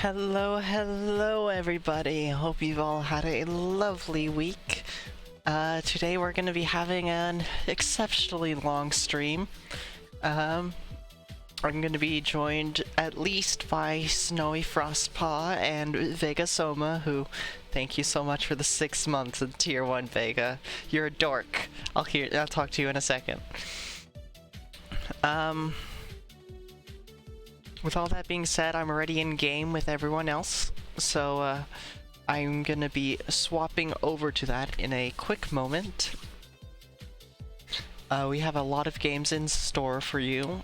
Hello everybody. Hope you've all had a lovely week. Today we're going to be having an exceptionally long stream. I'm going to be joined at least by Snowy Frostpaw and Vega Soma, who, thank you so much for the 6 months in Tier 1, Vega. You're a dork. I'll talk to you in a second. With all that being said, I'm already in game with everyone else, so I'm gonna be swapping over to that in a quick moment. We have a lot of games in store for you.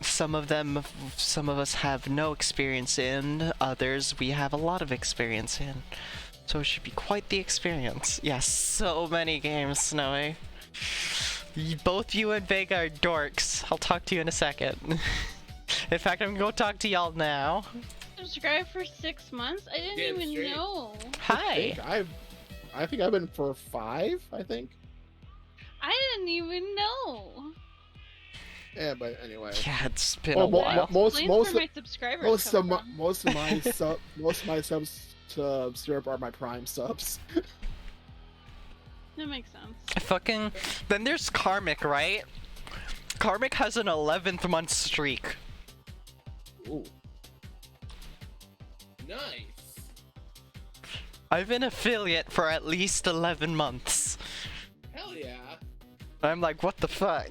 Some of us have no experience in, others we have a lot of experience in. So it should be quite the experience. Yes, so many games, Snowy. Both you and Vega are dorks. I'll talk to you in a second. In fact, I'm gonna go talk to y'all now. Subscribe for 6 months? I didn't even know. Hi. I think I've been for 5, I think. I didn't even know. Yeah, but anyway. Yeah, it's been a while. Most of my subscribers most of my subs to syrup are my Prime subs. That makes sense. Then there's Karmic, right? Karmic has an 11th month streak. Ooh. Nice. I've been affiliate for at least 11 months. Hell yeah. I'm like, what the fuck?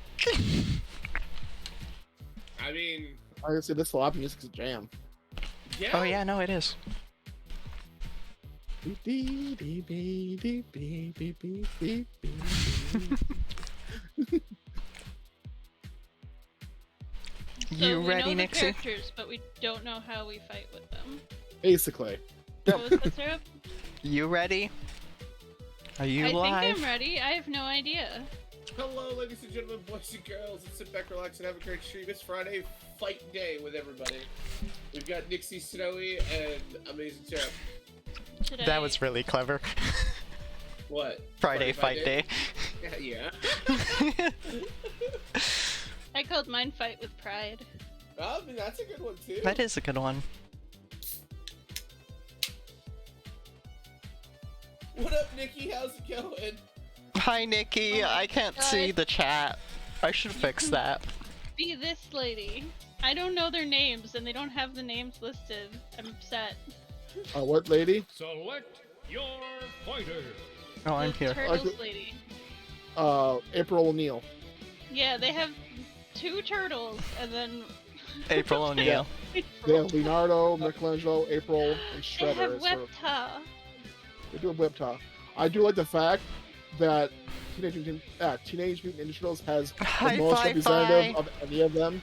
I mean, I can say this flop music's a jam. yeah. Oh yeah, no, it is. You ready, we know the Nixie? characters, but we don't know how we fight with them. Basically. What was that, Syrup? You ready? Are you I live? think I'm ready. I have no idea. Hello, ladies and gentlemen, boys and girls, and sit back, relax, and have a great stream. It's Friday fight day with everybody. We've got Nixie, Snowy, and Amazing Syrup. Today. That was really clever. What? Friday fight day. Yeah. I called mine Fight with Pride. I mean, that's a good one too. That is a good one. What up, Nikki? How's it going? Hi, Nikki. Oh my I can't God. see the chat. I should fix that. Be this lady. I don't know their names, and they don't have the names listed. I'm upset. What lady? Select your fighter. Oh, I'm The here. Turtles lady. April O'Neil. Yeah, they have 2 turtles, and then... April O'Neil. They have Leonardo, Michelangelo, April, and They Shredder. have as her- Webta. They do a whip top. I do like the fact that Teenage Mutant Ninja Turtles has the Hi, most Fi-Fi. representative of any of them.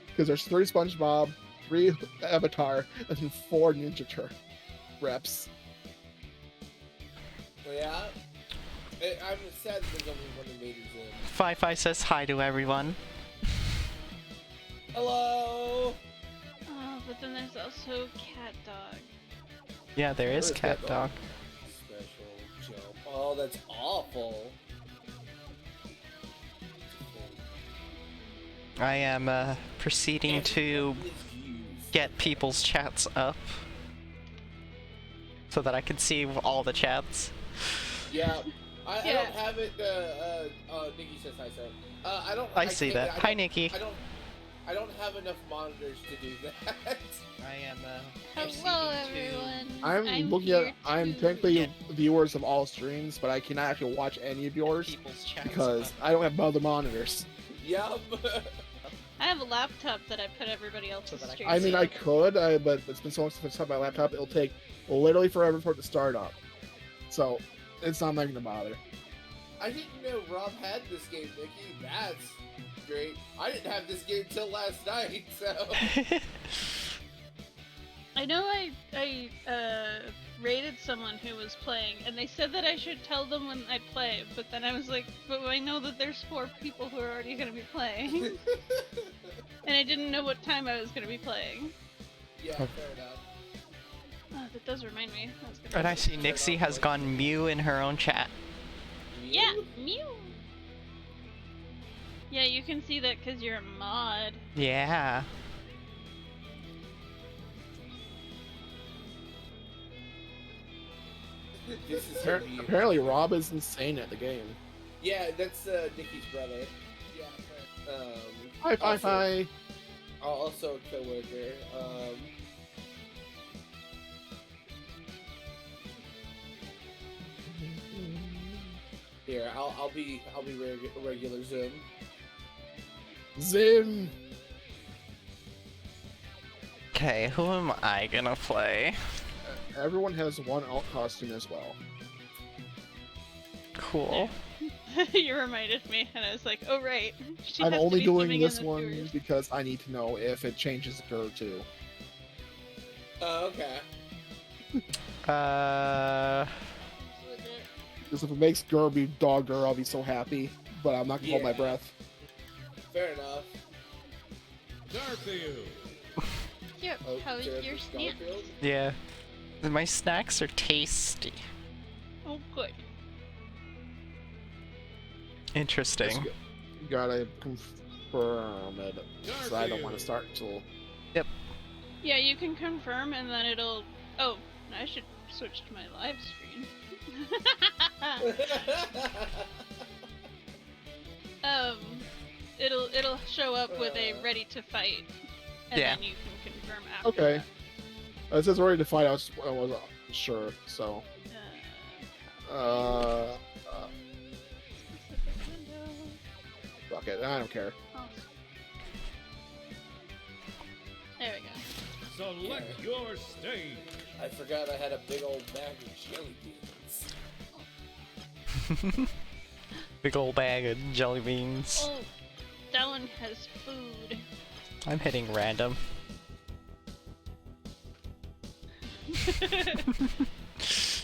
Because there's 3 SpongeBob, 3 Avatar, and then 4 Ninja Turtle reps. Oh, yeah? I'm sad that there's only one Invaders in. Fi-Fi says hi to everyone. Hello! Oh, but then there's also Cat Dog. Yeah, there is Where is Cat Cat Dog. Dog? Special jump. Oh, that's awful. I am proceeding to get people's chats up so that I can see all the chats. Yeah. I Yeah. don't have it, Nikki says hi, so. I see can't- that. I Hi, don't- Nikki. I don't have enough monitors to do that. I am Hello, everyone. I'm looking here at. I'm to- technically viewers of all streams, but I cannot actually watch any of yours people's chats because up. I don't have other monitors. Yup. I have a laptop that I put everybody else's So that I can- streams I mean, on. I could, but it's been so long since I my laptop. It'll take literally forever for it to start up. So it's not going to bother. I didn't know Rob had this game, Nikki. That's great. I didn't have this game till last night, so. I know I rated someone who was playing, and they said that I should tell them when I play, but then I was like, but I know that there's 4 people who are already going to be playing, and I didn't know what time I was going to be playing. Yeah, fair enough. Oh, that does remind me. I was gonna- And I see Nixie has gone Mew in her own chat. Yeah, Mew. Yeah, you can see that because you're a mod. Yeah. This is gonna be... Apparently, Rob is insane at the game. Yeah, that's Nikki's brother. Yeah. Hi, hi, also- hi. Also a coworker. Here, I'll be regular Zoom. Zim. Okay, who am I gonna play? Everyone has one alt costume as well. Cool. You reminded me, and I was like, oh right. She I'm has to only be doing swimming in this the one sewers. because I need to know if it changes her too. Oh, okay. Because if it makes Gerby Dogger, I'll be so happy. But I'm not gonna hold my Yeah. breath. Fair enough. Garfield. Yep, Oh, how's Jennifer your snack? Garfield? Yeah. My snacks are tasty. Oh, good. Interesting. You gotta confirm it. So I don't want to start until. Yeah, you can confirm, and then it'll. Oh, I should switch to my live screen. It'll show up with a ready to fight, and Yeah. then you can confirm after. Okay. It says ready to fight. I wasn't sure. So. That. Specific window. Fuck it. I don't care. Oh. There we go. Select your stage. I forgot I had a big old bag of jelly beans. Big old bag of jelly beans. Oh, that one has food. I'm hitting random.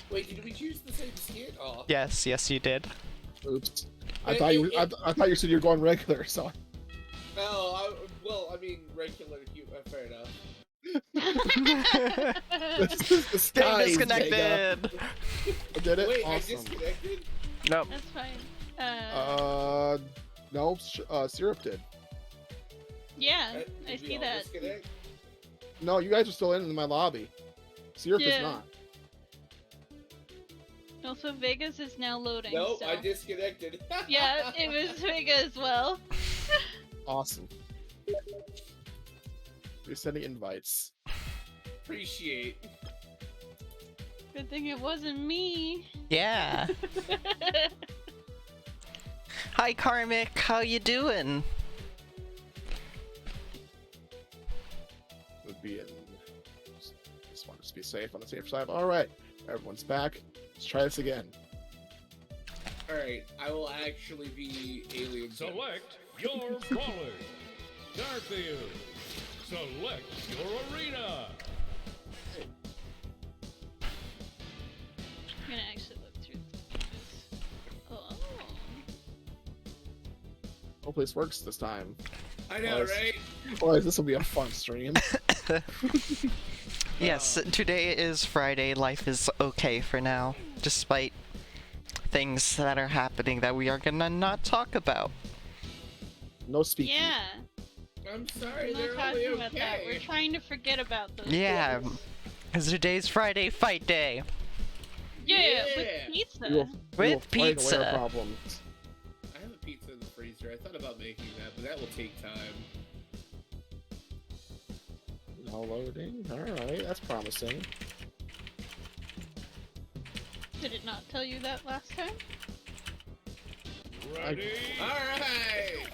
Wait, did we choose the same skin? Oh. Yes, yes, you did. Oops. I Wait, thought you. it- I thought you said you were going regular. So. Oh, well, I mean, regular fair enough. This is disguise, Getting Vega. disconnected. I did it. Wait, I Awesome. disconnected? Nope. That's fine. No. Syrup did. Yeah, I Did we see all that. disconnect? No, you guys are still in my lobby. Syrup is Yeah. not. Also, Vegas is now loading. Nope, so. I disconnected. Yeah, it was Vega as well. Awesome. You're sending invites. Appreciate. Good thing it wasn't me. Yeah. Hi, Karmic. How you doing? Would be in. Just want to be safe on the safe side. All right, everyone's back. Let's try this again. Alright, I will actually be alien. Select your brawler. Garfield. Select your arena. I'm gonna actually look through this. Oh. Hopefully this works this time. I know, Nice. right? Boys, this will be a fun stream. Yes, today is Friday. Life is okay for now, despite things that are happening that we are gonna not talk about. No speaking. Yeah, I'm sorry, we're they're not only talking about that. We're okay. trying to forget about those. Yeah, things. because today's Friday Fight Day. Yeah, Yeah. with pizza. We will, we will With fight away pizza. our problems. I have a pizza in the freezer. I thought about making that, but that will take time. Now loading. All right, that's promising. Did it not tell you that last time? Ready? Alright!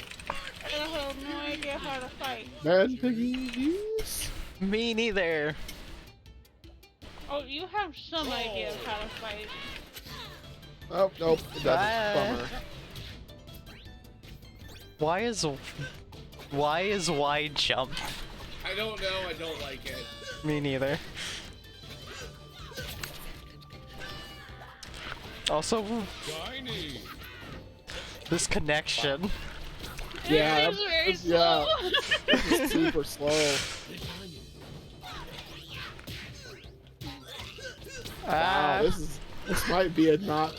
I have no idea how to fight. Man, piggies. Me neither. Oh, you have some idea of how to fight. Oh nope, it doesn't. Ah. Bummer. Why is wide jump? I don't know, I don't like it. Me neither. Also, Shiny. this connection. Yeah, It is very yeah. slow. This is super slow. Wow, Ah, this might be a not.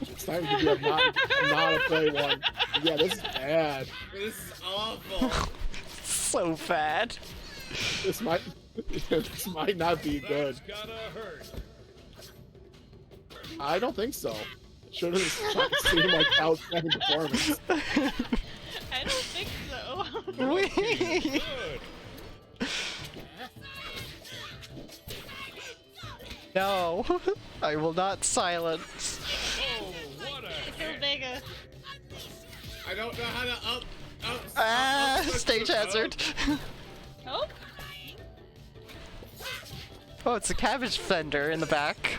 It's time to be a not a play one. Yeah, this is bad. This is awful. So bad. This might not be good. That's gotta hurt. I don't think so. Should have seen my outstanding performance. I don't think so. Whee! Good. No, I will not silence. Oh, what a Kill hit. Vega. I don't know how to up. Ah, switch stage the- hazard. Oh, Oh, it's a cabbage fender in the back.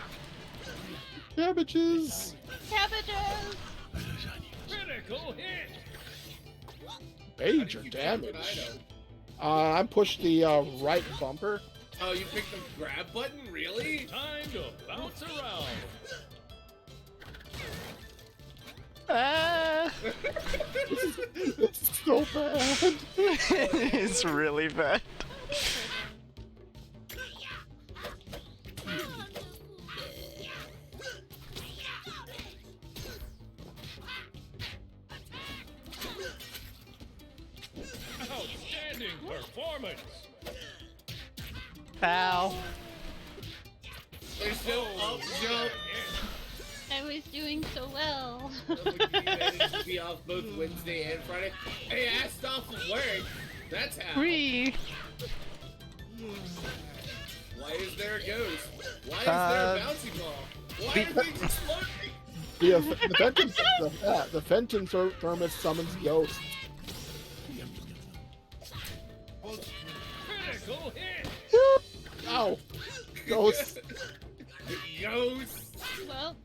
Cabbages. cabbages! Critical hit. Major You pick an damage. item. I pushed the right bumper. Oh, you picked the grab button? Really? Time to bounce around. Ah, It's so bad. it's really bad. Outstanding performance. Ow. There's no Oh, up what jump. a hit. I was doing so well. Look at you managed to be off both Wednesday and Friday. Hey, I asked off of work. That's how. Whee! Why is there a ghost? Why is there a bouncy ball? Why are things exploding? The Fenton Thermos summons ghosts. Critical hit. Ow! Ghosts. Ghost. Well,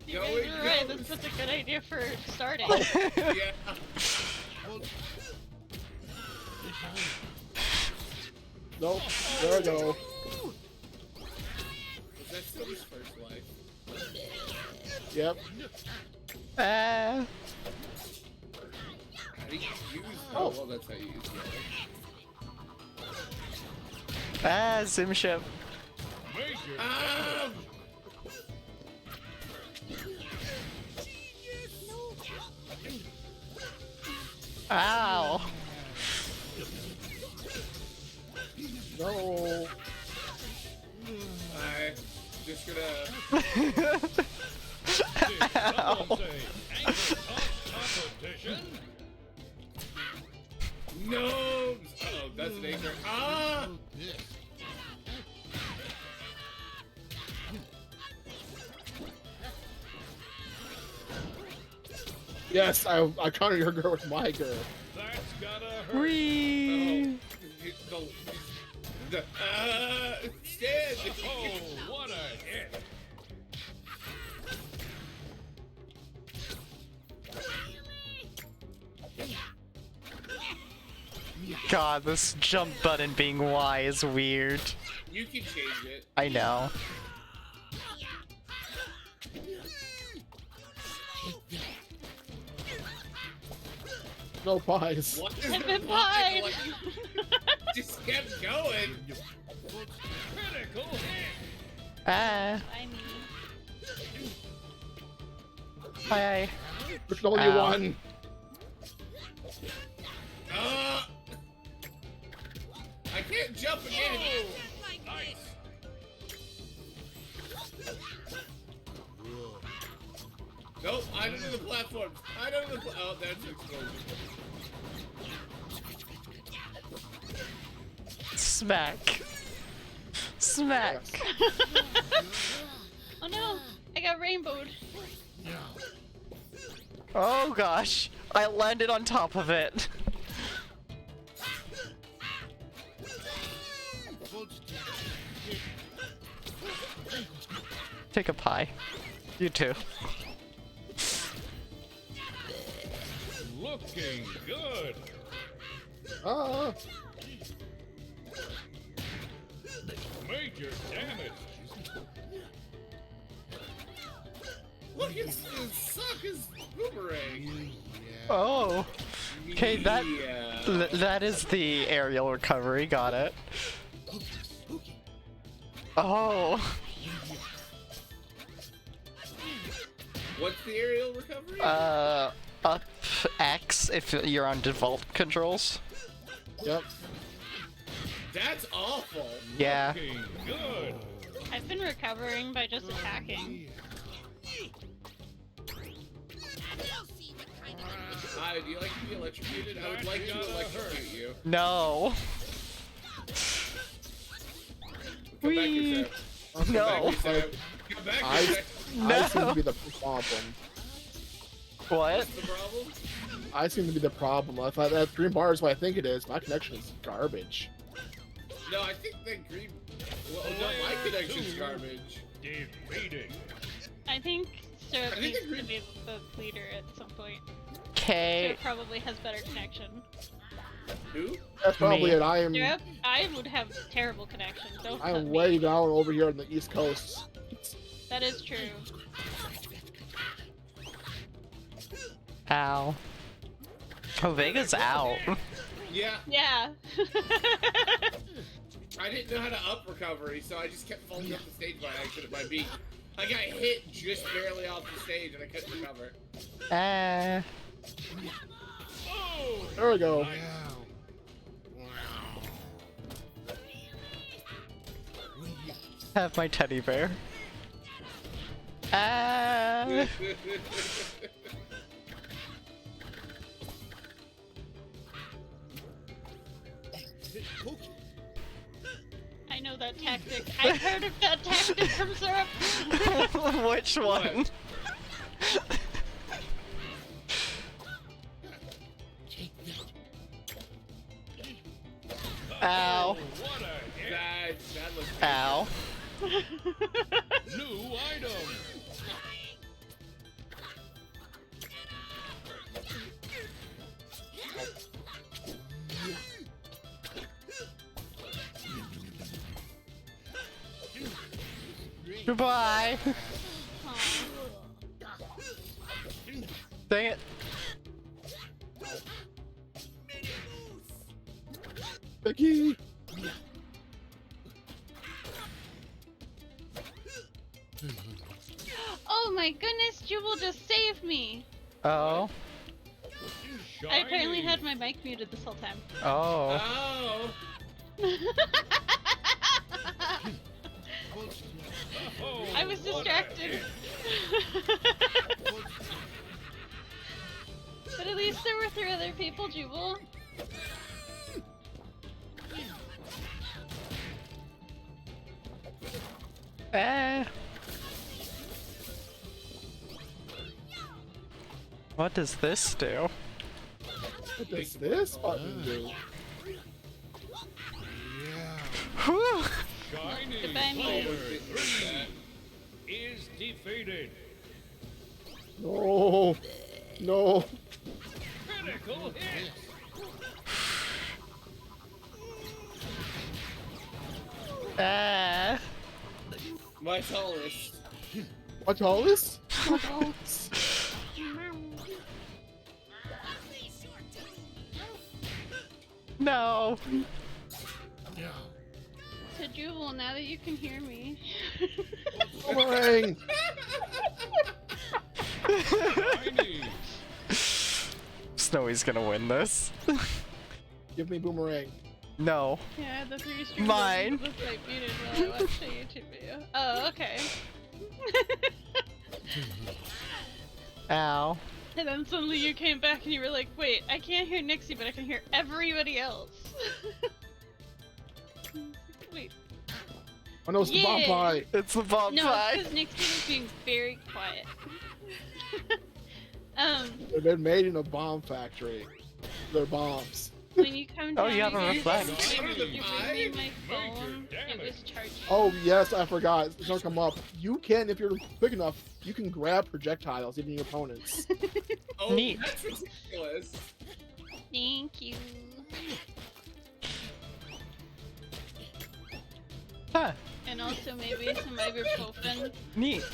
you Go guys it were right. goes. This was a good idea for starting. Yeah. Nope. There we go. Was that still his first life? Yep. Ah. How do you use? Oh. Well, that's how you use it. Ah, Sim ship. Major Ah! Ow. No. I just gonna. Did someone say ankle toss competition? No. Oh, that's an anchor. Ah! Yes, I countered your girl with my girl. That's gotta hurt. Whee! Stand! Oh, what a hit. God, this jump button being Y is weird. You can change it. I know. No pies. What is I've the been logic? pied. Like, just kept going. Critical hit. Ah. I mean, Hi. There's only Ow. one. I can't jump again. Nice. Nope, I don't do the platforms. I don't do the oh, that's explosion. Smack. Smack. oh no, I got rainbowed. Oh gosh. I landed on top of it. Take a pie. You too. Looking good. Ah. Major damage. Look, it's suck his boomerang. Oh. Okay, that Yeah. that is the aerial recovery. Got it. Oh. What's the aerial recovery? Up X if you're on default controls. Yep. That's awful. Yeah. Looking good. I've been recovering by just attacking. Hi, do you like to be electrocuted? I would like to electrocute you. No. Come back Whee! here, Sam. No. Come back here, Sam. Come back I, here, Sam. I seem No. to be the problem. What? What's the problem? I seem to be the problem. I thought that green bar is what I think it is. My connection is garbage. No, I think that green. Well, no, my connection's garbage. Defeated. I think Syrup I think needs agree- to be the leader at some point. Okay. Syrup probably has better connection. Who? That's probably Me. it. I am. Syrup, I would have terrible connection. Don't I cut am me. way down over here on the East Coast. That is true. Ow. Oh, Vega's out. Yeah, Yeah. I didn't know how to up recovery, so I just kept falling off the stage by accident. My beat. I got hit just barely off the stage, and I couldn't recover. Oh. There we go. Have my teddy bear. I know that tactic. I've heard of that tactic from Syrup. Which one? Ow. What a hit. that looks Ow. New item. Goodbye. Aw. Dang it. Vicky. Oh my goodness, Jubal just saved me! Oh. I apparently Shiny. had my mic muted this whole time. Oh. Oh. I was what a distracted. hit. But at least there were 3 other people, Jubal. What does this do? What does this button do? Whew. Shiny Goodbye, me. player 3 is defeated. No. No. Critical hit. My tallest. What's all this? No. So Jubal, now that you can hear me. Boomerang. Shiny. Snowy's gonna win this. Give me boomerang. No. Yeah, the 3 streams Mine. was like muted while I watched a YouTube video. Oh, okay. Ow. And then suddenly you came back and you were like, wait, I can't hear Nixie, but I can hear everybody else. Wait. Oh no, it's the bomb Yeah. pie. It's the bomb No, pie. because Nixie was being very quiet. They're made in a bomb factory. They're bombs. When you come down Oh, you have a here, reflect. you bring me my phone, it damage. was charging. Oh yes, I forgot. It's gonna come up. You can, if you're quick enough, you can grab projectiles, even your opponents. Oh, Neat. that's ridiculous. Thank you. Huh. And also maybe some ibuprofen. Neat.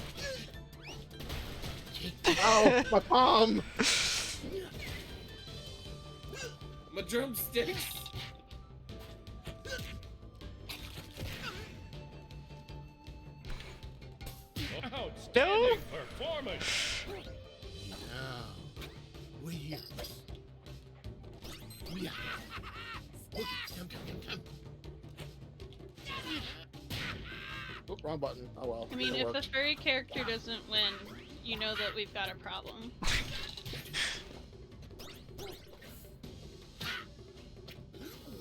Ow, my palm! My drumsticks. Outstanding performance. wrong button. Oh well. I mean, it if the worked. furry character doesn't win, you know that we've got a problem.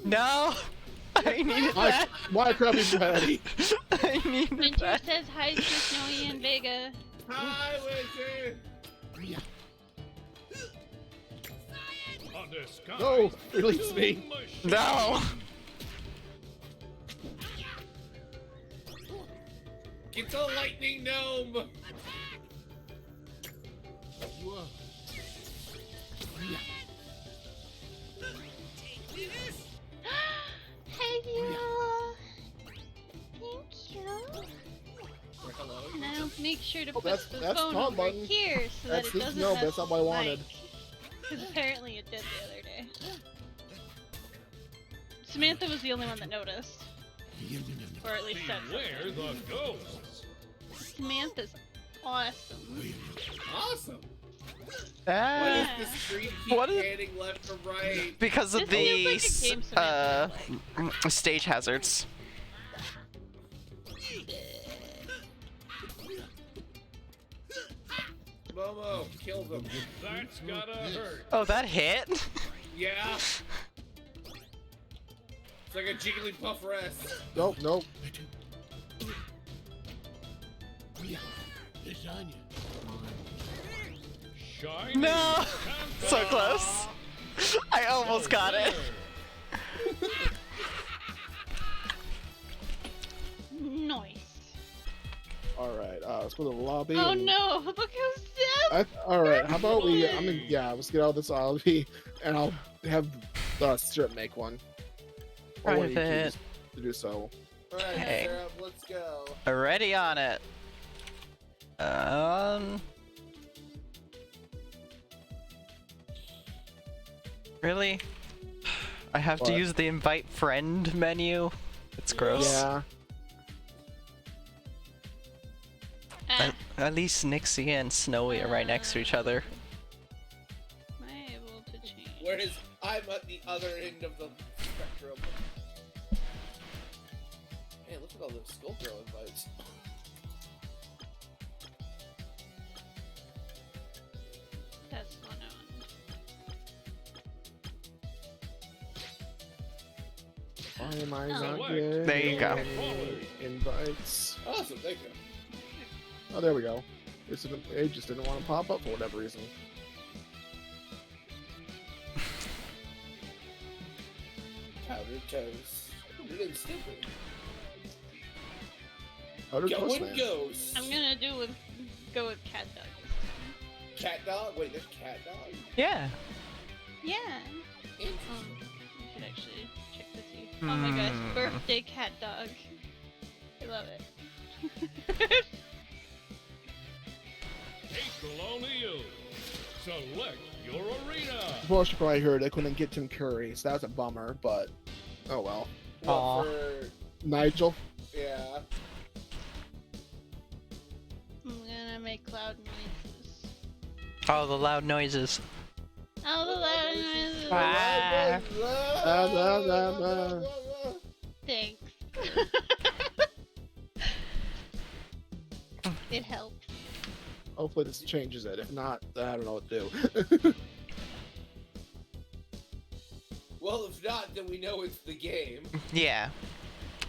No! I needed Why, that! why crappy Patty? I needed Winter that. says hi to Snowy and Vega. Hi, Wizard! A disguise No, release me. machine. No! Get the lightning gnome! Hey, you. Thank you. Or hello? Now make sure to Oh, put that's- the that's phone Tom over button. here so That's that his- it doesn't no, mess that's not with what I the wanted. Because apparently it did the other day. Samantha was the only one that noticed. Or at least said Beware something. the ghosts. Samantha's awesome. Awesome! Ah, Why does the screen keep What is- panning left to right? because of This feels like a the game Samantha would stage hazards. Momo, kill them. That's gotta hurt. Oh, that hit? Yeah! It's like a Jigglypuff rest. Nope, nope. Shiny. No! Panther. So close. I almost got it. Nice. All right, let's go to the lobby. Oh and- no! Look who's dead! All right, how about we? Yeah, let's get out of this lobby, and I'll have Strip make one. Or one of you Private. choose to do so. Alright, Okay. Sarah, let's go. Already on it. Really? I have to What? use the invite friend menu? It's gross. Yeah. Ah, At least Nixie and Snowy are right next to each other. am I able to change? Whereas I'm at the other end of the spectrum. Hey, look at all those Skullgirl invites. That's one on. Why am I Oh. not Select. getting There you go. any invites? Awesome, thank you. Oh, there we go. It just didn't want to pop up for whatever reason. Powdered toast. It is stupid. Outer Going Coast Man. ghost. I'm gonna go with cat dog. Cat dog? Wait, there's cat dog? Yeah. Yeah. Interesting. You should actually check to see. Oh my gosh, Hmm. birthday cat dog. I love it. April O'Neil. Select your arena. Well, you probably heard I couldn't get Tim Curry, so that's a bummer. But oh well. Aw. What for... Nigel. Yeah. I'm gonna make loud noises. Oh, the loud noises. Oh, the loud noises. Ah. Blah, blah, blah. Thanks. It helps. Hopefully this changes it. If not, I don't know what to do. Well, if not, then we know it's the game. Yeah.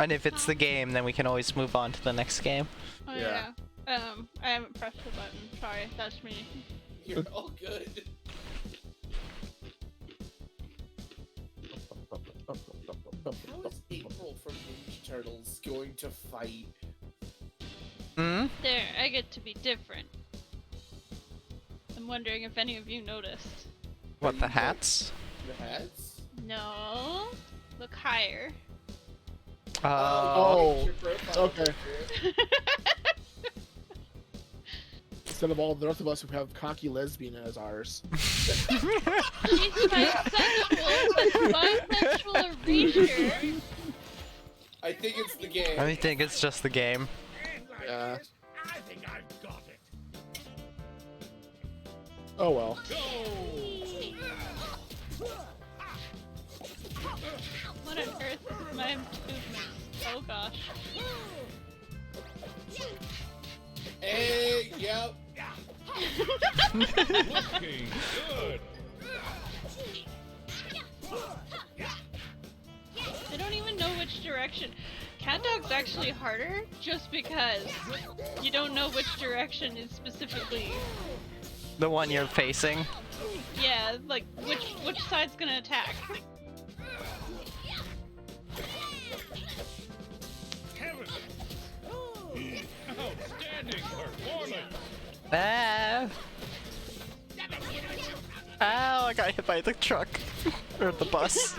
And if it's the game, then we can always move on to the next game. Oh Yeah. yeah. I haven't pressed the button. Sorry, that's me. You're all good. How is April from Ninja Turtles going to fight? Hmm? There, I get to be different. I'm wondering if any of you noticed. What, the hats? The hats? No. Look higher. Oh, it's your profile okay. picture. Instead of all the rest of us who have cocky lesbian as ours. She's bisexual, but bisexual erasure. I think it's the game. I think it's just the game. Yeah. I think I've got it. Oh well. Go. What on earth is my movement? Oh gosh. Hey, yep. Looking good. I don't even know which direction. Cat Dog's actually harder just because you don't know which direction is specifically. The one you're facing. Yeah, like which side's gonna attack. Heavens. Outstanding performance. Ah. Ow, I got hit by the truck. Or the bus.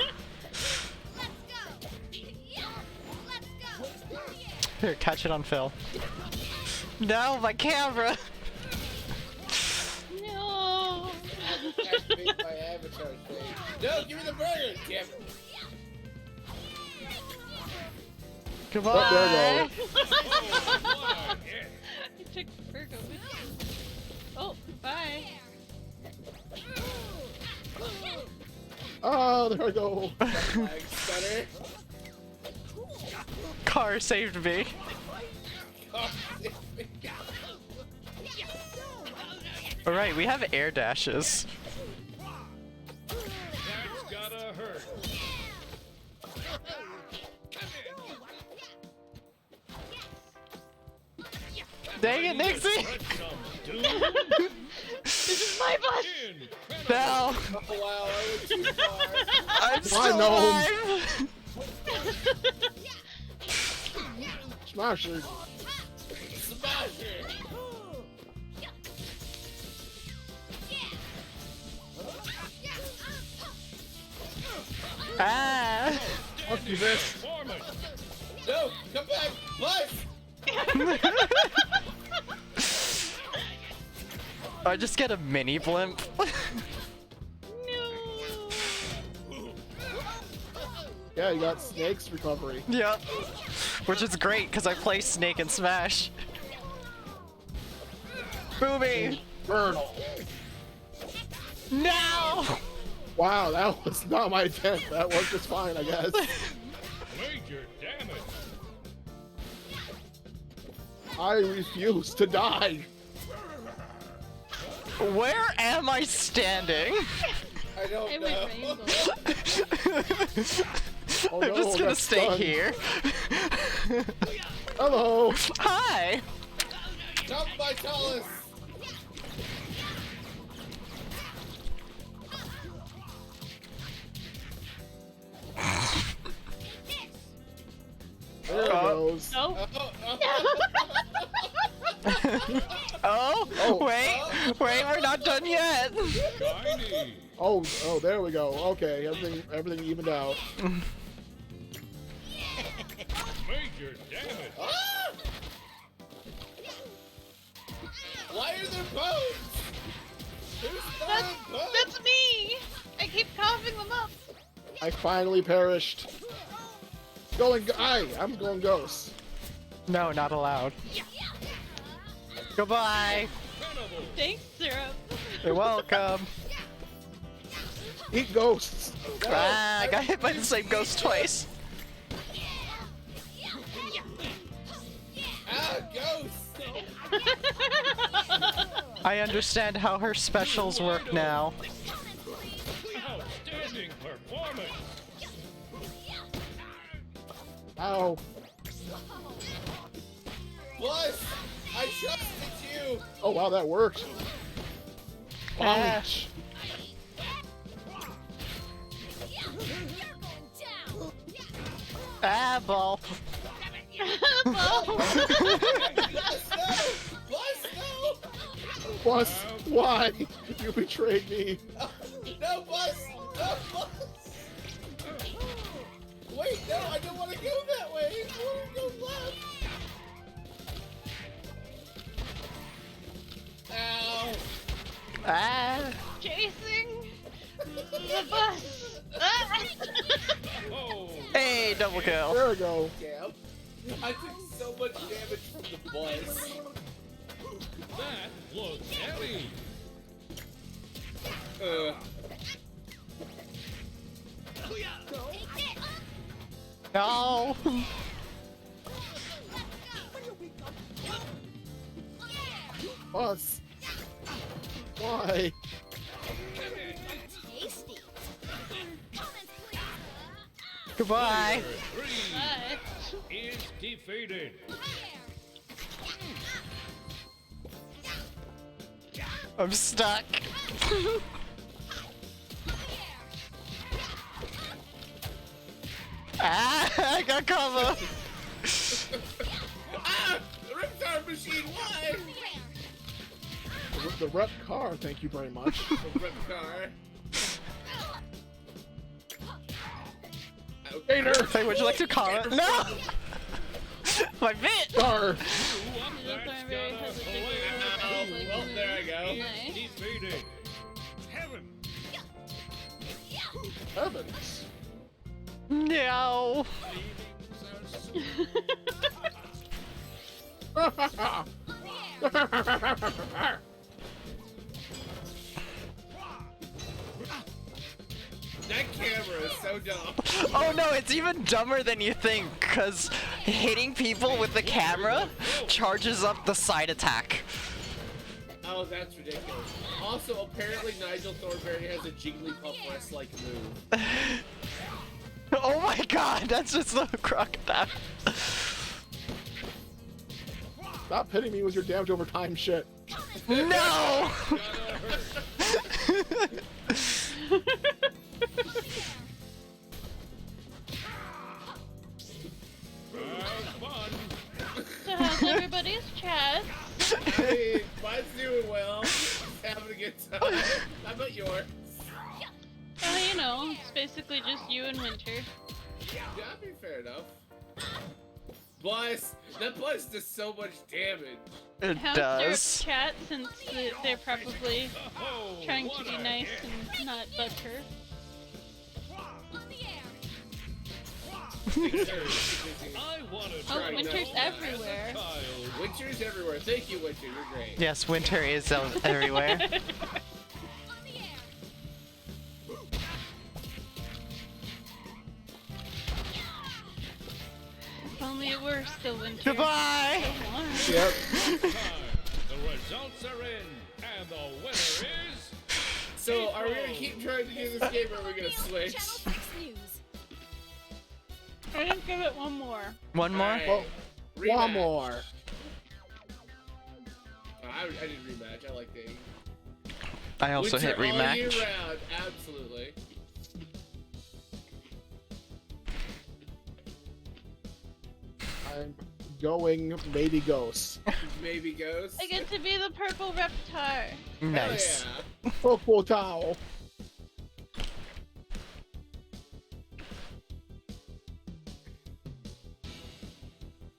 Here, catch it on film. No, my camera! No. Activate my avatar thing. No, give me the burger, damn it. Goodbye! there you Oh, what a hit. I took the Virgo with me. Oh, bye. Oh, there we go. Flag stunner. Car saved me. Alright, we have air dashes. That's gotta hurt. Dang it, Nixie! That's some dude. This is my bus. Incredible. No! Oh wow, I went too far. I'm still no. alive! Smasher. Smasher. Ah! Fuck you, this. Performance. No, come back, bus. I just get a mini blimp. No. Yeah, you got Snake's recovery. Yep. Which is great because I play Snake and Smash. Booby! Burtle. No! Wow, that was not my intent. That worked just fine, I guess. Major damage. I refuse to die. Where am I standing? I don't I know. went rainbow. Oh, I'm no, just gonna that's stay done. here. Hello. Hi! Jump, Vitalis. There it Oh. goes. No. Oh, Oh. wait, we're not done yet. Shiny. Oh, there we go. Okay, everything evened out. Major damage. Ah! Why are there bones? Who's throwing bones? That's me. I keep coughing them up. I finally perished. I'm going ghost. No, not allowed. Goodbye. Incredible. Thanks, Syrup. You're welcome. Eat ghosts. Ah, I got hit by the same ghost twice. Ah, ghost! I understand how her specials work now. Outstanding performance. Ow. Plus, I trusted you! Oh wow, that worked. Ah. Punch. Ah, ball. Plus, no! Plus, no! Plus, why? You betrayed me. No, Plus! No, Plus! Wait, no, I don't want to go that way! I want to go left! Ow! Ah. Chasing the bus. Ah. Oh, Hey, double kill. There we go. Damn. I took so much damage from the bus. that looks heavy. No. Us. Why? Tasty. Comments, please. Goodbye. Player 3 But is defeated. I'm stuck. Ah, I got cover. Ah! The Riptide machine, why? The rep car, thank you very much. The Ripcar. Gator! Hey, would you like to comment? No! My bit! Car! That's very got a hesitant. Oh, well, there I go. is defeated. Heaven. Heavens. No! That camera is so dumb. Oh no, it's even dumber than you think, because hitting people with the camera charges up the side attack. Oh, that's ridiculous. Also, apparently Nigel Thornberry has a Jigglypuff West-like move. Oh my god, that's just a crocodile. Stop hitting me with your damage over time shit. No! Have fun. So how's everybody's chat? I mean, mine's doing well. Having a good time. How about yours? You know, it's basically just you and Winter. Yeah, I mean, fair enough. Blast! That blast does so much damage. It How's does. their chat since they're probably trying to be nice and not butthurt? I want to Oh, Right, Winter's no. everywhere. Winter's everywhere. Thank you, Winter. You're great. Yes, winter is everywhere. If only it were still Winter. Goodbye! So warm. Yep. The results are in, and the winner is. So, are we gonna keep trying to do this game, or are we gonna switch? Channel 6 News. I didn't give it one more. One more? Alright. Well, Rematch. one more. I did rematch. I like the. I also hit Winter all year rematch. round. Absolutely. I'm going maybe ghost. Maybe Ghost. I get to be the purple Reptar. Nice. Hell yeah. Purple towel.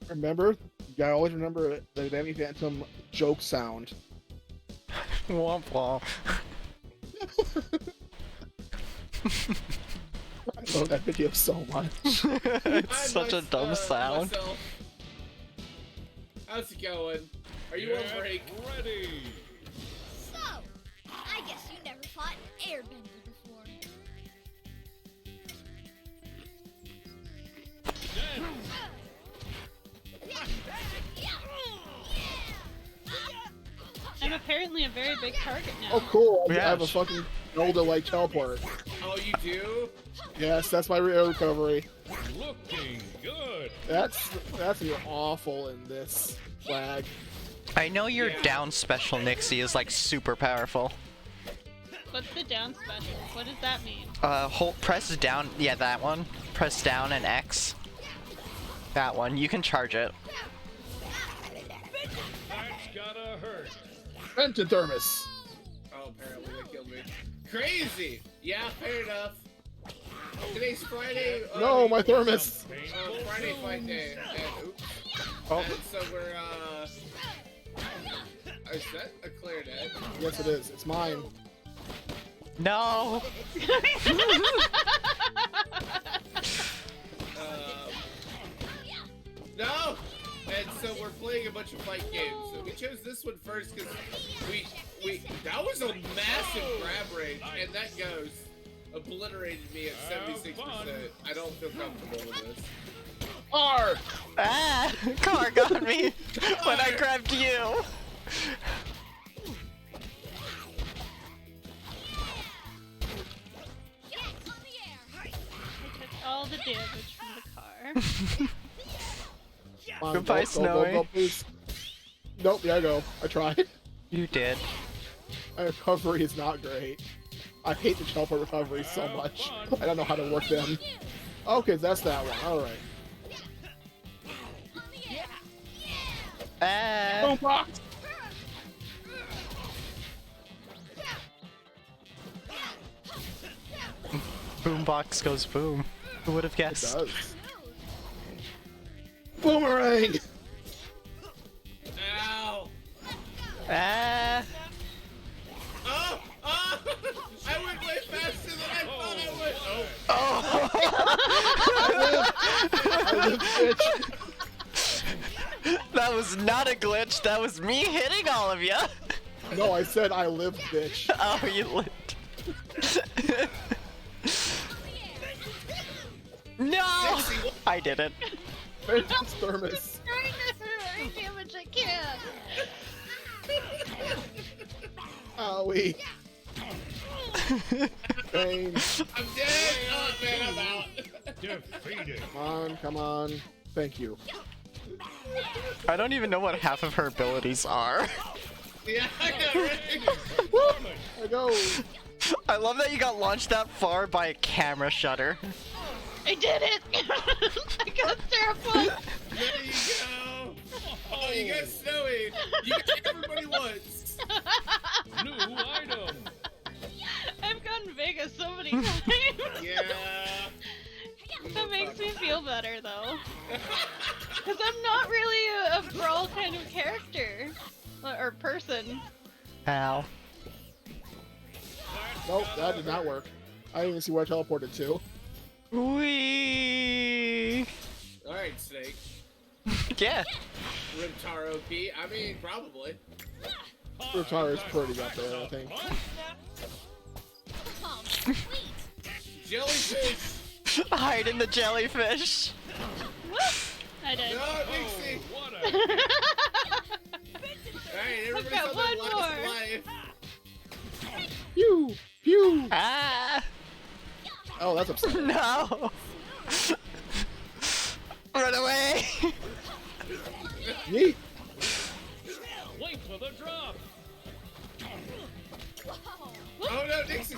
Remember, you gotta always remember the Danny Phantom joke sound. Womp womp. I love that video so much. It's such a dumb sound. Myself. How's it going? Are you on Get break? ready. So, I guess you never fought an airbender before. Then, I'm apparently a very big target now. Oh, cool! I have a Yes. fucking Zelda like teleport. Oh, you do? Yes, that's my air recovery. looking good. That's awful in this flag. I know your Yeah. down special, Nixie, is like super powerful. What's the down special? What does that mean? Press down, yeah, that one. Press down and X. That one, you can charge it. That's gotta hurt. Pentothermos. Oh, apparently they killed me. Crazy! Yeah, fair enough. Today's Friday. No, my thermos. Friday fight day. And, oops. Oh, And so we're, is that a clarinet? yes, it is. It's mine. No! No! And so we're playing a bunch of fight games. So we chose this one first because that was a massive grab range, and that ghost obliterated me at 76%. I don't feel comfortable with this. R. Ah! Car got me when I grabbed you! all the damage from the car. Come on, Goodbye, go, Snowy. Go, please. Nope, there I go. I tried. You did. My recovery is not great. I hate the teleport recovery so much. I don't know how to work them. Okay, that's that one. Alright. Ah. Boombox! Boombox goes boom. Who would have It guessed? does. Boomerang! Ow! Ah. Oh! Oh! I went way faster than I thought I would! Oh! I live, bitch. That was not a glitch. That was me hitting all of you. No, I said I live, bitch. Oh, you lived. No! Dixie, what? I didn't. Vengeance Thermos. Trying to throw any damage I can. Owie. Pain. I'm dead! Oh man, I'm out! Defeated. Come on, come on. Thank you. I don't even know what half of her abilities are. Yeah, I know, right? I go. I love that you got launched that far by a camera shutter. I did it! I got terrified. There you go! Oh, you got Snowy! You got everybody once! New item. I've gotten Vegas so many times. Yeah! That makes me feel better though. Because I'm not really a brawl kind of character. Or person. Ow. Nope, that did not work. I didn't even see where I teleported to. Wee. Alright, Snake. Yeah. Riptar OP? I mean, probably. Riptire is pretty up there, I think. Oh, sweet. Jellyfish! Hide in the jellyfish. I did. No, Dixie! What a Alright, everybody's got on one their last more. life. Pew! Pew! Ah. Oh, that's upsetting. No. Run away. Yeet! wait for the drop. Oh no, Dixie!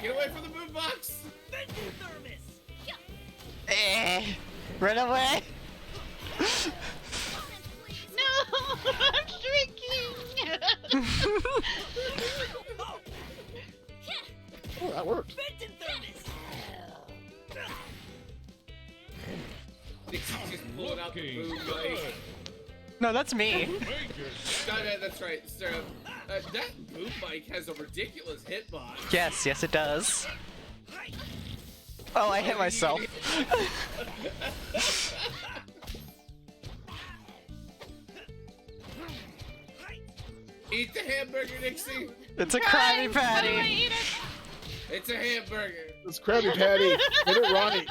Get away from the boombox! Eh. Run away. No! I'm shrinking! Oh, that worked. Dixie's just pulling out the Looking boom good. mic. No, that's me. Major No, that's right, Sarah. That boom mic has a ridiculous hitbox. Yes, yes it does. Oh, I hit myself. Eat the hamburger, Dixie! It's a Krabby How do I Patty. eat it? It's a hamburger! It's Krabby Patty. Get it right.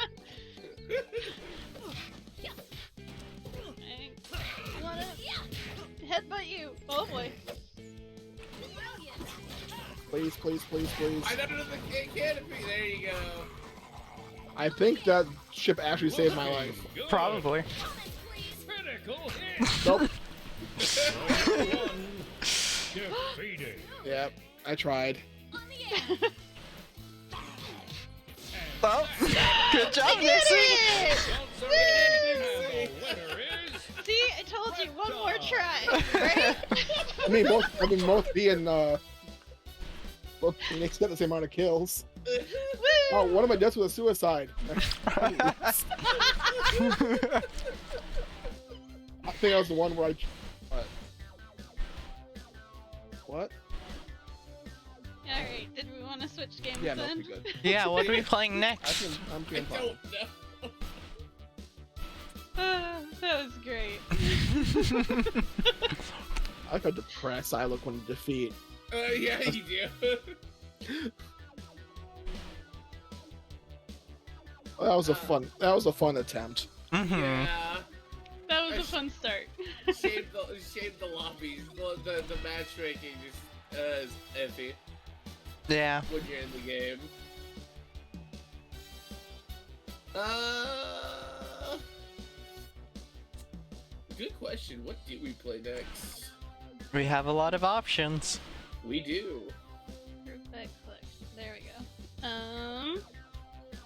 I wanna headbutt you. Oh boy. Please, please, please, please. I don't know the canopy. There you go. I think that ship actually saved my life. good. Probably. Critical hit. Nope. One defeated. Yep, I tried. Oh, good job, Get Nixie. it! Results are in, and the winner is See, I told you, one more try, right? I mean, both me and both Nick's got the same amount of kills. Oh, one of my deaths was a suicide. I think I was the one where I. What? Alright, did we want to switch games Yeah, no, then? we good. Yeah, what are we playing I'm next? I feeling fine. don't know. That was great. I like how depressed I look when in defeat. Yeah, you do. That was a fun attempt. Mm-hmm. Yeah. That was a fun start. Shame the lobbies. The matchmaking is iffy Yeah. when you're in the game. Good question. What do we play next? We have a lot of options. We do. Perfect click. There we go. I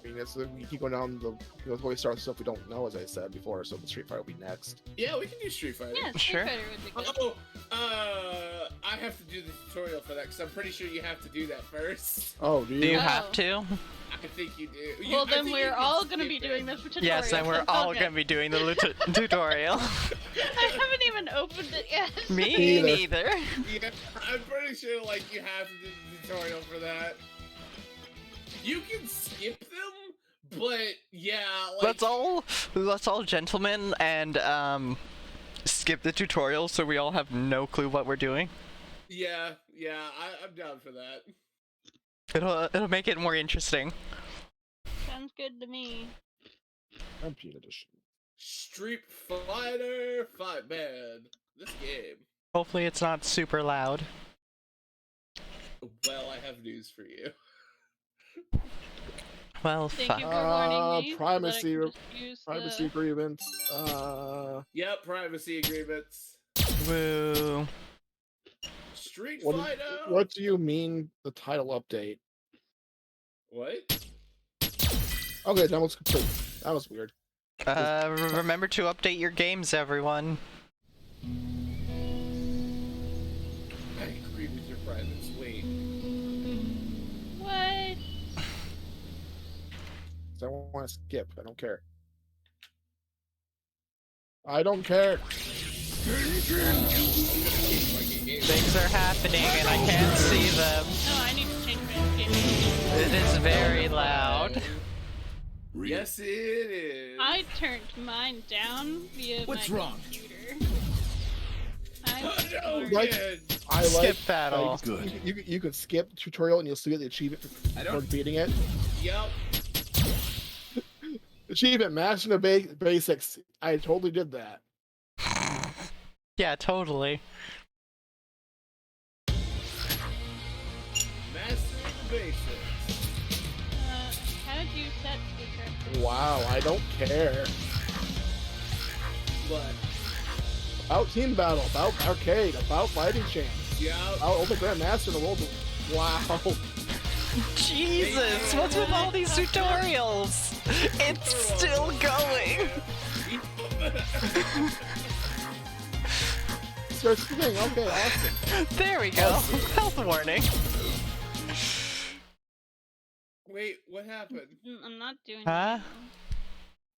mean, we keep going down the way we start with stuff we don't know, as I said before. So the Street Fighter will be next. Yeah, we can do Street Fighter. Yeah, Street Sure. Fighter would be good. Oh, I have to do the tutorial for that because I'm pretty sure you have to do that first. Oh, do you? Do you Oh. have to? I think you do. Well, I then think we're you can all gonna skip be it. doing the tutorial. Yes, and we're so all okay. gonna be doing the tutorial. I haven't even opened it yet. Me Neither. neither. Yeah, I'm pretty sure like you have to do the tutorial for that. You can skip them, but yeah, like Let's all gentlemen and skip the tutorial so we all have no clue what we're doing. yeah, I'm down for that. It'll make it more interesting. Sounds good to me. Champion Edition. Street Fighter 5, man. This game. Hopefully it's not super loud. Well, I have news for you. Well, Thank you fuck. for warning me. so that I privacy- can just use Privacy the... agreements. Yep, privacy agreements. Woo. Street What, Fighter. what do you mean the title update? What? Okay, that was complete. That was weird. Remember to update your games, everyone. I agree with your privates. Wait. What? So I want to skip. I don't care. I don't care. Things are happening and I can't see them. No, I need to change my game. It is very loud. Yes, it is. I turned mine down via What's my wrong? computer. I'm No, sorry. Like- kid. I Skip like battle. Good. You could skip the tutorial and you'll still get the achievement for beating it. Yep. Achievement, mastering the basics. I totally did that. Yeah, totally. Mastering the basics. How did you set speaker? Wow, I don't care. But, About team battle, about arcade, about fighting champs, yep. about Ultimate Grandmaster and the world. Wow. Jesus, what's with all these tutorials? It's still going. Starts spinning. Okay, awesome. There we go. Health warning. Wait, what happened? I'm not doing Huh? it.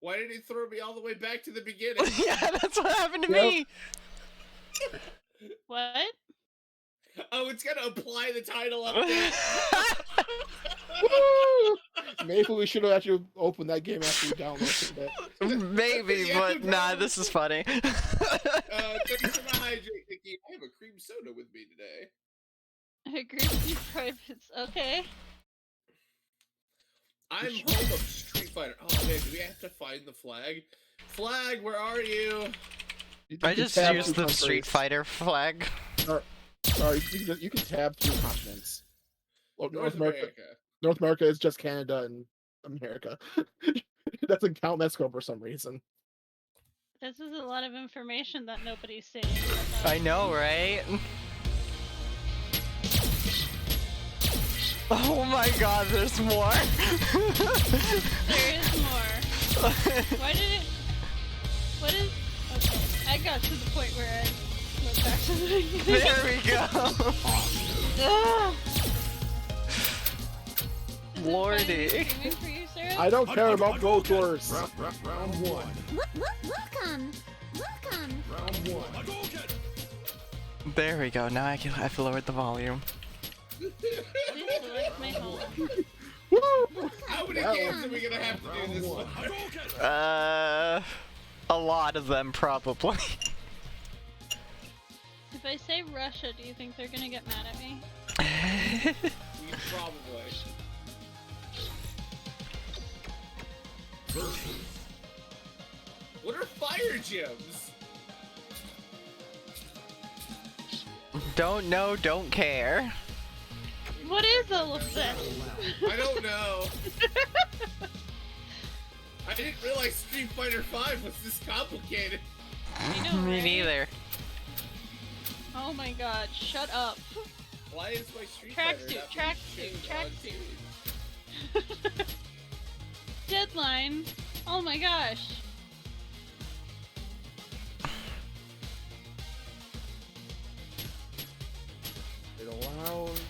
Why did he throw me all the way back to the beginning? Yeah, that's what happened to Yep. me. What? Oh, it's gonna apply the title update. Woo! Maybe we should have actually opened that game after we downloaded it. Maybe, Yeah, but nah, probably. this is funny. Thanks for the hydrate, Nikki. I have a cream soda with me today. I agree with you, privates. Okay. I'm home of Street Fighter. Oh man, do we have to find the flag? Flag, where are you? I just tab used through the Street countries. Fighter flag. Sorry, you can tab through continents. Well, North America. North America is just Canada and America. It doesn't count Mexico for some reason. This is a lot of information that nobody's saying. I know, right? Oh my god, there's more. There is more. Why did it? What is? Okay, I got to the point where I went back to the beginning. There we go. Ugh. Is it Lordy. finally streaming for you, Sarah? I don't care about Pro Tours. Round one. Welcome. Welcome. Round one. There we go. Now I've lowered the volume. Please select my home. Woo! How many That games are we gonna have to do this one? A lot of them probably. If I say Russia, do you think they're gonna get mad at me? Probably. What are fire gems? Don't know, don't care. What is all of this? I don't know. Street Fighter V was this complicated. I know, Me right? neither. Oh my god, shut up. Why is my Street Tracksuit, Fighter tracksuit, not being shown on tracksuit. TV? Deadline. Oh my gosh. It'll lounge.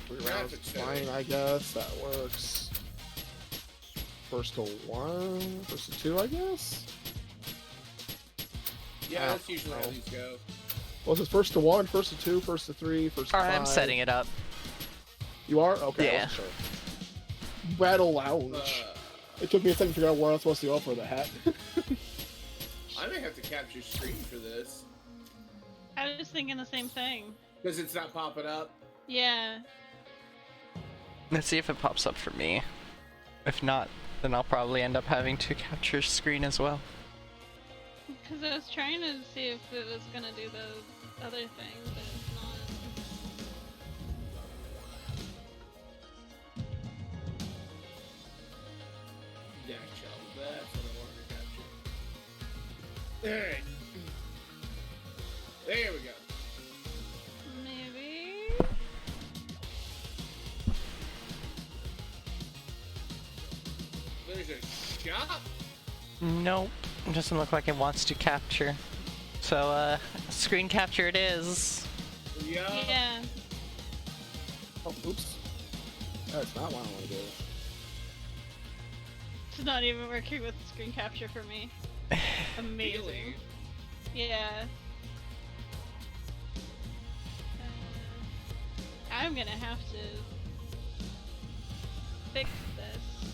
Three rounds, Graphics fine, I guess. That works. First to one, first to two, I guess. Yeah, Ah, that's usually how oh. these go. Well, is it first to one, first to two, first to three, first to Alright, five? I'm setting it up. You are? Okay, I Yeah. wasn't sure. Battle lounge. It took me a second to figure out where I was supposed to go for the hat. I may have to capture screen for this I was thinking the same thing. because it's not popping up. Yeah. Let's see if it pops up for me. If not, then I'll probably end up having to capture screen as well. Because I was trying to see if it was gonna do the other thing, but it's not. Yeah, chill. That's what I wanted to capture. Alright. There we go. Maybe. There's a shop. Nope, it doesn't look like it wants to capture. So, screen capture it is. Yeah. Yeah. Oh, oops. That's not what I want to do. It's not even working with screen capture for me. Amazing. Really? Yeah. I'm gonna have to fix this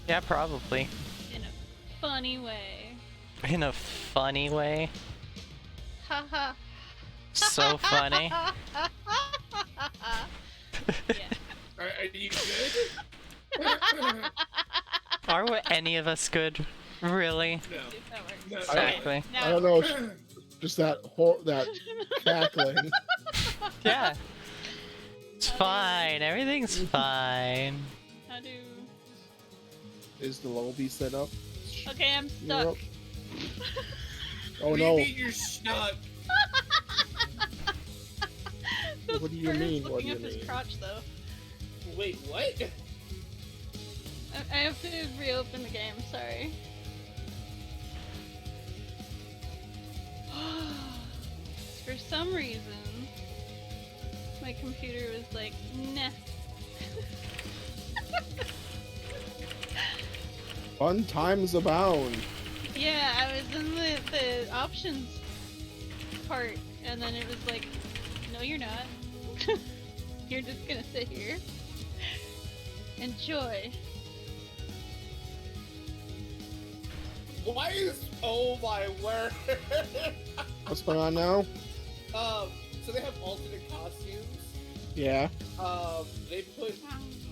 Yeah, probably. in a funny way. In a funny way. Haha. So funny. Yeah. Are you good? Are any of us good? Really? No. See if that works. No. Exactly. Now I don't know. Just that that cackling. Yeah. It's fine. Everything's fine. How do? Is the lobby set up? Okay, I'm You're stuck. up. Oh What do no. you mean you're stuck? Those What do you birds mean, what looking do up you his mean? crotch, though. Wait, what? I have to reopen the game. Sorry. For some reason, my computer was like, nah. Fun times abound. Yeah, I was in the options part, and then it was like, no, you're not. You're just gonna sit here. Enjoy. Why is? Oh my word! What's going on now? So they have alternate costumes. Yeah. They put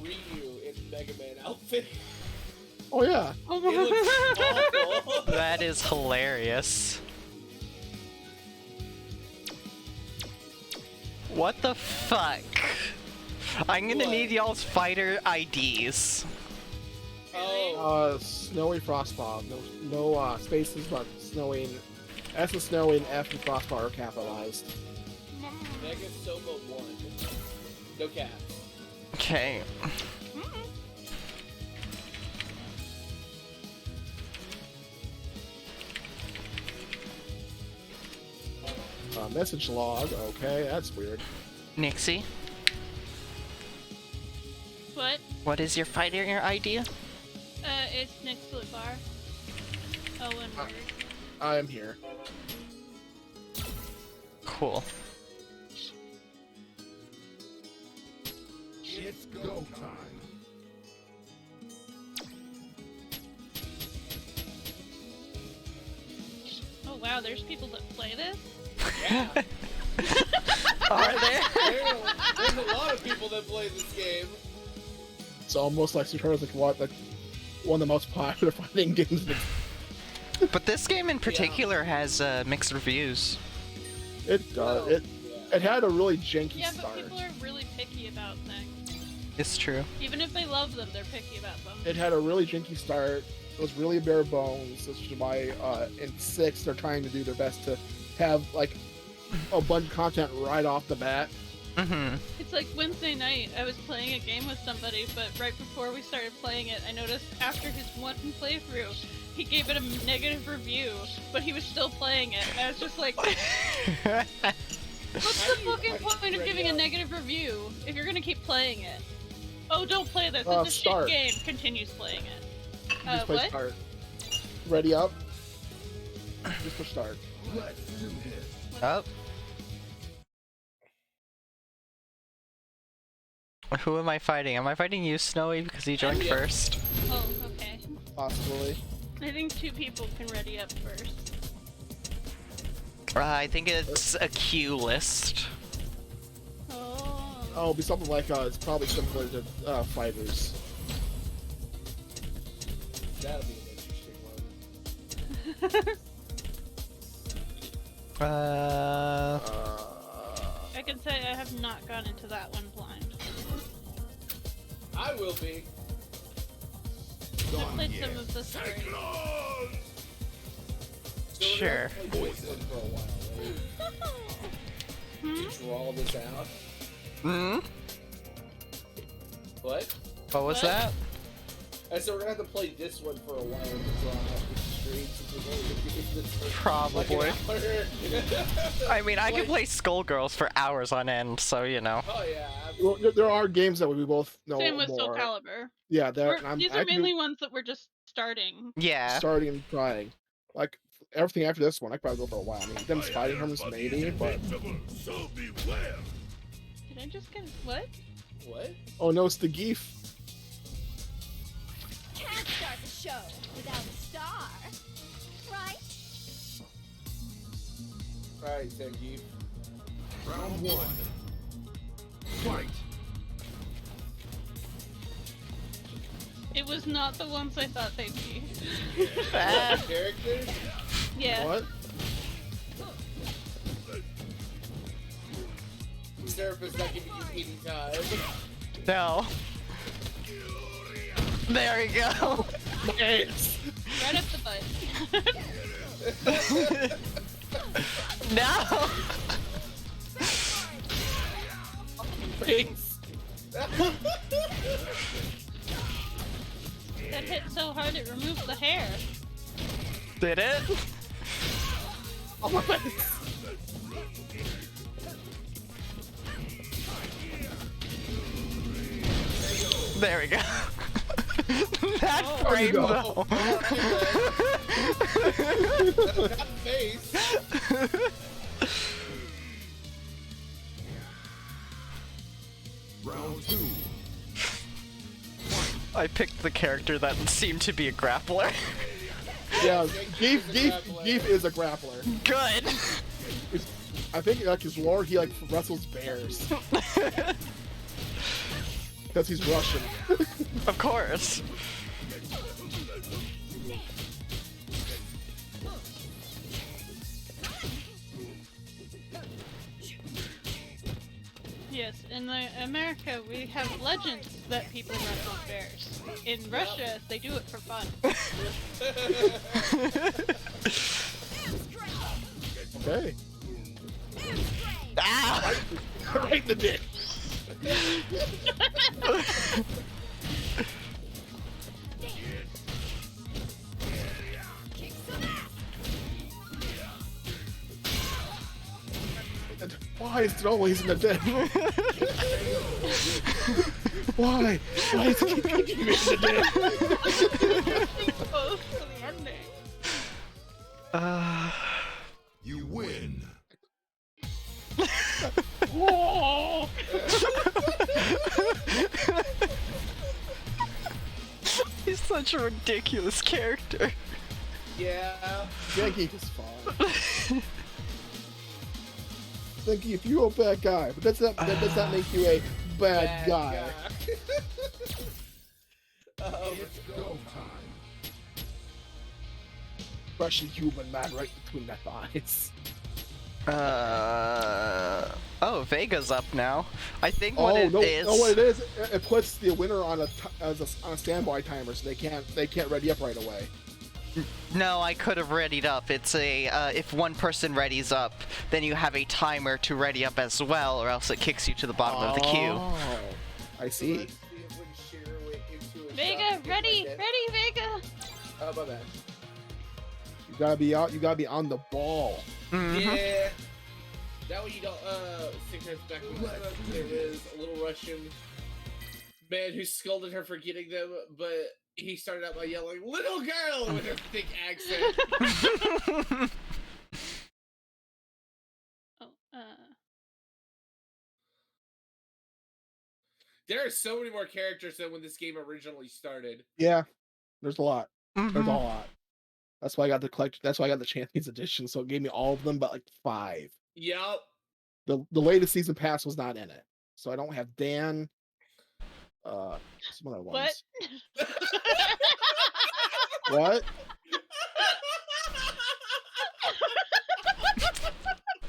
Ryu in Mega Man outfit. Oh yeah. It looks awful. That is hilarious. What the fuck? I'm gonna What? need y'all's fighter IDs. Oh, Snowy Frostball. No spaces, but snowing. S is snowing, F and Frostball are capitalized. Mega Soma 1. No cap. Okay. Message log. Okay, that's weird. Nixie, What? what is your fighter idea? It's next to the bar. Oh, one word. I am here. Cool. It's go time. Oh wow, there's people that play this? Yeah. Are there? There's a lot of people that play this game. It's almost like Super like what like one of the most popular fighting games. But this game in particular has mixed reviews. It Oh, it yeah. it had a really janky Yeah, but start. people are really picky about things. It's true. Even if they love them, they're picky about them. It had a really janky start. It was really bare bones. This is why in 6 they're trying to do their best to have like a bunch of content right off the bat. Mm-hmm. It's like Wednesday night, I was playing a game with somebody, but right before we started playing it, I noticed after his one playthrough, he gave it a negative review, but he was still playing it. And I was just like, what's the fucking point of giving a negative review if you're gonna keep playing it? Oh, don't play this. It's a Start. shit game. Continues playing it. Just play What? start. Ready up. Just push start. Up. Who am I fighting? Am I fighting you, Snowy, because you joined Yeah. first? Oh, okay. Possibly. I think 2 people can ready up first. I think it's a queue list. Oh. Oh, it'll be something like it's probably similar to fighters. That'll be an interesting one. I can say I have not gone into that one blind. I will be. I've played some of the story. So we're Sure. gonna play this one for a while, right? To draw this out. Hmm? What? What was What? that? I said we're gonna have to play this one for a while to draw out the streets. Since we're only gonna be in this for Probably. like an hour. I mean, I could play Skullgirls for hours on end, so you know. Oh yeah. Well, there are games that we both know Same with Soul more. Calibur. Yeah, These are mainly ones that we're just starting. Yeah. starting and trying. Like everything after this one, I could probably go for a while. I mean, them fighting terms maybe, but Did I just get what? What? oh no, it's the Geef. Can't start the show without a star. Right? Alright, Zangief. Round 1. Fight. It was not the ones I thought they'd be. Characters? Yeah. What? Surface not giving you any time. No. There we go. Nice. Right up the butt. No. Face. That hit so hard it removed the hair. Did it? Oh my face. There we go. That Oh, there you frame go. though. Not face. Round 2. I picked the character that seemed to be a grappler. Yeah, Geef grappler. is a grappler. Good. I think like his lore, he like wrestles bears. Because he's Russian. Of course. Yes, in America we have legends that people wrestle bears. In Russia, they do it for fun. Okay. Ah! Right in the dick. Why is it always in the dick? Why? Why is it kicking me in the dick? Close to the ending. You win. Whoa! He's such a ridiculous character. Yeah. Geef is fine. Geef, you're a bad guy, but that does not make you a bad guy. It's go time. Crush a human man right between the thighs. Oh, Vega's up now. I think what Oh it no! is. No, what it is? It puts the winner on on a standby timer, so they can't ready up right away. No, I could have readied up. It's a if one person readies up, then you have a timer to ready up as well, or else it kicks you to the bottom of the queue. Oh, I see. Let's see if when Shira went into a Vega, shop to get my ready, dead- Vega. How about that? You gotta be out. You gotta be on the ball. Mhm. Yeah. That way you don't synchronous back with there is a little Russian man who scolded her for getting them, but he started out by yelling, "Little girl!" with a thick accent. Oh, There are so many more characters than when this game originally started. Yeah, there's a lot. There's a Mhm. lot. That's why I got the collect. That's why I got the Champions Edition. So it gave me all of them, but like 5. Yup. The latest season pass was not in it, so I don't have Dan. Some other what? ones. What?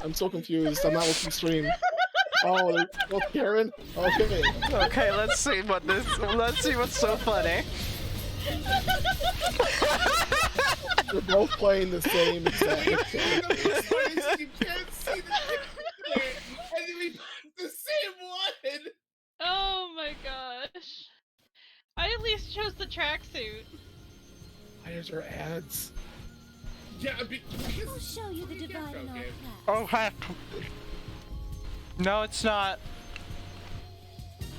I'm so confused. I'm not looking stream. Oh, Karen. Okay. Okay, let's see what's so funny. They're both playing the same exact You character. can't see the picture, and then we put the same one. Oh my gosh. I at least chose the tracksuit. Why is there ads? Yeah, because I'll show you the divide in our Okay. class. Oh heck. No, it's not.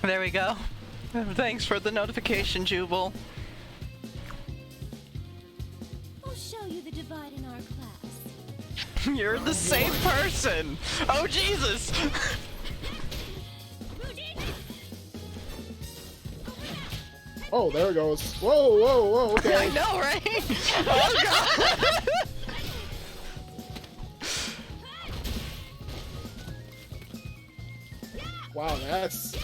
There we go. Thanks for the notification, Jubal. I'll show you the divide in our class. You're the same person. Oh Jesus. Oh, there it goes. Whoa, whoa, whoa. I Okay. know, right? Oh God. Wow, that's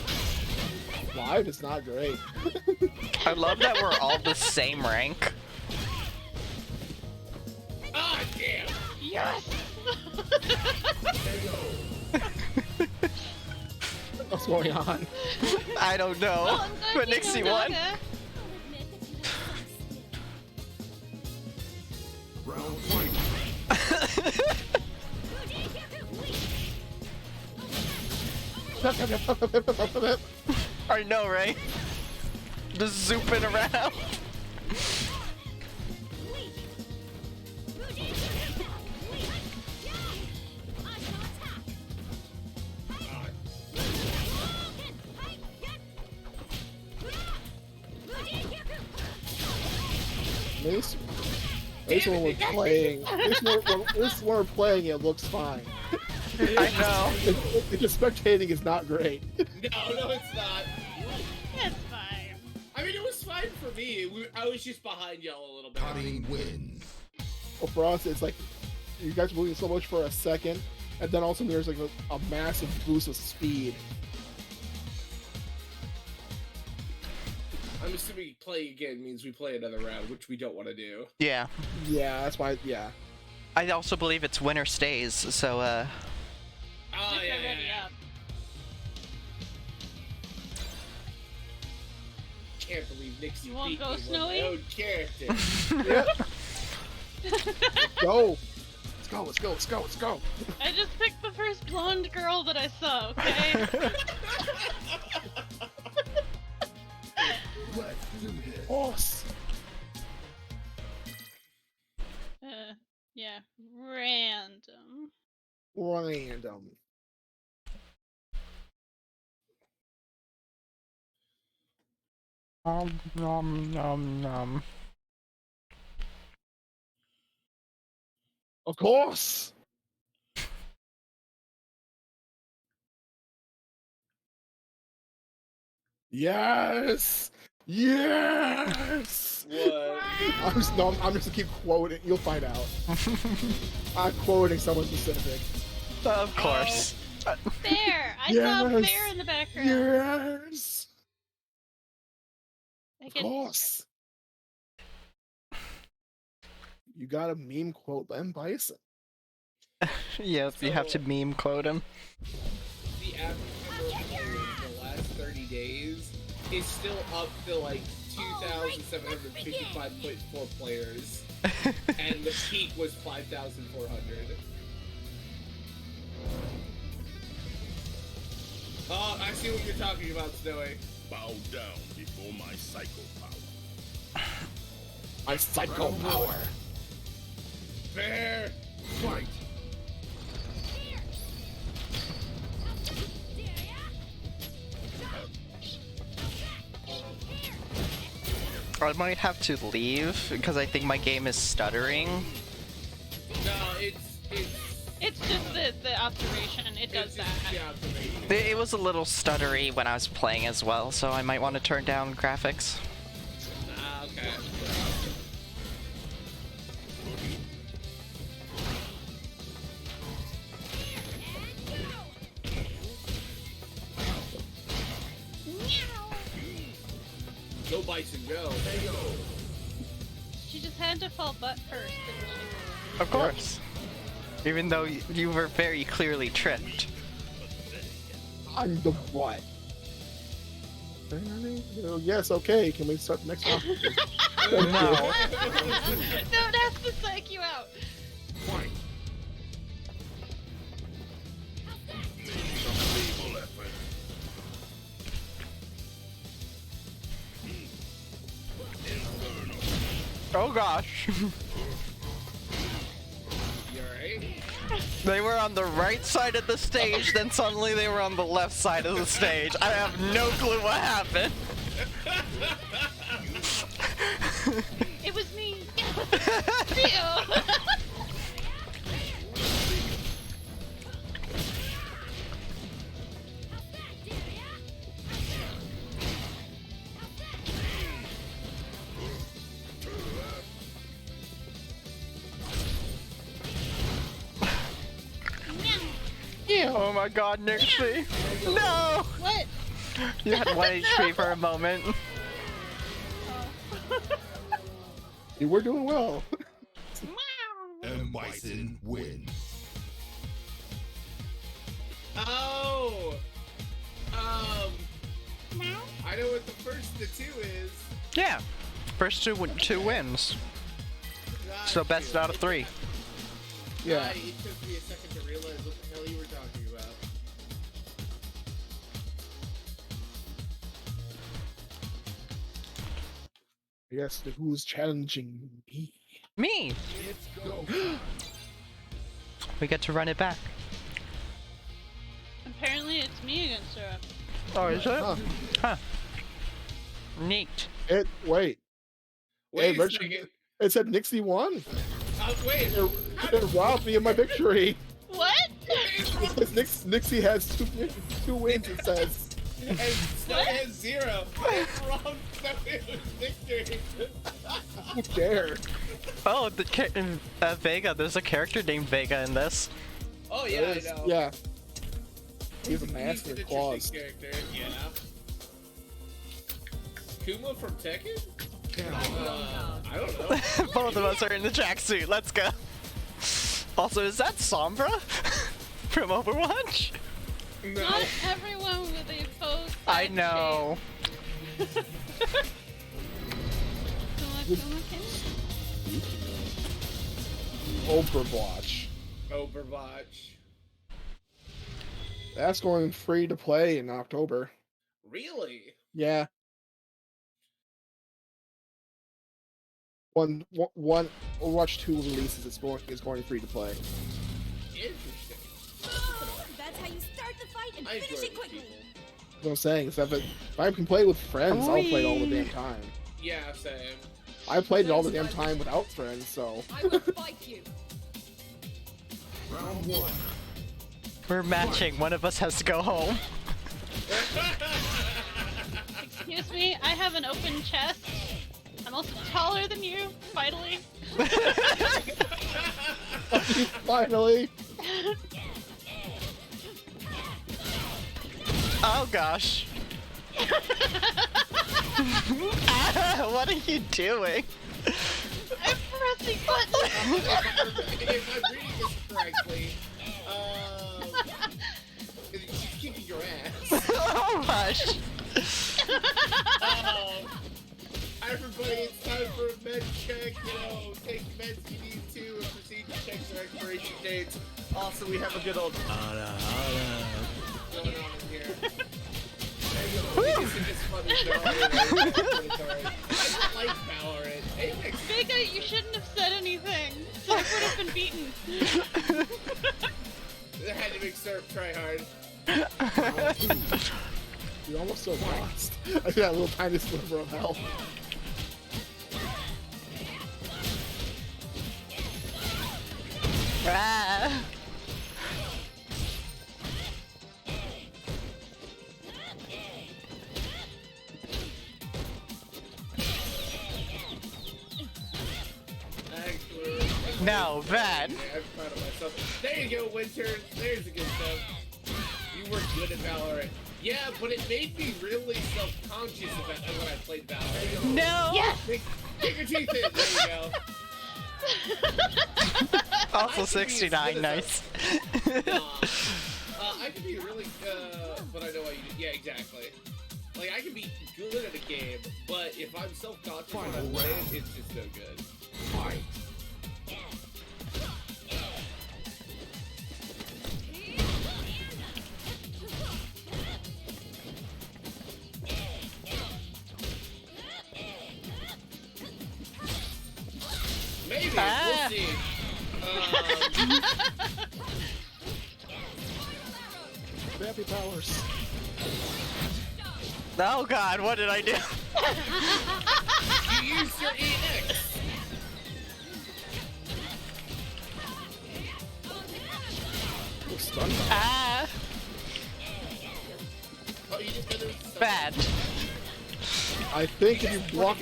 live. Is not great. I love that we're all the same rank. Ah, damn. Yes! What's going on? I don't know. Well, I'm glad But you Nixie know won. Naga. I'll admit that you have some skill. Round one. I know, right? Just zooping around. This when we're playing. This when we're playing, it looks fine. I know. It's just spectating is not great. No, it's not. It's fine. I mean, it was fine for me. I was just behind y'all a little bit. Connie wins. Well, for us, it's like you guys are moving so much for a second, and then all of a sudden there's like a massive boost of speed. I'm assuming play again means we play another round, which we don't want to do. Yeah. Yeah, that's why. Yeah. I also believe it's winner stays, so Oh, Just yeah, get ready up. Can't believe Nixie You wanna beat go, me with Snowy? my own character. Yeah. Go. Let's go. Let's go. Let's go. Let's go. I just picked the first blonde girl that I saw, okay? Let's do this. Boss. Yeah, random. Random. nom nom nom. Of course. Yes. Yes. What? I'm just gonna keep quoting. You'll find out. I'm quoting someone specific. Of course. Bear! I saw a Yes. bear in the background. Yes. I Of can- course. You got a meme quote, M. Bison. Yep, you have to meme quote him. The average number of players in the last 30 days is still up to like 2,755.4 players, and the peak was 5,400. Oh, I see what you're talking about, Snowy. Bow down before my psycho power. My psycho power. Fair. Fight. I might have to leave because I think my game is stuttering. No, it's It's just the observation. It does it's that. just the observation. It was a little stuttery when I was playing as well, so I might want to turn down graphics. Ah, okay. Go Bison, go. She just had to fall butt first, didn't she? Of course. Even though you were very clearly tripped. I'm the what? Yes, okay. Can we start the next round? No. No, it has to psych you out. Fight. Feeble effort. Oh gosh. You alright? They were on the right side of the stage, then suddenly they were on the left side of the stage. I have no clue what happened. It was me. Theo. Oh my god, Nixie. No! What? You had 1 HP for a moment. Hey, we're doing well. And Bison win. Oh! I know what the first of the two is. Yeah. First two wins. So best out of 3. Yeah. It took me a second to realize what the hell you were talking about. Yes, who's challenging me? Me! We get to run it back. Apparently it's me against her. Oh, is it? Huh. Huh. Neat. Wait. Wait a Richard- second. It said Nixie won. Wait. It robbed me of my victory. What? It says Nixie has two wins, it says. And Snowy has 0. It's wrong. Snowy was victory. Who dare? Oh, Vega. There's a character named Vega in this. Oh yeah, I know. Yeah. He's a He's master an of claws. interesting character. Yeah. Kuma from Tekken? I don't know. Both of us are in the tracksuit. Let's go. Also, is that Sombra from Overwatch? No. Not everyone with a pose. I know. Overwatch. Overwatch. That's going free to play in October. Really? Yeah. One Overwatch 2 releases is going free to play. Interesting. That's how you start the fight and I finish enjoy it these quickly. people. That's what I'm saying. If I can play with friends, I'll play it all the damn time. Yeah, same. I played it all the damn time without friends, so. I will fight you. Round 1. We're matching. One of us has to go home. Excuse me, I have an open chest. I'm also taller than you, finally. Finally. Oh gosh. What are you doing? I'm pressing buttons. If I'm reading this correctly, She's kicking your ass. Oh gosh. Everybody, it's time for a med check. You know, take meds you need to, and proceed to check their expiration dates. Also, we have a good old going on in here. It's just fun as Valorant. I like Valorant. Apex. Vega, you shouldn't have said anything. So I would have been beaten. They had to make syrup try hard. You almost so lost. I see that little tiny sliver of health. Ah. Excellent. No, bad. Yeah, I'm proud of myself. There you go, Winter. There's the good stuff. You were good at Valorant. Yeah, but it made me really self-conscious about when I played Valorant. No. Yes! Take your teeth in. There you go. Also 69, nice. I could be really, but I know why you do. Yeah, exactly. Like, I can be good at a game, but if I'm self-conscious when I play it, it's just no good. Fight. Maybe, we'll see. Crappy powers. Oh god, what did I do? You used your EX. Oh, stun bomb. Ah. Oh, you just did it. Bad. I think if you block,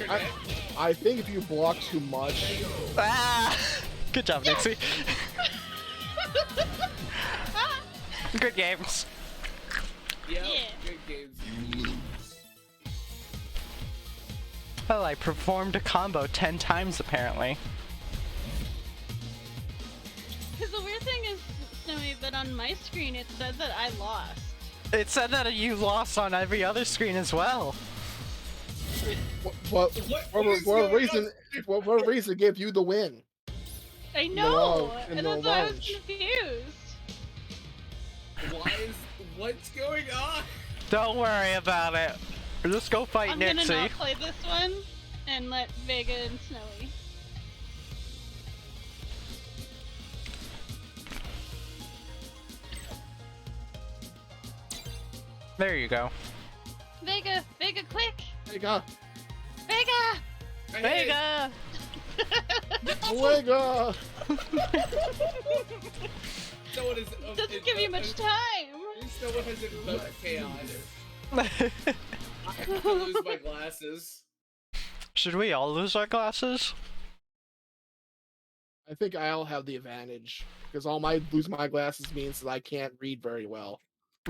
I think if you block too much, Ah. Good job, Nixie. Good games. Yep, Yeah. good games. Well, I performed a combo 10 times apparently. Because the weird thing is, Snowy, that on my screen it said that I lost. It said that you lost on every other screen as well. what is what going reason? What reason gave you the win? I know! in And the that's why I was lounge. confused. What's going on? Don't worry about it. Let's go fight I'm gonna Nixie. not play this one and let Vega and Snowy. There you go. Vega! Vega, quick! There you go. Vega! Vega! Omega! Someone is. Doesn't give you much time! Someone has invoked chaos. I have to lose my glasses. Should we all lose our glasses? I think I'll have the advantage because all my lose my glasses means that I can't read very well.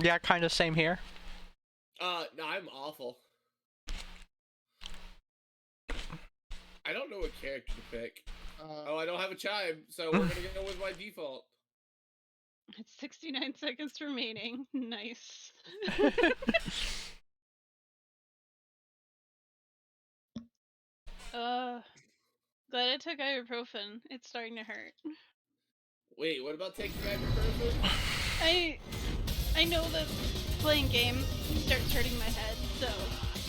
Yeah, kind of same here. No, I'm awful. I don't know what character to pick. Oh, I don't have a chime, so we're gonna go with my default. It's 69 seconds remaining. Nice. Glad I took ibuprofen. It's starting to hurt. Wait, what about taking ibuprofen? I know that playing games starts hurting my head, so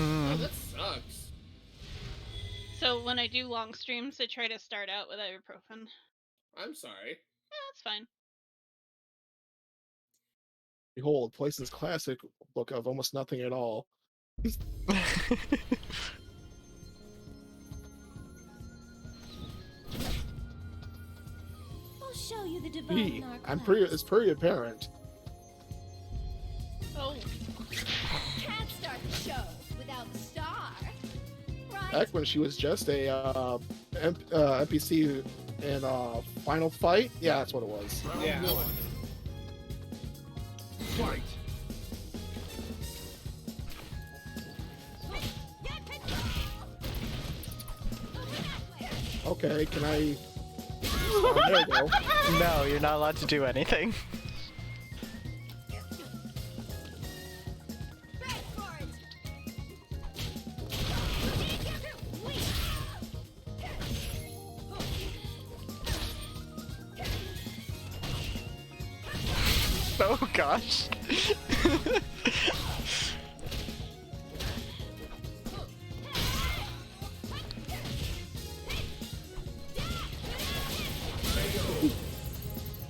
Oh, that sucks. when I do long streams, I try to start out with ibuprofen. I'm sorry. Yeah, that's fine. Behold, Playson's classic book of almost nothing at all. I'll show you the divine Gee, narcotics. it's pretty apparent. Oh, Can't start the show without the star. Right? Back when she was just a NPC in Final Fight, yeah, that's what it was. Yeah. Fight! Okay, can I? There we go. No, you're not allowed to do anything. Oh gosh.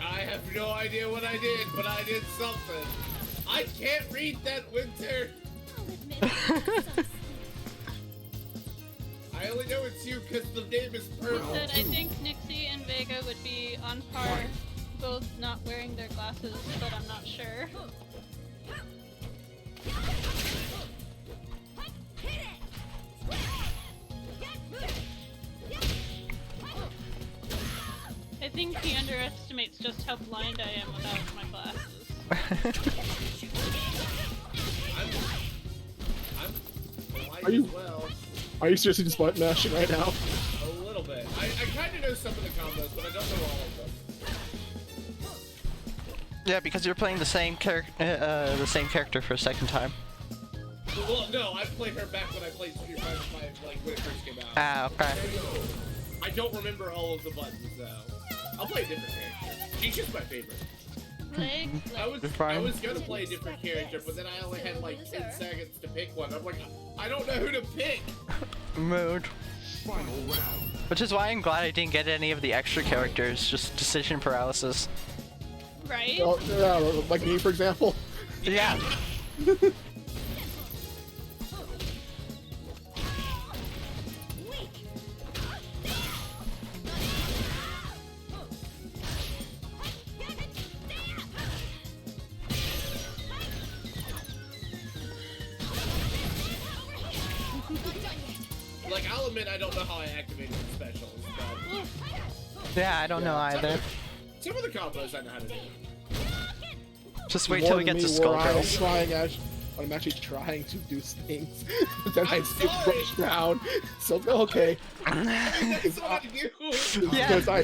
I have no idea what I did, but I did something. I can't read that, Winter. I'll admit it. I only know it's you because the name is purple. Said I think Nixie and Vega would be on par, both not wearing their glasses, but I'm not sure. I think he underestimates just how blind I am without my glasses. I'm blind Are you- as well. Are you seriously just button mashing right now? A little bit. I kind of know some of the combos, but I don't know all of them. Yeah, because you're playing the same character for a second time. Well, no, I played her back when I played Street Fighter 5, like when it first came out. Ah, okay. I don't remember all of the buttons though. I'll play a different character. She's just my favorite. Legs, I was You're fine. I was gonna play a different character, but then I only had like 10 seconds to pick one. I'm like, I don't know who to pick. Mood. Final round. Which is why I'm glad I didn't get any of the extra characters, just decision paralysis. right? Oh, yeah, like me, for example. Yeah. Like, I'll admit I don't know how I activated the specials, but Yeah, I don't know either. some of the combos I know how to do. Just wait More till we than get to me, where I'm Skullgirls. trying I'm actually trying to do things, but then I I'm skip sorry. brush down. So okay, That's what I do. Yeah. because I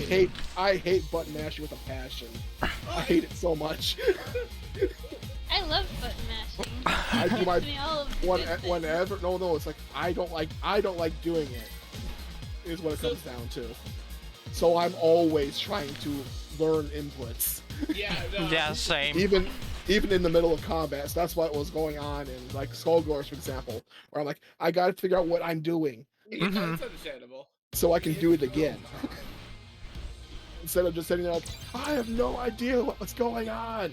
hate button mashing with a passion. I hate it so much. I love button mashing. I do my Gives me all of the good things. whenever. No, it's like I don't like doing it. Is what it comes down to. So I'm always trying to learn inputs, Yeah, no. Yeah, same. even in the middle of combat. So that's what was going on in like Skullgirls, for example, where I'm like, I got to figure out what I'm doing Yeah, that's understandable. so I can do it again. Instead of just sitting there like, I have no idea what's going on.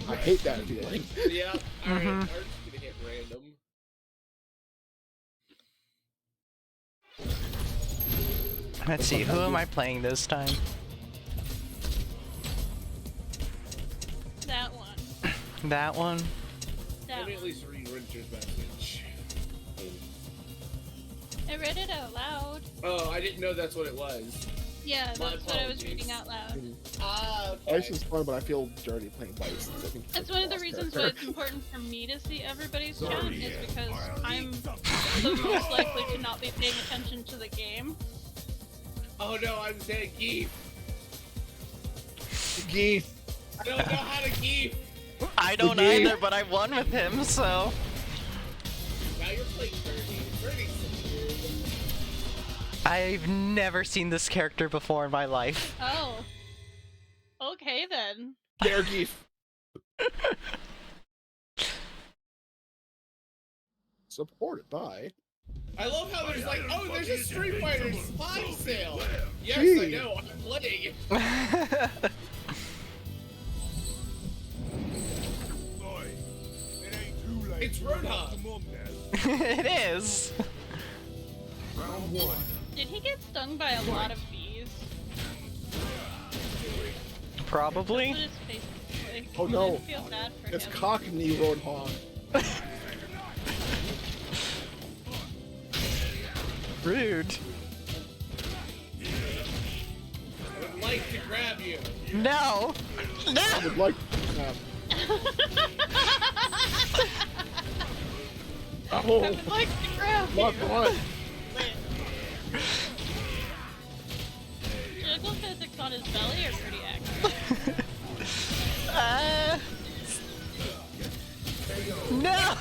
I hate that feeling. Yeah, alright, I'm just gonna hit random. Let's see, who am I playing this time? That one. That one? That Let me at one. least read Winter's message. I read it out loud. Oh, I didn't know that's what it was. Yeah, My that's what I was apologies. reading out loud. Ah, okay. Ice is fun, but I feel dirty playing Vice. I think That's one of the reasons why it's important for me to see everybody's chat, is because I'm the most likely to not be paying attention to the game. Oh no, I'm saying Geef. Geef. I don't know how to Geef. I don't game. either, but I won with him, so... Now you're playing Birdie. Birdie's so weird. I've never seen this character before in my life. Oh. Okay then. Bear Geef. Supported by. I love how there's like, oh, there's a Street Fighter spy sale. Yes, I Gee. know. I'm playing. Boy, it ain't too late. It's Roadhog. Come on now. It is. Round one. Did he get stung by a lot of bees? Probably. That's what his face looks like. Oh, no. I feel bad for It's him. Cockney Roadhog. Rude. I would like to grab you. No! No! I would like. I Oh, would like to grab you. not one. Juggle physics on his belly are pretty accurate. No!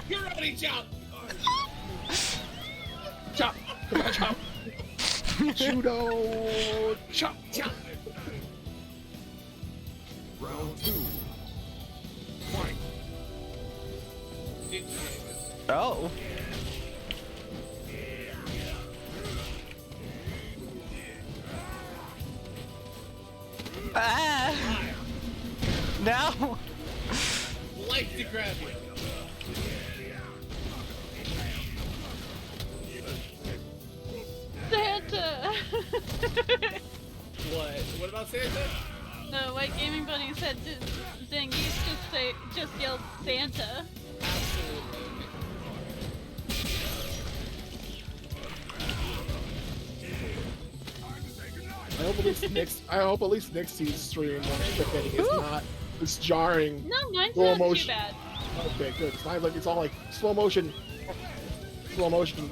You're already jump. Chop. Come on, chop. Judo. Chop. Chop. Round Oh. Ah! No! Like to grab you. Santa! What? What about Santa? The White Gaming Bunny said Zangief just yelled Santa. Absolutely. I hope at least next season's stream when the thing is not this jarring. No, mine's Slow not motion. too bad. Okay, good. It's not like it's all like slow motion. Slow motion.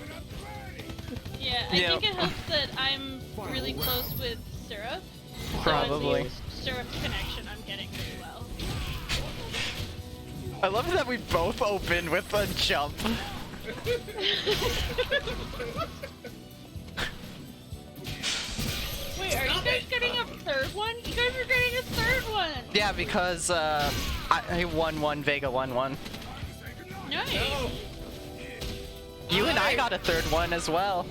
Yeah, I Yeah. think it helps that I'm really close with Syrup. Probably. So it's Syrup's connection I'm getting really well. I love that we both opened with a jump. Wait, are you guys getting a third one? You guys are getting a third one! Yeah, because I won one, Vega won one. Nice! No. You and I got a third one as well.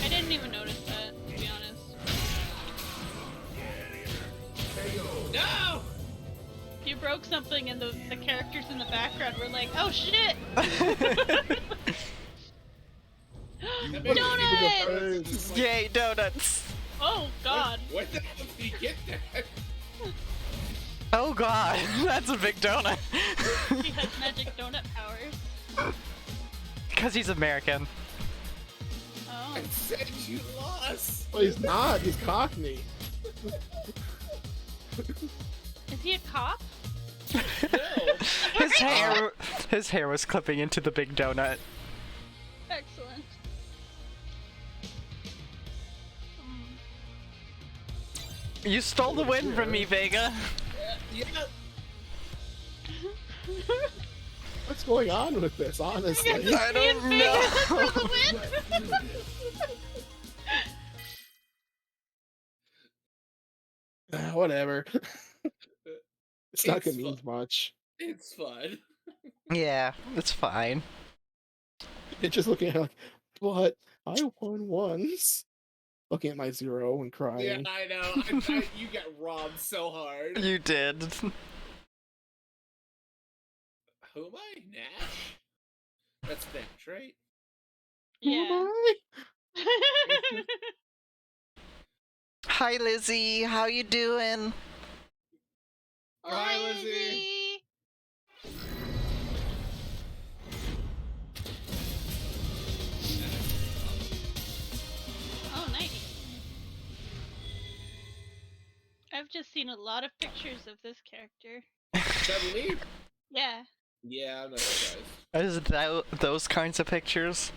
I didn't even notice that, to be honest. No. You broke something and the characters in the background were like, oh shit! That made me think of Donuts! It's like, Yay, donuts! Oh god. Where the hell did he get that? Oh god, that's a big donut. He has magic donut powers. Because he's American. Oh. I said you lost. Well, he's not. He's Cockney. Is he a cop? No. His hair was clipping into the big donut. Excellent. You stole the win from me, Vega. Yeah. What's going on with this? Honestly. I don't know. Whatever. It's not gonna It's mean much. It's fun. Yeah, it's fine. It's just looking at it like, but I won once. Looking at my zero and Yeah, crying. I know. You got robbed so hard. You did. Who am I? Nash? That's Nash, right? Yeah. Hi, Lizzie. How you doing? Hi, Lizzie. Oh, nice. I've just seen a lot of pictures of this character. Suddenly? Yeah. Yeah, I'm not surprised. Is that those kinds of pictures?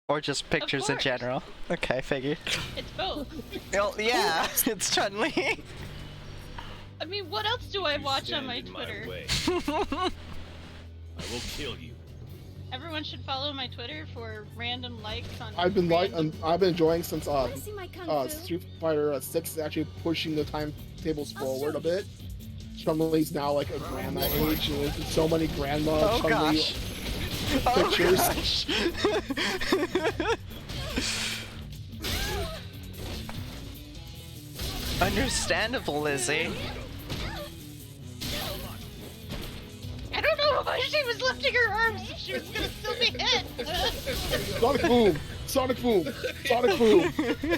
Or just pictures in course. general? Okay, figured. It's both. Well, yeah, it's Chun-Li. I mean, what else do I You watch on stand my in Twitter? way, I will kill you. Everyone should follow my Twitter for random likes on. I've been random- I've been enjoying since Wanna see my kung fu? Street Fighter 6 is actually pushing the timetables forward a bit. Chun-Li's now like a grandma age, and there's so many grandma Oh Chun-Li gosh. Oh pictures. gosh. Understandable, Lizzie. I don't know why she was lifting her arms if she was gonna still be hit. Sonic Boom! Sonic Boom! Sonic Boom! He's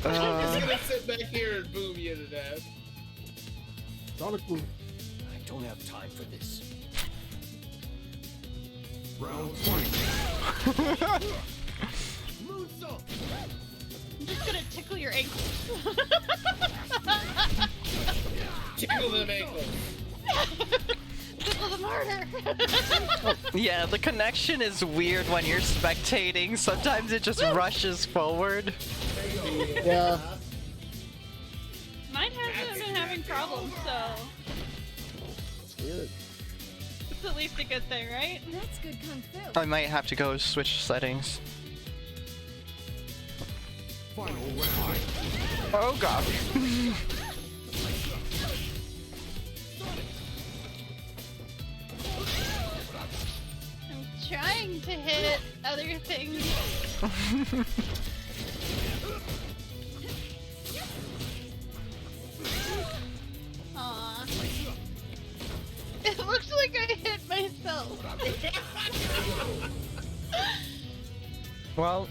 gonna sit back here and boom you to death. Sonic Boom! I don't have time for this. Round one. Moonsault. I'm just gonna tickle your ankles. Tickle them ankles. Tickle them harder. Yeah, the connection is weird when you're spectating. Sometimes it just rushes forward. Yeah. Mine hasn't been having problems, so It's weird. it's at least a good thing, right? That's good kung fu. I might have to go switch settings. Final round. Oh god. trying to hit other things. Aw. It looks like I hit myself. Well,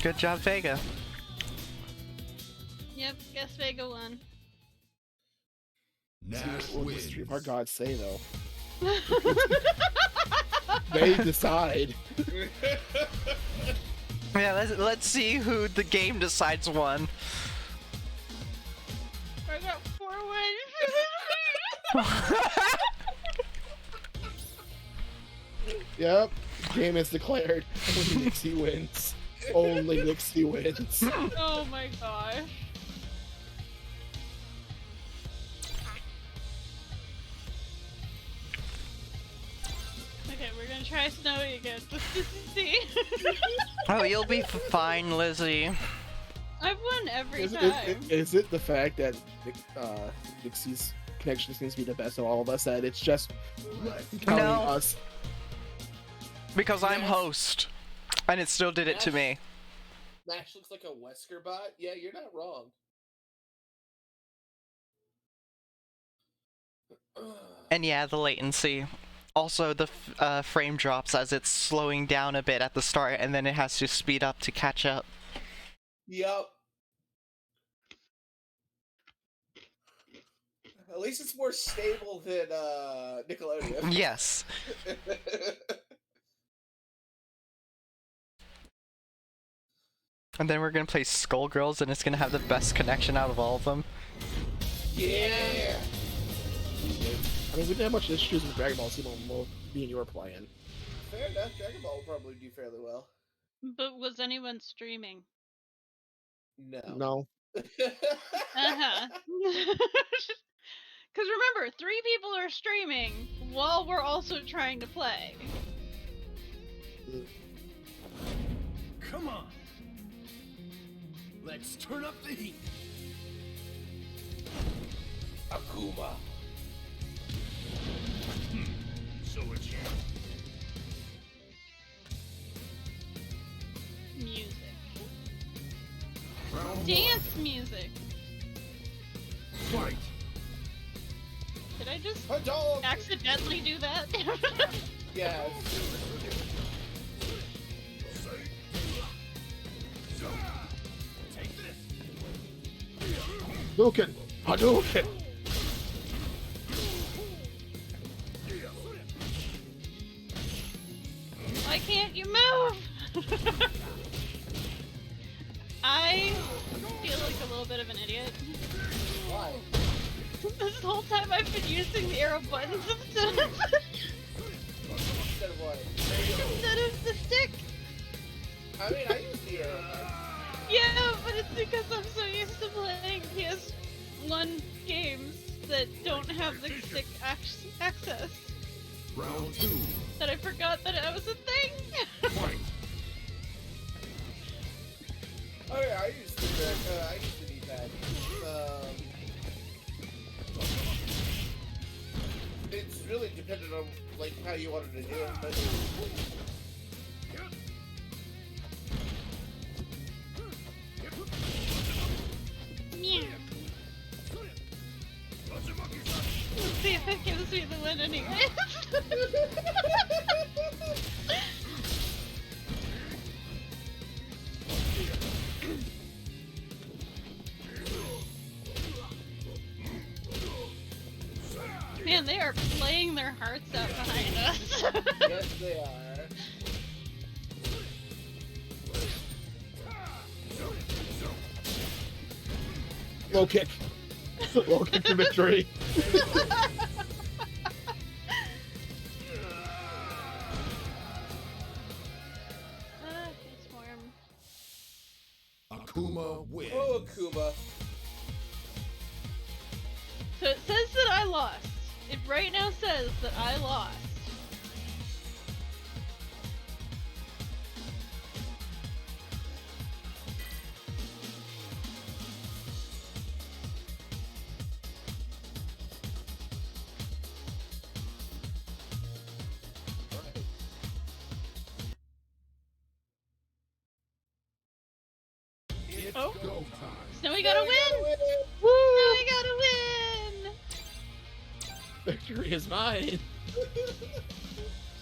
good job, Vega. Yep, guess Vega won. What does Street Fighter gods say though? They decide. Yeah, let's see who the game decides won. I got 4 wins. Yep. Game is declared. Only Nixie wins. Only Nixie wins. Oh my gosh. Okay, we're gonna try Snowy again just to see. Oh, you'll be fine, Lizzie. I've won every Is time. is it the fact that Nixie's connection seems to be the best of all of us that it's just counting No. us? Because I'm Yes. host, and it still did it to me. Nash looks like a Wesker bot. Yeah, you're not wrong. And yeah, the latency. Also, the frame drops as it's slowing down a bit at the start, and then it has to speed up to catch up. Yep. At least it's more stable than Nickelodeon. Yes. And then we're gonna play Skullgirls, and it's gonna have the best connection out of all of them. Yeah. I mean, we didn't have much issues with Dragon Ball Z when me and you were playing. Fair enough. Dragon Ball will probably do fairly well. But was anyone streaming? No. No. Uh-huh. Because remember, 3 people are streaming while we're also trying to play. Come on. Let's turn up the heat. Akuma. So it's Music. round Dance music. one. Fight. Did I just Hadouken! accidentally do that? Yes. Take this. Hadouken! Hadouken! Why can't you move? I feel like a little bit of an idiot. Why? This whole time I've been using the arrow buttons instead of Instead of what? the stick. I mean, I use the arrow. Yeah, but it's because I'm so used to playing PS1 games that don't have the stick access Round two. that I forgot that it was a thing. Fight. Oh yeah, I used the D-pad. It's really dependent on like how you wanted to do it, but Meow. Let's see if it gives me the win anyway. Man, they are playing their hearts out behind us. yes, they are. Low kick. Low kick to victory. It's warm. Akuma wins. Oh, Akuma. So it says that I lost. It right now says that I lost. Oh, Go time. Snowy got a win! Woo! Snowy got a win! Victory is mine.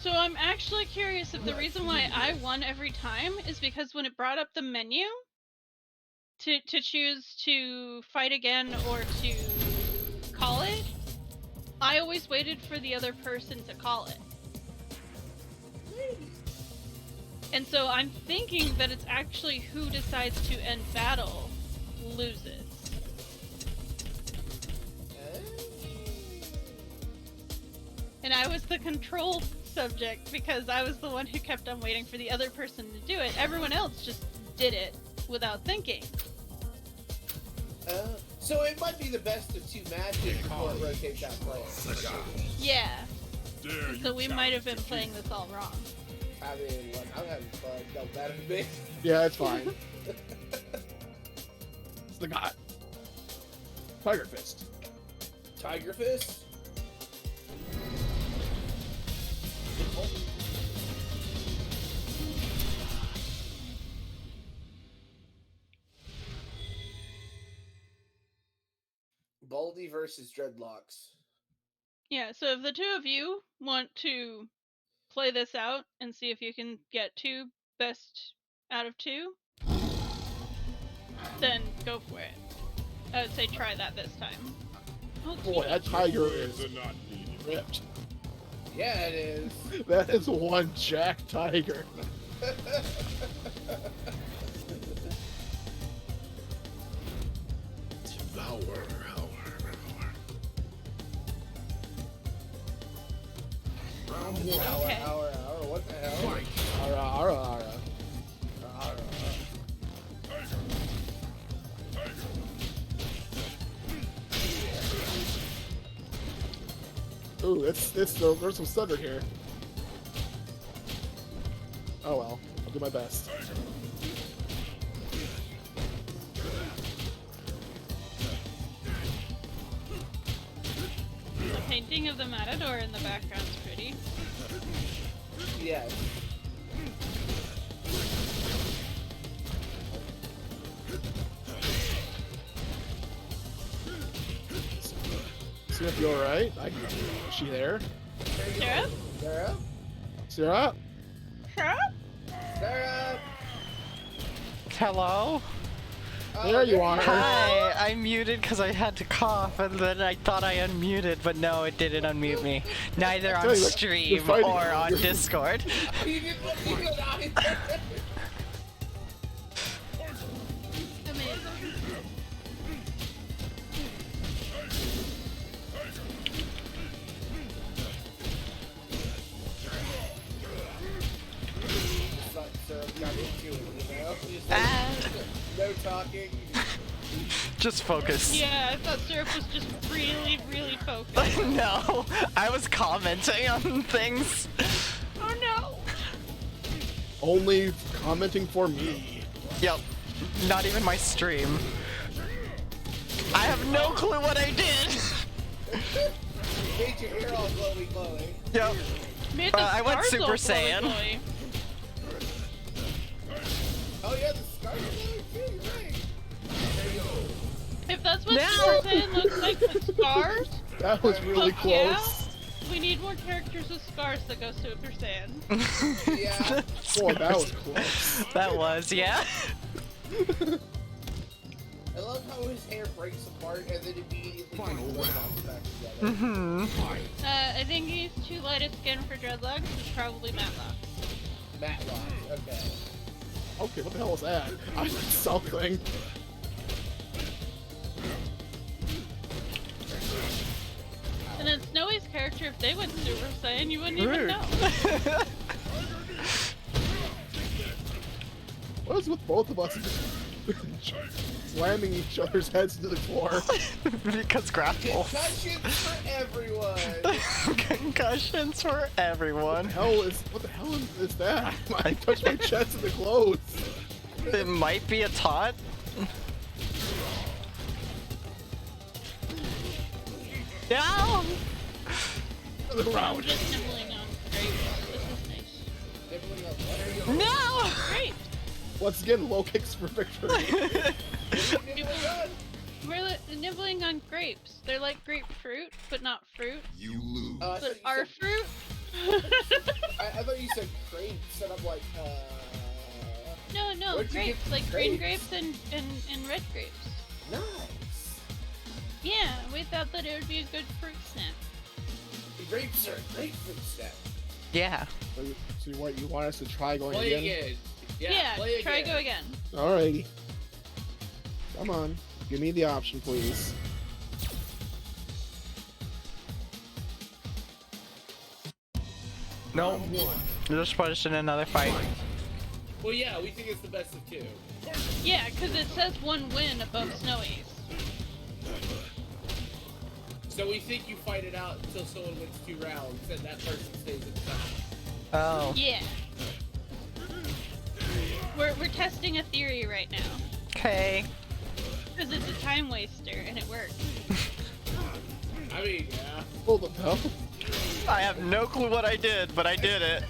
So I'm actually curious if the reason why I won every time is because when it brought up the menu to choose to fight again or to call it, I always waited for the other person to call it. And so I'm thinking that it's actually who decides to end battle loses. And I was the control subject because I was the one who kept on waiting for the other person to do it. Everyone else just did it without thinking. So it might be the best of two matches before it rotates that player. Yeah. So we might have been playing this all wrong. I mean, like, I'm having fun. Don't matter to me. Yeah, it's fine. It's the god. Tiger Fist. Tiger Fist? Baldy versus Dreadlocks. Yeah, so if the two of you want to play this out and see if you can get 2 best out of 2, then go for it. I would say try that this time. Oh, Boy, that tiger is Words are not needed. ripped. Yeah, it is. That is one jack tiger. Devour. Okay. What the hell? Ara, ara, ara. Ooh, there's some stutter here. Oh well, I'll do my best. The painting of the Matador in the background's pretty. Yes. See if you're alright. Is she there? Sarah? Sarah? Sarah? Sarah? Sarah! Hello? Oh, There you are. Hi, I muted because I had to cough, and then I thought I unmuted, but no, it didn't unmute me. Neither tell on you, like, stream you're fighting- or on you're- Discord. You didn't let me get either. Amazing. Just let Sarah got into it, you know? Just Ah. no talking. Just focus. Yeah, I thought Syrup was just really, really focused. No, I was commenting on things. Oh no! Only commenting for me. Yep, not even my stream. I have no clue what I did. Made your hair all glowy glowy. Yep. Made the I went scars Super all Saiyan. glowy. Oh yeah, the scar's glowy too, you're right. If that's what No! Super Saiyan looks like with scars, That was really fuck close. yeah, we need more characters with scars that go Super Saiyan. Yeah. Boy, that was close. That was, yeah. I love how his hair breaks apart and then immediately comes back together. Hmm. I think he's too light a skin for dreadlocks. It's probably Matlock. Matlock, okay. Okay, what the hell was that? I did something. And then Snowy's character, if they went Super Saiyan, you wouldn't even Rude. know. What is with both of us slamming each other's heads into the floor? Because grapple. Concussions for everyone! Concussions for everyone. What the hell is that? I touched my chest in the clothes. It might be a taunt. No! The I'm round. just nibbling on grapes. This is nice. Nibbling on what? No! Grapes! Once again, low kicks for victory. We're nibbling on grapes. They're like grapefruit, but not fruit. You lose. I thought But you are said- fruit? I thought you said grapes, and I'm like, No, Where'd you grapes. get Like green grapes? grapes and red grapes. nice. Yeah, we thought that it would be a good fruit snack. The grapes are a grapefruit snack. Yeah. So what, you want us to try going Play again? again. Yeah, play try again. go again. Alrighty. Come on. Give me the option, please. No. Just put us in another fight. Well, yeah, we think it's the best of 2. Yeah, because it says 1 win above Snowy's. So we think you fight it out until someone wins 2 rounds, and that person stays at the top. Oh. Yeah. We're testing a theory right now. Okay. Because it's a time waster and it works. I mean, yeah. Hold the bell. I have no clue what I did, but I did it.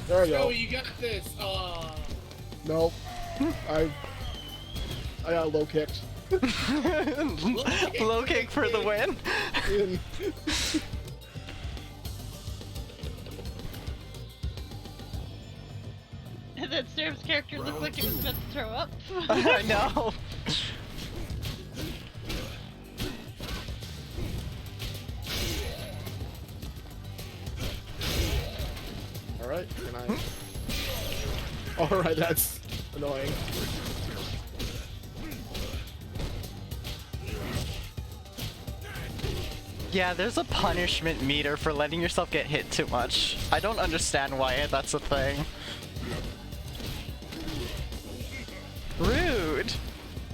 There we No, go. you got this. Nope. I got low kicked. Low kick for the win. And then Serap's character looked like it was about to throw up. I know. Alright, can I... Alright, that's annoying. Yeah, there's a punishment meter for letting yourself get hit too much. I don't understand why that's a thing. Rude.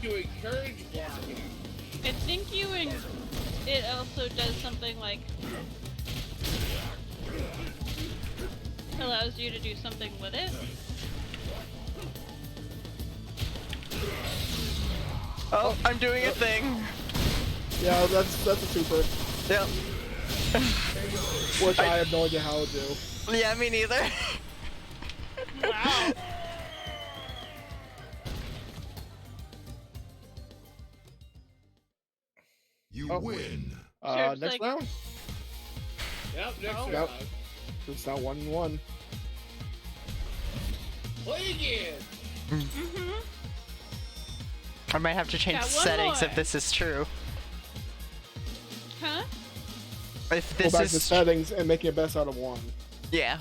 You encourage blocking. I think it also does something like allows you to do something with it. Oh, I'm doing a thing. Yeah, that's a super. Yep. Which I have no idea how to do. Yeah, me neither. Wow. You Oh. win. Sure, it's Next like- round? Yep, next Oh. round. Yep. It's now 1-1. Play again. Mm-hmm. I might have to change Got one settings more. if this is true. Huh? If Go this back to is settings and make it best out of 1. yeah.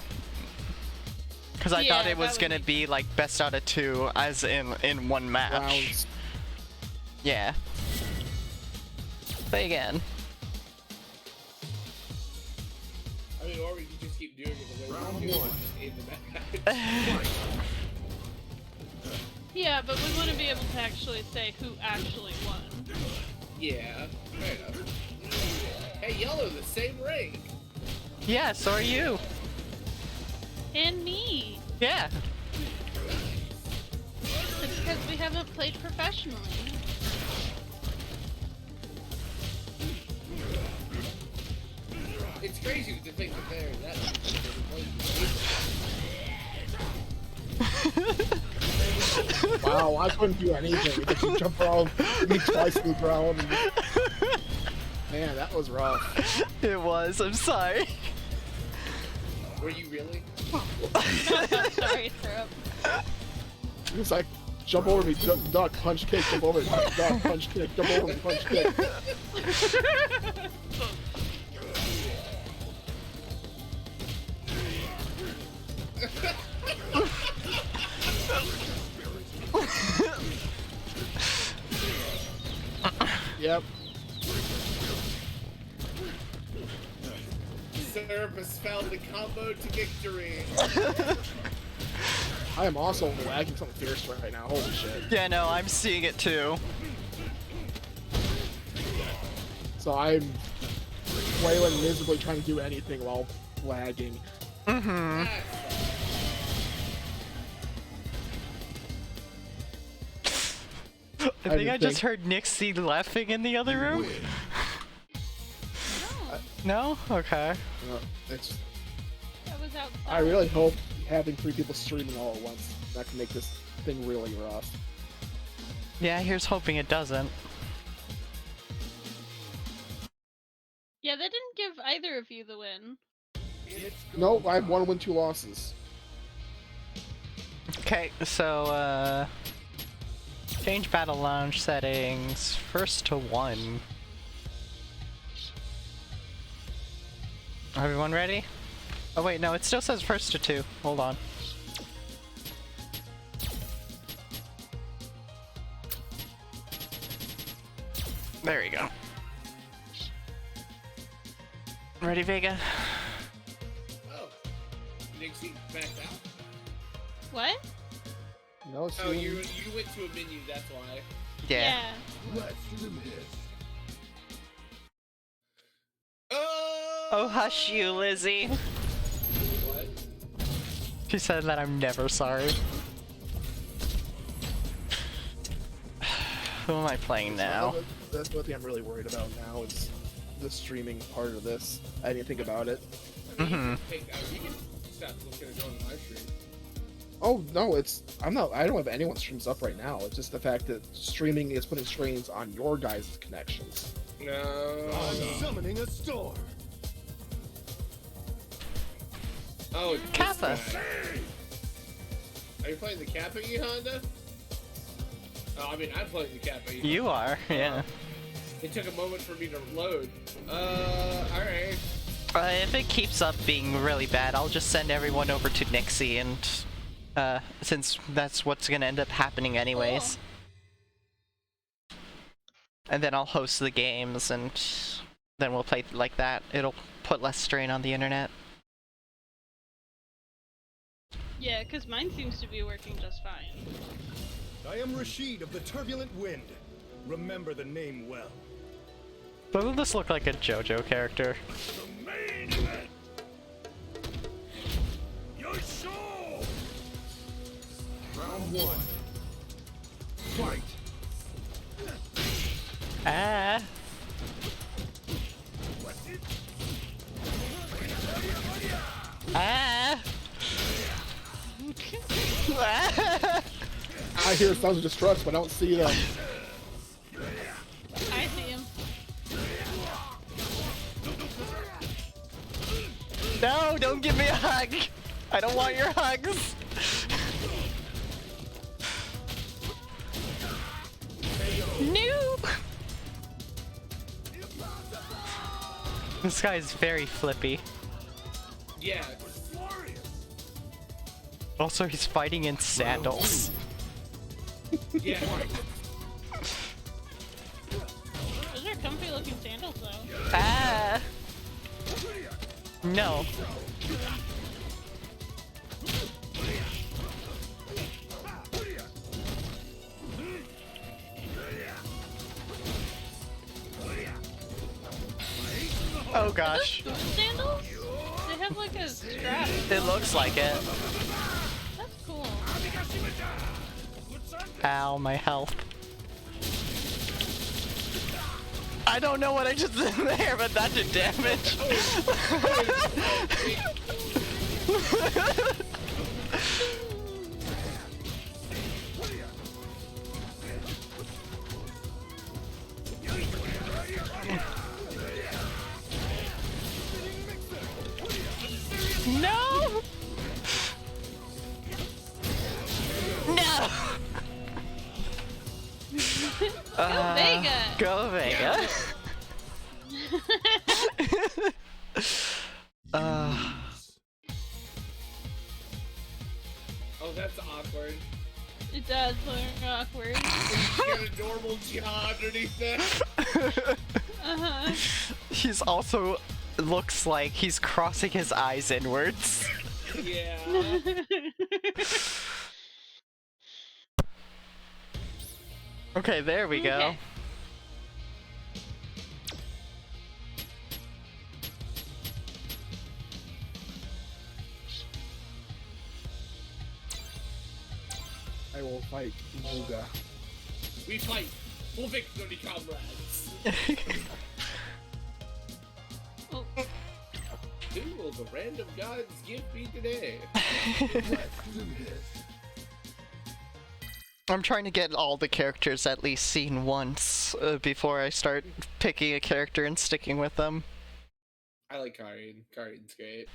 Because I Yeah, thought it that was would gonna make be like best out of 2, as in one match. Rounds. Yeah. Play again. I mean, or we can just keep doing it the way we're doing it in the match. Yeah, but we want to be able to actually say who actually won. Yeah, fair enough. Hey, y'all are the same rank. Yeah, so are you. And me. Yeah. It's because we haven't played professionally. It's crazy to think that they're that. Wow, I couldn't do anything. I could jump around, me twice in the ground. And... Man, that was rough. It was. I'm sorry. Were you really? Sorry, Syrup. It was like, jump over me, duck, punch, kick, jump over me, duck, punch, kick, jump over me, punch, kick. Yep. Syrup has found the combo to victory. I am also lagging something fierce right now. Holy shit. Yeah, no, I'm seeing it too. So I'm flailing miserably trying to do anything while lagging. Mm-hmm. I think I just heard Nixie laughing in the other room. No? Okay. It's. That was outside. I really hope having 3 people streaming all at once that can make this thing really rough. Yeah, here's hoping it doesn't. Yeah, that didn't give either of you the win. No, I have 1 win, 2 losses. Okay, so, change battle lounge settings. First to 1. Everyone ready? Oh wait, no, it still says first to 2. Hold on. There you go. Ready, Vega? Oh. Nixie backed out? What? No, it's Oh, you went to a menu, that's why. Yeah. Oh, hush you, Lizzie. What? She said that I'm never sorry. Who am I playing now? That's what I'm really worried about now is the streaming part of this. I didn't think about it. Mm-hmm. Hey, you can stop looking at going to my stream. Oh no, I don't have anyone's streams up right now. It's just the fact that streaming is putting strains on your guys' connections. No. I'm summoning a storm. Oh, it's this Kappa. guy. Are you playing the Kappa, E Honda? Oh, I mean, I'm playing the Kappa. E You are, yeah. It took a moment for me to load. Alright. If it keeps up being really bad, I'll just send everyone over to Nixie and, since that's what's gonna end up happening anyways. And then I'll host the games and then we'll play like that. It'll put less strain on the internet. Yeah, because mine seems to be working just fine. I am Rashid of the Turbulent Wind. Remember the name well. Doesn't this look like a JoJo character? The main event. Your soul. Round 1. Fight. Ah! Ah! I hear sounds of distress, but I don't see them. I see him. No, don't give me a hug! I don't want your hugs! No! This guy is very flippy. Yeah. Also, he's fighting in sandals. Yeah. Those are comfy looking sandals though. Ah! No. Oh gosh. Are those food sandals? They have like a strap. It looks like it. That's cool. Ow, my health. I don't know what I just did there, but that did damage. No! No! Go Vega! Go Vega. Oh, that's awkward. It does look awkward. You got a normal jaw underneath that. Uh-huh. He's also looks like he's crossing his eyes inwards. Yeah. Okay, there we go. Okay. I will fight Muga. We fight for victory, comrades. Oh, Who will the random gods give me today? I'm trying to get all the characters at least seen once before I start picking a character and sticking with them. I like Karin. Karin's great.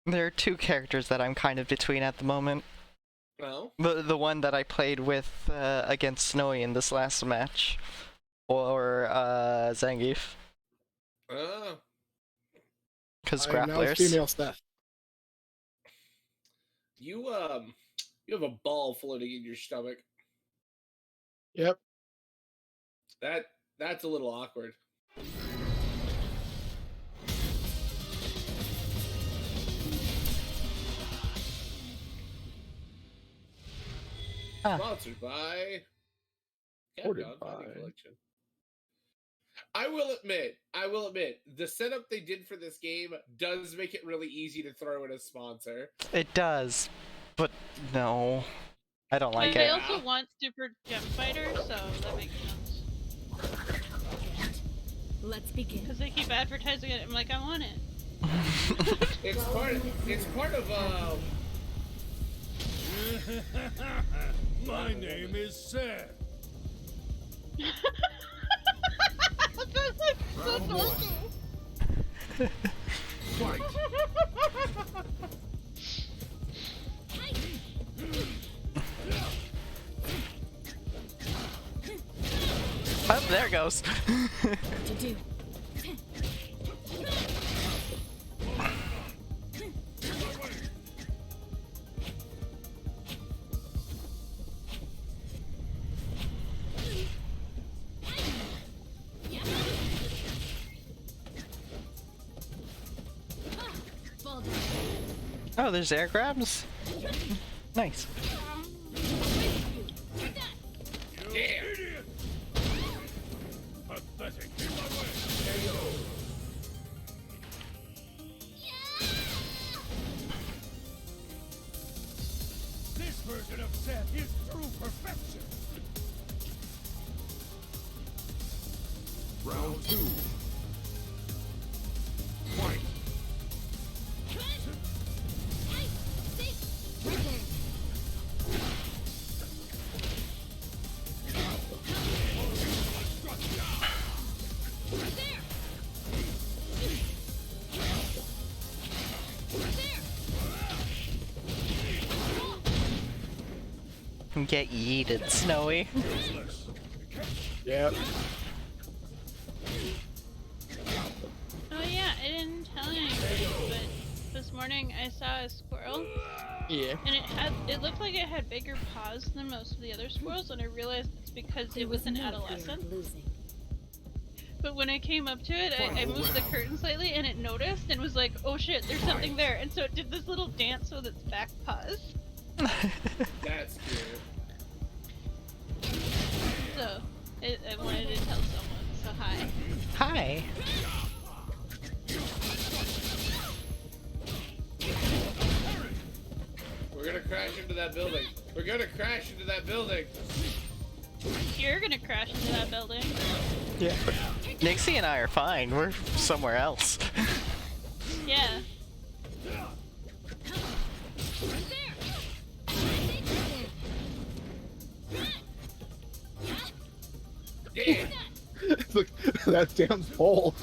There are two characters that I'm kind of between at the moment. Well, The one that I played with against Snowy in this last match, or Zangief, oh, because I am now grapplers. female Steph. you have a ball floating in your stomach. Yep. That's a little awkward. Ah. Sponsored by Supported Capcom Body by- Collection. I will admit, the setup they did for this game does make it really easy to throw in a sponsor. It does, but no, I don't like but they it. also want Super Gem Fighter, so that makes sense. Let's begin. Because they keep advertising it, I'm like, I want it. It's part of My name is Seth. That's like so normal. Fight. Oh, there it goes. To do. Oh, there's air grabs. Nice. damn. Pathetic. In my way. This version of Seth is true perfection. Round 2. Fight. Get yeeted, Snowy. Yep. Oh yeah, I didn't tell anybody, but this morning I saw a squirrel, Yeah. and it looked like it had bigger paws than most of the other squirrels, and I realized it's because it was an adolescent. But when I came up to it, I moved the curtain slightly, and it noticed and was like, "Oh shit, there's something there!" And so it did this little dance with its back paws. That's cute. So I wanted to tell someone. So hi. Hi. We're gonna crash into that building. We're gonna crash into that building. You're gonna crash into that building. Yeah. Nixie and I are fine. We're somewhere else. Yeah. Damn. Look, that damn pole.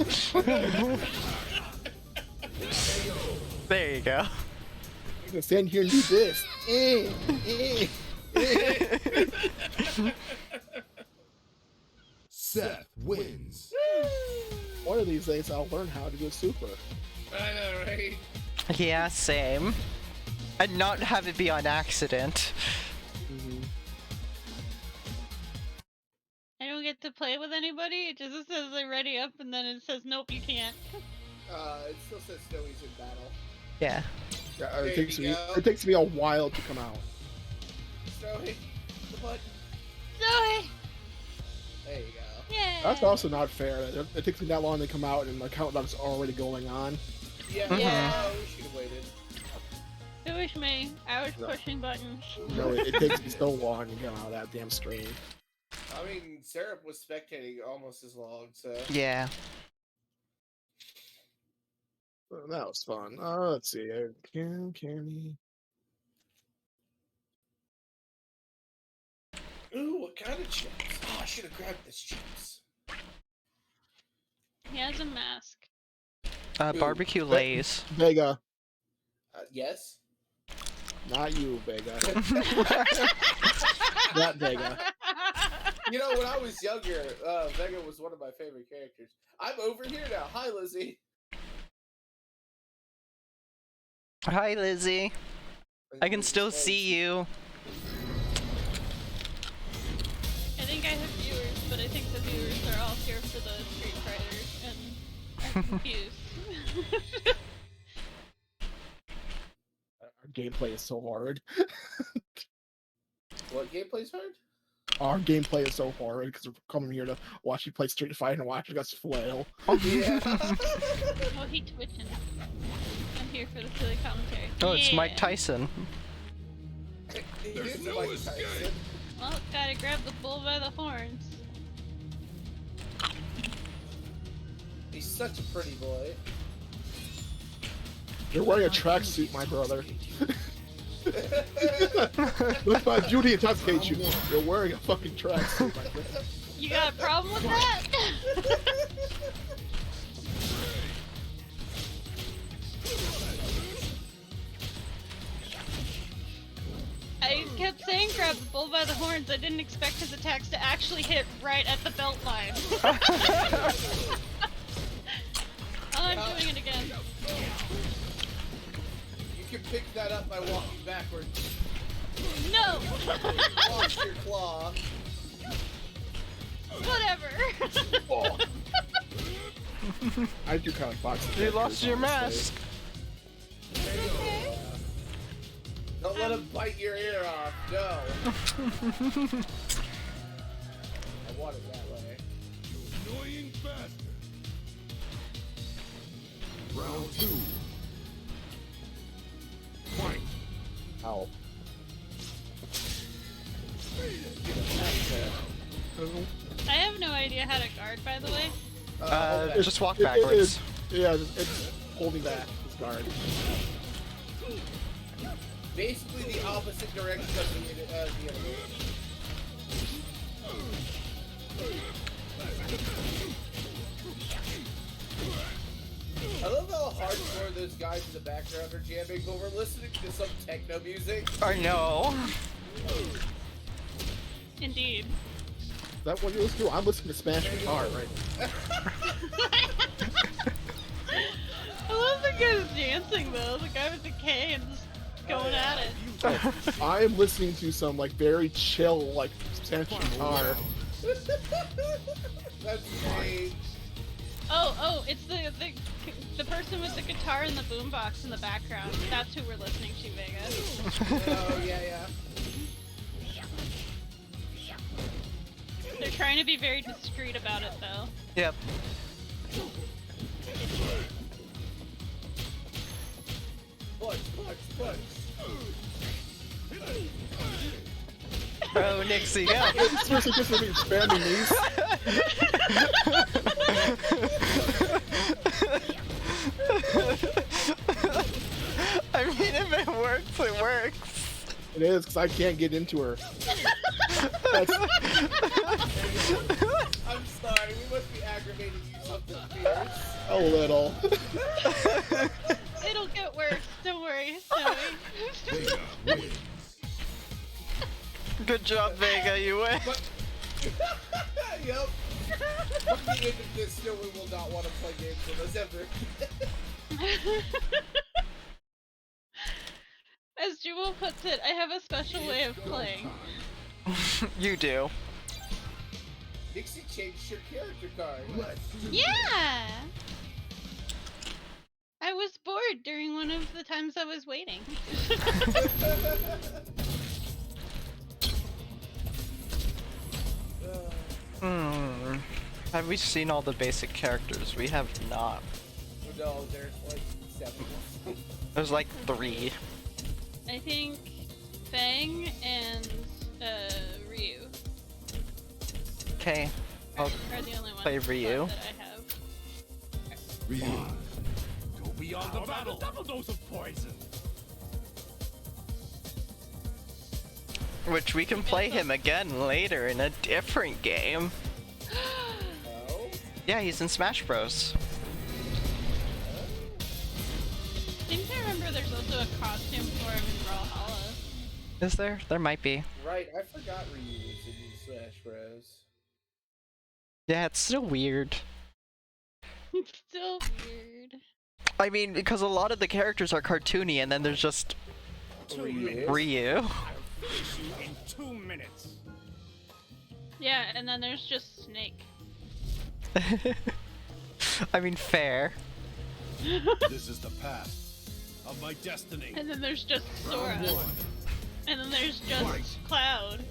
There you go. I'm gonna stand here and do this. Seth wins. One of these days, I'll learn how to do a super. I know, right? Yeah, same. And not have it be on accident. I don't get to play with anybody. It just says they're ready up, and then it says, "Nope, you can't." It still says Snowy's in battle. Yeah. Yeah, There it takes you me. go. It takes me a while to come out. Snowy, the button. Zoe! There you go. Yeah. That's also not fair. It takes me that long to come out, and the countdown's already going on. Yeah, yeah, we should have waited. It was me. I was No. pushing buttons. No, it takes me so long to get out of that damn stream. I mean, Syrup was spectating almost as long, so. Yeah. That was fun. Let's see. Candy. Ooh, what kind of chips? Oh, I should have grabbed this chips. He has a mask. Barbecue Lays. Vega. Yes? Not you, Vega. Not Vega. You know, when I was younger, Vega was one of my favorite characters. I'm over here now. Hi, Lizzie. Hi, Lizzie. I can still see you. I think I have viewers, but I think the viewers are all here for the Street Fighters and are confused. Our gameplay is so hard. What gameplay's hard? Our gameplay is so hard because we're coming here to watch you play Street Fighter and watch us flail. Yeah. Oh, he twitching. I'm here for the silly commentary. Oh, it's Mike Yeah. Tyson. There's no escape. Well, gotta grab the bull by the horns. He's such a pretty boy. You're wearing a tracksuit, my brother. Let my beauty intoxicate you. You're wearing a fucking tracksuit, my friend. You got a problem with that? I kept saying grab the bull by the horns. I didn't expect his attacks to actually hit right at the belt line. Oh, I'm doing it again. You can pick that up by walking backwards. No! Launch your claw. Whatever. Oh. I do kind of like boxing. You lost characters, your honestly. mask. Don't let him bite your ear off. No. I want it that way. Annoying bastard. Round 2. Fight. Ow. I have no idea how to guard, by the way. Just walk backwards. Yeah, it's holding back his guard. Basically the opposite direction of the enemy. I love how hardcore those guys in the background are jamming, but we're listening to some techno music. I know. Indeed. Is that what you listen to? I'm listening to Smash Guitar right now. I love the guys dancing though. The guy with the K and just going at it. I am listening to some like very chill like Smash Guitar. That's great. Oh, it's the person with the guitar and the boombox in the background. That's who we're listening to, Vega. Oh, yeah. They're trying to be very discreet about it though. Yep. Punch. Oh, Nixie, yeah. It's seriously just for me spamming these. I mean, if it works, it works. It is because I can't get into her. That's, I'm sorry, we must be aggravating you something fierce. a little. It'll get worse. Don't worry, Snowy. Vega wins. Good job, Vega, you win. Yep. At the end of this, no one will not want to play games with us ever. As Jewel puts it, I have a special way of playing. You do. Nixie changed your character card. Yeah! I was bored during one of the times I was waiting. Hmm. Have we seen all the basic characters? We have not. No, there's like 7. There's like 3. I think Fang and Ryu Okay, I'll are the only ones play Ryu. that I have. Ryu. Go beyond the battle. Double dose of poison. Which we can play him again later in a different game. Oh? Yeah, he's in Smash Bros. I think I remember there's also a costume for him in Brawlhalla. Is there? There might be. Right, I forgot Ryu was in Smash Bros. Yeah, it's still weird. It's still weird. I mean, because a lot of the characters are cartoony, and then there's just Ryu. I'll finish you in 2 minutes. Yeah, and then there's just Snake. I mean, fair. This is the path of my destiny. And then there's just Sora. Round 1. And then there's just Cloud.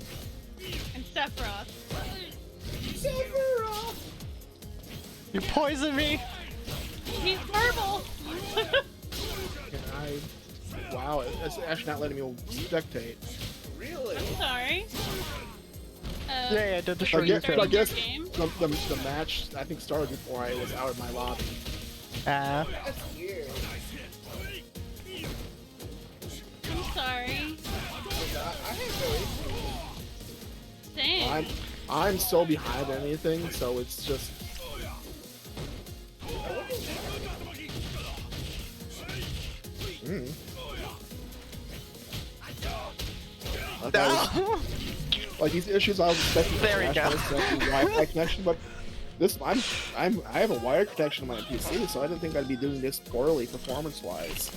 And Sephiroth. Sephiroth! You poison me! He's purple! Wow, it's actually not letting me spectate. Really? I'm sorry. Yeah, I did the show I you guess, Starting I guess your game? the match I think started before I was out of my lobby. That's weird. I'm sorry. I have no issue. Same. I'm so behind anything, so it's just like these issues I was expecting. There we go. Wi-Fi connection, but this I have a wired connection on my PC, so I didn't think I'd be doing this poorly performance-wise.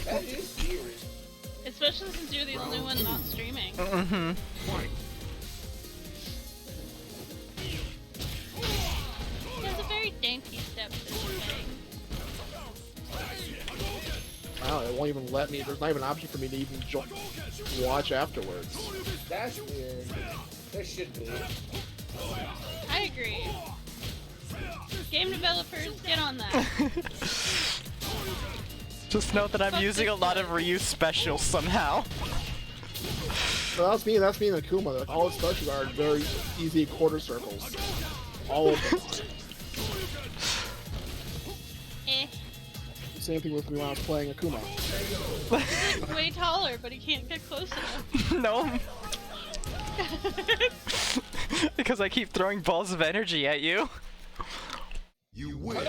That is weird. Especially since you're the only one not streaming. Mm-hmm. He has a very dainty step to his thing. Wow, it won't even let me. There's not even an option for me to even watch afterwards. That's weird. There should be. I agree. Game developers, get on that. Just note that I'm using a lot of Ryu specials somehow. So that's me and Akuma. Like, all the specials are very easy quarter circles. All of them. Eh. Same thing with me when I was playing Akuma. He's way taller, but he can't get close enough. No. Because I keep throwing balls of energy at you. You win.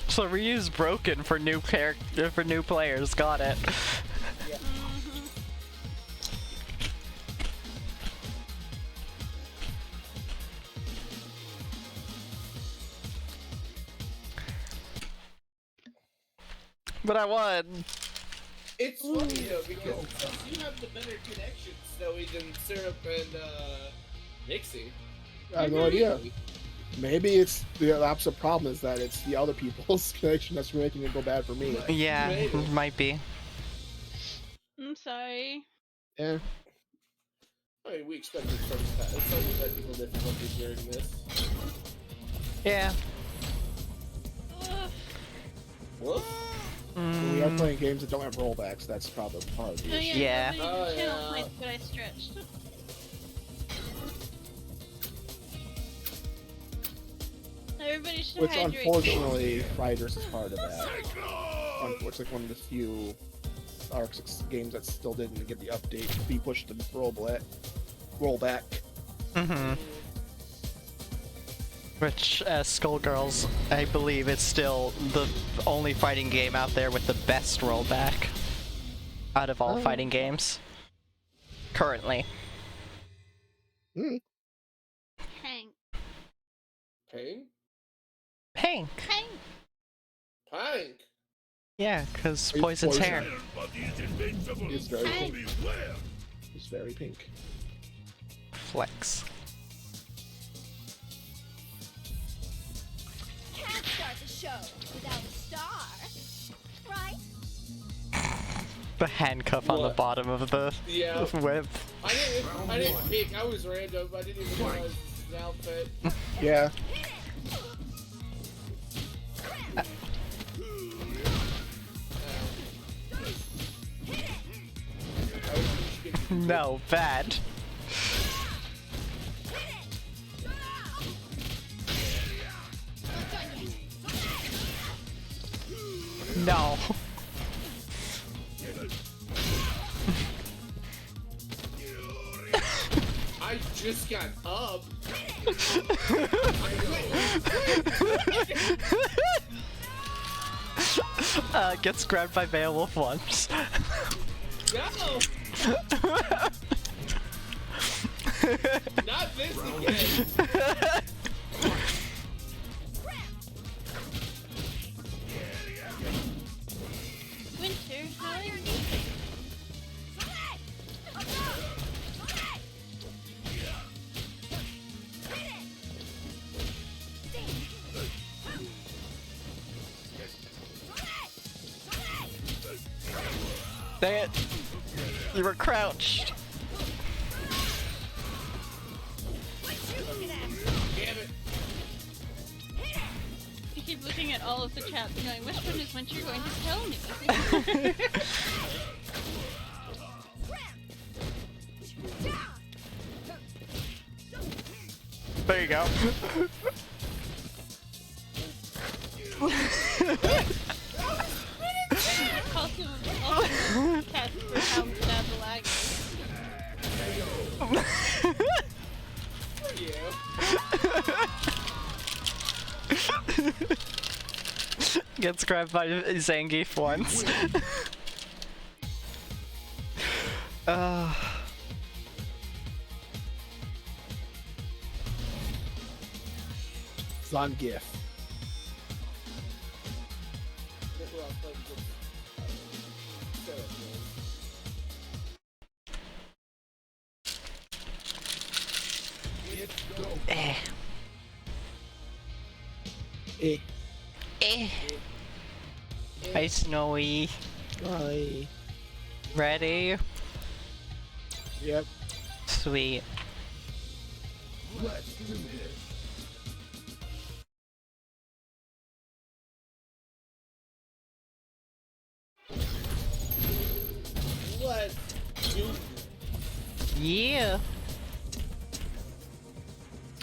So Ryu's broken for new players. Got it. But I won. It's funny though because since you have the better connection, Snowy, than Syrup and Nixie. I have no idea. Maybe it's the opposite problem is that it's the other people's connection that's making it go bad for me. Yeah, Maybe. might be. I'm sorry. Eh. I mean, we expected some technical difficulties during this. Yeah. Ugh. What? We are playing games that don't have rollbacks. That's probably part of the Oh, issue. Yeah. nobody in the Oh, channel yeah. played, but I stretched. Everybody should Which hydrate. unfortunately, Riders is part of that. Unfortunately, one of the few Arc 6 games that still didn't get the update to be pushed to rollback. Mm-hmm. Which, Skullgirls, I believe, is still the only fighting game out there with the best rollback out of all fighting games. Currently. Hmm. Hank. Pain? Pink. Hank. Pink? Yeah, because It's Poison's Poison. hair. It's very Hey. pink. It's very pink. Flex. Can't start the show without a star, right? The handcuff on the What? bottom of the Yeah. whip. I didn't pick. I was random. I didn't even realize this is an outfit. Yeah. No, bad. No. I just got up. Gets grabbed by Beowulf once. No! Not this again! Winter, hi. Dang it. You were crouched. Damn it! You keep looking at all of the chat, knowing which one is Winter going to tell me. There you go. Calls him also cat for how bad the lag is. Gets grabbed by Zangief once. Zangief. Eh. Eh. Eh. Hi, Snowy. Hi. Ready? Yep. Sweet. Let's do Yeah.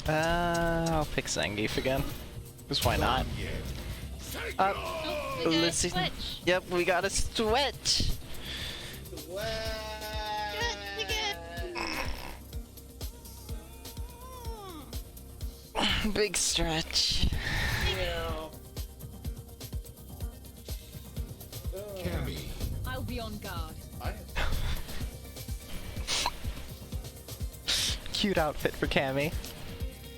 I'll pick Zangief again. Because why not? Oh, we got a Listen. switch. Yep, we got a switch. Big stretch. I'll be on guard. Cute outfit for Cammy.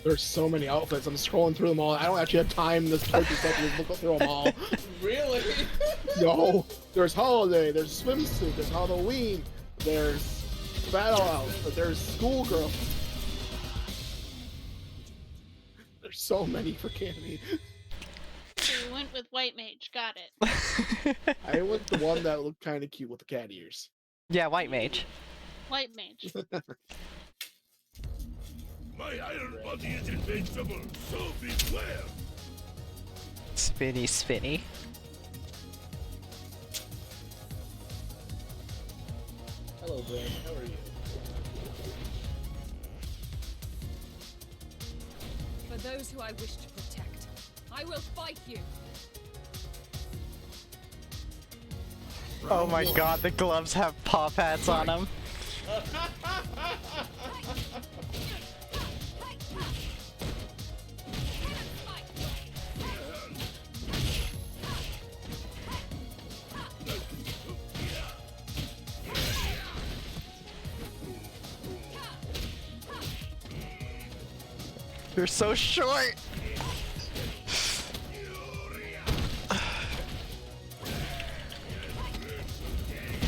There's so many outfits. I'm scrolling through them all. I don't actually have time this purchase session to look through them all. Really? No. There's holiday. There's swimsuit. There's Halloween. There's battle outfit. There's schoolgirl. There's so many for Cammy. So we went with White Mage, got it. I went the one that looked kind of cute with the cat ears. Yeah, White Mage. White Mage. My iron body is invincible, so beware! Spinny, spinny. Hello, Brad. How are you? For those who I wish to protect, I will fight you. Oh my god, the gloves have paw pads on them. You're so short.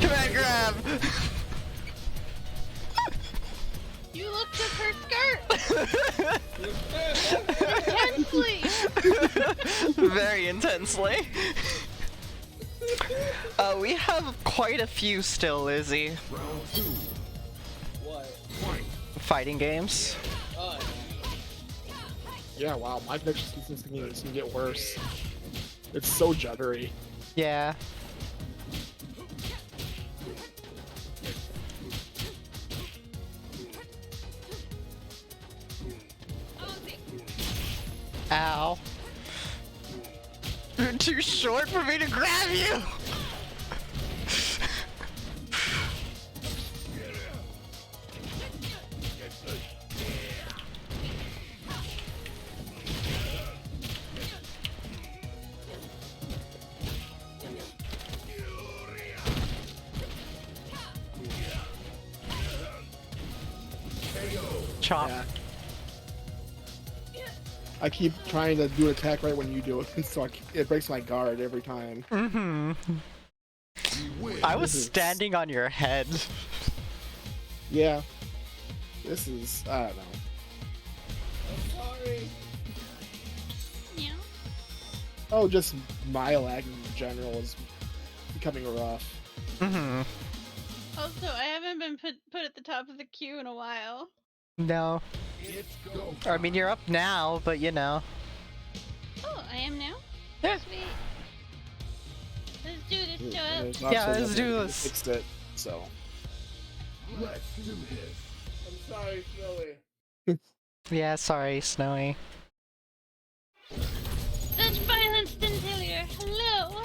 Come on, grab. You looked at her skirt! Intensely! Very intensely. We have quite a few still, Izzy. What? Fighting games. Oh, Yeah, wow, my connection seems to get worse. It's so juddery. Yeah. Ow. You're too short for me to grab you! Chop. Yeah. I keep trying to do an attack right when you do it, so it breaks my guard every time. Mm-hmm. I was standing on your head. Yeah. This is, I don't know. I'm sorry. Yeah. Oh, just my lag in general is becoming rough. Mm-hmm. Also, I haven't been put at the top of the queue in a while. No. I mean, you're up now, but you know. Oh, I am now? Yeah. Sweet. Let's do this, show up. There's not Yeah, so let's nothing do to this. Fixed it, so. I'm sorry, Snowy. Yeah, sorry, Snowy. Such violence, Dentillier. Hello.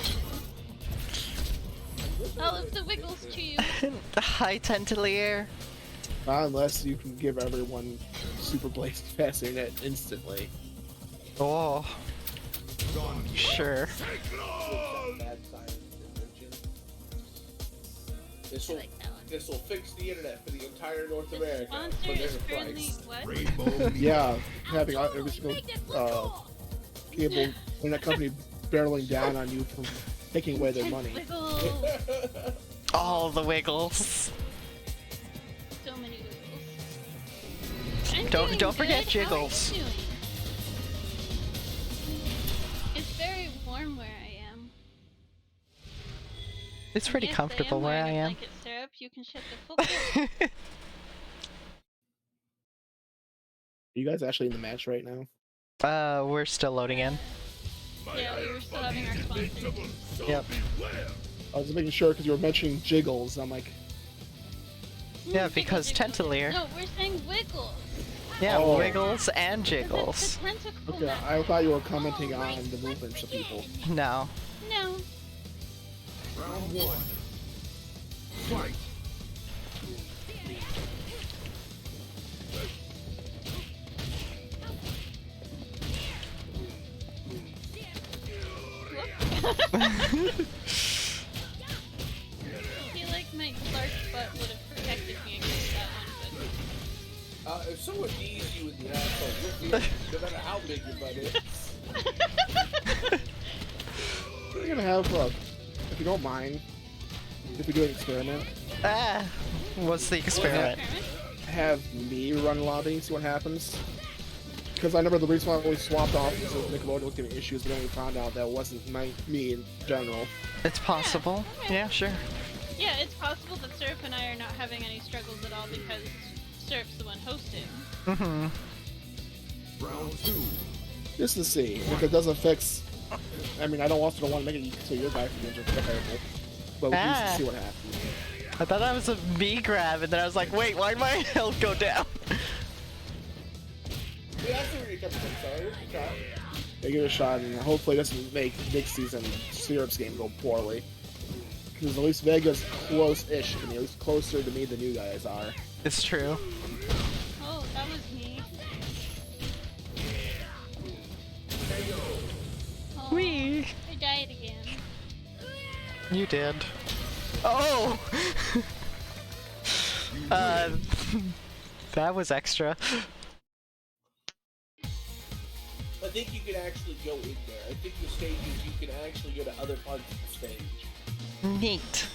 All of the wiggles to you. Hi, Tentelier. Not unless you can give everyone Super Blaze Fast Internet instantly. Oh. Sure. Bad science invention. This will Like that one. this will fix the internet for the entire North The America. sponsor But there's is a currently price. what? Yeah, having every single cable internet company barreling down on you from taking away their money. Wiggles. All the wiggles. So many wiggles. I'm Don't- doing don't forget good. How are you jiggles. doing? It's very warm where I am. It's pretty Yes, comfortable where I wearing a am. blanket syrup. You can shut the fuck up. You guys actually in the match right now? We're still loading in. Yeah, we were still having our sponsor. Yep. I was making sure because you were mentioning jiggles. I'm like, Yeah, because Tentelier. No, we're saying wiggles. Yeah, Oh. wiggles and It's jiggles. a tentacle okay, map. I thought you were commenting on the movements of people. No. No. Round one. Fight. I feel like my large butt would have protected me against that one, If someone knees you in the asshole, you'll feel it, no matter how big your butt is. We're gonna have, if you don't mind, if we do an experiment, Ah, what's the but... experiment? have me run lobby, see what happens. Because I remember the reason why we swapped off was that Nickelodeon was giving issues, but then we found out that it wasn't me in general. It's possible. okay. Yeah, sure. Yeah, it's possible that Syrup and I are not having any struggles at all because Syrup's the one hosting. Mm-hmm. Round two. Just to see if it doesn't fix. I mean, I don't also don't want to make it so your guy games are terrible, but we Ah. just see what happens. I thought that was a me grab, and then I was like, wait, why'd my health go down? Yeah, I see where you're coming from, sorry. What's your shot? They give it a shot, and hopefully it doesn't make next season Syrup's game go poorly. Because at least Vega's close-ish to me, at least closer to me than you guys are. It's true. Oh, that was me. Oh, Wee. I died again. You did. Oh! That was extra. I think you can actually go in there. I think the stage is you can actually go to other parts of the stage. Neat.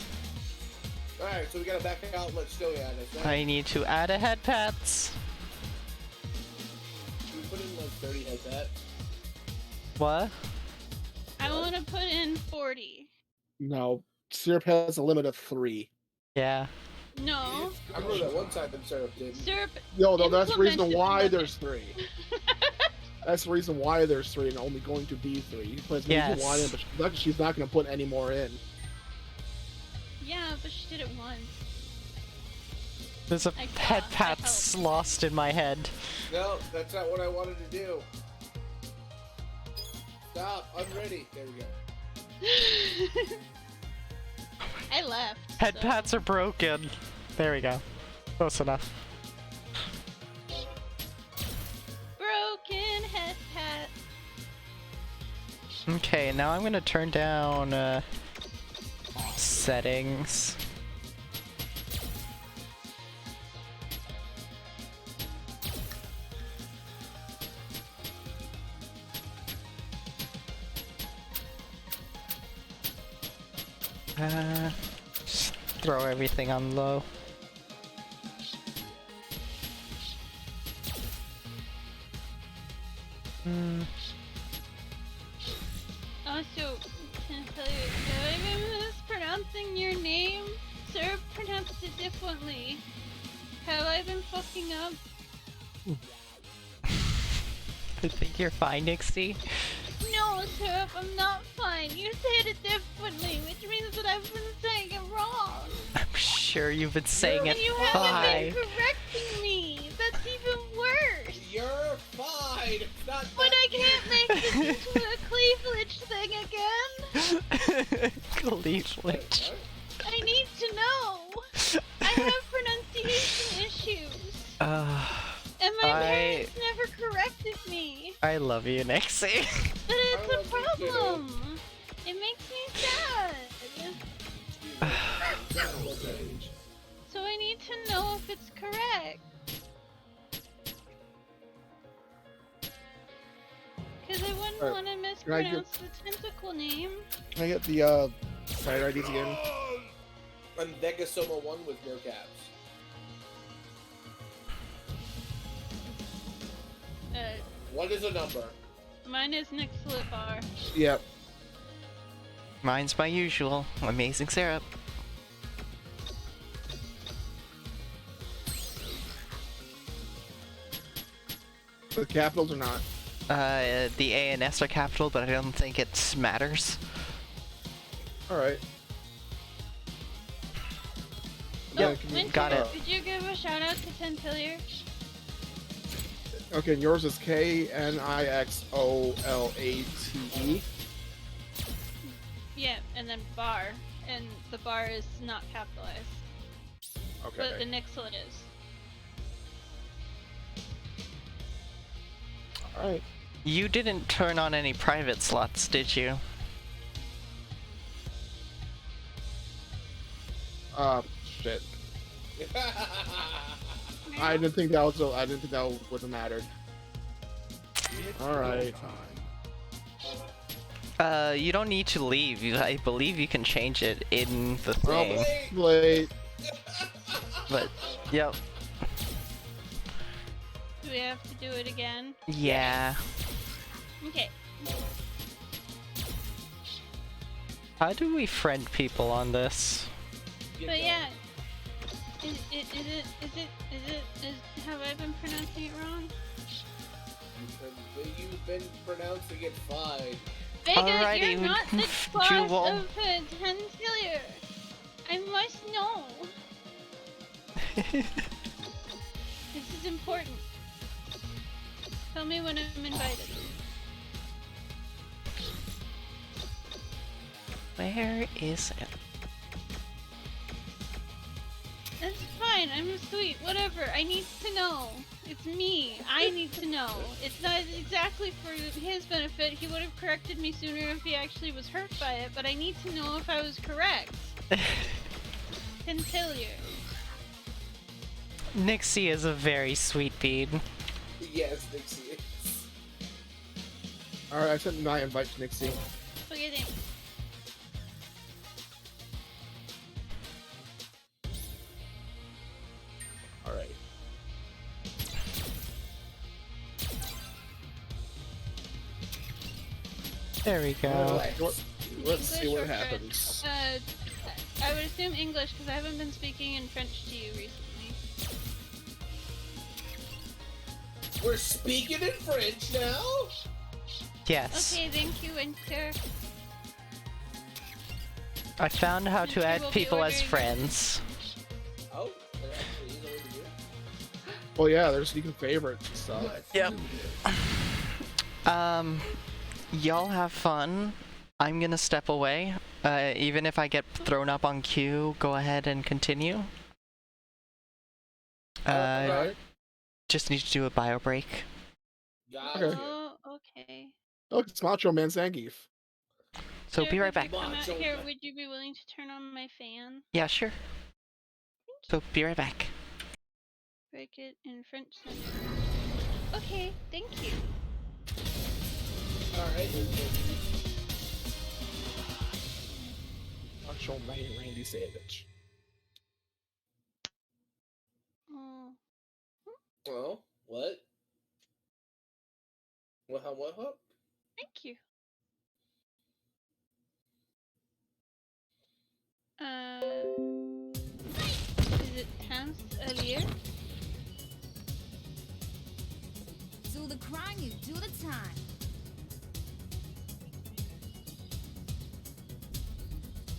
Alright, so we gotta back out and let Snowy at us. Right? I need to add a head pats. We put in like 30 head that. What? I want to put in 40. No, syrup has a limit of 3. Yeah. No. I remember that one time that syrup did. Syrup. No, that's the reason implemented why limit. there's 3. That's the reason why there's 3 and only going to be 3. He puts Yes. 1 in, but she's not going to put any more in. Yeah, but she did it once. There's a I head thought- I pats lost in my head. No, that's not what I wanted to do. Stop, I'm ready. There we go. I left. Head so- pats are broken. There we go. Close enough. Broken head pat. Okay, now I'm gonna turn down settings. Just throw everything on low. Also, can I tell you, have I been mispronouncing your name? Sir pronounced it differently. Have I been fucking up? I think you're fine, Nixie. No, Syrup, I'm not fine. You said it differently, which means that I've been saying it wrong. I'm sure you've been saying it And you haven't fine. been correcting me. That's even worse. You're fine. It's not But that I can't make this into a cleavage thing again. Cleavage. I need to know. I have pronunciation issues. And my parents never corrected me. I love you, Nixie. But it's I a love you too. problem. It makes me sad. So I need to know if it's correct. Because I wouldn't Alright, want to can I mispronounce the tentacle name. Can I get the side IDs again? I'm Vegasoma 1 with no caps. What is a number? Mine is Nixlet Bar. Yep. Mine's my usual. Amazing syrup. The capitals or not? The A and S are capital, but I don't think it matters. Alright. Oh, can you- Winter, got it. Could you give a shout out to Tentilier? Okay, yours is KNIXOLATE. Yeah, and then bar. And the bar is not capitalized. But the Okay. Nixlet is. Alright. You didn't turn on any private slots, did you? Shit. I didn't think that was. I didn't think that would have mattered. All right. You don't need to leave. I believe you can change it in the Well, thing. late. But, yep. Do we have to do it again? Yeah. Okay. How do we friend people on this? But yeah. Have I been pronouncing it wrong? You've been pronouncing it fine. Vega, Alrighty, you're not the boss Jewel. of Tentilier. I must know. This is important. Tell me when I'm invited. Where is it? That's fine, I'm sweet, whatever. I need to know. It's me. I need to know. It's not exactly for his benefit. He would have corrected me sooner if he actually was hurt by it, but I need to know if I was correct. Tentilier. Nixie is a very sweet bean. Yes, Nixie is. All right. I sent my invite to Nixie. Okay, then. All right. There we go. Relax. You Let's see English what or happens. French? I would assume English because I haven't been speaking in French to you recently. We're speaking in French now? Yes. Okay, thank you, Winter. I found how Since to we add will be people as ordering- friends. Oh, there actually is a way to do it. Well, yeah, there's sneaking favorites and stuff. Yep. Y'all have fun. I'm gonna step away. Even if I get thrown up on queue, go ahead and continue. Alright. Just need to do a bio break. Gotcha. Okay. Oh, okay. Oh, it's Macho Man Zangief. So Sir, be right if you back. come out Macho here, Man. would you be willing to turn on my fan? Yeah, sure. So be right back. Break it in French. Then. Okay, thank you. Alright. Macho Man Randy Savage. Oh, Well, what? What? thank you. Is it Temps earlier? Do the crime, you do the time.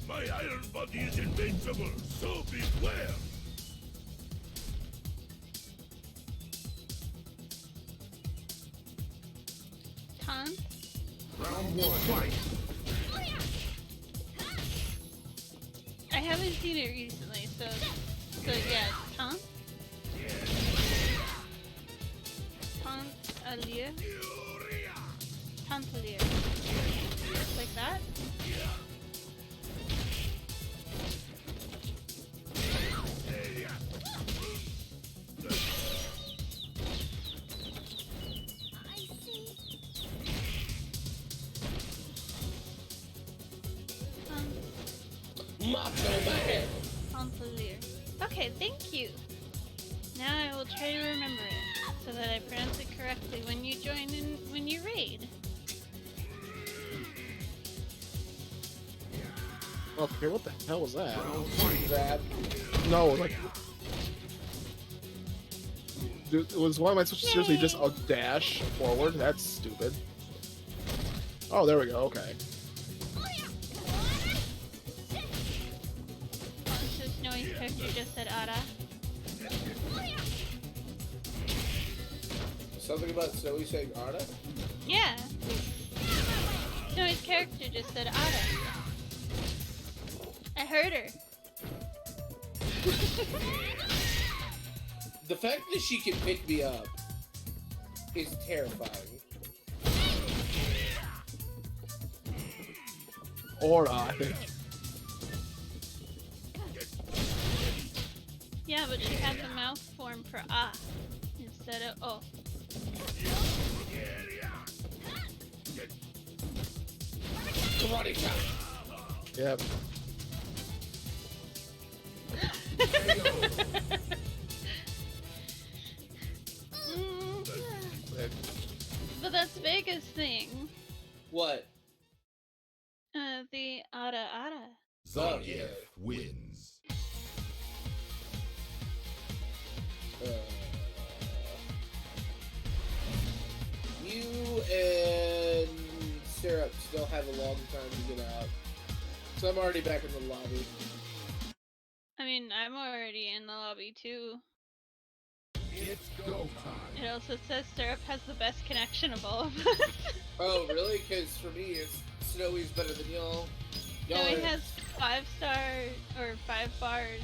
My iron body is invincible, so beware! Temps? Round one, fight! I haven't seen it recently, so yeah, Temps? Temps earlier? Temps earlier. Like that? I see. Macho Man. Consulier. Okay, thank you. Now I will try to remember it so that I pronounce it correctly when you join in when you raid. Okay, what the hell was that? Grab. No, like. Dude, was one of my switches seriously just a dash forward? That's stupid. Oh, there we go, okay. Oh, so Snowy's character just said Ara. Something about Zoe saying Arda? Yeah. Snowy's character just said Ara. I heard her. The fact that she can pick me up is terrifying. Or I think. Yeah, but she had the mouth form for ah instead of oh. Karate chop. Yep. But that's Vega's thing. What? The Ara Ara. Zangief wins. You and Syrup still have a long time to get out. So I'm already back in the lobby. I mean, I'm already in the lobby too. It's go time. It also says Syrup has the best connection of all of us. Oh, really? Because for me, it's Snowy's better than y'all. Snowy are- has 5-star or 5 bars,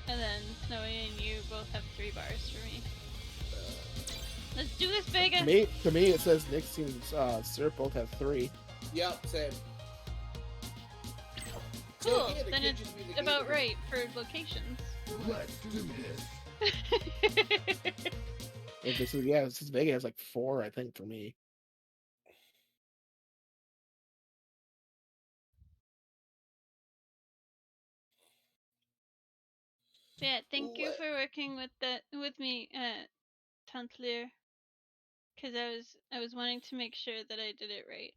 and then Snowy and you both have 3 bars for me. Let's do this, Vega! To me, it says Nixie and Syrup both have 3. Yep, same. So, Cool, yeah, the then kid it's just be the about gamer. right for locations. Let's do this. If this is, yeah, this is Vega has like 4, I think, for me. Yeah, thank you What? for working with me, Tantlier. Cause I was wanting to make sure that I did it right.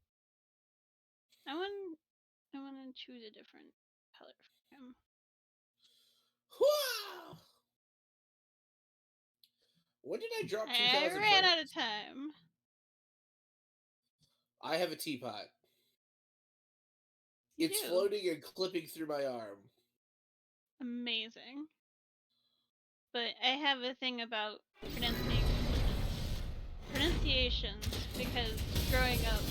I want to choose a different color for him. Wow. When did I drop 2,000 I ran out frames? of time. I have a teapot. You It's do. floating and clipping through my arm. Amazing. But I have a thing about pronunciations because growing up,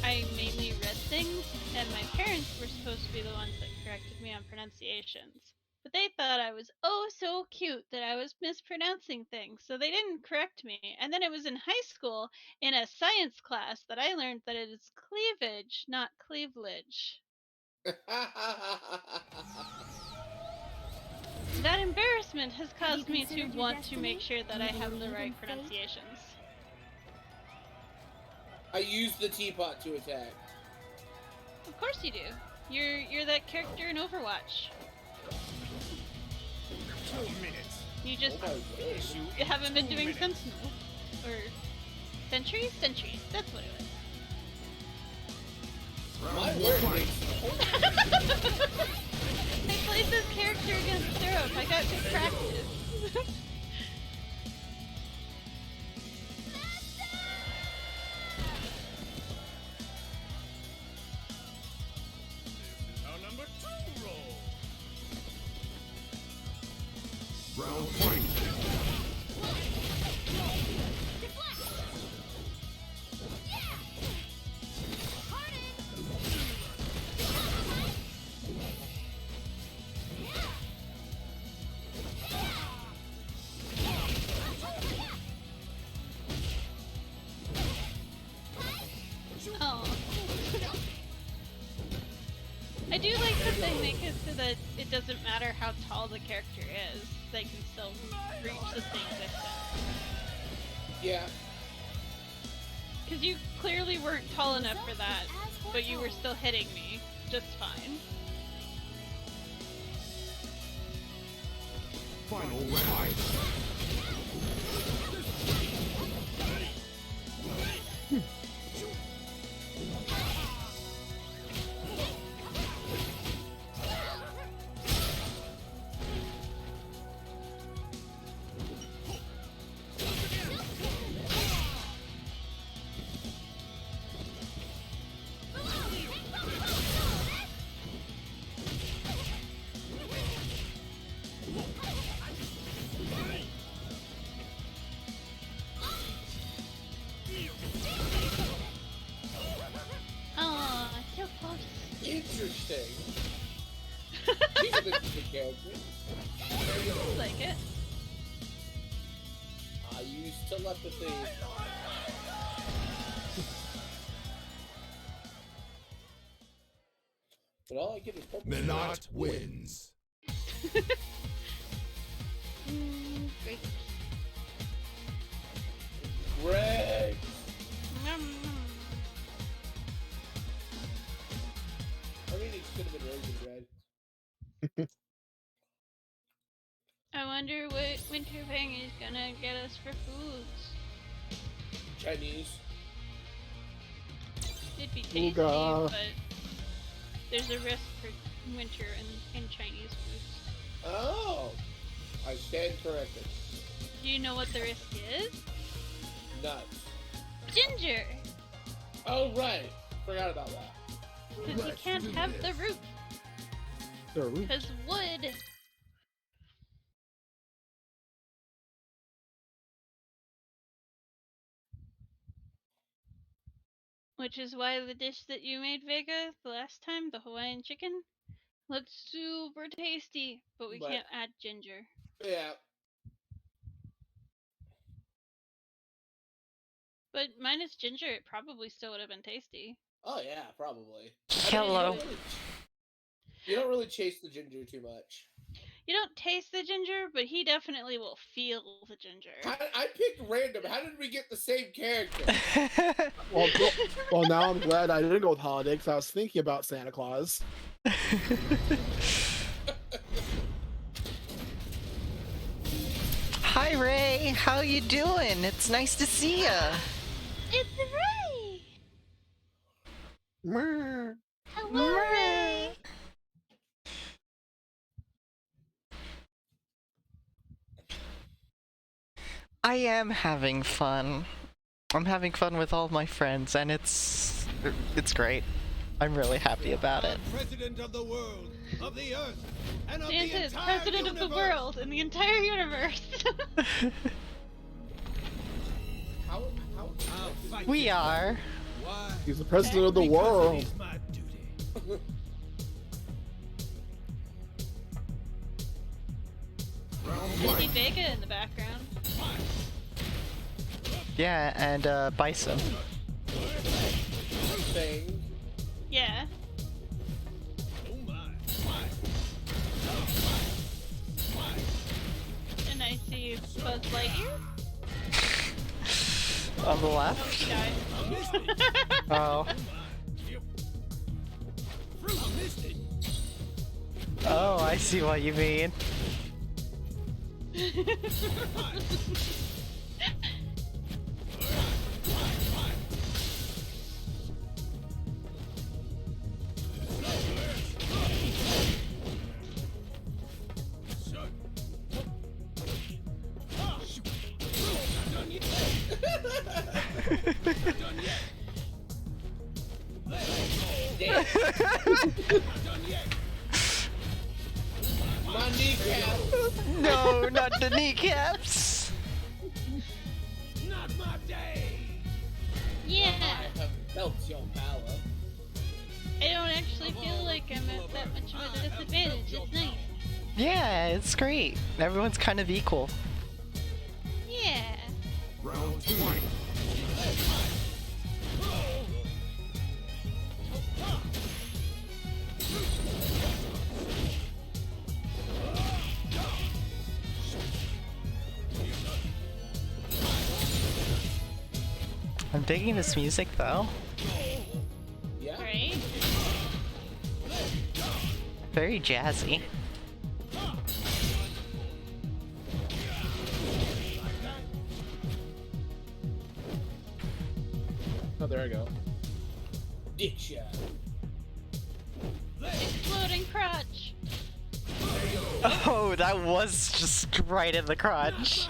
I mainly read things, and my parents were supposed to be the ones that corrected me on pronunciations. But they thought I was oh so cute that I was mispronouncing things, so they didn't correct me. And then it was in high school, in a science class, that I learned that it is cleavage, not cleavage. That embarrassment has caused me to want to make sure that I have the right pronunciations. I used the teapot to attack. Of course you do. You're that character in Overwatch. 2 minutes. You just Oh my gosh. haven't been doing Sentinel. Or Sentries? Sentries. That's what it was. My word. I played this character against Syrup. I got to practice. This is our number 2 roll. Round fight. Oh. I do like that they make it so that it doesn't matter how tall the character is, they can still reach the same distance. Yeah. Because you clearly weren't tall enough for that, but you were still hitting me just fine. Final round. Aw, so close. Interesting. She's an interesting character. Like it. I use telepathy. But all I get is purple. Minot wins. Great. Greg! I mean, it could have been raisin bread. I wonder what Winterfang is gonna get us for foods. Chinese. It'd be tasty, Ooga. but there's a risk for winter in Chinese foods. Oh! I stand corrected. Do you know what the risk is? Nuts. Ginger! Oh, right. Forgot about that. Because you Let's can't do have the this. root. There we Because wood. Which is why the dish that you made, Vega, the last time, the Hawaiian chicken, looked super tasty, but we But- can't add ginger. Yeah. But minus ginger, it probably still would have been tasty. Oh, yeah, probably. Hello. You don't really chase the ginger too much. You don't taste the ginger, but he definitely will feel the ginger. I picked random. How did we get the same character? Well, now I'm glad I didn't go with Holiday because I was thinking about Santa Claus. Hi Ray, how you doing? It's nice to see ya. It's Ray! Meh. Hello! I am having fun. I'm having fun with all my friends, and it's great. I'm really happy about it. President of the world, of the earth, and of Santa the is entire president of the universe. world and the entire universe. How I'll fight We you. are. Why? He's the president of the Because it world. is my duty. I see Vega in the background. Yeah, and Bison. thing? Yeah. Oh my. And I see Buzz Lightyear. On the Oh, left. he died. Oh. Fruit, I missed it. Oh, I see what you mean. My kneecap! No, not the kneecaps. Not my day. Yeah. I have felt your power. I don't actually feel like I'm at that much of a disadvantage. It's nice. Yeah, it's great. Everyone's kind of equal. Yeah. Round 20. I'm digging this music though. Yeah? Right? Very jazzy. Oh, there I go. Dick shot. Exploding crotch. Oh, that was just right in the crotch.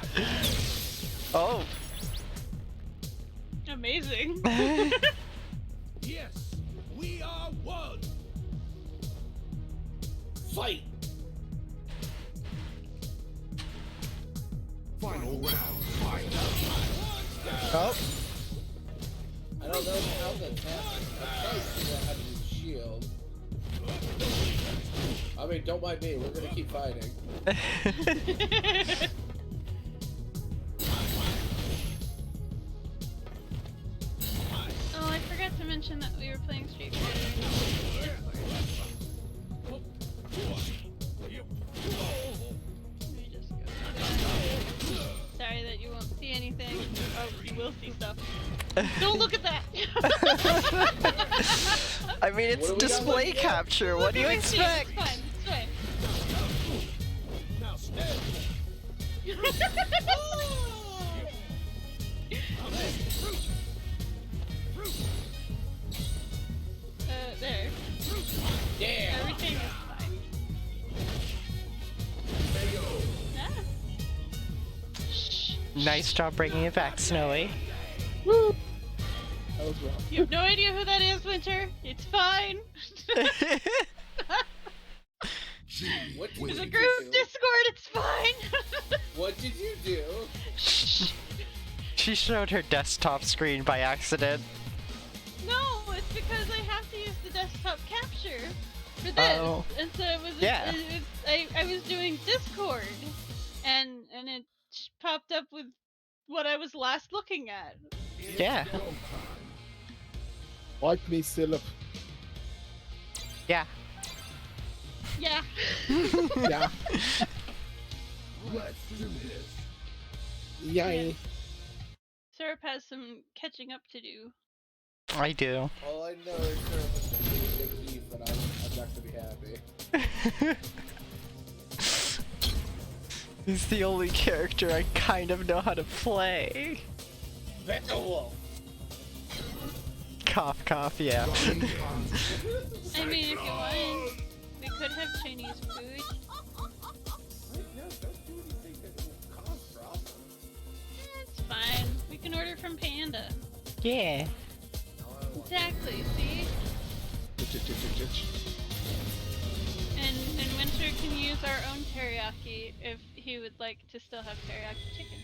Oh. Amazing. Yes, we are one. Fight! Final round. Fight. Oh. I don't know how that's happening. I'm trying to figure out how to use the shield. I mean, don't mind me. We're gonna keep fighting. Oh, I forgot to mention that we were playing Street Fighter. Let me just go. Sorry that you won't see anything. Oh, you will see stuff. Don't look at that! I mean, it's What do we got display left? capture. What do you You can see it, expect? It's fine. It's fine. Now stand. There. Damn! Everything is fine. Ah. Shh. Nice job bringing it back, Snowy. That was rough. You have no idea who that is, Winter. It's fine. G. What did There's you a group do? Discord. It's fine. What did you do? She showed her desktop screen by accident. No, it's because I have to use the desktop capture for this, Oh. and so it was. Yeah. I was doing Discord, and it popped up with what I was last looking at. Yeah. Like me, Silip. Yeah. Yeah. Yeah. Let's do this. Yay. Syrup has some catching up to do. I do. All I know is there was a big Eve, and I'm not gonna be happy. He's the only character I kind of know how to play. Beowulf! Cough, cough, yeah. I mean, if you want, we could have Chinese food. No, don't do anything that will cause problems. Yeah. Exactly, see? And Winter can use our own teriyaki if he would like to still have teriyaki chicken.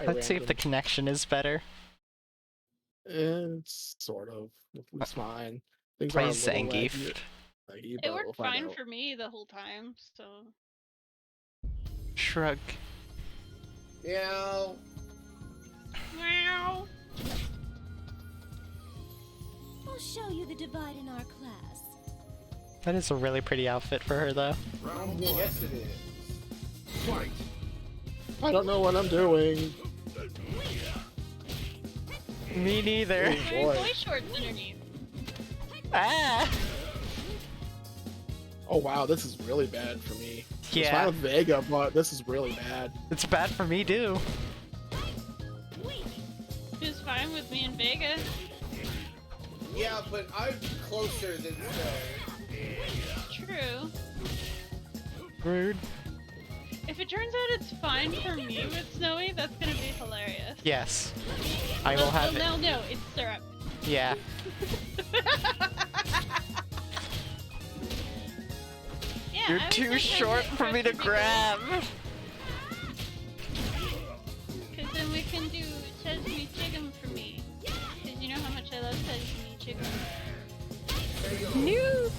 Let's see if the connection is better. It's sort of. It's fine. Things Play are a little Zangief. laggy, It but worked we'll find fine out. for me the whole time, so... Shrug. Yeah. Meow! I'll show you the divide in our class. That is a really pretty outfit for her, though. Round 1. Yes, it is. Fight. I don't know what I'm doing. Me neither. Oh, Wearing boy. boy shorts underneath. Ah! Oh wow, this is really bad for me. It's fine Yeah, with Vega, but this is really bad. it's bad for me too. It was fine with me and Vega. Yeah, but I'm closer than True. Rude. If it turns out it's fine for me with Snowy, that's gonna be hilarious. Yes. I will have it. Well, no, it's syrup. Yeah. Yeah, You're I was too like, short how's it for me to supposed be grab. good? 'Cause then we can do sesame chicken for me. 'Cause you know how much I love sesame chicken. No.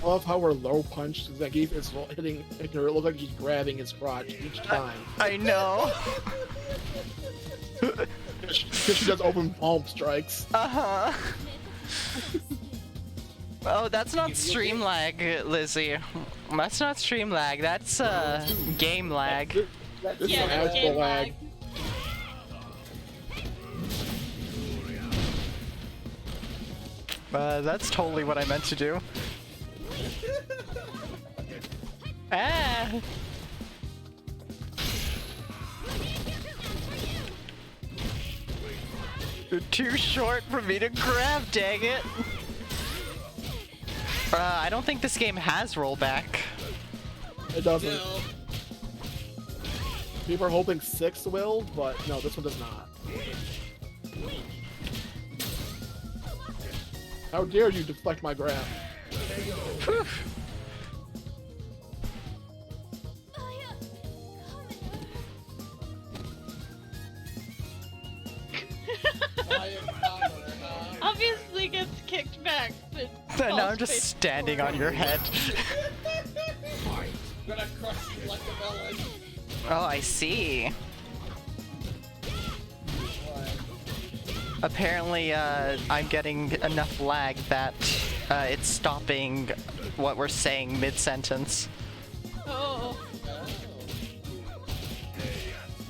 I love how we're low punched. Zangief is hitting. It looks like he's grabbing his crotch each time. I know. Because she does open palm strikes. Uh-huh. Oh, that's not stream lag, Lizzie. That's not stream lag. That's game lag. This Yeah, one that's has game the lag. That's totally what I meant to do. Ah! You're too short for me to grab, dang it! I don't think this game has rollback. It doesn't. No. People are hoping 6 will, but no, this one does not. How dare you deflect my grab? Whew. Obviously gets kicked back, but Now I'm falls just face standing on your head. Fight. Gonna crush you like a melon. Oh, I see. Apparently, I'm getting enough lag that it's stopping what we're saying mid-sentence. Oh,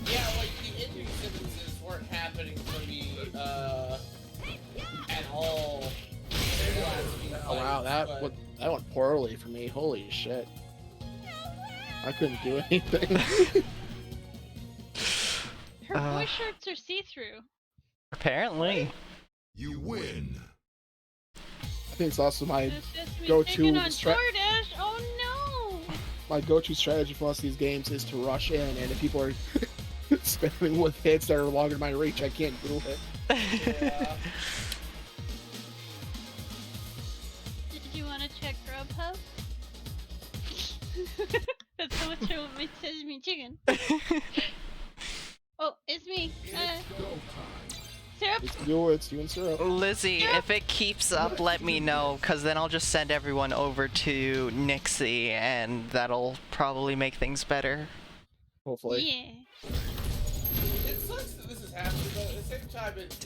Yeah, like the ending sentences weren't happening for me at all. in the last few Oh wow, fights, but- that went poorly for me. Holy shit. I couldn't do anything. her boy shorts are see-through. Apparently. You win. I think it's also my The sesame go-to chicken on stra- DoorDash. Oh no! my go-to strategy for most of these games is to rush in, and if people are spamming with hits that are longer than my reach, I can't do it. Yeah. Did you want to check Grubhub? That's how much I want my sesame chicken. Oh, it's me. Syrup. It's you and syrup. Lizzie, if it keeps up, let me know, because then I'll just send everyone over to Nixie, and that'll probably make things better. Hopefully. Yeah. It sucks that this is happening, but at the same time, it's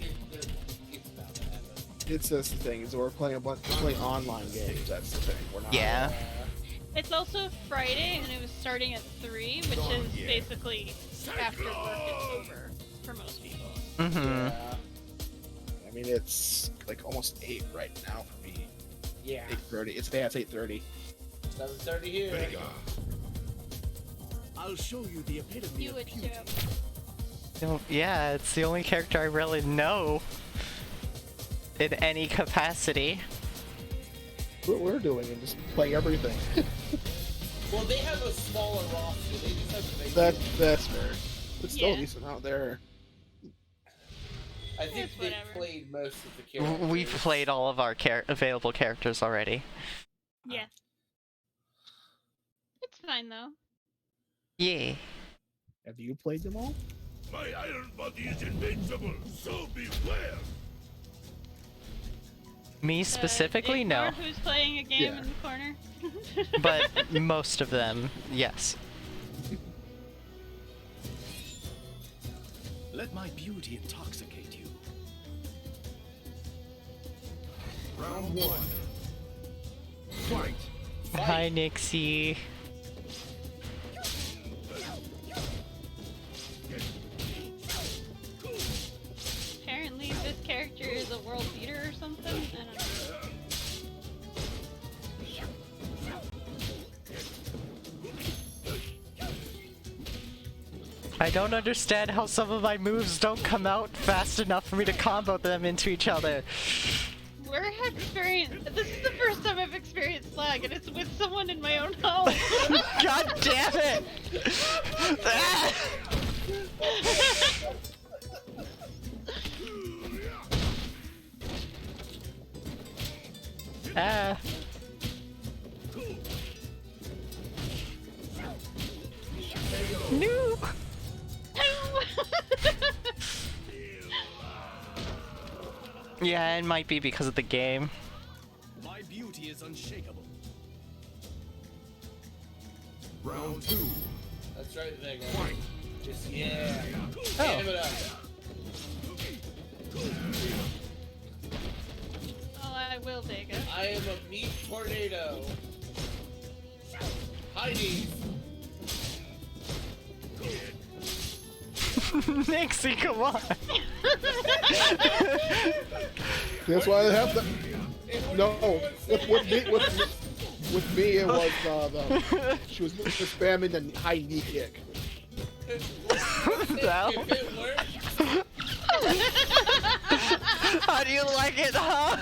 about to happen. It's just the thing, is we're playing online games, that's the thing. We're not Yeah. It's also Friday, and it was starting at 3, which is basically after work is over for most people. Mm-hmm. Yeah. I mean, it's like almost 8 right now for me. Yeah. 8:30. It's 8:30. 7:30 here. Vega. I'll show you the epitome You of would beauty. too. Yeah, it's the only character I really know in any capacity. What we're doing and just playing everything. Well, they have a smaller roster. They just have to make That's fair. It's still Yeah. a decent amount there. I think It's they whatever. played most of the characters. We've played all of our available characters already. Yeah. It's fine though. Yeah. Have you played them all? My iron body is invincible, so beware. Me specifically, no. Ignore who's playing a game Yeah. in the corner. But most of them, yes. Let my beauty intoxicate you. Round one. Fight. Hi, Nixie. Apparently, this character is a world beater or something. I don't know. I don't understand how some of my moves don't come out fast enough for me to combo them into each other. We're experienced. This is the first time I've experienced lag, and it's with someone in my own home. God damn it! Ah. No. Yeah, it might be because of the game. My beauty is unshakable. Round two. That's right, Vega. Fight. Just yeah. Oh. Hand it up. Oh, I will, Vega. I am a meat tornado. Heidi. Nixie, come on. That's why they have the. No, with me it was she was spamming the high knee kick. No. If it works, How do you like it, huh?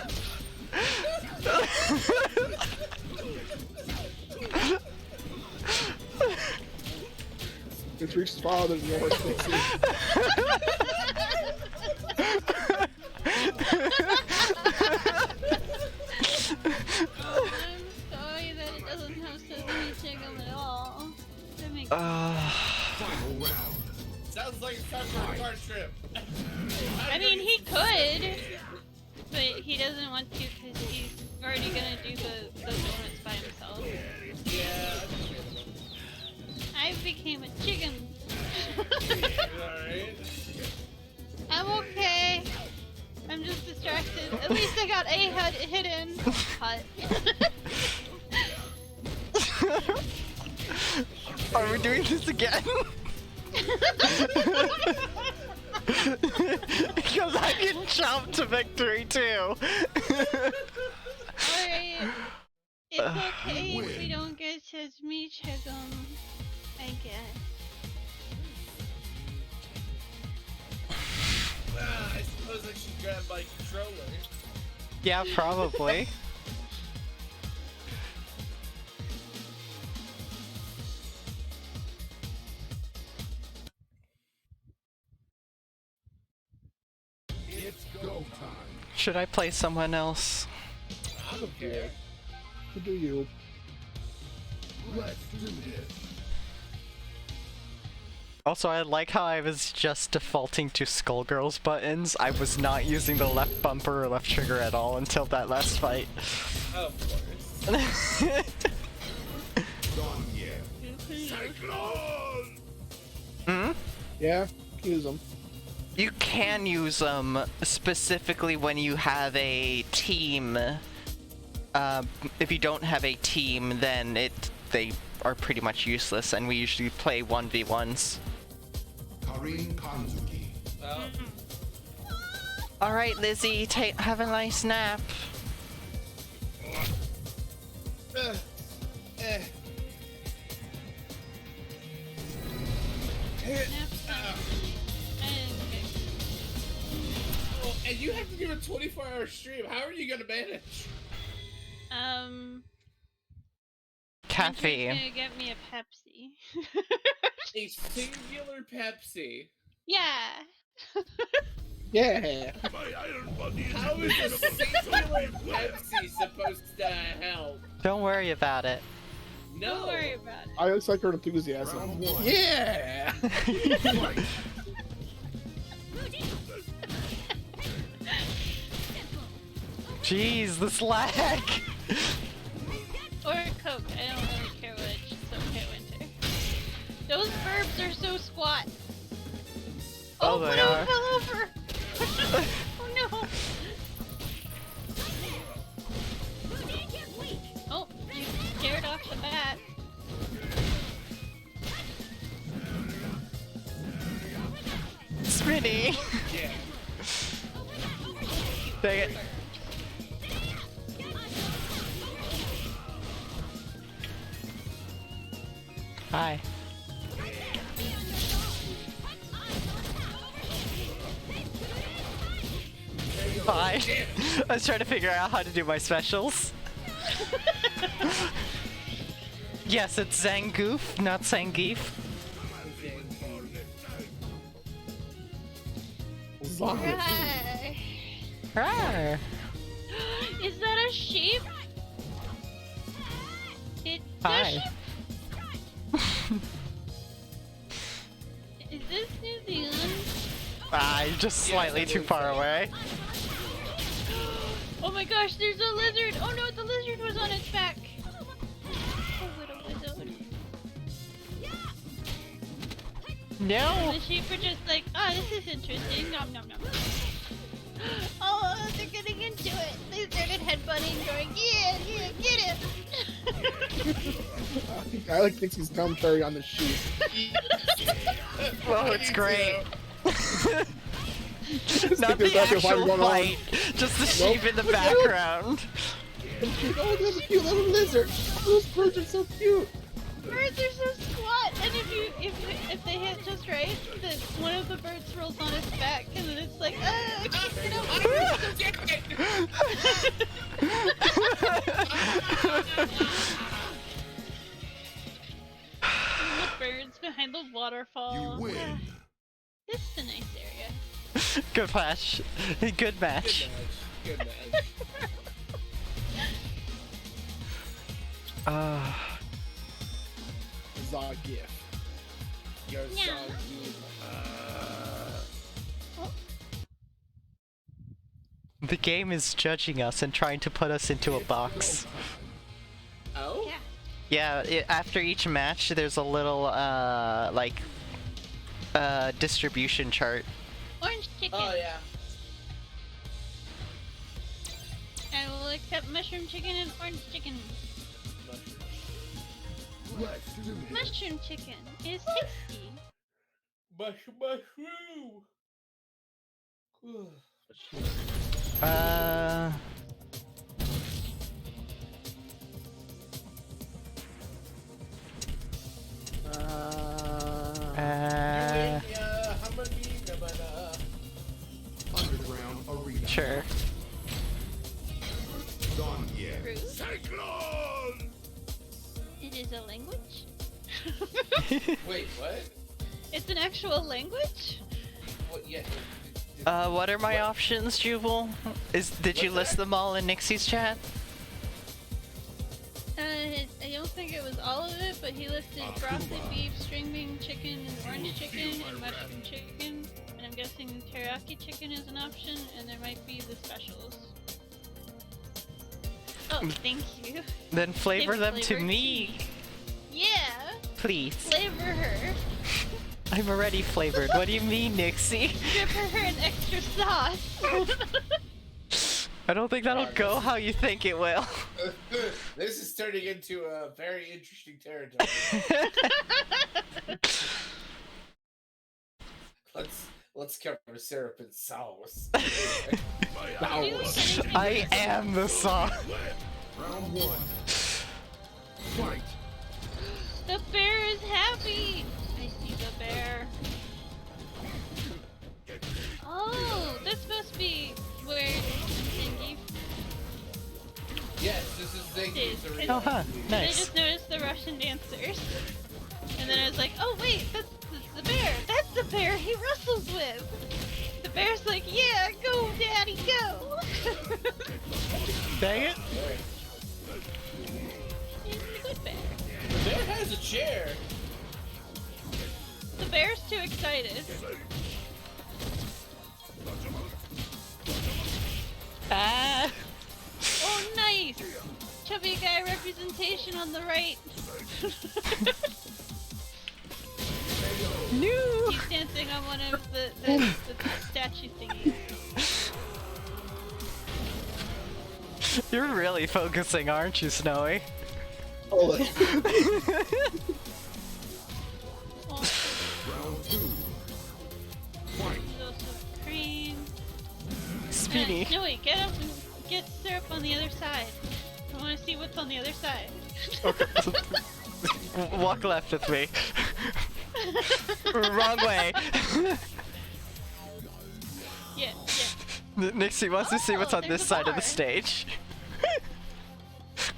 It's reached farther than yours, Dixie. I'm sorry that it doesn't have Sesame Chicken at all. That makes Final round. sounds like it's time for a car trip. I mean, he could, but he doesn't want to because he's already gonna do the donuts by himself. Yeah. I became a chicken. Alright. I'm okay. I'm just distracted. At least I got a hut hidden. Hut. Are we doing this again? Because I can jump to victory too. Alright. It's okay if we don't get Sesame Chicken, I guess. I suppose I should grab my controller. Yeah, probably. It's go time. Should I play someone else? I don't care. To do you. Let's do this. Also, I like how I was just defaulting to Skullgirls buttons. I was not using the left bumper or left trigger at all until that last fight. Of course. Done yet. Cyclone! Hmm? Yeah, use them. You can use them specifically when you have a team. If you don't have a team, then they are pretty much useless, and we usually play 1v1s. Karin Kanzuki. Well, All right, Lizzie, have a nice nap. oh, and you have to do a 24-hour stream. How are you gonna manage? Kathy. Andrew's gonna get me a Pepsi. A singular Pepsi. Yeah. Yeah. My iron body is How is a invincible, so singular beware. Pepsi supposed to help? Don't worry about it. No. Don't worry about it. I just like her enthusiasm. Round one. Yeah. Fight. Jeez, this lag! Or Coke. I don't really care which. It's okay, Winter. Those verbs are so squat. Oh, they no, are. it fell over. Oh no. Oh, you scared off the bat. Spinny! Yeah. Dang it. Hi. Fine. I was trying to figure out how to do my specials. Yes, it's Zangouf, not Zangief. Zombie. Right. Rawr. Is that a sheep? It's a Hi. sheep. Is this New Zealand? Ah, you're just slightly too far away. Oh my gosh, there's a lizard! Oh no, the lizard was on its back! Oh, little lizard. No! The sheep are just like, oh, this is interesting. Nom nom nom. Oh, they're getting into it. They started headbutting, going, yeah, yeah, get it! I like Dixie's commentary on the sheep. Oh, it's great. Just Not think the there's nothing actual going on. fight, just the sheep in the background. Oh, there's a cute little lizard. Those birds are so cute. Birds are so squat, and if they hit just right, then one of the birds rolls on its back, and then it's like, I can't get And the birds behind the waterfall. You win. This is a nice area. Good match. Good match. Good match. Good match. Zangief. You're Yeah. so good. The game is judging us and trying to put us into a box. Oh? Yeah. Yeah, after each match, there's a little, distribution chart. Orange chicken. Oh yeah. I will accept mushroom chicken and orange chicken. Let's do it. Mushroom chicken is tasty. Mushroom. Underground arena. Sure. Zangief. Rude. Cyclone. It is a language? Wait, what? It's an actual language? What? Yeah. What are my options, Jubal? Did you What's list that? them all in Nixie's chat? I don't think it was all of it, but he listed broccoli beef, string bean chicken, and orange chicken, and mushroom chicken. And I'm guessing teriyaki chicken is an option, and there might be the specials. Oh, thank you. Then flavor Give them to flavor me, Yeah, please. flavor her. I'm already flavored. What do you mean, Nixie? Give her an extra sauce. I don't think that'll go how you think it will. This is turning into a very interesting territory. Let's cover syrup and sauce. My Wow. Do you like anything I am the sauce. Round one. Fight. The bear is happy! I see the bear. Oh, this must be where Zangief Yes, this is Zangief's is. arena. Oh, huh. I Nice. just noticed the Russian dancers. And then I was like, oh wait, that's the bear! That's the bear he wrestles with! The Bear's like, yeah, go, daddy, go. Dang it. He's a good bear. The bear has a chair. The bear's too excited. Ah. Oh, nice. Chubby guy representation on the right. No. He's dancing on one of the statue thingies. You're really focusing, aren't you, Snowy? Oh, Oh, there's also cream. Speedy. Snowy, get up and get syrup on the other side. I want to see what's on the other side. Walk left with me. Wrong way. Yeah. Nixie wants to see what's on there's this a side of the bar. stage.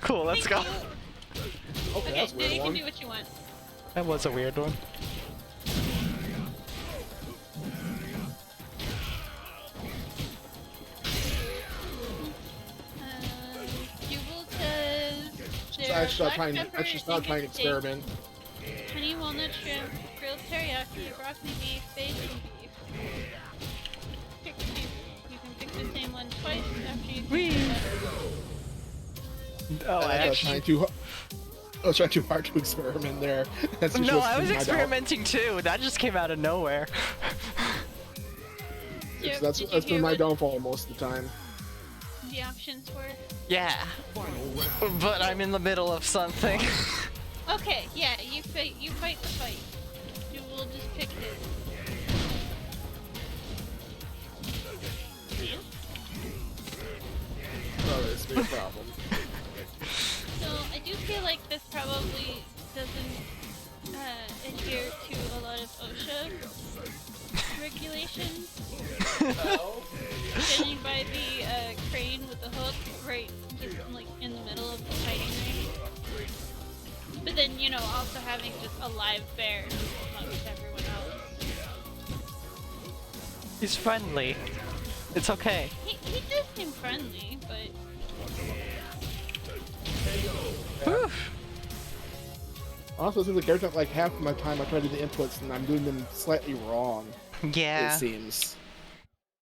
Cool, let's go. Thank you. okay, Okay, that's a now weird you can one. do what you want. That was a weird one. Jubal says I should start black trying. I pepper, should start trying to steak, experiment. Honey walnut shrimp, grilled teriyaki, broccoli beef, Bayesian beef. Pick two. You can pick the same one twice after you Whee! finish Oh, I I was actually. trying too. I was trying too hard to experiment there. That's No, just I was my doubt. experimenting too. That just came out of nowhere. That's Did you that's been hear my what downfall most of the time. the options were? Yeah. But I'm in the middle of something. Okay, yeah, you fight the fight. You will just pick it. Oh, that's a big problem. So I do feel like this probably doesn't adhere to a lot of OSHA regulations. Oh. Standing by the crane with the hook, right, just like in the middle of the fighting ring. But then, you know, also having just a live bear amongst everyone else. He's friendly. It's okay. He does seem friendly, but Whew. Also, it seems like every time, like half of my time, I try to do the inputs and I'm doing them slightly wrong. Yeah. It seems.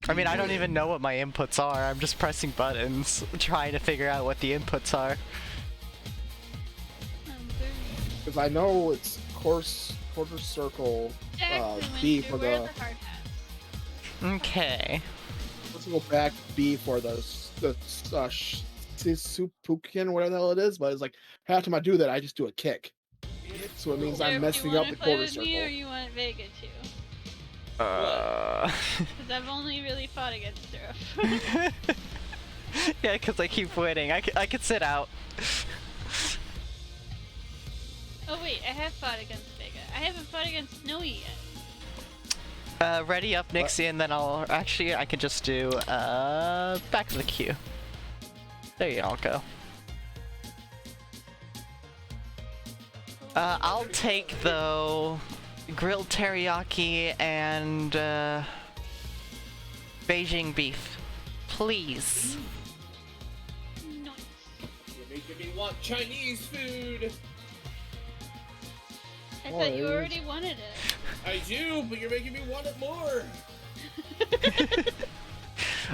I mean, I don't even know what my inputs are. I'm just pressing buttons, trying to figure out what the inputs are. very Because I know it's quarter circle Jackson went B through for where the the hard hats. Okay. let's go back B for the Supukin, whatever the hell it is. But it's like half the time I do that, I just do a kick. So it means Sarah, I'm messing you up wanna the play quarter with circle. me, or you want Vega to? Uh. Because I've only really fought against Seraph. Yeah, because I keep winning. I could sit out. Oh wait, I have fought against Vega. I haven't fought against Snowy yet. Ready up, Nixie, and then I'll actually I could just do back to the queue. There you all go. I'll take though grilled teriyaki and Beijing beef, please. Nice. You're making me want Chinese food. I thought you Boys. already wanted it. I do, but you're making me want it more.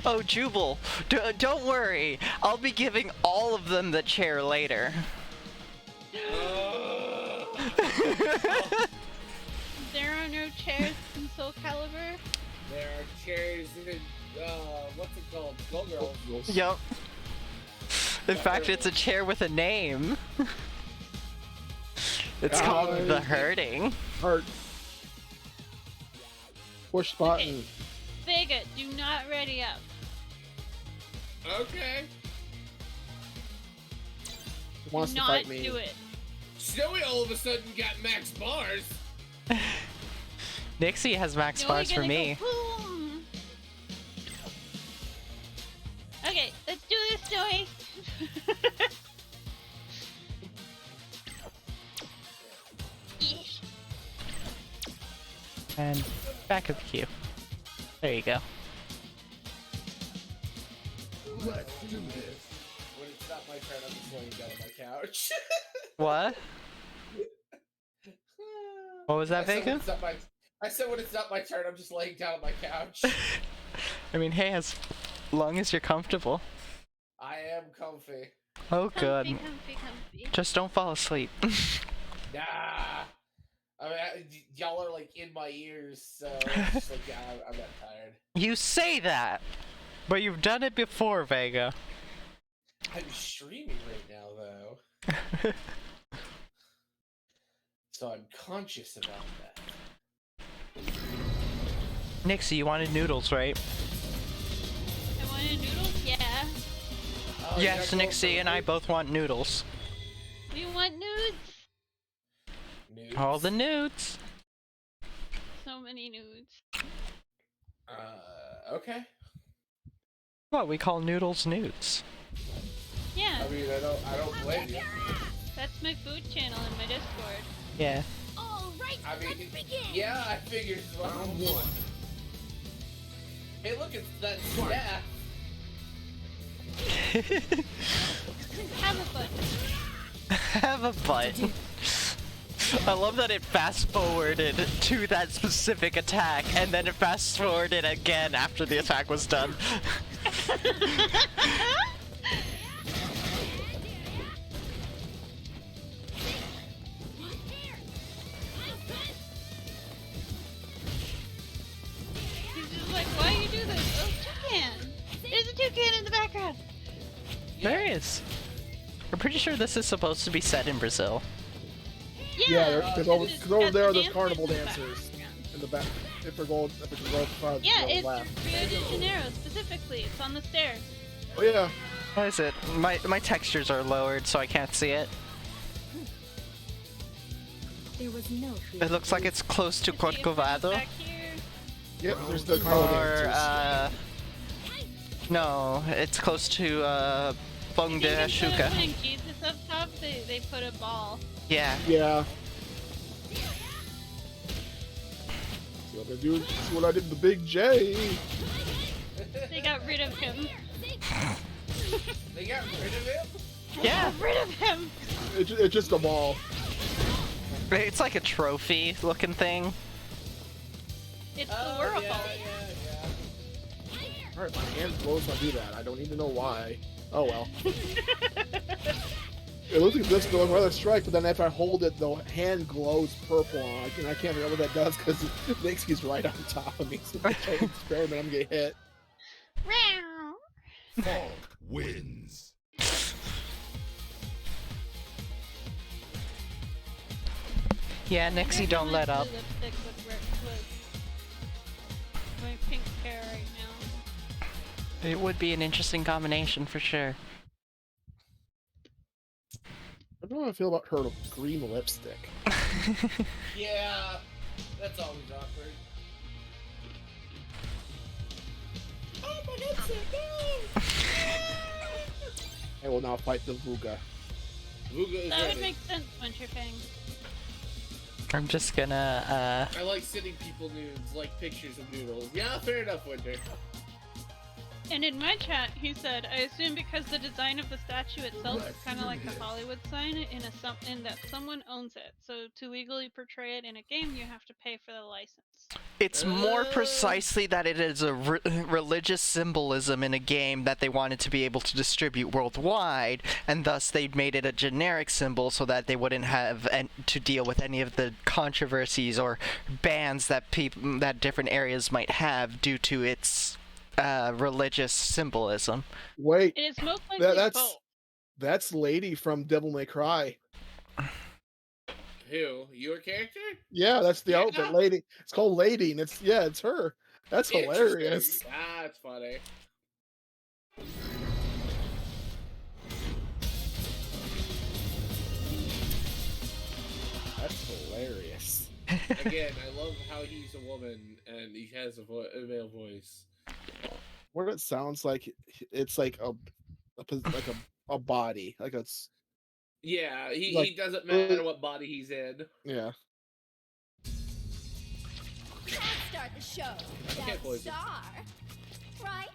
Oh, Jubal, don't worry. I'll be giving all of them the chair later. There are no chairs in Soul Calibur. There are chairs in, what's it called? Skullgirls. Yup. In fact, it's a chair with a name. It's called the hurting. Hurt. Push button. Vega, do not ready up. Okay. He wants do to not fight me. do it. Snowy all of a sudden got max bars. Nixie has max You're only bars for gonna me. go boom. Okay, let's do this, Joey. And back of the queue. There you go. Let's do this. When it's not my turn, I'm just laying down on my couch. What? What was that, I said when Vega? it's not my- I said when it's not my turn, I'm just laying down on my couch. I mean, hey, as long as you're comfortable. I am comfy. Oh, good. Comfy. Just don't fall asleep. Nah. I mean, y'all are like in my ears, so it's just like, yeah, I'm not tired. You say that, but you've done it before, Vega. I'm streaming right now, though. So I'm conscious about that. Nixie, you wanted noodles, right? I wanted noodles? Yeah. Oh, Yes, you're not Nixie going and I both want noodles. We want nudes. Nudes? All the nudes. So many nudes. Okay. What, we call noodles nudes. Yeah, I mean, I don't blame you. that's my food channel in my Discord. Yeah. All right, I mean, let's begin. yeah, I figured as well. Round one. Hey, look, it's that staff. Have a butt. Have a butt. I love that it fast forwarded to that specific attack and then it fast forwarded again after the attack was done. He's just like, why you do this? Oh, toucan! There's a toucan in the background! There is. I'm pretty sure this is supposed to be set in Brazil. Yeah, there's over, it's cause over got there, the there's dancers carnival in the dancers background. in the back. If we go front, Yeah, go it's left. Rio de Janeiro specifically. It's on the stairs. Oh yeah. What is it? My textures are lowered so I can't see it. There was no It looks like it's close to See if it's Corcovado. back here. Yep, there's the carnival Or, dancers. no, it's close to, Pão I de think instead of Açúcar. putting Jesus up top, they put a ball. Yeah. Yeah. See what I do? See what I did to the Big J? They got rid of him. They got rid of him? Yeah. Got rid of him! It's just a ball. It's like a trophy looking thing. It's the Oh, Whirlpool. yeah. Alright, my hand glows when I do that. I don't need to know why. Oh well. It looks like this going rather strike, but then if I hold it, the hand glows purple. I can't remember what that does because Nixie's right on top of me. So if I try to experiment, I'm gonna get hit. Meow. Fall wins. Yeah, Nixie, don't let up. Lipstick with my pink hair right now. It would be an interesting combination for sure. I don't know how I feel about her green lipstick. Yeah, that's always awkward. Oh, my headset, no! I will now fight the Vuga. Vuga is That would ready. make sense, Winterfang. I'm just gonna, I like sending people nudes, like pictures of noodles. Yeah, fair enough, Winter. And in my chat, he said, I assume because the design of the statue itself is Let's kind of do like the this. Hollywood sign in that someone owns it. So to legally portray it in a game, you have to pay for the license. It's more precisely that it is a religious symbolism in a game that they wanted to be able to distribute worldwide, and thus they made it a generic symbol so that they wouldn't have to deal with any of the controversies or bans that that different areas might have due to its religious symbolism. Wait, It is most likely both. that's Lady from Devil May Cry. Who? Your character? Yeah, that's the Yeah. outfit, Lady. It's called Lady, and it's her. That's hilarious. Interesting. Ah, that's funny. That's hilarious. Again, I love how he's a woman and he has a male voice. What it sounds like, it's like a body, like it's Yeah, he Like, doesn't matter what body he's in. yeah. Let's start the show. can't That's believe it. star. Right?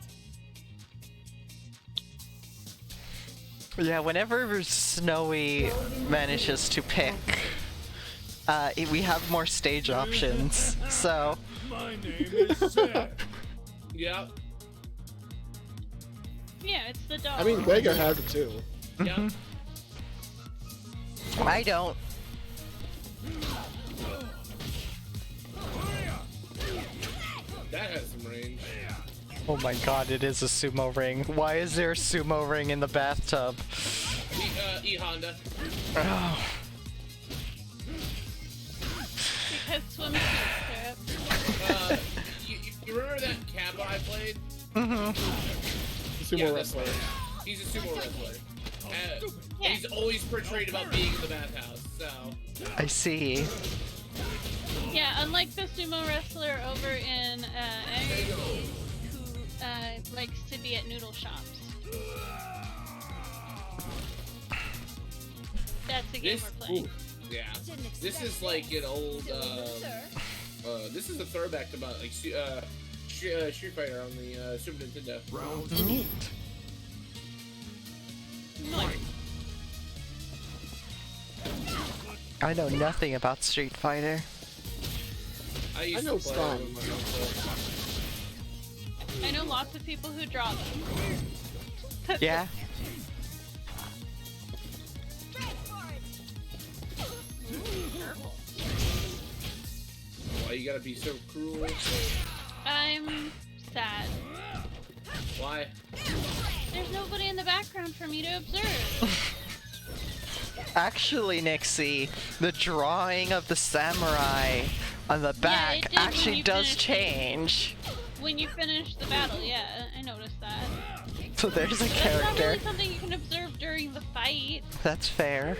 Yeah, whenever Snowy manages to pick, we have more stage options, so... My name is Seth. Yeah. Yeah, it's the dog. I mean, Vega has it too. Yeah. I don't. That has some range. Oh my god, it is a sumo ring. Why is there a sumo ring in the bathtub? E Honda. Oh, Because swimsuits, You remember that Kappa I played? Sumo Yeah, that's wrestler. right. He's a sumo wrestler. Yeah. He's always portrayed about being in the bathhouse, so. I see. Yeah, unlike the sumo wrestler over in NXT who likes to be at noodle shops. That's the game we're playing. Yeah. This is like an old, this is a throwback to about, like, Street Fighter on the Super Nintendo. Neat. I know nothing about Street Fighter. I used know to play some. it with my uncle. I know lots of people who draw them. Yeah. Why you gotta be so cruel? I'm sad. Why? There's nobody in the background for me to observe. Actually, Nixie, the drawing of the samurai on the back it did when actually you does finished it. change. When you finish the battle, yeah, I noticed that. So there's a That's not character. really something you can observe during the fight. That's fair.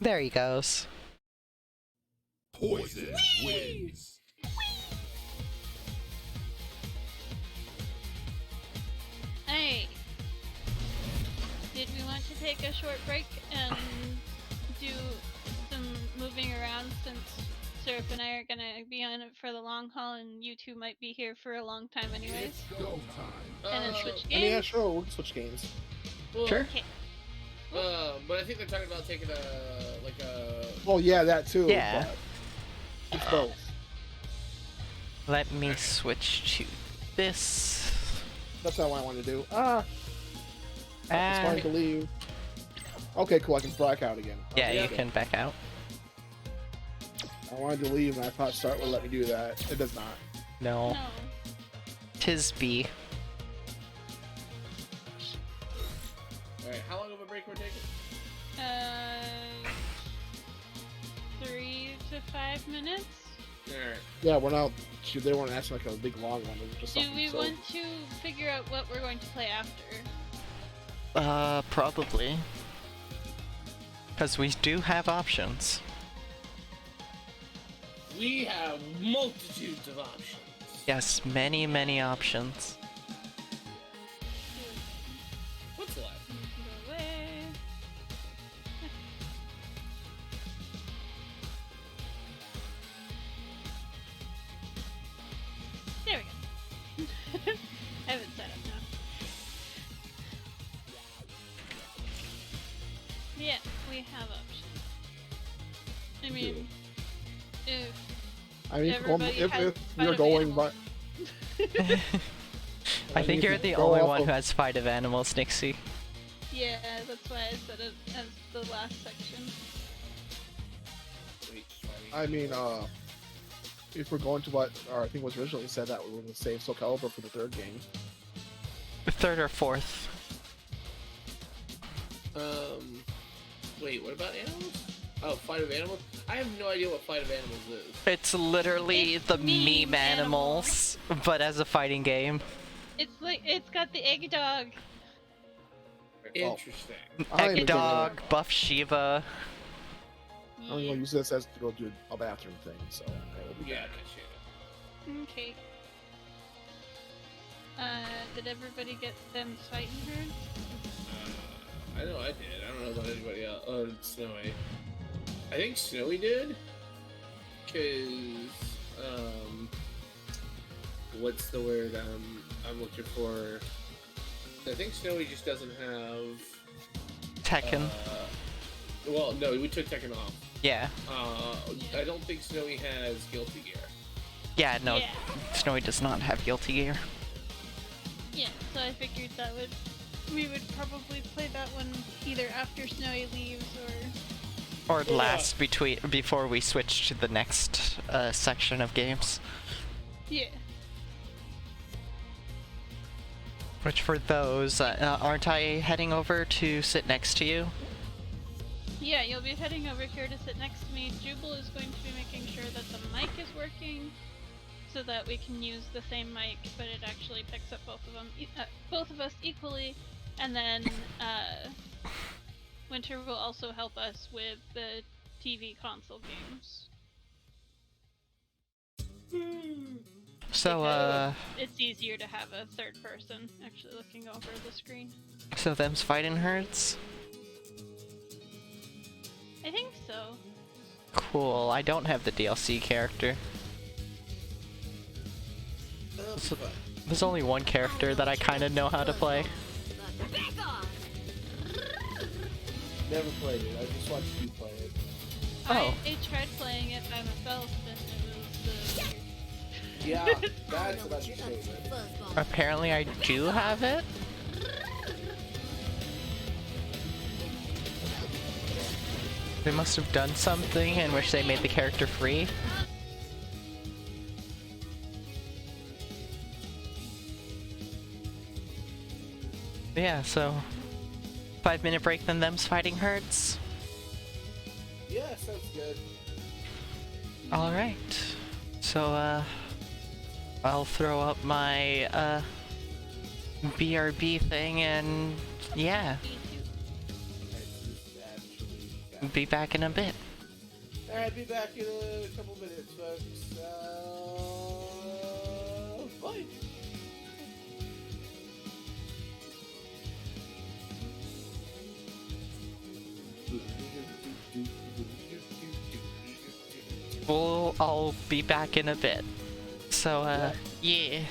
There he goes. Poison wins. Hey, did we want to take a short break and do some moving around since Surf and I are gonna be on it for the long haul and you two might be here for a long time anyways? Go time. And then switch I mean, yeah, games? sure, we'll switch games. Well, Sure. Okay. But I think they're talking about taking a Well, yeah, that too. Yeah. but It's both. Let me switch to this. That's not what I wanted to do. It's And fine to leave. Okay, cool. I can back out again. yeah, Okay, you good. can back out. I wanted to leave, and I thought Start would let me do that. It does not. No, No. tis B. Alright, how long of a break we're taking? 3 to 5 minutes? Alright. Yeah, we're not. They weren't asking like a big long one. It was just Do something. we so, want to figure out what we're going to play after? Probably. Because we do have options. We have multitudes of options. Yes, many, many options. What's left? Go away. There we go. I have it set up now. Yeah, we have options. I mean, if I mean, everybody if has you're fight of going, animals. but I mean, think if you're you the go only off one of- who has Fight of Animals, Nixie. Yeah, that's why I said it as the last section. Wait, I mean, if we're going to what, or I think was originally said that we were going to save Soul Calibur for the third game. Third or fourth. Wait, what about animals? Oh, Fight of Animals? I have no idea what Fight of Animals is. It's literally It's the meme meme animals, but as a fighting game. It's like it's got the egg dog. Interesting. I'm Egg gonna Dog, Buff Shiva. I'm going to use this as to go do a bathroom thing, so I will be Yeah, back. gotcha. Okay. Did everybody get them fighting heard? I know I did. I don't know about anybody else. Oh, Snowy. I think Snowy did. Cause, what's the word I'm looking for? I think Snowy just doesn't have. Tekken. Well, no, we took Tekken off. Yeah. I don't think Snowy has Guilty Gear. Yeah, no. Yeah. Snowy does not have Guilty Gear. Yeah, so I figured we would probably play that one either after Snowy leaves or... Or last before we switch to the next section of games. Yeah. Which for those, aren't I heading over to sit next to you? Yeah, you'll be heading over here to sit next to me. Jubal is going to be making sure that the mic is working so that we can use the same mic, but it actually picks up both of us equally. And then Winter will also help us with the TV console games. So, It's easier to have a third person actually looking over the screen. so them's fighting herds? I think so. Cool, I don't have the DLC character. So, there's only one character that I kind of know how to play. Back off! Never played it. I just watched you play it. Oh. I tried playing it by myself and it was Yeah, that's about to say that. Apparently I do have it? They must have done something in which they made the character free. Yeah, so 5-minute break, then them's fighting herds. Yeah, sounds good. Alright. So, I'll throw up my, BRB thing and, yeah, be back in a bit. Alright, be back in a couple minutes, folks. Bye. Well, I'll be back in a bit. So, yeah.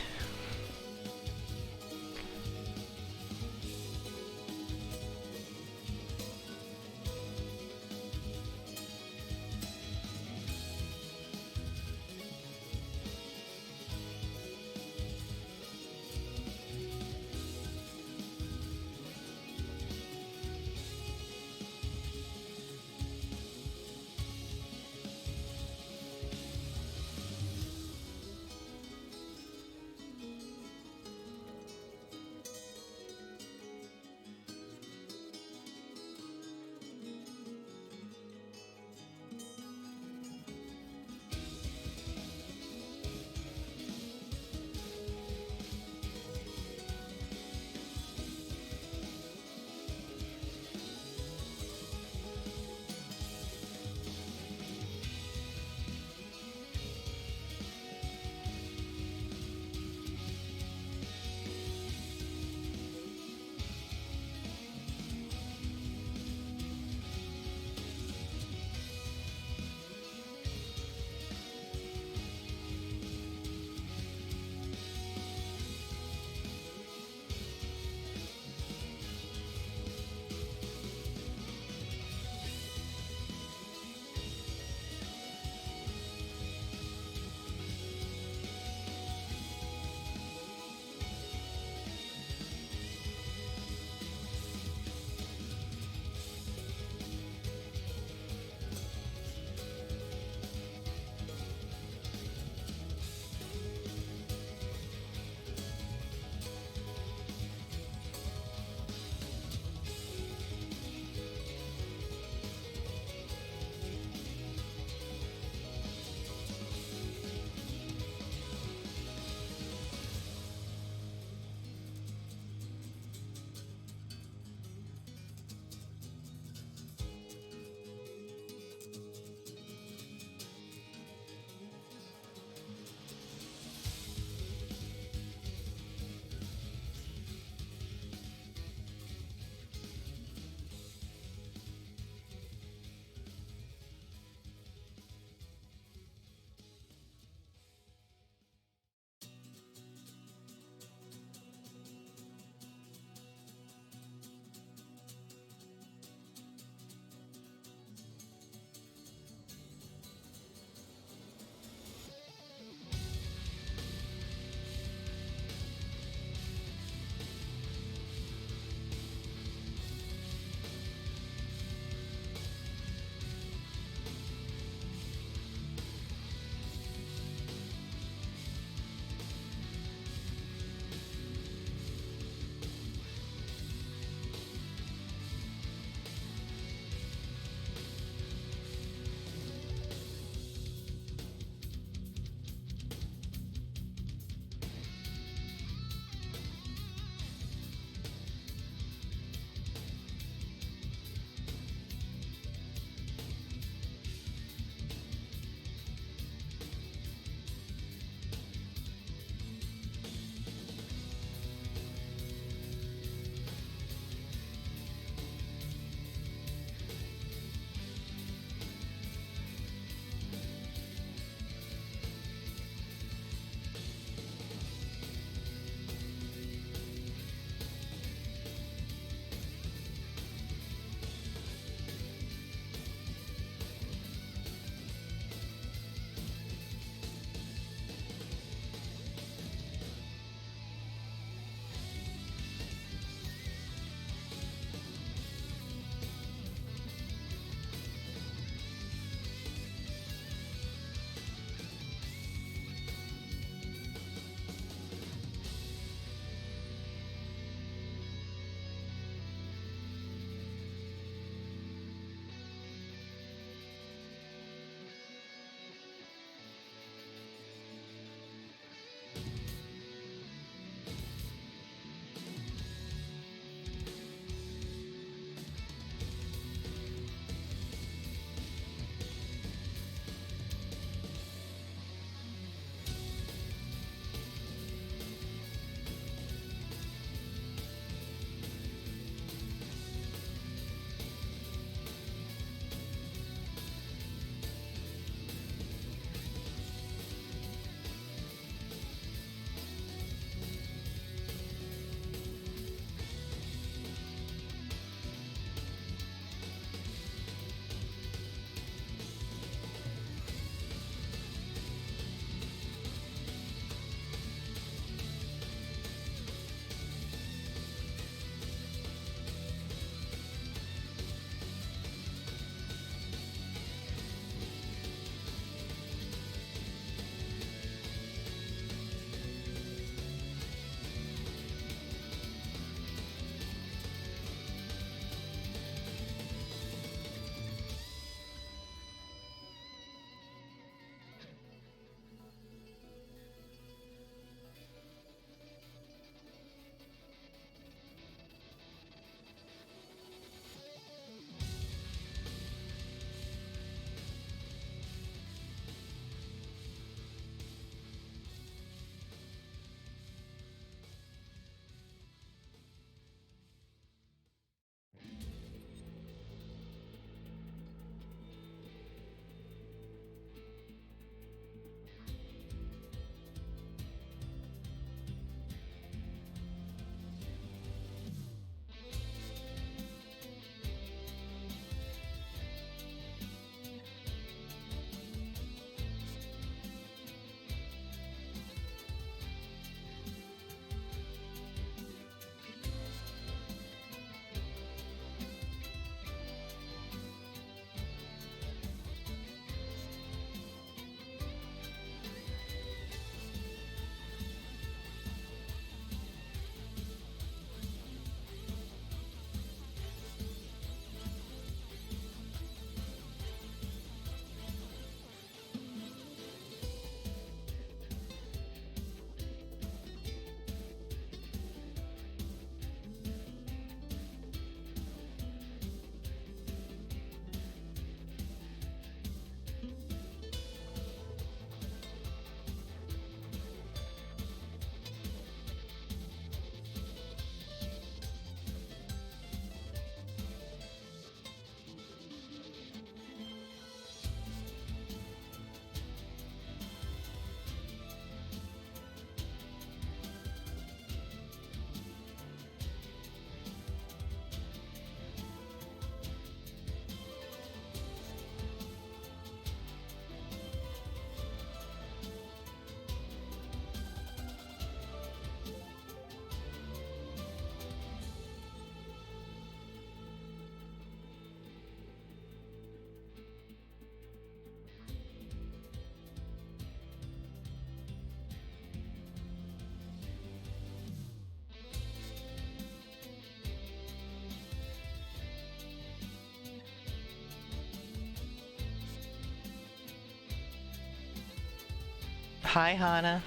Hi, Hana.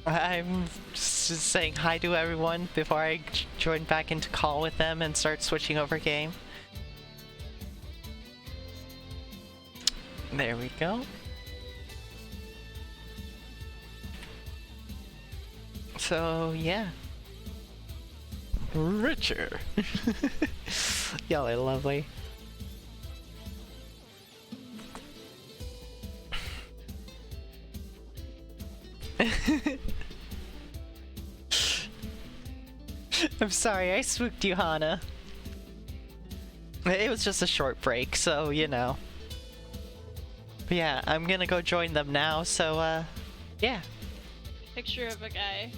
I'm just saying hi to everyone before I join back into call with them and start switching over game. There we go. So, yeah. Richer. Y'all are lovely. I'm sorry, I spooked you, Hana. It was just a short break, so, you know. But yeah, I'm gonna go join them now, so, yeah. Picture of a guy,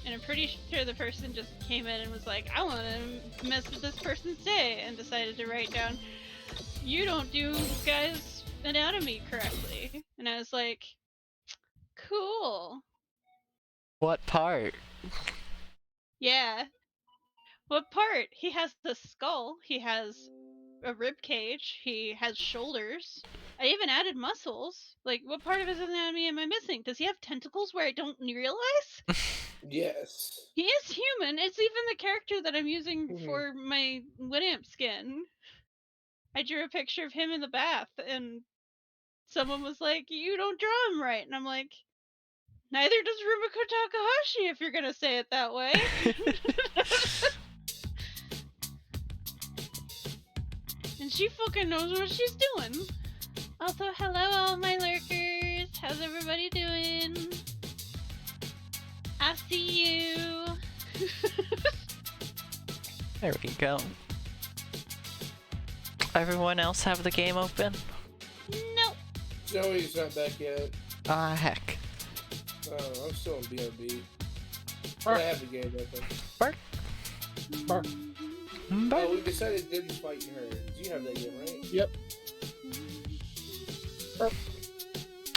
and I'm pretty sure the person just came in and was like, I want to mess with this person's day, and decided to write down, you don't do guys' anatomy correctly. And I was like, cool. What part? Yeah. What part? He has the skull, he has a rib cage, he has shoulders. I even added muscles. Like, what part of his anatomy am I missing? Does he have tentacles where I don't realize? Yes. He is human. It's even the character that I'm using for my Winamp skin. I drew a picture of him in the bath, and someone was like, you don't draw him right. And I'm like, neither does Rumiko Takahashi, if you're gonna say it that way. And she fucking knows what she's doing. Also, hello all my lurkers. How's everybody doing? I see you. There we go. Everyone else have the game open? Nope. Joey's not back yet. Ah, heck. Oh, I'm still in BOB. Bark. I have the game open. Bark. Bark. Bark. Oh, we decided Didn't Fight Her. Do you have that game, right? Yep.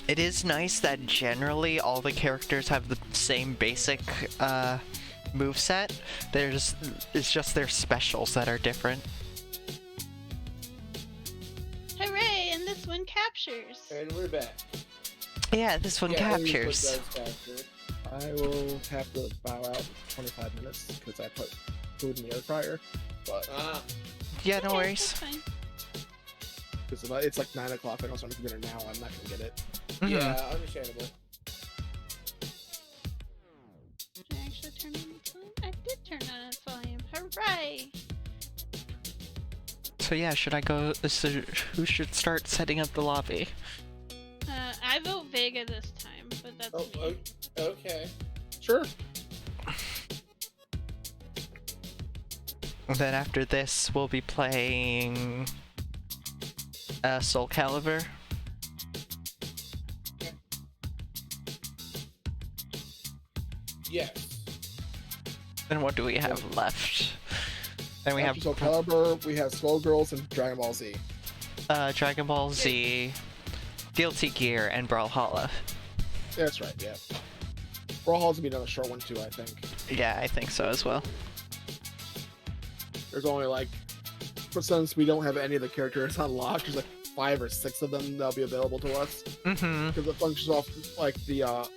It is nice that generally all the characters have the same basic moveset. It's just their specials that are different. Hooray! And this one captures. And we're back. Yeah, this one Yeah, Amy captures. put those capture. I will have to bow out 25 minutes because I put food in the air fryer. But Ah, Yeah, no Okay, worries. that's fine. because it's like 9 o'clock, I don't start making dinner now. I'm not gonna get it. Mhm. yeah, understandable. Did I actually turn on its volume? I did turn on its volume. Hooray! So yeah, should I go? So who should start setting up the lobby? I vote Vega this time, but that's Oh, me. okay. Sure. And then after this, we'll be playing Soul Calibur. Yes. Then what do we have left? Then we have Soul Calibur, we have Skullgirls, and Dragon Ball Z. Dragon Ball Z, Guilty Gear, and Brawlhalla. That's right, yeah. Brawlhalla's gonna be another short one too, I think. Yeah, I think so as well. There's only like, since we don't have any of the characters unlocked, there's like 5 or 6 of them that'll be available to us. Mm-hmm. Because it functions off like the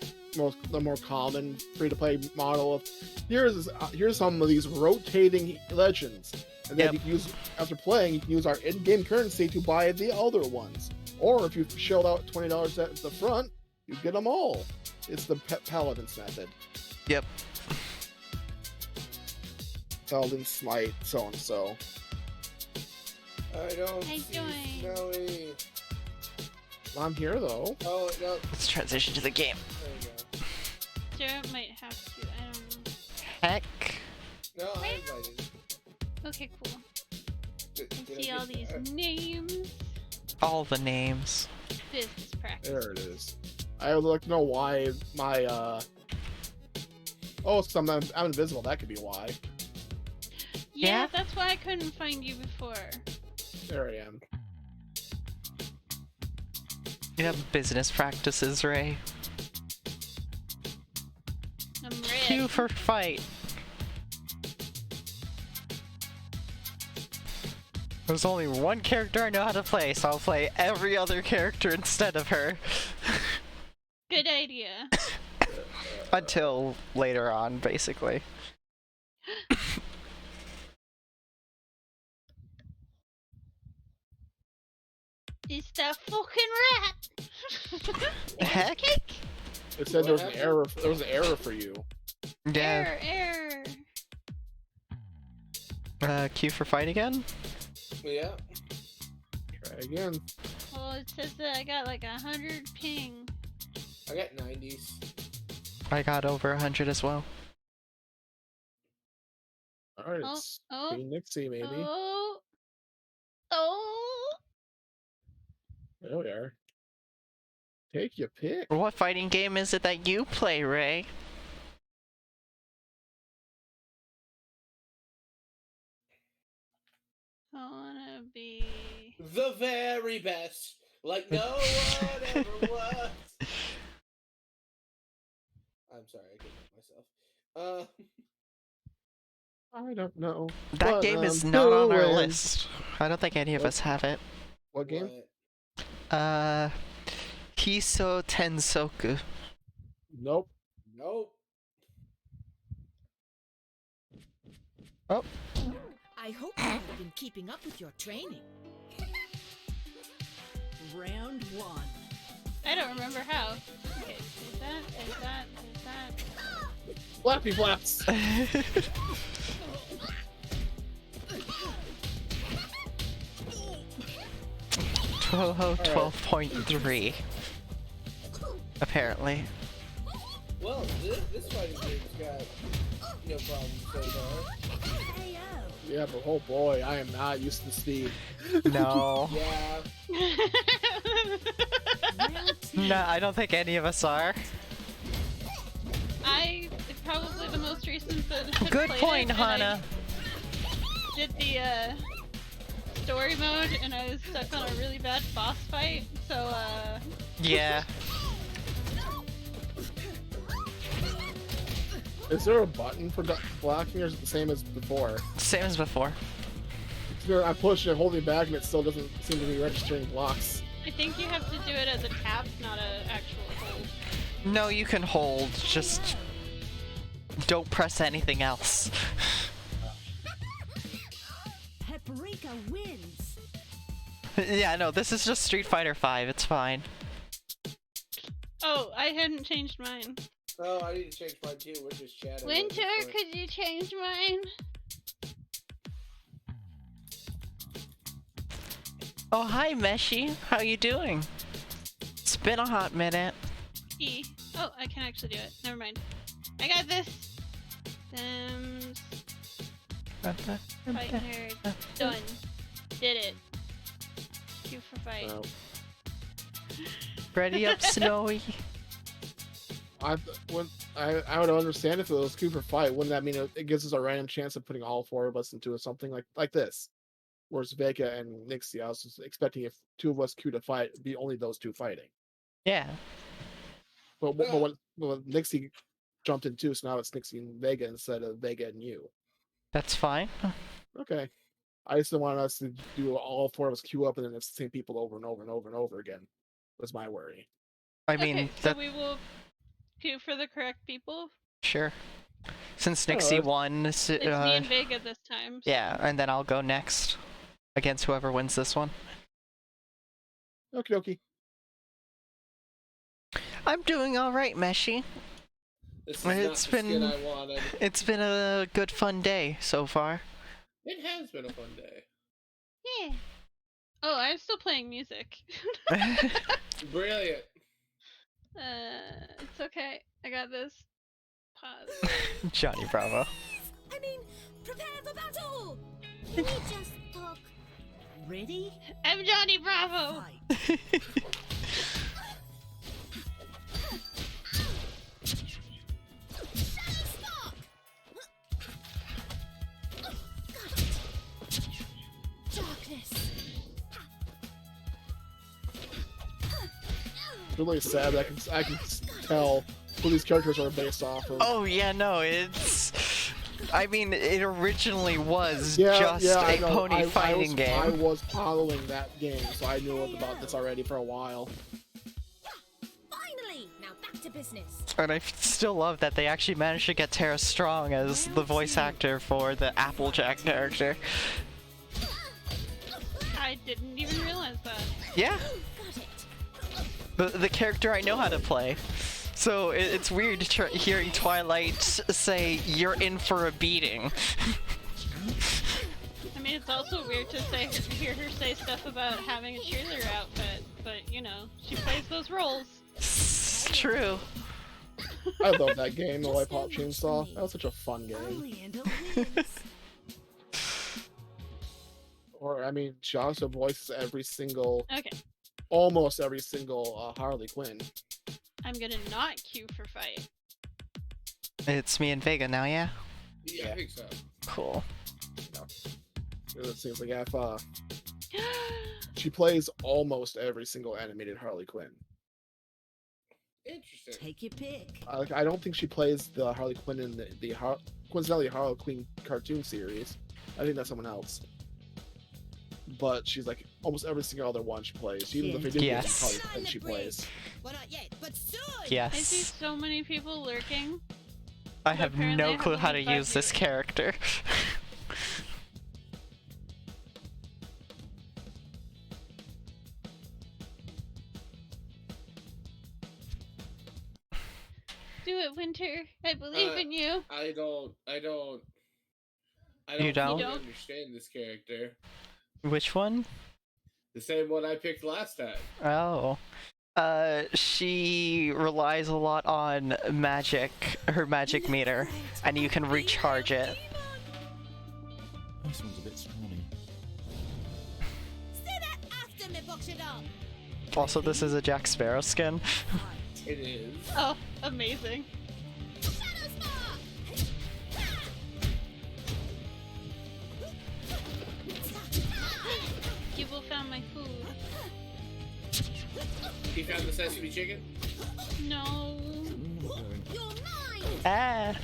more common free-to-play model of here's some of these rotating legends, and then Yep. you can use, after playing, you can use our in-game currency to buy the other ones. Or if you shelled out $20 at the front, you get them all. It's the Paladin's method. Yep. Paladin, Smite, so and so. I don't Hey, see Joey. Snowy. I'm here though. Oh, no. Let's transition to the game. There you go. Jared might have to. I don't know. Heck. No, I invited. Okay, cool. Did I I see all get these that? names. All the names. Business practice. There it is. I would like to know why my oh, sometimes I'm invisible. That could be why. Yeah, Yeah? that's why I couldn't find you before. There I am. You have business practices, Ray. I'm Q red. for fight. There's only one character I know how to play, so I'll play every other character instead of her. Good. Good idea. Until later on, basically. It's that fucking rat. Heck? It said there was an What error. There was an error for you. Yeah. Error. Q for fight again? Yeah. Try again. Well, it says that I got like 100 ping. I got 90s. I got over 100 as well. All right, Oh, it's oh, Queen Nixie, maybe. Oh. There we are. Take your pick. What fighting game is it that you play, Ray? I wanna be. The very best. Like no one ever was. I'm sorry, I couldn't help myself. I don't know. That what game is I'm not on our doing. list. I don't think any of What? us have it. What game? Hiso Tensoku. Nope. Nope. I hope you have been keeping up with your training. Round 1. I don't remember how. Okay, is that? Flappy flaps. Toho 12.3. Apparently. Well, this fighting game's got no problems so far. Yeah, but oh boy, I am not used to speed. No. Yeah. No, I don't think any of us are. It's probably the most recent that I've Good played point, it, and Hana. I did the story mode, and I was stuck on a really bad boss fight. So Yeah. Is there a button for blocking, or is it the same as before? Same as before. I push it, holding back, and it still doesn't seem to be registering blocks. I think you have to do it as a tap, not an actual hold. No, you can hold, just don't press anything else. Paprika wins. Yeah, no, this is just Street Fighter V, it's fine. Oh, I hadn't changed mine. Oh, I need to change mine too. We're just chatting. Winter, could you change mine? Oh, hi, Meshi. How you doing? It's been a hot minute. E. Oh, I can actually do it. Never mind. I got this. Fight nerd. Done. Did it. Q for fight. Oh. Ready up, Snowy? I would understand if it was Cooper fight. Wouldn't that mean it gives us a random chance of putting all four of us into something like this? Whereas Vega and Nixie, I was just expecting if two of us queue to fight, it'd be only those two fighting. Yeah. But when Nixie jumped in too, so now it's Nixie and Vega instead of Vega and you. That's fine. Okay. I just don't want us to do all four of us queue up and then it's the same people over and over and over and over again. Was my worry. I mean, okay, so we will queue for the correct people. Sure. Since Nixie won, It's me and Vega this time. So. yeah, and then I'll go next against whoever wins this one. Okie dokie. I'm doing all right, Meshi. This is not the skin I wanted. It's been a good fun day so far. It has been a fun day. Yeah. Oh, I'm still playing music. Brilliant. It's okay. I got this. Pause. Johnny Bravo. I mean, prepare for battle! Can we just talk? Ready? I'm Johnny Bravo! Fight. Shutterstock! Darkness! It's really sad that I can tell who these characters are based off of. Oh yeah, no, it's. I mean, it originally was I just a know. pony fighting game. I was following that game, so I knew about this already for a while. Finally! Now back back to business. And I still love that they actually managed to get Tara Strong as the voice actor for the Applejack character. I didn't even realize that. Yeah, Got it. the character I know how to play. So it's weird hearing Twilight say, "You're in for a beating." I mean, it's also weird to hear her say stuff about having a cheerleader outfit, but you know, she plays those roles. It's true. I love that game, the White Pop Chainsaw. That was such a fun game. Oleander wins. Or, I mean, she also voices Okay, almost every single Harley Quinn. I'm gonna not queue for fight. It's me and Vega now, yeah? Yeah, I think so. Cool. It seems like if she plays almost every single animated Harley Quinn. Interesting. Take your pick. I don't think she plays the Harley Quinn in the coincidentally Harley Quinn cartoon series. I think that's someone else. But she's like almost every single other one she plays. Even the video Yes. Harley Quinn she plays. Well, not yet, but soon. I see Yes. so many people lurking. I have apparently I no have clue how to only 5 use this viewers. character. Do it, Winter. I believe in you. I don't You don't? fully understand this character. Which one? The same one I picked last time. Oh. She relies a lot on magic, her magic meter, and you can recharge it. This one's a bit scrawny. Say that after me, box it up. Also, this is a Jack Sparrow skin. It is. Oh, amazing. People found my food. He found the sesame chicken. No. You're mine! Ah.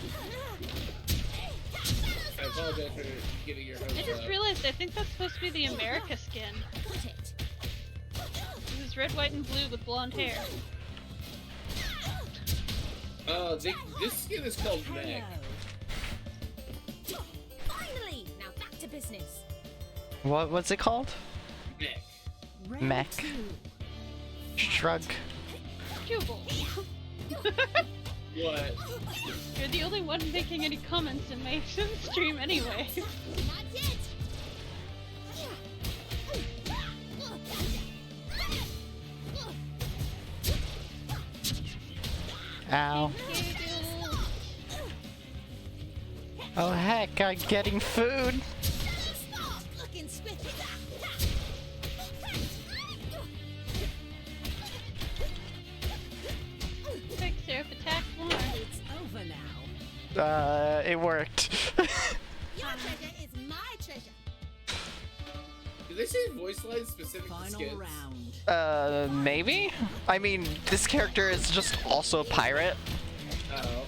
I apologize for getting your hopes I just up. realized I think that's supposed to be the America skin. Got it. This is red, white, and blue with blonde hair. This skin is called Meg. Hello. Finally. Now back to business. What's it called? Meg. Round Mech. 2. Shrug. Jubal. What? You're the only one making any comments in my stream anyway. Not yet! Ow. Oh heck, I'm getting food. Stop looking swift. Quick, Seraph, attack more. It's over now. It worked. Your treasure is my treasure. Did they say voice lines specific to Final skins? round. Maybe? I mean, this character is just also a pirate. Oh.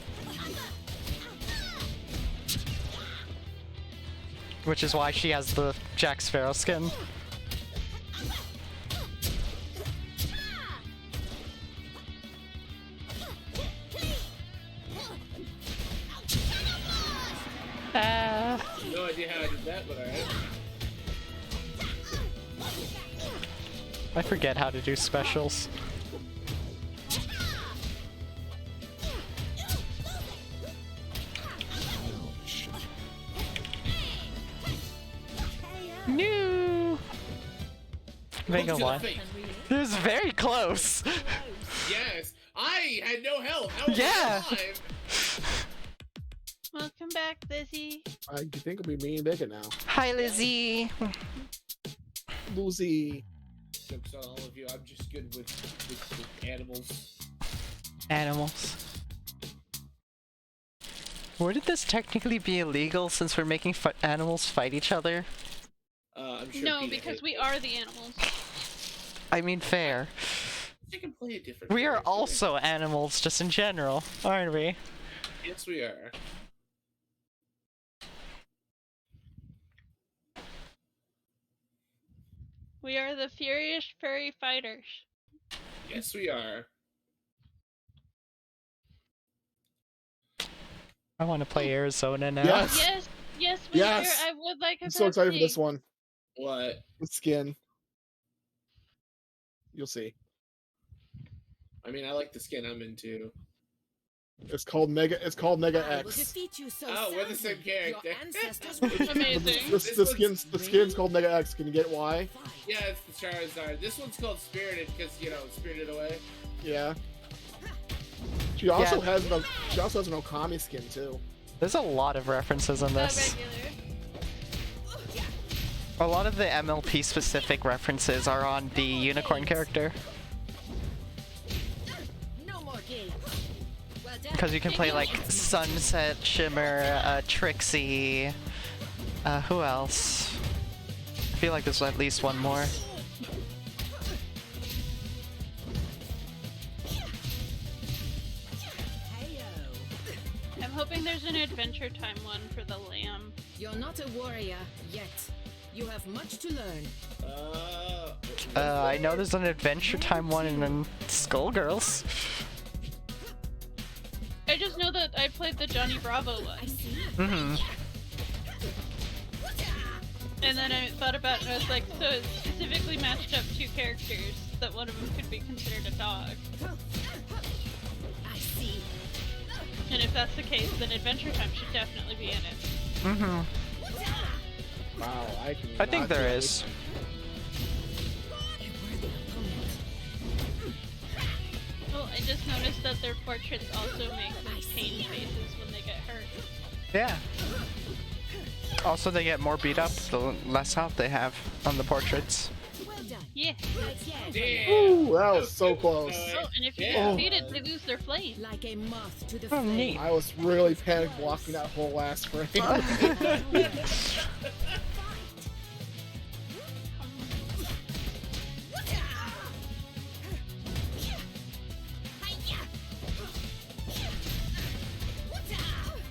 Which is why she has the Jack Sparrow skin. No idea how I did that, but alright. I forget how to do specials. No. Vega Hook to won. the face. It was very close. Yes, I had no help. How was Yeah. I alive? Welcome back, Lizzie. I think it'll be me and Vega now. Hi, Lizzie. Lucy. Jokes on all of you. I'm just good with animals. Animals. Wouldn't this technically be illegal since we're making animals fight each other? I'm sure. No, PETA because hates we it. are the animals. I mean, fair. I can play a different. We are character. also animals, just in general, aren't we? Yes, we are. We are the furious furry fighters. Yes, we are. I want to play Arizona now. Yes. Yes, yes, Yes! Winter, I would like a I'm so excited for Pepsi. this one. What? The skin. You'll see. I mean, I like the skin I'm into. It's called Mega. It's called Mega I will X. defeat you so Oh, we're the soundly, same character. Your ancestors will Amazing. The skin's called Mega X. Can you get why? Yeah, it's the Charizard. This one's called Spirited because, you know, Spirited Away. Yeah. She also Yeah. has an Okami skin too. There's a lot of references in this. Regular. A lot of the MLP specific references are on the unicorn character. No more games. Well done. Because you can play like Sunset, Shimmer, Trixie. Who else? I feel like there's at least one more. Heyo. I'm hoping there's an Adventure Time one for the lamb. You're not a warrior yet. You have much to learn. I know there's an Adventure Time one in Skullgirls. I just know that I played the Johnny Bravo one. I see. Mm-hmm. And then I thought about it, and I was like, so it specifically matched up two characters that one of them could be considered a dog. I see. And if that's the case, then Adventure Time should definitely be in it. Mm-hmm. Wow, I think there is. Oh, I just noticed that their portraits also make those pain faces when they get hurt. Yeah. Also, they get more beat up the less health they have on the portraits. Well done. Yeah. Damn. Ooh, that was so close. Oh, and if you Yeah. get defeated, they lose their flame. Like a moth to the Oh, flame. neat. I was really panic blocking that whole last frame.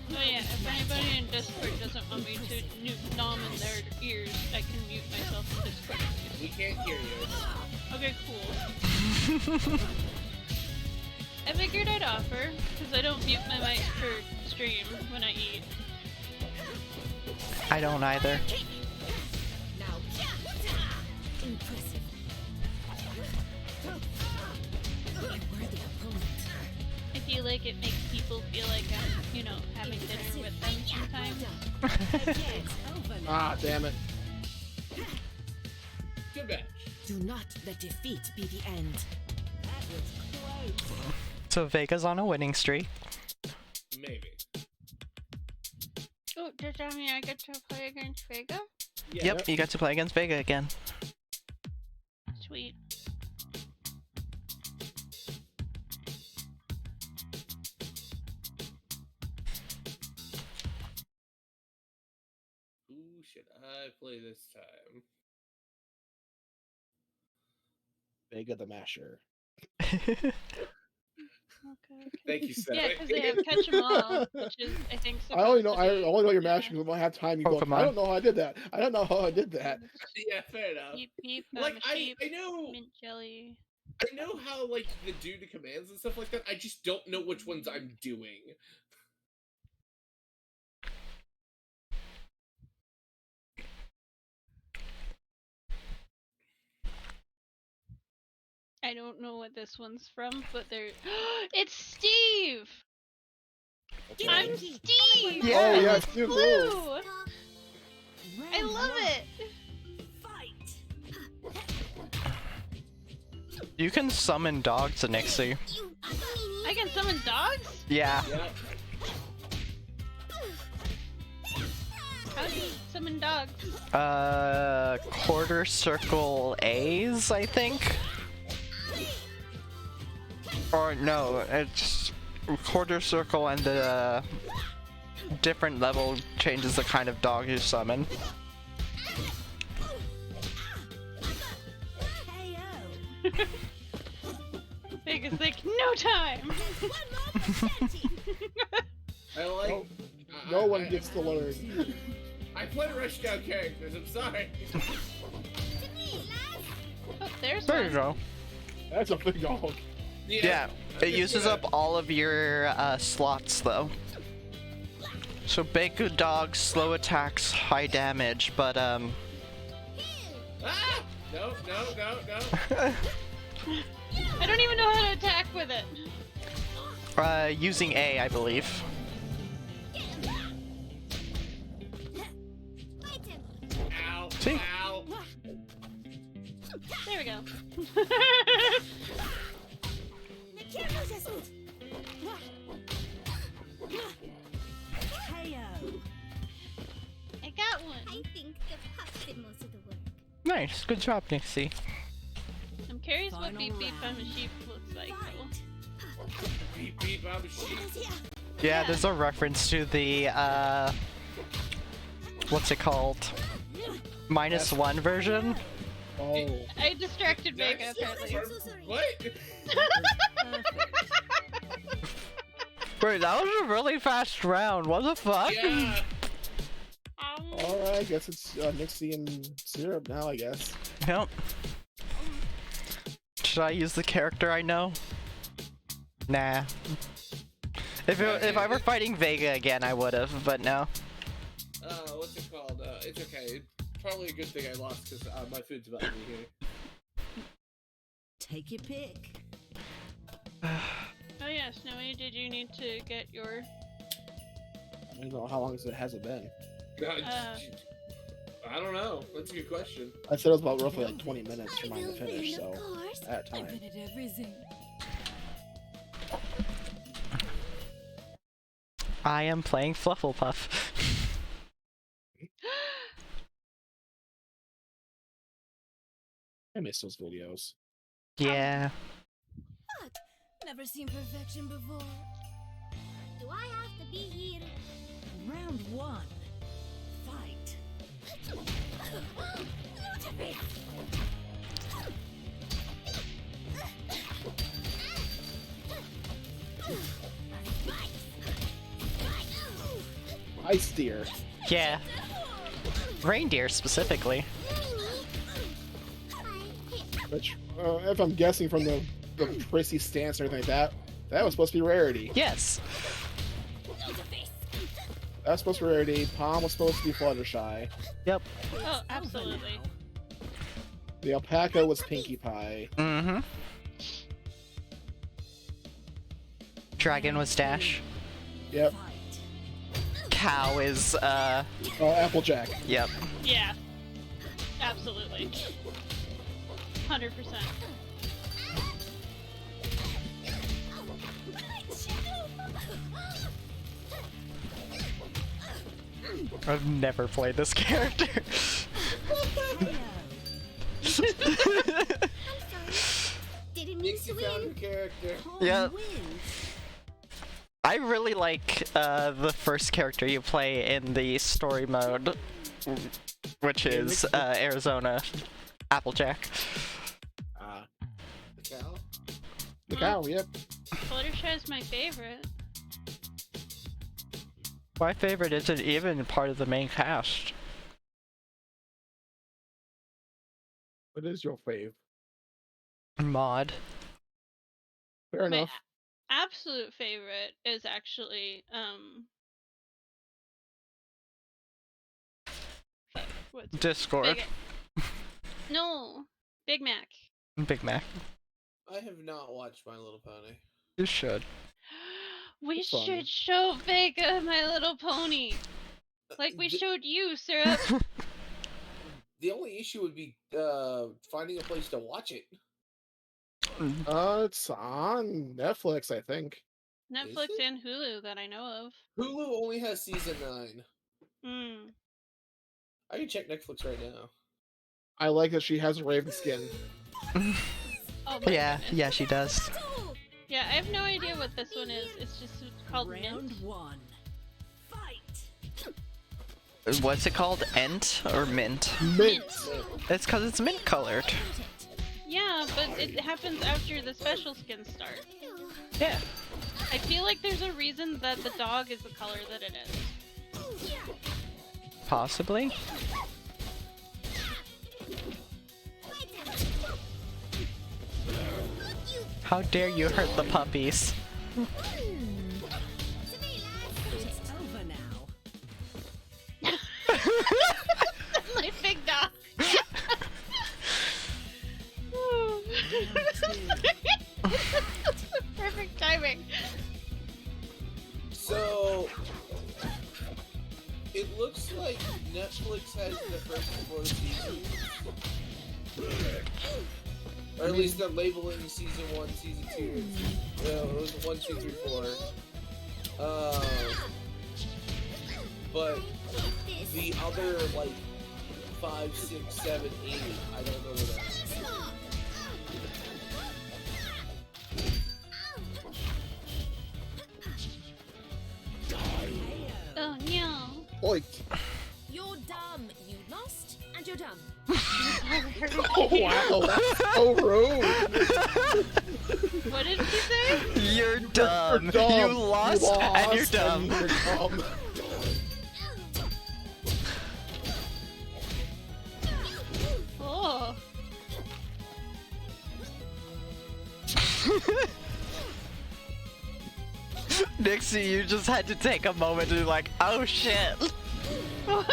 Oh yeah, if anybody in Discord doesn't want me to nom in their ears, I can mute myself in Discord. We can't hear you. Okay, cool. I figured I'd offer, because I don't mute my mic for stream when I eat. I don't either. Now. Impressive. A worthy opponent. I feel like it makes people feel like I'm, you know, having dinner with them sometimes. Again, over. Ah, damn it. Good match. Do not let defeat be the end. That was close. So Vega's on a winning streak. Maybe. Oh, does that mean I get to play against Vega? Yeah. Yep, you got to play against Vega again. Sweet. Who should I play this time? Vega the Masher. Okay. Thank you, Seth. Yeah, because they have Catch 'em All, which is, I think, I only know supposed to be- I only know you're mashing because I have time. You go. Pokemon. I don't know how I did that. I don't know how I did that. Yeah, fair enough. Beep beep, Like I'm a I sheep, know mint jelly. I know how like the do the commands and stuff like that. I just don't know which ones I'm doing. I don't know what this one's from, but they're. It's Steve! I'm Steve! Yeah. Oh yeah, Steve Blue. Blue! I love it! You can summon dogs, Nixie. I can summon dogs? Yeah. Yeah. How do you summon dogs? Quarter circle A's, I think? Or no, it's quarter circle and the different level changes the kind of dog you summon. Vegas like, no time! I like No one gets to learn. I play Rushdown characters, I'm sorry. Oh, there's There one. you go. That's a big dog. Yeah, it uses up all of your slots though. So Baku dog, slow attacks, high damage, but Ah! No. I don't even know how to attack with it. using A, I believe. Ow. See? Ow. There we go. I got one. I think the pups did most of the work. Nice, good job, Nixie. I'm curious what Final Beep Beep round. I'm a Sheep looks like. Though. Beep beep, I'm a sheep. Yeah, there's a reference to the, what's it called? -1 version? Oh. I distracted Vega Nice. apparently. I'm so sorry. What? Wait, that was a really fast round, what the fuck? Yeah. Alright, I guess it's Nixie and Syrup now, I guess. Yep. Should I use the character I know? Nah. If I were fighting Vega again, I would've, but no. What's it called? It's okay. Probably a good thing I lost because my food's about to be here. Take your pick. Oh yeah, Snowy, did you need to get your... I don't know how long has it been. I don't know. That's a good question. I said it was about roughly like 20 minutes for mine to finish, so Of course. at time. everything. I am playing Flufflepuff. I miss those videos. Yeah. Never seen perfection before. Do I have to be here? Round 1. Fight. Ice Deer. Yeah. Reindeer specifically. Which, if I'm guessing from the prissy stance and everything like that, that was supposed to be rarity. Yes. That was supposed to be rarity. Palm was supposed to be Fluttershy. Yep. Oh, absolutely. The alpaca was Pinkie Pie. Mm-hmm. Dragon was Dash. Yep. Cow is, Oh, Applejack. yep. Yeah. Absolutely. 100%. I've never played this character. Didn't mean Nixie to found her win. character. Yeah. I really like the first character you play in the story mode, which is Arizona Applejack. The cow? The cow, yep. Fluttershy is my favorite. My favorite isn't even part of the main cast. What is your fave? Mod. Fair My enough. absolute favorite is actually what's Discord. No, Big Mac. Big Mac. I have not watched My Little Pony. You should. We It's fun. should show Vega My Little Pony, like we showed you, Syrup. The only issue would be finding a place to watch it. It's on Netflix, I think. Netflix it? and Hulu that I know of. Hulu only has season 9. Hmm. I can check Netflix right now. I like that she has a raven skin. Oh my Yeah, goodness. yeah, she does. Yeah, I have no idea what this one is. It's just called Round Mint. 1. Fight. What's it called? Ent or mint? Mint. It's because it's mint colored. Yeah, but it happens after the special skins start. Yeah. I feel like there's a reason that the dog is the color that it is. Possibly. How dare you hurt the puppies? It's over now. My big dog. Perfect timing. So it looks like Netflix has the first 4 seasons. Or at least they're labeling season 1, season 2. No, it was 1, 2, 3, 4. But the other like 5, 6, 7, 8, I don't know where that is. Oh no. Oink. You're dumb. You lost, and you're dumb. Oh wow, that's so rude. What did she say? You're dumb. You're dumb. You lost, and you're dumb. You're dumb. Oh. Nixie, you just had to take a moment to be like, oh shit. No,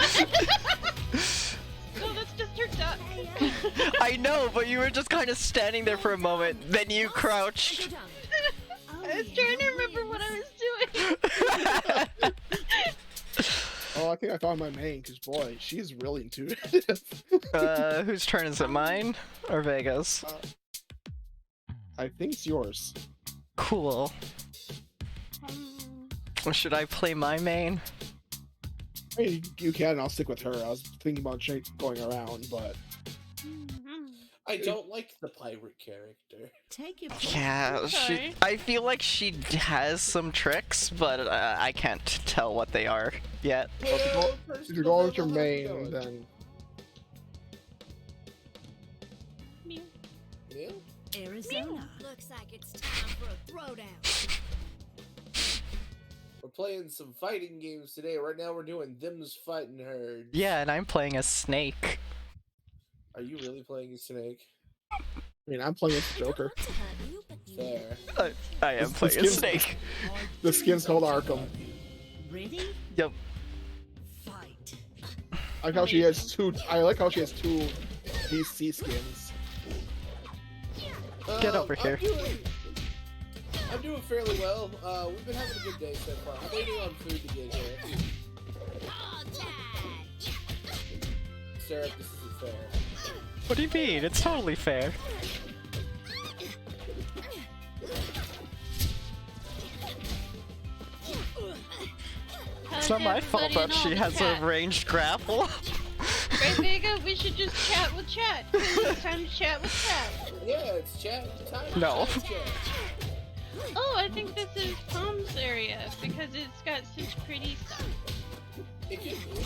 that's just her duck. I know, but you were just kind of standing there for a moment, then you crouched. You're dumb. I was trying to remember what I was doing. Oh, I think I found my main, because boy, she's really intuitive. Whose turn is it? Mine or Vega's? I think it's yours. Cool. Should I play my main? I mean, you can, I'll stick with her. I was thinking about going around, but... I don't like the pirate character. Take your Yeah, Okay. I feel like she has some tricks, but I can't tell what they are yet. Well, if you're going with your main, then... Meow. Yeah? Arizona. Looks like it's time for a throwdown. We're playing some fighting games today. Right now we're doing Them's Fighting Herds. Yeah, and I'm playing a snake. Are you really playing a snake? I mean, I'm playing as Joker. Not to hurt you, but you Fair. I am The playing a skin's- snake. The skin's called Arkham. Ready? Yep. Fight. I like how she has two. I like how she has two DC skins. Get over here. I'm doing fairly well. We've been having a good day so far. I'm waiting on food to get here. Sarah, this isn't fair. What do you mean? It's totally fair. It's not my fault that she has a ranged grapple. Right, Vega? We should just chat with chat. It's time to chat with chat. Yeah, it's chat time. No. Chat. Oh, I think this is Tom's area because it's got such pretty stuff. It could be.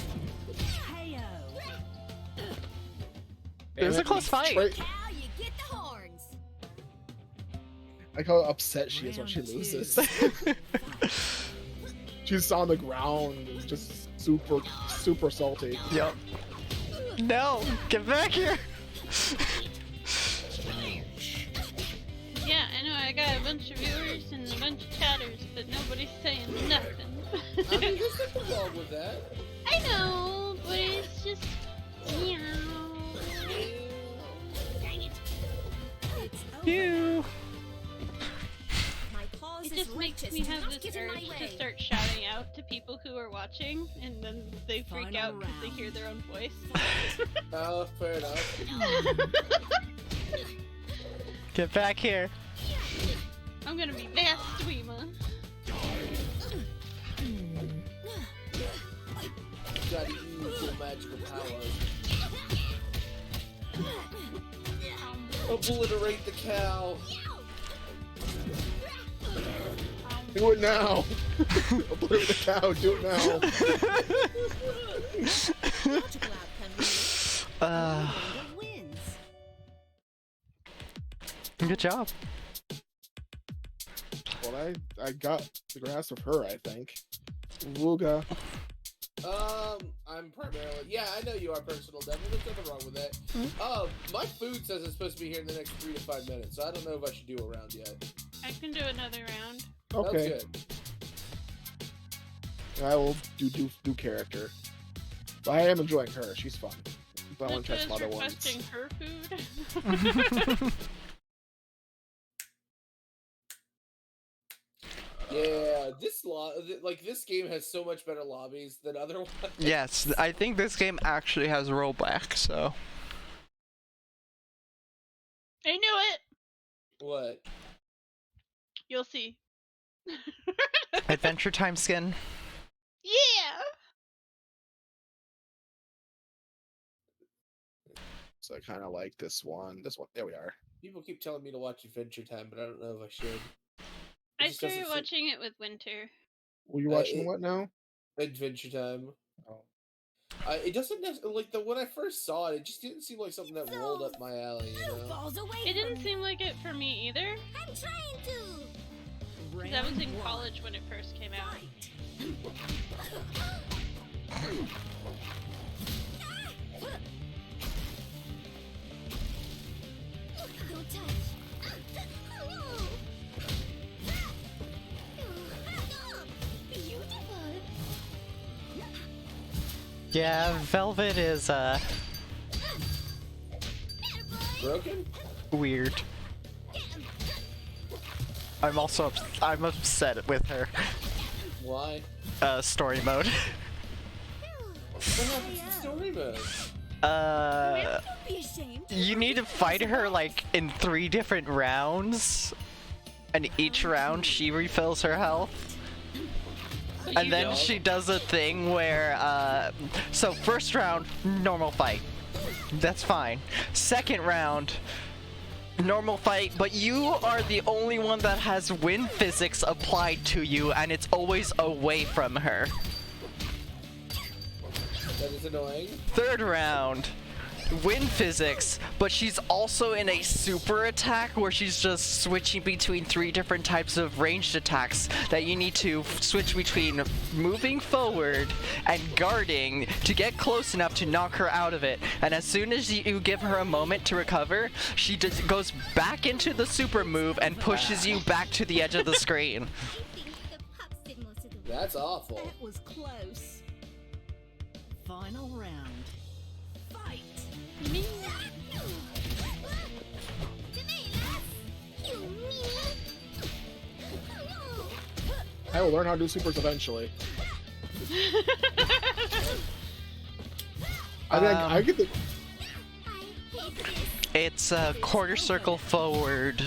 Heyo. It was a close fight. Now you get the horns. I like how upset she is when she loses. She's on the ground, just super salty. Yep. No! Get back here! Yeah, I know I got a bunch of viewers and a bunch of chatters, but nobody's saying nothing. I mean, there's nothing wrong with that. I know, but it's just meow. Dang it. It's over. You. My cause It is just makes righteous. me Do have not this get in my urge to way. start shouting out to people who are watching, and then they freak Final out because they round. hear their own voice. Fair enough. Get back here. I'm gonna be that Dweema. You gotta use your magical powers. Obliterate the cow. Do it now! Obliterate the cow, do it now! Logical outcome really. Wonder wins. Good job. Well, I got the grasp of her, I think. Wooga. I'm primarily. Yeah, I know you are personal devil. There's nothing wrong with that. My food says it's supposed to be here in the next 3 to 5 minutes, so I don't know if I should do a round yet. I can do another round. Okay. That's good. I will do character. But I am enjoying her. She's fun. But I want to try some Linda other is ones. requesting her food. Yeah, this game has so much better lobbies than other ones. Yes, I think this game actually has rollback, so. I knew it. What? You'll see. Adventure Time skin. Yeah. So I kind of like this one. This one. There we are. People keep telling me to watch Adventure Time, but I don't know if I should. I just started doesn't seem- watching it with Winter. Were you watching what now? Adventure Time. Oh. It doesn't like when I first saw it. It just didn't seem like something that rolled up my alley. You know? Balls away It didn't from seem like it for me either. I'm trying to. 'Cause I was in college when it first came out. Don't touch. Beautiful. Yeah, Velvet is, Broken? weird. I'm upset with her. Why? Story mode. What happened to story mode? Don't be ashamed. You need to fight her like in 3 different rounds, and each round she refills her health. And then she does a thing where, so first round, normal fight. That's fine. Second round, normal fight, but you are the only one that has wind physics applied to you, and it's always away from her. That is annoying. Third round, wind physics, but she's also in a super attack where she's just switching between 3 different types of ranged attacks that you need to switch between moving forward and guarding to get close enough to knock her out of it. And as soon as you give her a moment to recover, she just goes back into the super move and pushes you back to the edge of the screen. That's awful. That was close. Final round. Fight. I will learn how to do supers eventually. I mean, I get the. It's a quarter circle forward,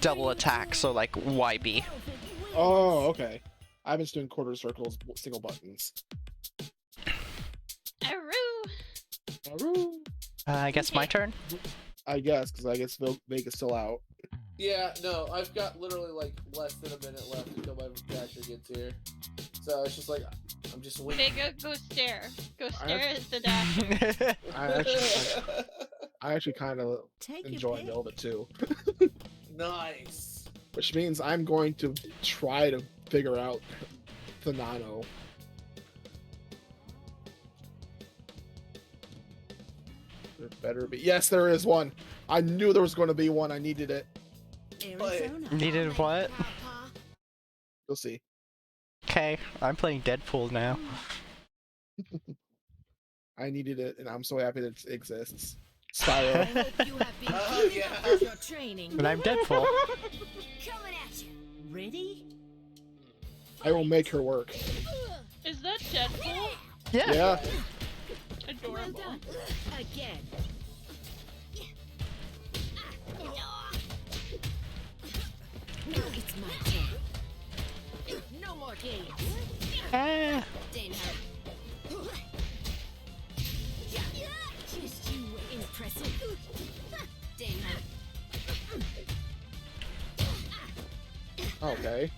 double attack, so like YB. Oh, okay. I've been doing quarter circles, single buttons. Aroo. Aroo. I guess my turn? I guess, because I guess Vega's still out. Yeah, no, I've got literally like less than a minute left until my dasher gets here. So it's just like I'm just waiting. Vega, go stare. Go stare at the dasher. I actually kind of Take your enjoy pick. Velvet too, Nice. which means I'm going to try to figure out the Nano. There better be. Yes, there is one. I knew there was going to be one. I needed it. Arizona. Needed what? You'll see. Okay, I'm playing Deadpool now. I needed it, and I'm so happy that it exists. I Spyro. hope you have been Oh, good yeah. with your training. But I'm Deadpool. Coming at you. Ready? I will make her work. Is that Deadpool? Yeah. Yeah. Well Adorable. done. Again. Now it's my turn. No more games. Ah. Just you were impressive. Okay.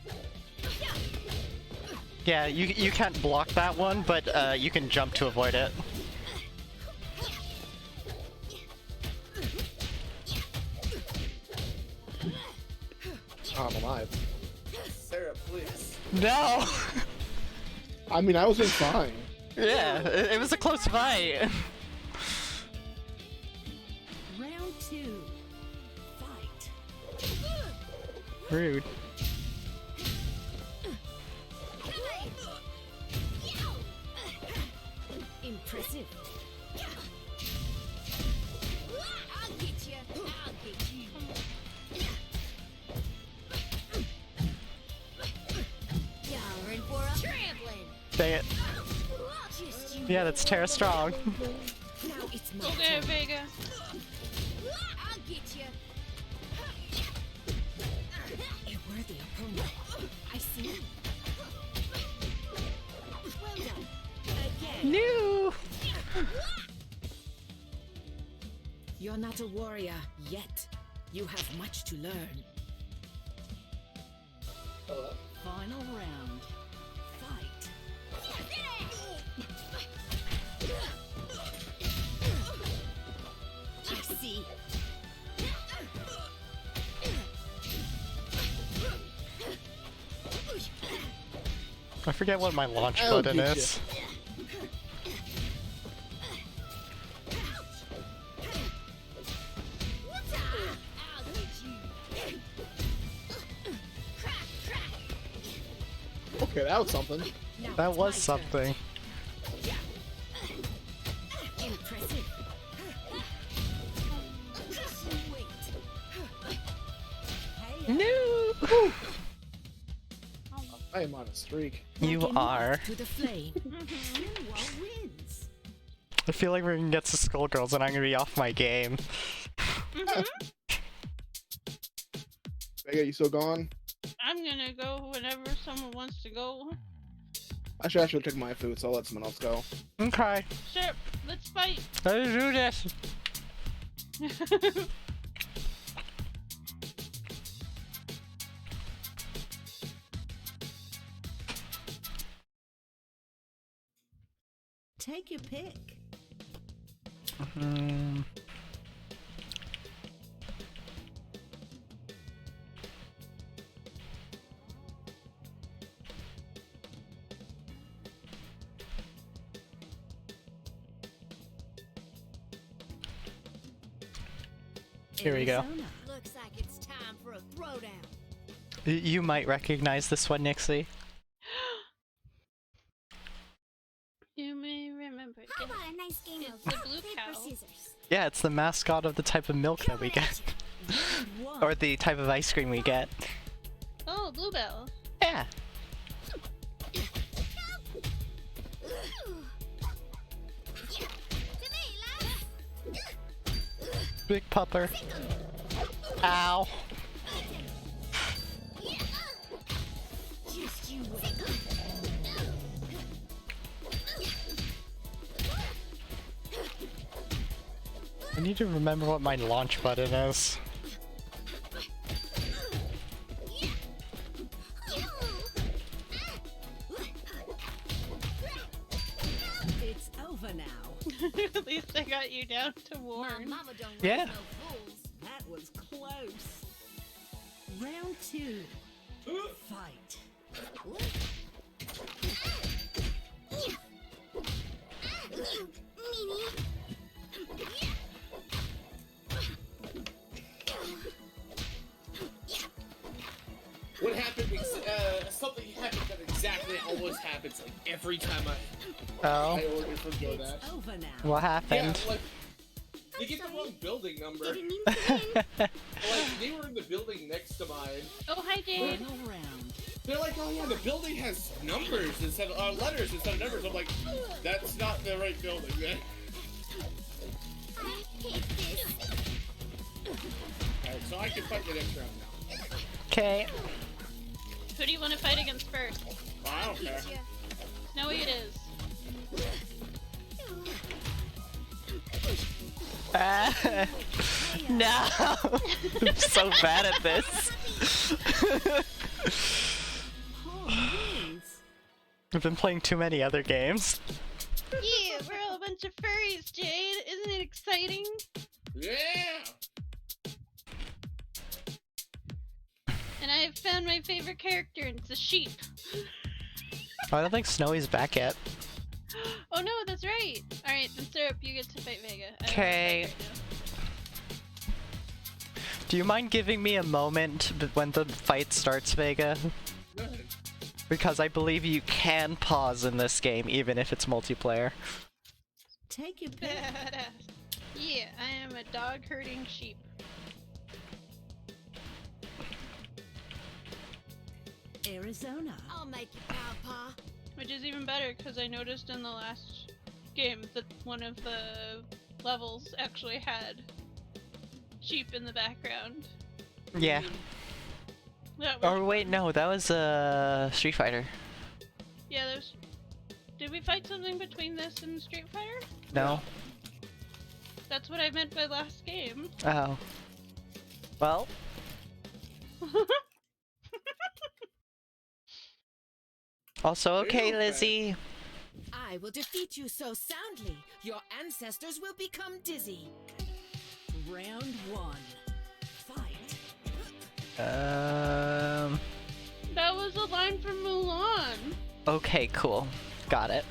Yeah, you can't block that one, but you can jump to avoid it. Oh, I'm alive. Sarah, please. No! I mean, I was doing fine. Yeah, it was a close fight. Round 2. Fight. Rude. Impressive. I'll get you. I'll get you. Y'all are in for a trampling. Dang it. Just you. Yeah, that's Terra Strong. Now it's my Okay, turn. Vega. I'll get you. A worthy opponent. I see. Well done. Again. No! You're not a warrior yet. You have much to learn. Final round. Fight. I see. I forget what my launch I'll button get is. I'll get you. Crack, crack. Okay, that was something. Now That it's was my something. turn. Impressive. Just you wait. Hey, No! I am on a streak. You like a are. moth to the flame. Sinwha wins. I feel like we're gonna get to Skullgirls and I'm gonna be off my game. Vega, you still gone? I'm gonna go whenever someone wants to go. I should take my food, so I'll let someone else go. Okay, Sure, let's fight. let's do this. Take your pick. Hmm. Here we go. Arizona. Looks like it's time for a throwdown. You might recognize this one, Nixie. You may remember. How about a nice game It's of the blue paper, cow. scissors? Yeah, it's the mascot of the type of milk that we get. One. Or the type of ice cream we get. Oh, Bluebell. Yeah. To me, lads. Big pupper. Ow. Just you wait. I need to remember what my launch button is. It's over now. At least I got you down to My warn. mama don't Yeah. raise no fools. That was close. Round two. Fight. Meanie. What happened? Something happened that exactly always happens like every time I Oh. order from It's DoorDash. over now. What Yeah, happened? like you get the wrong building number. Didn't mean to win. Like they were in the building next to mine. Oh, hi, Jade. Final round. They're like, oh yeah, the building has numbers instead of letters instead of numbers. I'm like, that's not the right building, man. I hate this. Alright, so I can fight the next round now. Okay. Who do you want to fight against first? Oh, I don't care. Get ya. Snowy it is. No! I'm so bad at this. Paul wins. I've been playing too many other games. Yeah, we're all a bunch of furries, Jade. Isn't it exciting? Yeah! And I have found my favorite character, and it's a sheep. I don't think Snowy's back yet. Oh no, that's right. Alright, then Syrup, you get to fight Vega. I don't wanna fight Okay. right now. Do you mind giving me a moment when the fight starts, Vega? Go ahead. Because I believe you can pause in this game, even if it's multiplayer. Take your pick. Badass. Yeah, I am a dog herding sheep. Arizona. I'll make it now, Pa. Which is even better because I noticed in the last game that one of the levels actually had sheep in the background. Yeah. That was Or wait, no, that was Street Fighter. Yeah, there's. Did we fight something between this and Street Fighter? No. That's what I meant by last game. Oh. Well, also okay, Okay. Lizzie. I will defeat you so soundly, your ancestors will become dizzy. Round 1. Fight. That was a line from Mulan. Okay, cool. Got it.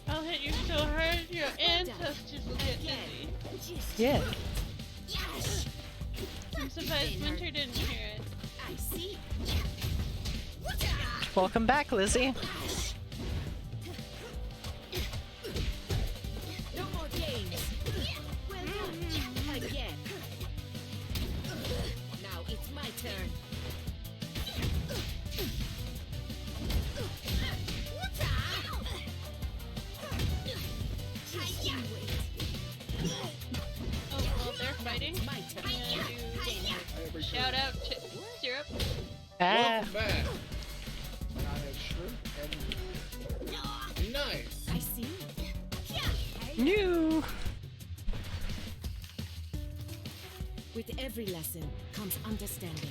I'll hit you so hard your ancestors will get dizzy. Yeah. I'm surprised Winter didn't hear it. I see. Welcome back, Lizzie. No more games. Well done. Again. Now it's my turn. Oh, well, they're fighting. My turn. I'm gonna do shout out to Syrup. Ah. Welcome back. I have shrimp and Nice. I see. New. With every lesson comes understanding.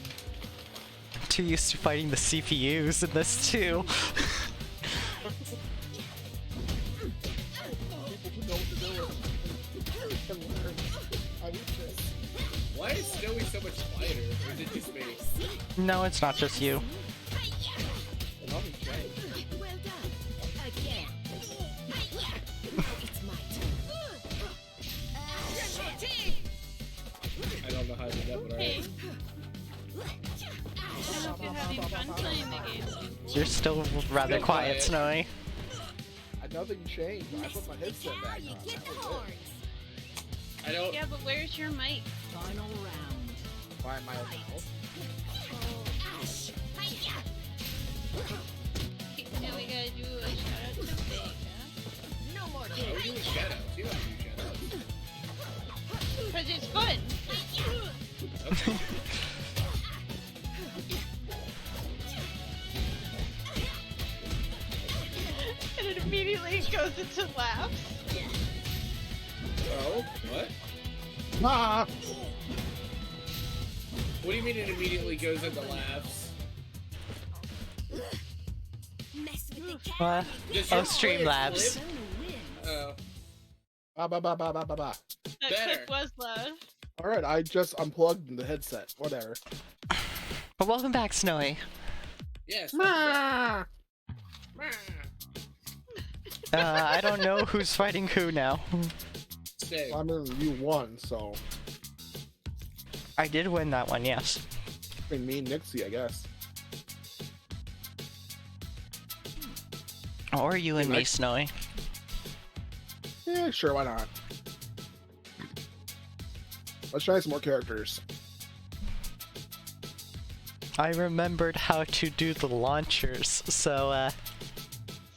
Too used to fighting the CPUs in this too. people who know what they're doing can learn. I need this. Why is Snowy so much lighter? Or is it just me? No, it's not just you. And nothing changed. Well done. Again. Now it's my turn. I don't know how to do that, but Hey, alright. I hope you're having fun playing the game. You're still rather Still quiet, quiet. Snowy. Nothing changed. I put my headset back You on. get the That was it. horns. I don't. Yeah, but where's your mic? Final round. Why am I allowed? Okay, now we gotta do a shout out to Vega. No more We're games. doing shoutouts. You don't do shoutouts. Cause it's fun. Okay. And it immediately goes into laughs. Oh, what? Ah! What do you mean it immediately goes into laughs? Mess with the cat. What? Does Oh, your Streamlabs. clip- Oh. Ba ba ba ba ba ba ba. That Better. clip was loud. Alright, I just unplugged the headset. Whatever. But welcome back, Snowy. Yes. Ah! I don't know who's fighting who now. Same. I mean, you won, so. I did win that one, yes. I mean, me and Nixie, I guess. Or you and me, Nice. Snowy. Yeah, sure, why not? Let's try some more characters. I remembered how to do the launchers, so,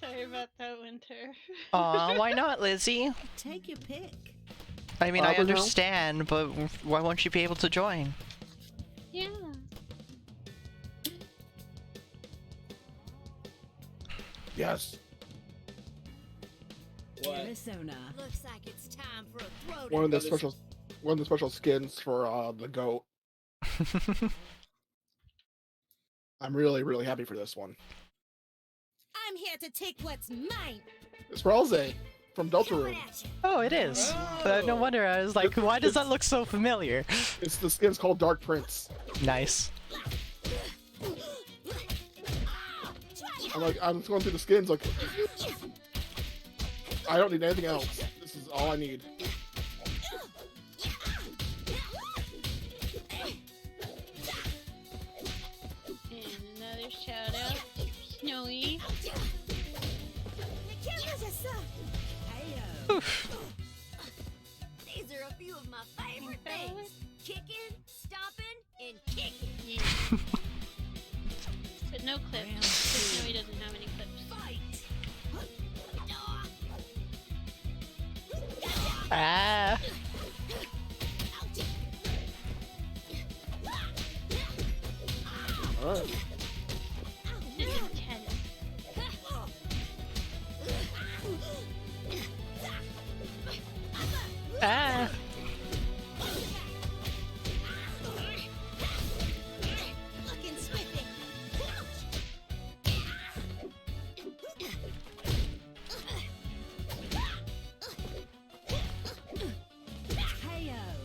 Sorry about that, Winter. aw, why not, Lizzie? Take your pick. I mean, I But no. understand, but why won't you be able to join? Yeah. Yes. What? Arizona. Looks like it's time for a throw One of the That is- special skins for the goat. I'm really happy for this one. I'm here to take what's mine. It's Ralze from Deltarune. Coming at you. Oh, it is. No Oh. wonder I was like, why does that look so familiar? It's the skin's called Dark Prince. Nice. I'm just going through the skins like I don't need anything else. This is all I need. And another shout out to Snowy. These are a few of my favorite things. Kicking, stomping, and kicking. Yeah. But no clips. 'Cause Snowy doesn't have any clips. Fight. Ah. All right. This is intense. Ah. Looking swift.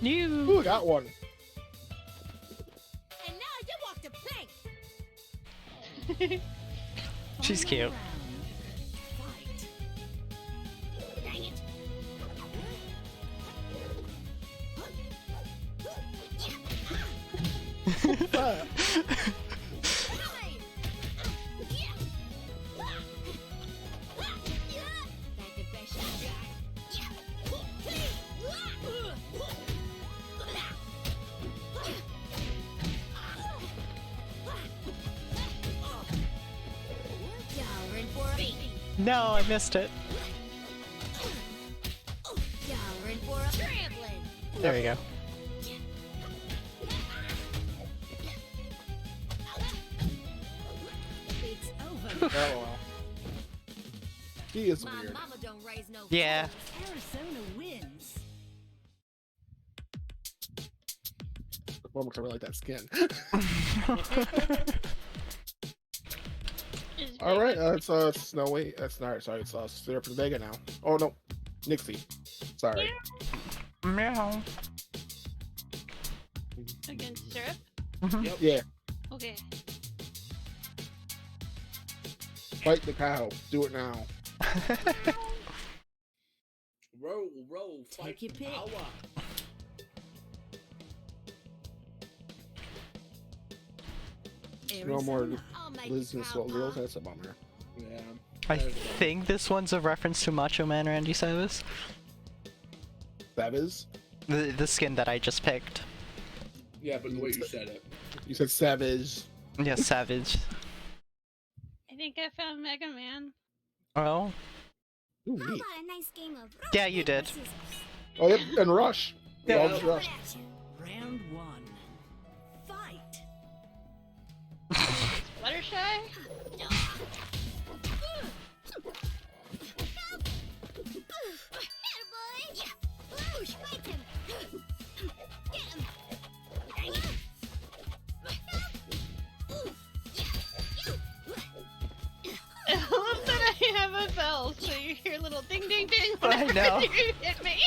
New. Ooh, I got one. And now you walk the plank. She's cute. Fight. Dang it. Ah. No, I missed it. There we go. Oh, well. He is My weird. mama don't raise no Yeah. Arizona wins. Well, because I really like that skin. Is All right, Vega- it's Snowy. That's not sorry. It's Syrup and Vega now. Oh no, Nixie. Sorry. Meow. Against Syrup? Yeah, Okay. fight the cow. Do it now. Roll, fight Take your pick. power. No more Arizona. I'll make Liz you and proud, Swell Girls. Ma. That's a bummer. Yeah. I think this one's a reference to Macho Man Randy Savage. That is. The skin that I just picked. Yeah, but the way you said it. You said Savage. Yes, Savage. I think I found Mega Man. Oh. Ooh, How neat. about a nice game of Yeah, you did. scissors? Oh yep, and Rush. Yeah. All just Rush. At you. Round one. Fight. Fluttershy? Fight him. Get him. Dang it. I love that I have a bell, so you hear a little ding ding ding I whenever know. you hit me.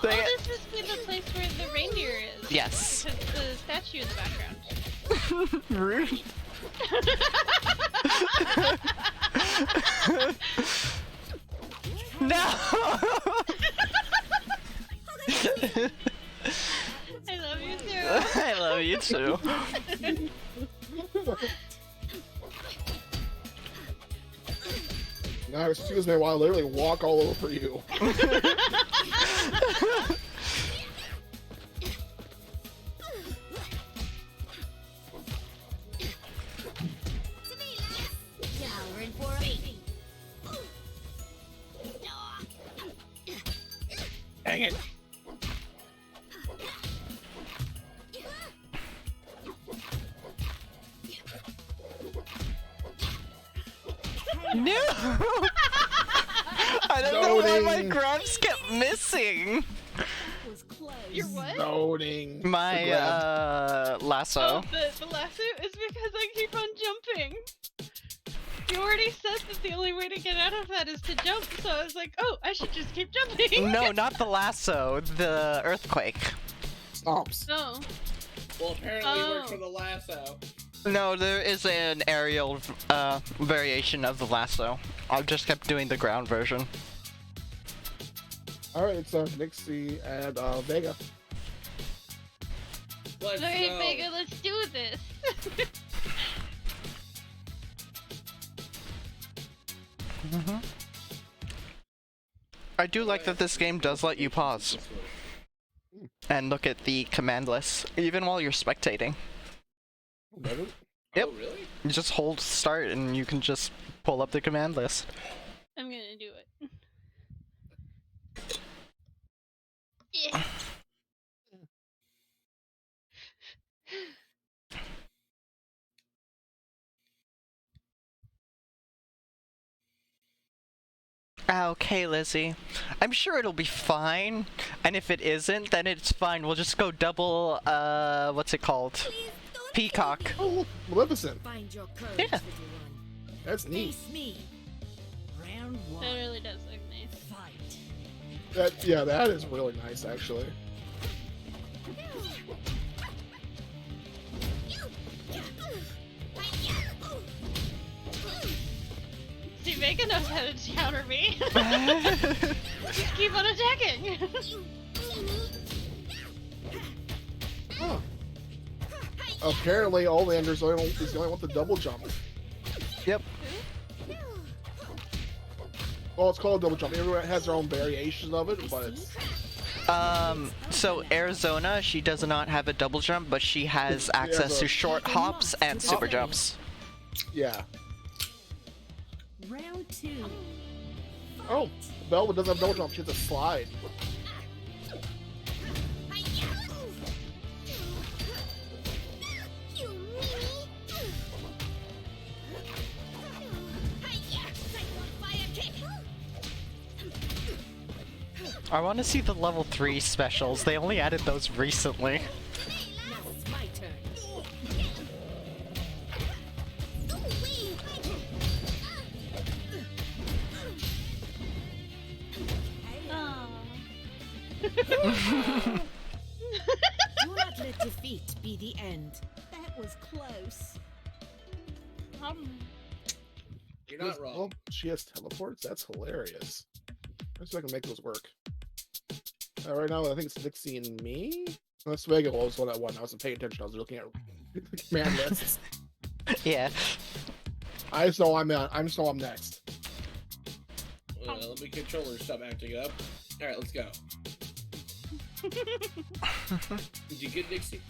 Dang Oh, it. this must be the place where the reindeer is. Yes. Because the statue in the background. Rude. No. I love you too. I love you too. Now excuse me while I literally walk all over you. Cowering for a beating. Dang it. No. I don't know why my Loading. grabs kept missing. Was close. Your what? Loading. My The grab. lasso. Oh, the lasso is because I keep on jumping. You already said that the only way to get out of that is to jump, so I was like, oh, I should just keep jumping. No, not the lasso. The earthquake. Stomps. Oh. Well, apparently it worked Oh. for the lasso. No, there is an aerial variation of the lasso. I just kept doing the ground version. All right, it's Nixie and Vega. Let's Alright, go. Vega, let's do this. I do like that this game does let you pause and look at the command list, even while you're spectating. Never- Yep. Oh, really? You just hold start and you can just pull up the command list. I'm gonna do it. Yeah. Okay, Lizzie. I'm sure it'll be fine. And if it isn't, then it's fine. We'll just go double, what's it called? Please don't Peacock. Oh, Maleficent. Find your courage, Yeah. little one. That's neat. Face me. Round That one. really does look nice. Fight. Yeah, that is really nice, actually. See, Vega knows how to counter me. Just keep on attacking. Huh. Apparently, Olander's is the only one with the double jump. Yep. Well, it's called double jump. Everyone has their own variations of it, but it's So Arizona, she does not have a double jump, but she has access to short hops and super jumps. yeah. Round two. Oh, Velvet doesn't have double jump. She has a slide. I want to see the level 3 specials. They only added those recently. Now it's my turn. Aw. Do not let defeat be the end. That was close. You're not wrong. Oh, she has teleports? That's hilarious. Let's see if I can make those work. Right now, I think it's Nixie and me. Unless Vega was the one that won. I wasn't paying attention. I was looking at the command lists. Yeah. I just know I'm next. Let me controller stop acting up. Alright, let's go. Did you get Dixie?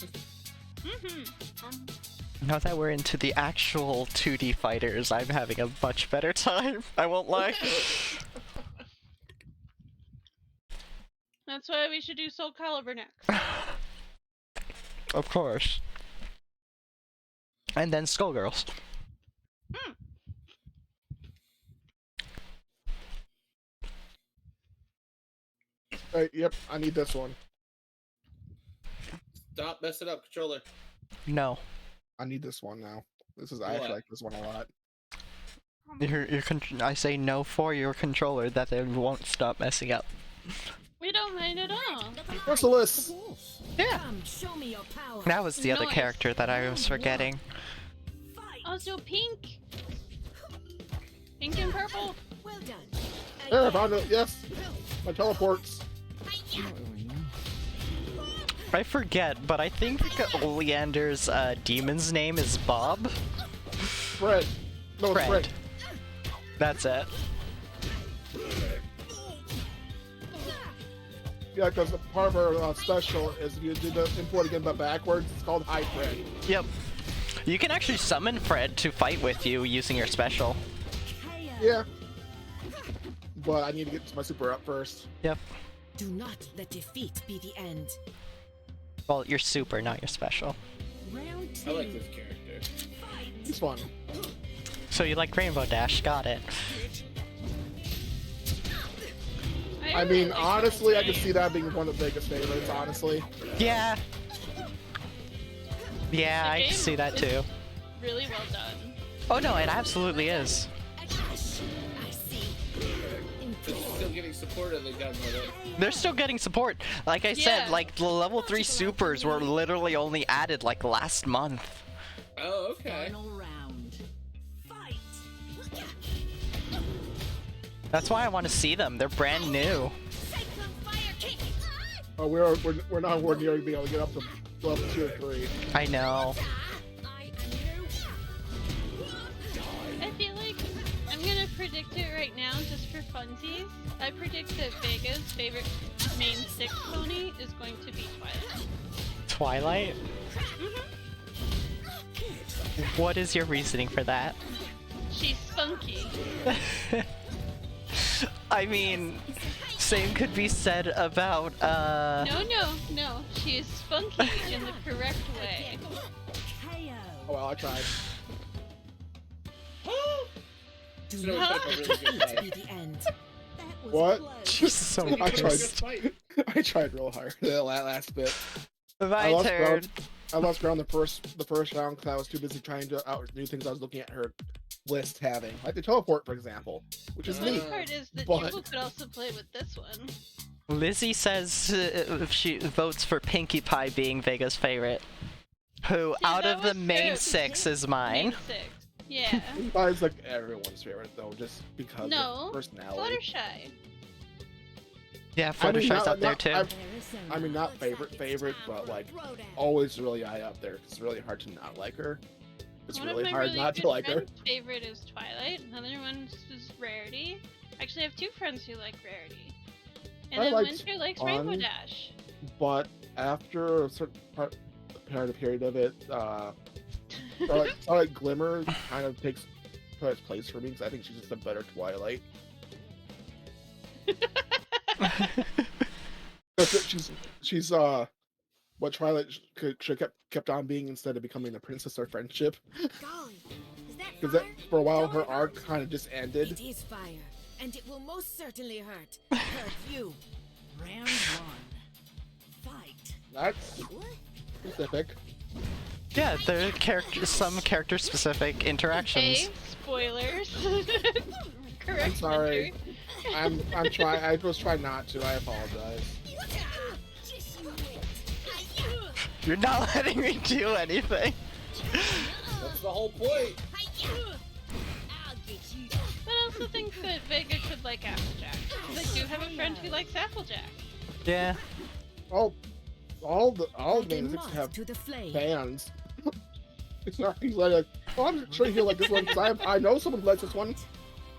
Now that we're into the actual 2D fighters, I'm having a much better time. I won't lie. That's why we should do Soul Calibur next. Of course. And then Skullgirls. Yep, I need this one. Stop messing up, controller. No. I need this one now. I actually like this one a lot. I say no for your controller that they won't stop messing up. We don't mind at all. Merciless! Yeah. Come, show me your power. That was the other Nice. character that I was forgetting. Also pink. Pink and purple. Well done. There, I found it. Yes! My teleports. I forget, but I think Oleander's demon's name is Bob. Fred. No, it's Fred. That's it. Yeah, because part of our special is if you do the import again but backwards, it's called High Fred. Yep. You can actually summon Fred to fight with you using your special. Yeah. But I need to get my super up first. Yep. Do not let defeat be the end. Well, your super, not your special. Round I two. like this character. He's fun. So you like Rainbow Dash, got it. I really mean, like honestly, I this can see game. that being one of the biggest favorites, honestly. Yeah. Yeah, The I can game see that is too. Really well done. Oh no, it absolutely is. I see. But you're still getting support of the gun with it. They're still getting support. Like I said, Yeah. like the level 3 supers were literally only added like last month. Oh, okay. Final round. Fight. That's why I want to see them. They're brand new. Cyclone fire kick. Oh, we're not near being able to get up to level 2 or 3. I know. I feel like I'm gonna predict it right now just for funsies. I predict that Vega's favorite main 6 pony is going to be Twilight. Twilight? What is your reasoning for that? She's spunky. I mean, same could be said about, No. She is spunky in the correct way. Oh well, I tried. Do So not it's like a really good to be the end. What? she's so I tried. pissed. I tried real hard that last bit. My lost turn. ground. I lost ground the first round because I was too busy trying to outdo things I was looking at her list having, like the teleport, for example, which is The neat. best part is that but- Jimbo could also play with this one. Lizzie says she votes for Pinkie Pie being Vega's favorite. Who, See, out that of the was main fair. 6, is mine. Main 6. Yeah. It's like everyone's favorite though, just because No. of personality. Fluttershy. Yeah, I mean, Fluttershy's not- up there not- too. I mean, not favorite, but like always really high up there. It's really hard to not like her. It's One really of my hard really not good to like her. friends' favorite is Twilight. Another one is Rarity. Actually, I have 2 friends who like Rarity. And I then liked Winter likes Rainbow Fun. Dash. But after a certain period of it, Starlight Glimmer kind of takes Twilight's place for me because I think she's just a better Twilight. she's what Twilight should kept on being instead of becoming a princess of friendship. Golly, is that Because fire? for a while Don't her hurt. arc kind of just ended. It is fire, and it will most certainly hurt. Hurt you. Round 1. Fight. That's specific. Yeah, there are some character-specific interactions. Okay, spoilers. Correct. I'm sorry. Winter. I'm trying. I was trying not to. I apologize. You're not letting me do anything. That's the whole point. I'll get you. But I also think that Vega could like Applejack. Because I do have a friend who likes Applejack. Yeah. Oh, all the Like a names moth have to the flame. fans. It's not he's like, oh, I'm sure he'll like this one because I know someone who likes this one.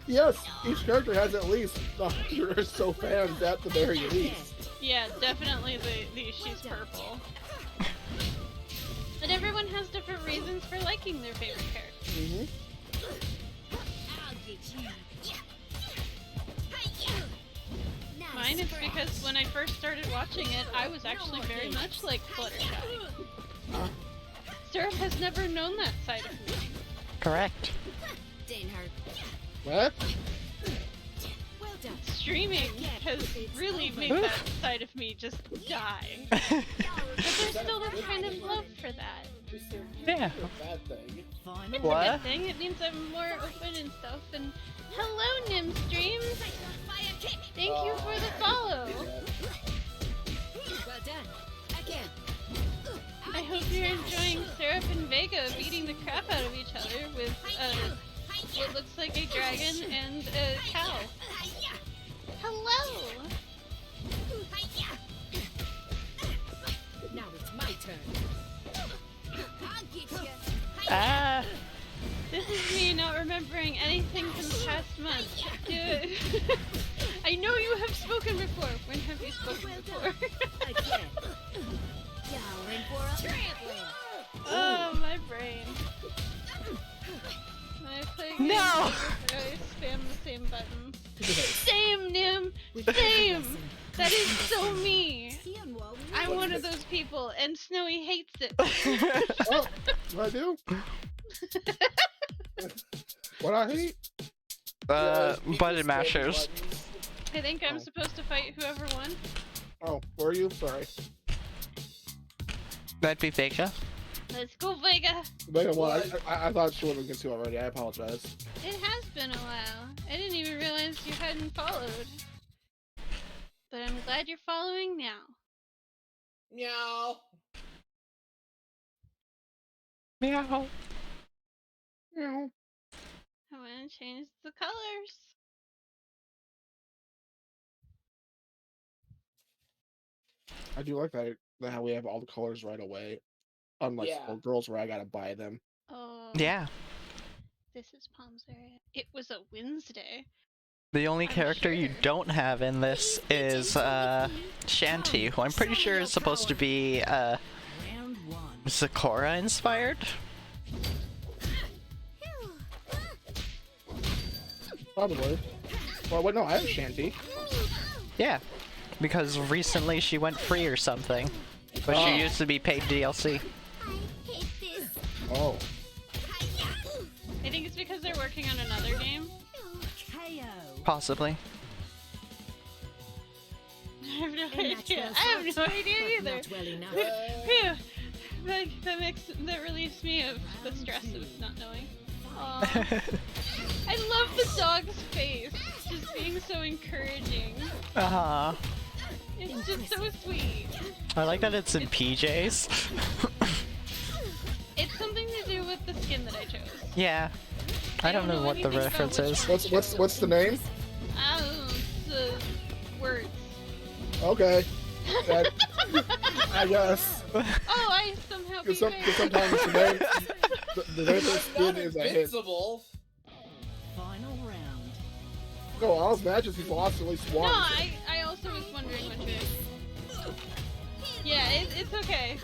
Yes, each character has at least 100 or so fans at the very least. Yeah, definitely the she's purple. But everyone has different reasons for liking their favorite character. Mm-hmm. I'll get you. Mine is because when I first started watching it, I was actually very much like Fluttershy. Syrup has never known that side of me. Correct. Didn't hurt. What? Well done. Streaming has really made that side of me just die. But there's still this kind of love for that. Yeah. Bad thing. Fun. It's What? a good thing. It means I'm more open and stuff. And hello, Nim Streams. Thank you for the follow. Well done. Again. I hope you're enjoying Syrup and Vega beating the crap out of each other with what looks like a dragon and a cow. Hello! Now it's my turn. I'll get you. Ah. This is me not remembering anything from the past month. I know you have spoken before. When have you spoken before? Again. Y'all in for a trampoline. Oh, my brain. When I play games, No! I always spam the same button. Same, Nim! Same! That is so me! I'm one of those people, and Snowy hates it. Oh, what I do? What I hate? Button mashers. I think I'm Oh. supposed to fight whoever won. Oh, were you? Sorry. That'd be Vega. Let's go, Vega! Wait, well, I thought she would have against you already. I apologize. It has been a while. I didn't even realize you hadn't followed. But I'm glad you're following now. Meow. Meow. Meow. I'm gonna change the colors. I do like that how we have all the colors right away. Unlike Yeah. for girls where I gotta buy them. Oh. Yeah. This is Palm's area. It was a Wednesday. The only I'm character you sure. don't have in this is Shanty, who I'm pretty sure is supposed to be Round 1. Sakura inspired. Probably. Well, wait, no, I have Shanty. Yeah, because recently she went free or something, but Oh. she used to be paid DLC. I hate this. Oh. I think it's because they're working on another game. KO. Possibly. I have no And that's idea. well I have no thought, idea but either. Not well enough. Phew. That relieves me of the stress of not knowing. Aw. I love the dog's face. Just being so encouraging. Uh-huh. It's just so sweet. I like that it's in PJs. It's something to do with the skin that I chose. Yeah. I don't know what the anything about reference which is. What's the name? The words. Okay. That, I guess. Oh, I somehow beat Because Bear. sometimes the name, the name of the Not skin is a hit. invincible. Final round. No, all his matches he's lost at least No, once. I also was wondering which way. Yeah, it's okay.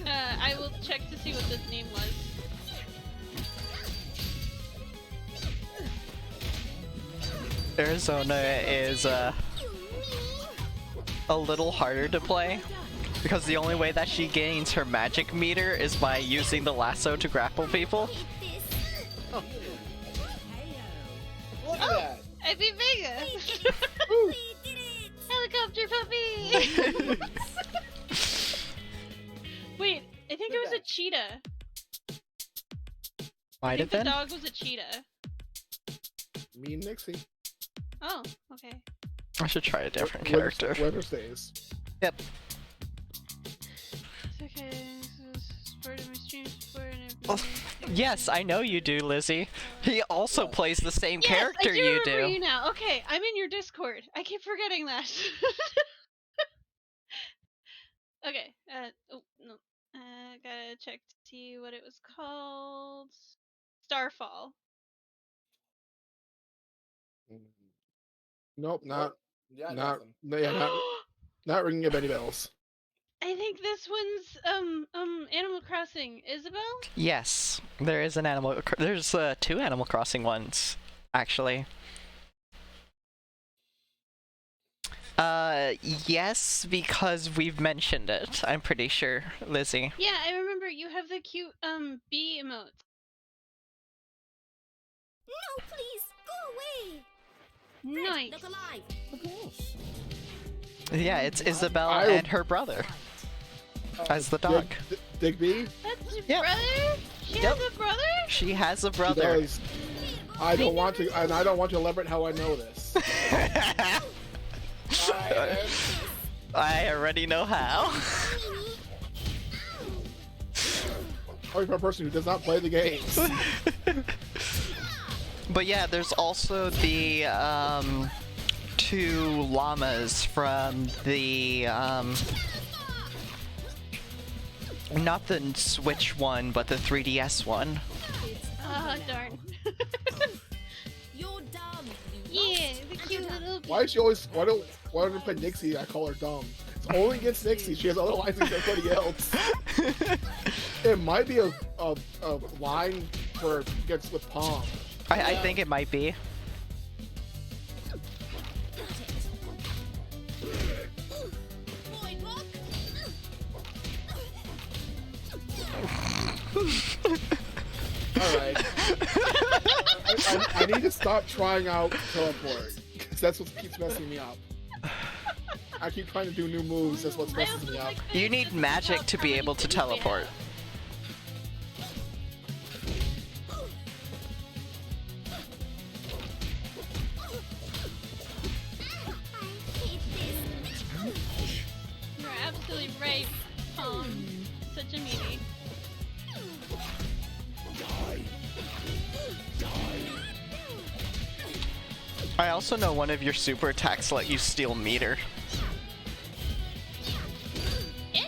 I will check to see what this name was. Arizona is a little harder to play because the only way that she gains her magic meter is by using the lasso to grapple people. Look Oh. at that. I beat Vega! Helicopter puppy! Wait, I think it was a cheetah. I Might have think the been. dog was a cheetah. Me and Nixie. Oh, okay. I should try a different Winter- character. Winter stays. Yep. It's okay. This is part of my stream support and Oh, everything. yes, I know you do, Lizzie. He also plays the same Yes, character I do you remember do. you now. Okay, I'm in your Discord. I keep forgetting that. Okay. Oh no. Gotta check to see what it was called. Starfall. Nope, not Yeah, not nothing. no, yeah, not ringing up any bells. I think this one's Animal Crossing. Isabel? Yes, there is an animal. There's two Animal Crossing ones, actually. Yes, because we've mentioned it. I'm pretty sure, Lizzie. Yeah, I remember you have the cute bee emote. No, please, go away. Nice. Look alive. Yeah, it's Isabel I- and her brother as the dog. Digby. That's your Yep. brother? She Yep. has a brother? She has a She brother. does. I don't want to, and I don't want to elaborate how I know this. I already know how. Only for a person who does not play the games. But yeah, there's also the two llamas from the not the Switch one, but the 3DS one. Oh, darn. You're dumb. Yeah, the cute little bee. Why is she always? Why don't I play Nixie? I call her dumb. It's only against Nixie. She has other lines against everybody else. It might be a line where it gets with Palm. I think it might be. Boy, look. Alright. I need to stop trying out teleport. Because that's what keeps messing me up. I keep trying to do new moves, that's what's I messing also me up. like that You it need doesn't magic stop to how be many able to cities we have. teleport. I hate this. You're absolutely right, Palm. Such a meanie. I also know one of your super attacks let you steal meter. Eh?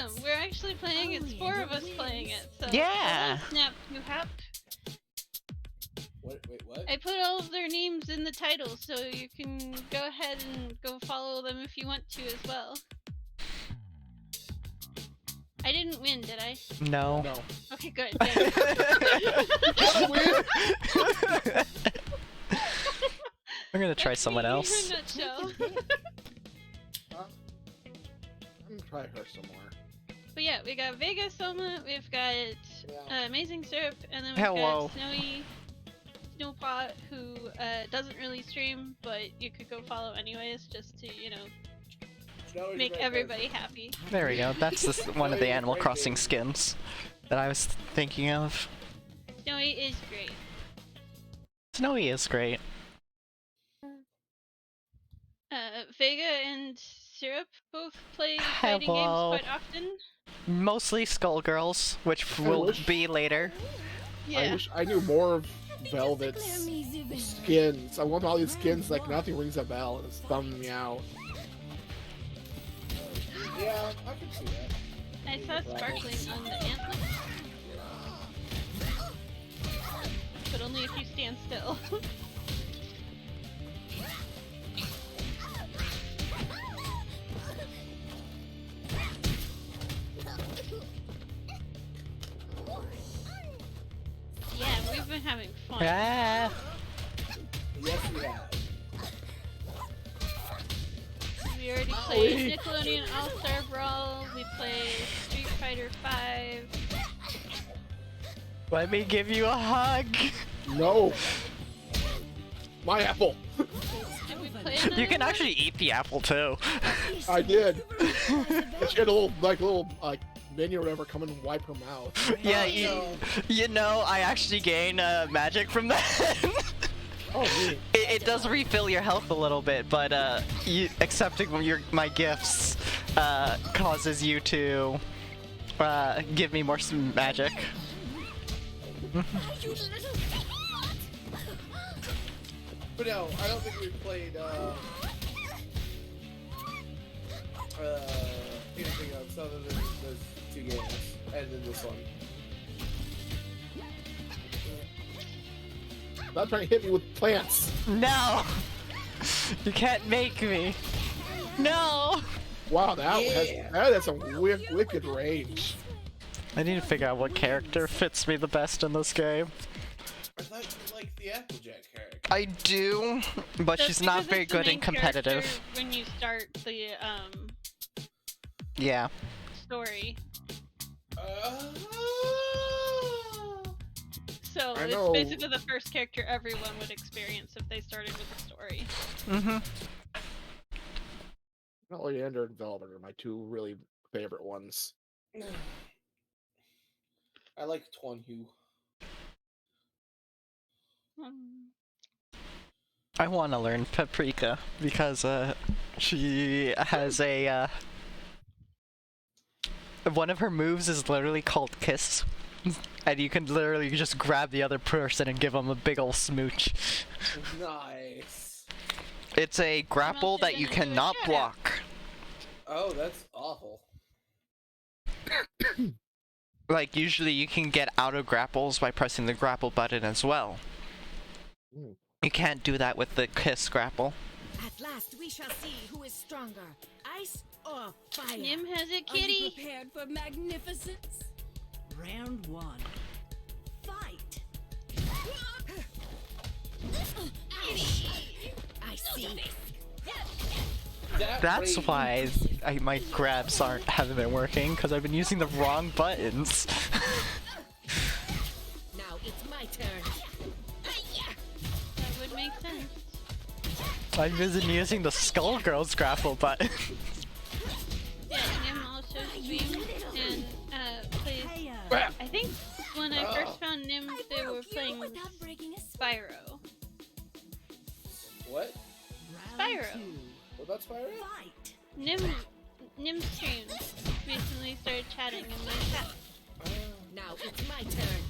awesome! We're actually playing. It's 4 of us playing it. So Yeah. hello, Snap you hap. What? Wait, what? I put all of their names in the title, so you can go ahead and go follow them if you want to as well. I didn't win, did I? No. No. Okay, good. good. We're gonna try That's someone me in a else. nutshell. I'm gonna try her some more. But yeah, we got Vega Soma, we've got Amazing Syrup, and then we've Hello. got Snowy Snowpot, who doesn't really stream, but you could go follow anyways, just to, you know, Snowy's a make great everybody happy. There we go. That's one of the Animal Crossing skins that I was thinking of. Snowy is great. Snowy is great. Vega and Syrup both play fighting games Hello. quite often. Mostly Skullgirls, which will wish- be later. I Yeah. wish I knew more of Velvet's skins. I want all these skins, like nothing rings a bell. It's bumming me out. Yeah, I can see that. I saw sparkling on the antler. But only if you stand still. Yeah, we've been having fun. Ah. Yes, we have. We already played Nickelodeon All-Star Brawl, we played Street Fighter 5. Let me give you a hug. No! My apple! And we played You can another actually eat the apple too. I did! And she had a little minion or whatever come and wipe her mouth. Yeah, no. you know, I actually gain magic from that. Oh, neat. It does refill your health a little bit, but accepting my gifts causes you to give me more magic. But no, I don't think we've played anything else other than those 2 games, and then this one. Stop trying to hit me with plants! No! You can't make me. No! Wow, Yeah. that has some wicked range. I need to figure out what character fits me the best in this game. I thought you liked the Applejack character. I do, but That's she's not because very it's the good main and competitive. character when you start the Yeah. story. So I it's know. basically the first character everyone would experience if they started with the story. Mm-hmm. Oleander and Velvet are my 2 really favorite ones. I like Tuan Hu. I want to learn Paprika because she has a one of her moves is literally called Kiss, and you can literally just grab the other person and give them a big ol' smooch. Nice. It's a grapple that you cannot block. Oh, that's awful. Like usually you can get out of grapples by pressing the grapple button as well. Mm. You can't do that with the Kiss grapple. At last we shall see who is stronger, ice or fire. Nim has a Are you kitty. prepared for magnificence? Round 1. Fight. I see. That's range- why my grabs haven't been working, because I've been using the wrong buttons. Now it's my turn. That would make sense. I've been using the Skullgirls grapple button. Yeah, Nim also streams and plays. Hiya. I think when I first found Nim, they were playing without breaking a Spyro. What? Round Spyro. 2. What about Spyro? Fight. Nim streams recently started chatting in my chat. Now it's my turn.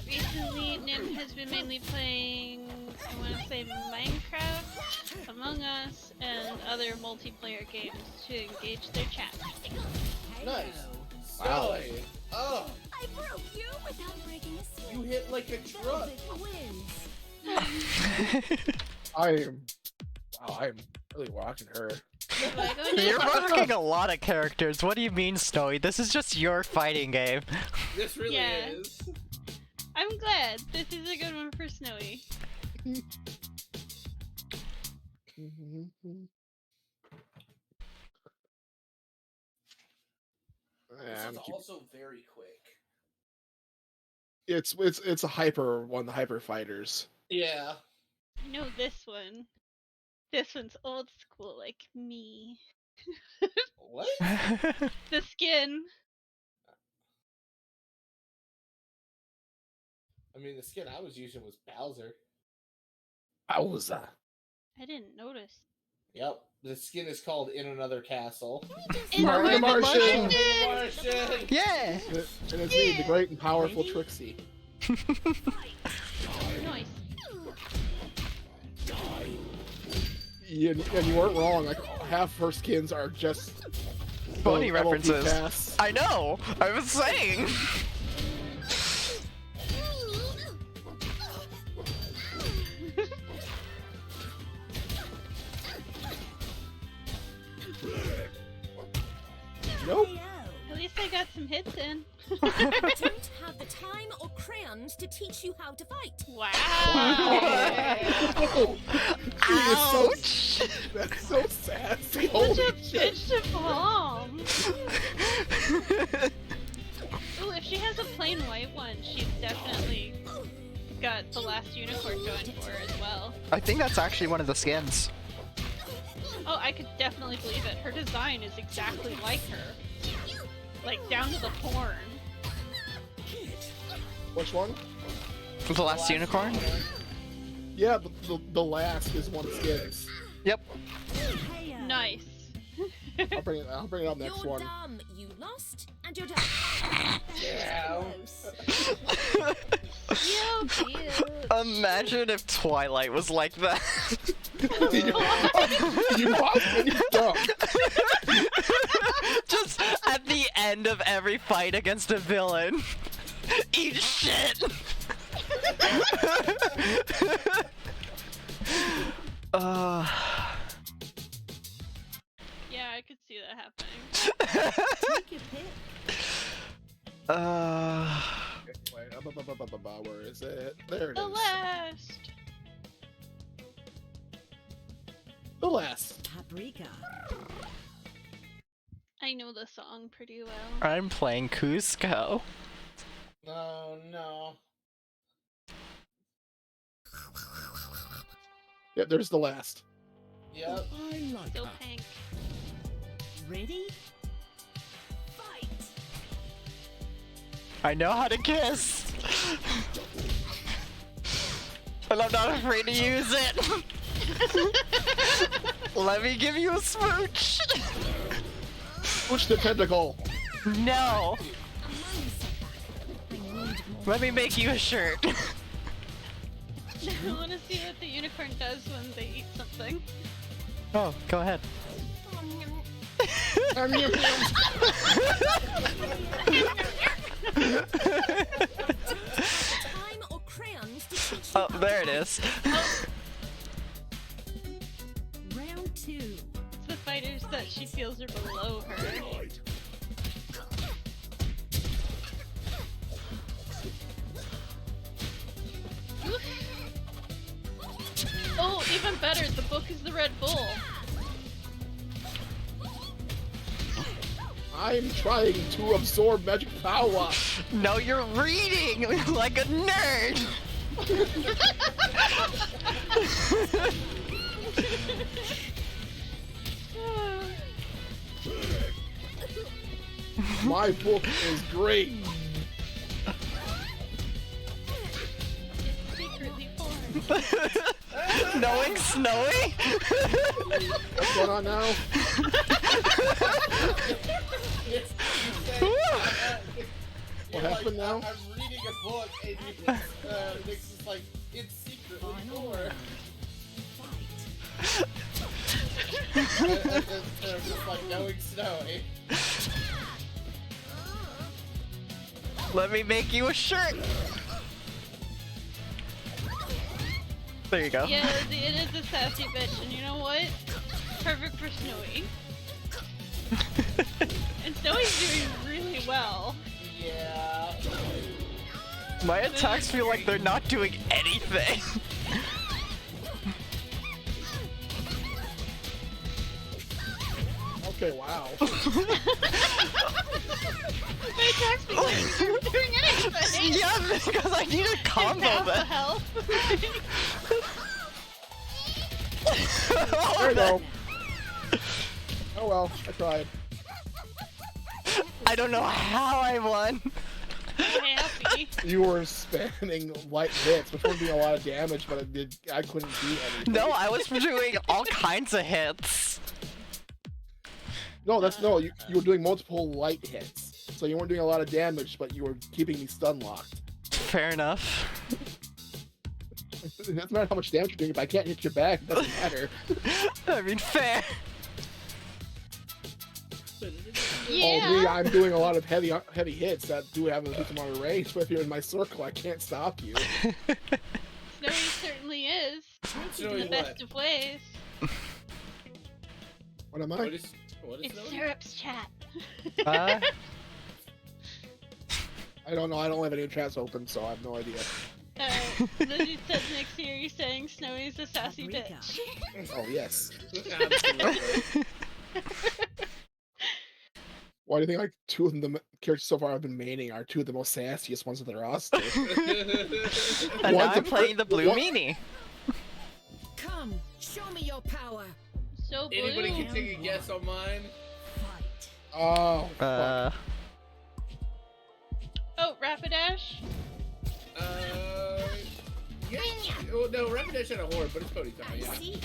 Recently Nim has been mainly playing, I want to say Minecraft, Among Us, and other multiplayer games to engage their chat. Nice. Wow. So, oh, I broke you without breaking a sweat. you hit like a truck. Velvet wins. I'm really watching her. Do I go You're next? rocking a lot of characters. What do you mean, Snowy? This is just your fighting game. This really Yeah. is. I'm glad. This is a good one for Snowy. This And is also very quick. it's a hyper one, the hyper fighters. Yeah. I know this one. This one's old school like me. What? The skin. I mean, the skin I was using was Bowser. How was that? I didn't notice. Yep. The skin is called In Another Castle. In Martin the Martian. Martian! Yeah! And it's me, the great and powerful Trixie. Nice. And you weren't wrong. Like half her skins are just Funny the MLP references. casts. I know! I was saying! Nope. At least I got some hits in. Don't have the time or crayons to teach you how to fight. Wow. Oh, Ouch! that's so sassy. Such Holy a shit. bitch to bomb. Ooh, if she has a plain white one, she's definitely got the last unicorn going for her as well. I think that's actually one of the skins. Oh, I could definitely believe it. Her design is exactly like her. Like, down to the horn. Which one? The last unicorn? Yeah, the last is one of the skins. Yep. Nice. I'll bring it up next You're one. dumb. You lost, and you're done. Yeah. Imagine if Twilight was like that. You lost and you're dumb. Just at the end of every fight against a villain. Eat shit! Yeah, I could see that happening. Take your pick. Wait, where is it? There it The is. last. The last. Paprika. I know the song pretty well. I'm playing Cusco. Oh, no. Yep, there's the last. Yep. I like Still her. pink. Ready? Fight. I know how to kiss! And I'm not afraid to use it! Let me give you a smooch! Push the tentacle. No! A minor setback. I need more. Let me make you a shirt. I want to see what the unicorn does when they eat something. Oh, go ahead. Time or crayons to teach you Oh, how there to it is. Round 2. It's the fighters that she feels are below her. Right. Oh, even better, the book is the Red Bull. I'm trying to absorb magic power. No, you're reading like a nerd! My book is great. Secretly porn. Knowing Snowy? What's going on now? What happened now? I'm reading a book, and Nick's just like, it's secretly Final for. round. Just like knowing Snowy. Let me make you a shirt. There you go. Yeah, it is a sassy bitch, and you know what? Perfect for Snowy. And Snowy's doing really well. Yeah. My attacks feel like they're not doing anything. Okay, wow. My attacks feel like they're doing anything. Yeah, because I need a combo Half the then. health. There we go. Oh well, I tried. I don't know how I won. I'm happy. You were spamming light hits, which were doing a lot of damage, but I couldn't do anything. No, I was doing all kinds of hits. No, you were doing multiple light hits. So you weren't doing a lot of damage, but you were keeping me stun locked. Fair enough. It doesn't matter how much damage you're doing, if I can't hit your back, it doesn't matter. I mean, fair. Yeah. Oh, me, I'm doing a lot of heavy hits that do have a decent amount of range, but if you're in my circle, I can't stop you. Snowy certainly is. In Snowy the best of ways. What am I? What is It's Snowy? Syrup's chat. Uh, I don't know, I don't have any chats open, so I have no idea. Lizzie said next year saying Snowy's a sassy bitch. Oh, yes. Absolutely. Why do you think like two of the characters so far I've been maining are two of the most sassiest ones of the roster? and now One's I'm a playing the blue one- meanie. Come, show me your power. So blue. Anybody can take a guess on mine? Fight. Oh, fuck. Oh, Rapidash? Yeah. Well, no, Rapidash had a horn, but it's Ponyta, I yeah. see.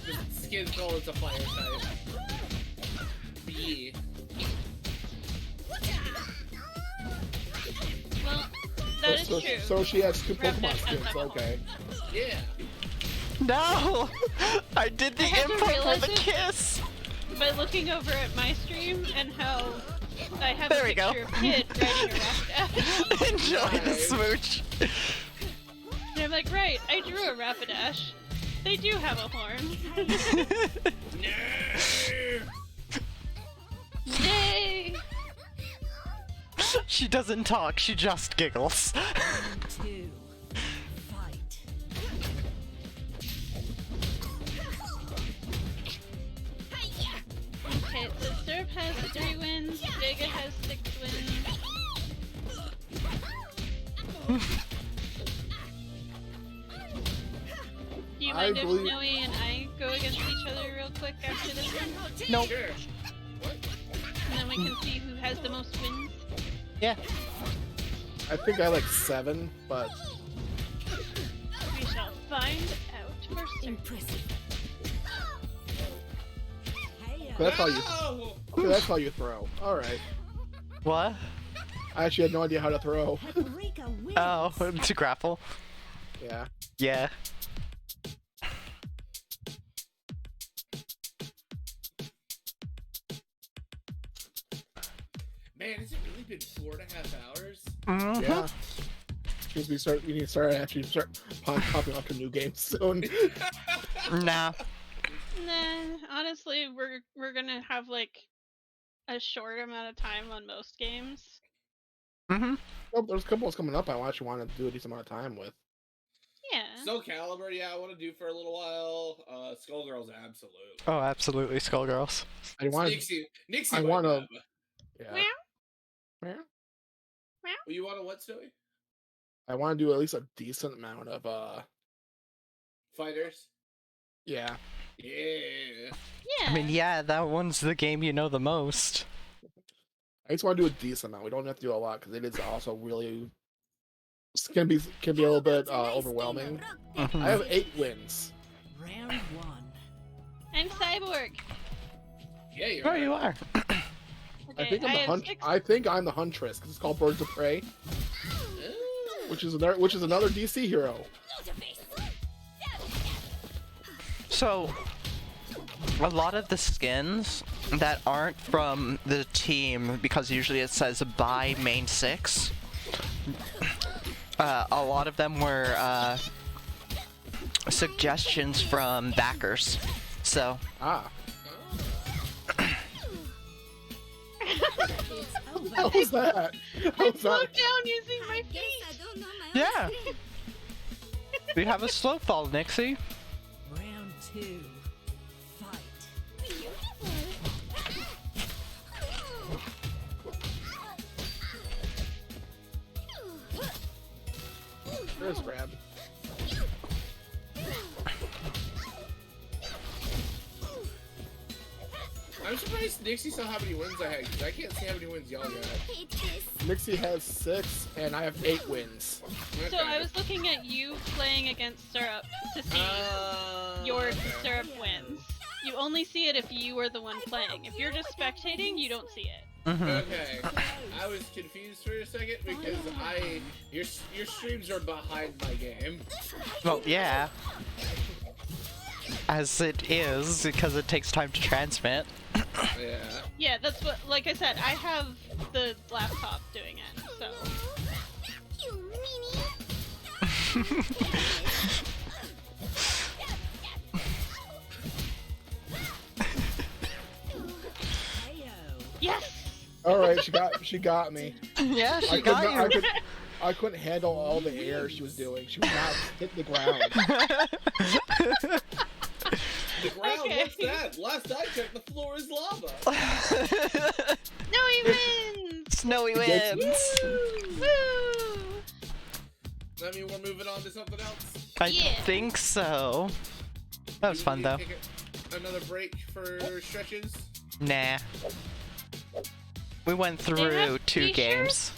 Just skin call it's a fire type. Yeah. Well, that is true. So she has two Rapidash Pokemon has skins, that okay. Yeah. No! I did the I had to info for realize the it. kiss! By looking over at my stream and how I have There a we go. picture of Kid riding a Rapidash. Enjoy the Nice. smooch. And I'm like, right, I drew a Rapidash. They do have a horn. Yay! She doesn't talk, she just giggles. 2. Fight. Okay, so Syrup has 3 wins, Vega has 6 wins. Do you mind if believe- Snowy and I go against each other real quick after this one? Nope. Sure. And then we can see who has the most wins? Yeah. I think I like 7, but We shall find out for certain. Impressive. Hey, that's how you Oh! okay, that's how you throw. Alright. What? I actually had no idea how to throw. Paprika wins. Oh, to grapple? Yeah. Yeah. Man, has it really been 4.5 hours? Mhm. Yeah. Because we need to start popping off to new games soon. Nah. Nah, honestly, we're gonna have like a short amount of time on most games. Mm-hmm. Oh, there's a couple ones coming up I actually want to do a decent amount of time with. Yeah. Soul Calibur, yeah, I want to do for a little while. Skullgirls, absolutely. Oh, absolutely, Skullgirls. I want to. Nixie I might wanna- have. Yeah. Meow. Yeah. Well, you want to what, Snowy? I want to do at least a decent amount of Fighters? yeah. Yeah. Yeah. I mean, yeah, that one's the game you know the most. I just want to do a decent amount. We don't have to do a lot because it is also really can be a little bit overwhelming. Mhm. I have 8 wins. Round 1. I'm Cyborg. Yeah, you're Oh, right. you are. Okay, I think I'm the have hunt. 6 I think I'm the huntress because it's called Birds of Prey, which is another DC hero. So, a lot of the skins that aren't from the team, because usually it says buy main 6, a lot of them were suggestions from backers. So, Ah. It's How over. was that? How I was slowed that? down using my Guess feet. I don't know my own yeah, script. we have a slow fall, Nixie. Round 2. Fight. There's grab. I'm surprised Nixie saw how many wins I had, because I can't see how many wins y'all got. Hate this. Nixie has 6, and I have 8 wins. So I was looking at you playing against Syrup to see your okay. Syrup wins. You only see it if you are the one playing. If you're just spectating, you don't see it. Okay, I was confused for a second because your streams are behind my game. Well, yeah. As it is, because it takes time to transmit. Yeah. Yeah, that's what, like I said, I have the laptop doing it, so. You meanie. Yes! Alright, she got me. Yeah, I she could got not- you. I couldn't handle all the air she was doing. She was not hitting the ground. The ground, Okay. what's that? Last I checked, the floor is lava. No, he wins! Snowy Yes. wins. Woo! I mean, we're moving on to something else. I Yeah. think so. That was fun though. Take another break for stretches. Nah. We went They through have 2 t-shirts? games.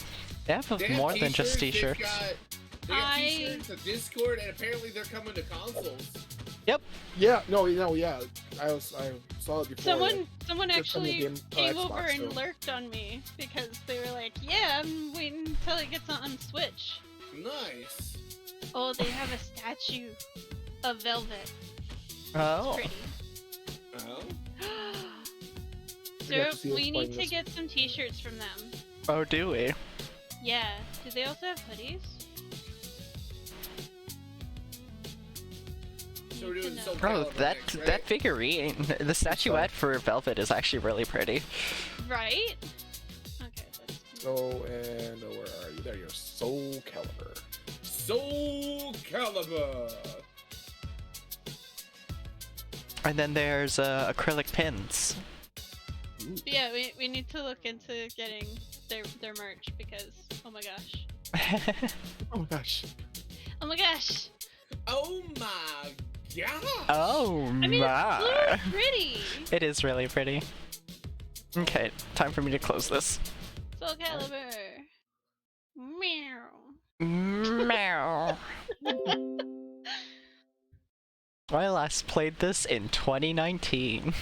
They have They have more than just t-shirts, t-shirts. They got t-shirts, a Discord, and apparently they're coming to consoles. Yep. Yeah, no, yeah. I saw it before. Someone They're coming actually game- came Xbox over and too. lurked on me because they were like, yeah, I'm waiting until it gets on Switch. Nice. Oh, they have a statue of Velvet. Oh. Pretty. Oh. We have Syrup, to see what's we playing need to this. get some t-shirts from them. Oh, do we? Yeah. Do they also have hoodies? So we're Need to doing know. Soul Bro, Calibur that next, right? that figurine, the statuette for Velvet is actually really pretty. Right? Okay, let's Oh, and where are you? There, you're Soul Calibur. Soul Calibur. And then there's acrylic pins. But yeah, we need to look into getting their merch because oh my gosh. Oh my gosh. Oh my gosh! Oh my god. Oh I mean my! it's so pretty! It is really pretty. Okay, time for me to close this. Soul Calibur! Meow. Meow. I last played this in 2019.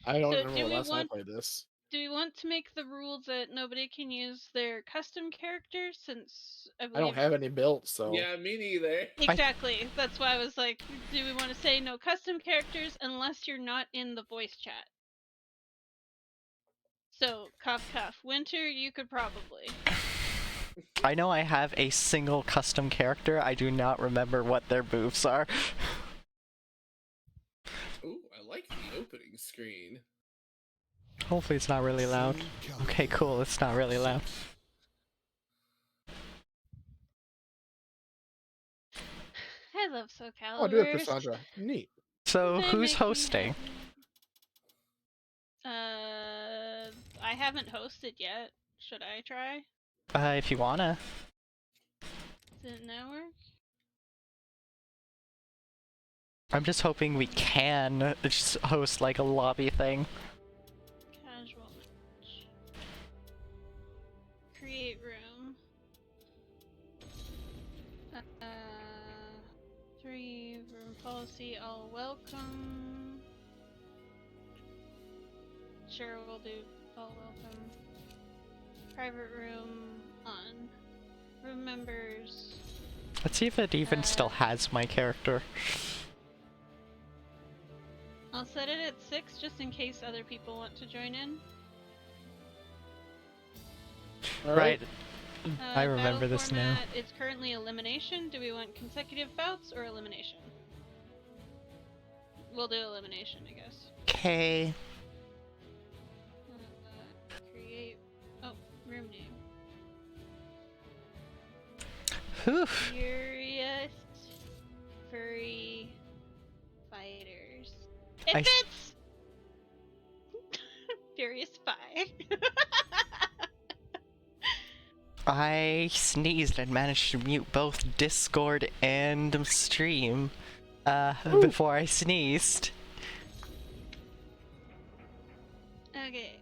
I don't So remember do the we last time I want- played this. Do we want to make the rule that nobody can use their custom characters since I I believe don't have any built, so Yeah, me neither. Exactly. That's why I was like, do we want to say no custom characters unless you're not in the voice chat? So, cough cough. Winter, you could probably. I know I have a single custom character. I do not remember what their moves are. Ooh, I like the opening screen. Hopefully it's not really loud. Okay, cool. It's not really loud. I love Soul Calibur. oh, I do have Cassandra. Neat. So They who's make me hosting? I haven't hosted yet. Should I try? If you wanna. Does it not work? I'm just hoping we can just host like a lobby thing. Casual match. Create room. 3 room policy, all welcome. Sure, we'll do all welcome. Private room on. Room members. Let's see if it even still has my character. set it at 6 just in case other people want to join in. Right. I Battle remember this now. format, it's currently elimination. Do we want consecutive bouts or elimination? We'll do elimination, I guess. Okay. Create. Oh, room name. Whew. Furious Furry Fighters. It I s- fits! Furious Spy. I sneezed and managed to mute both Discord and stream before I sneezed. Okay,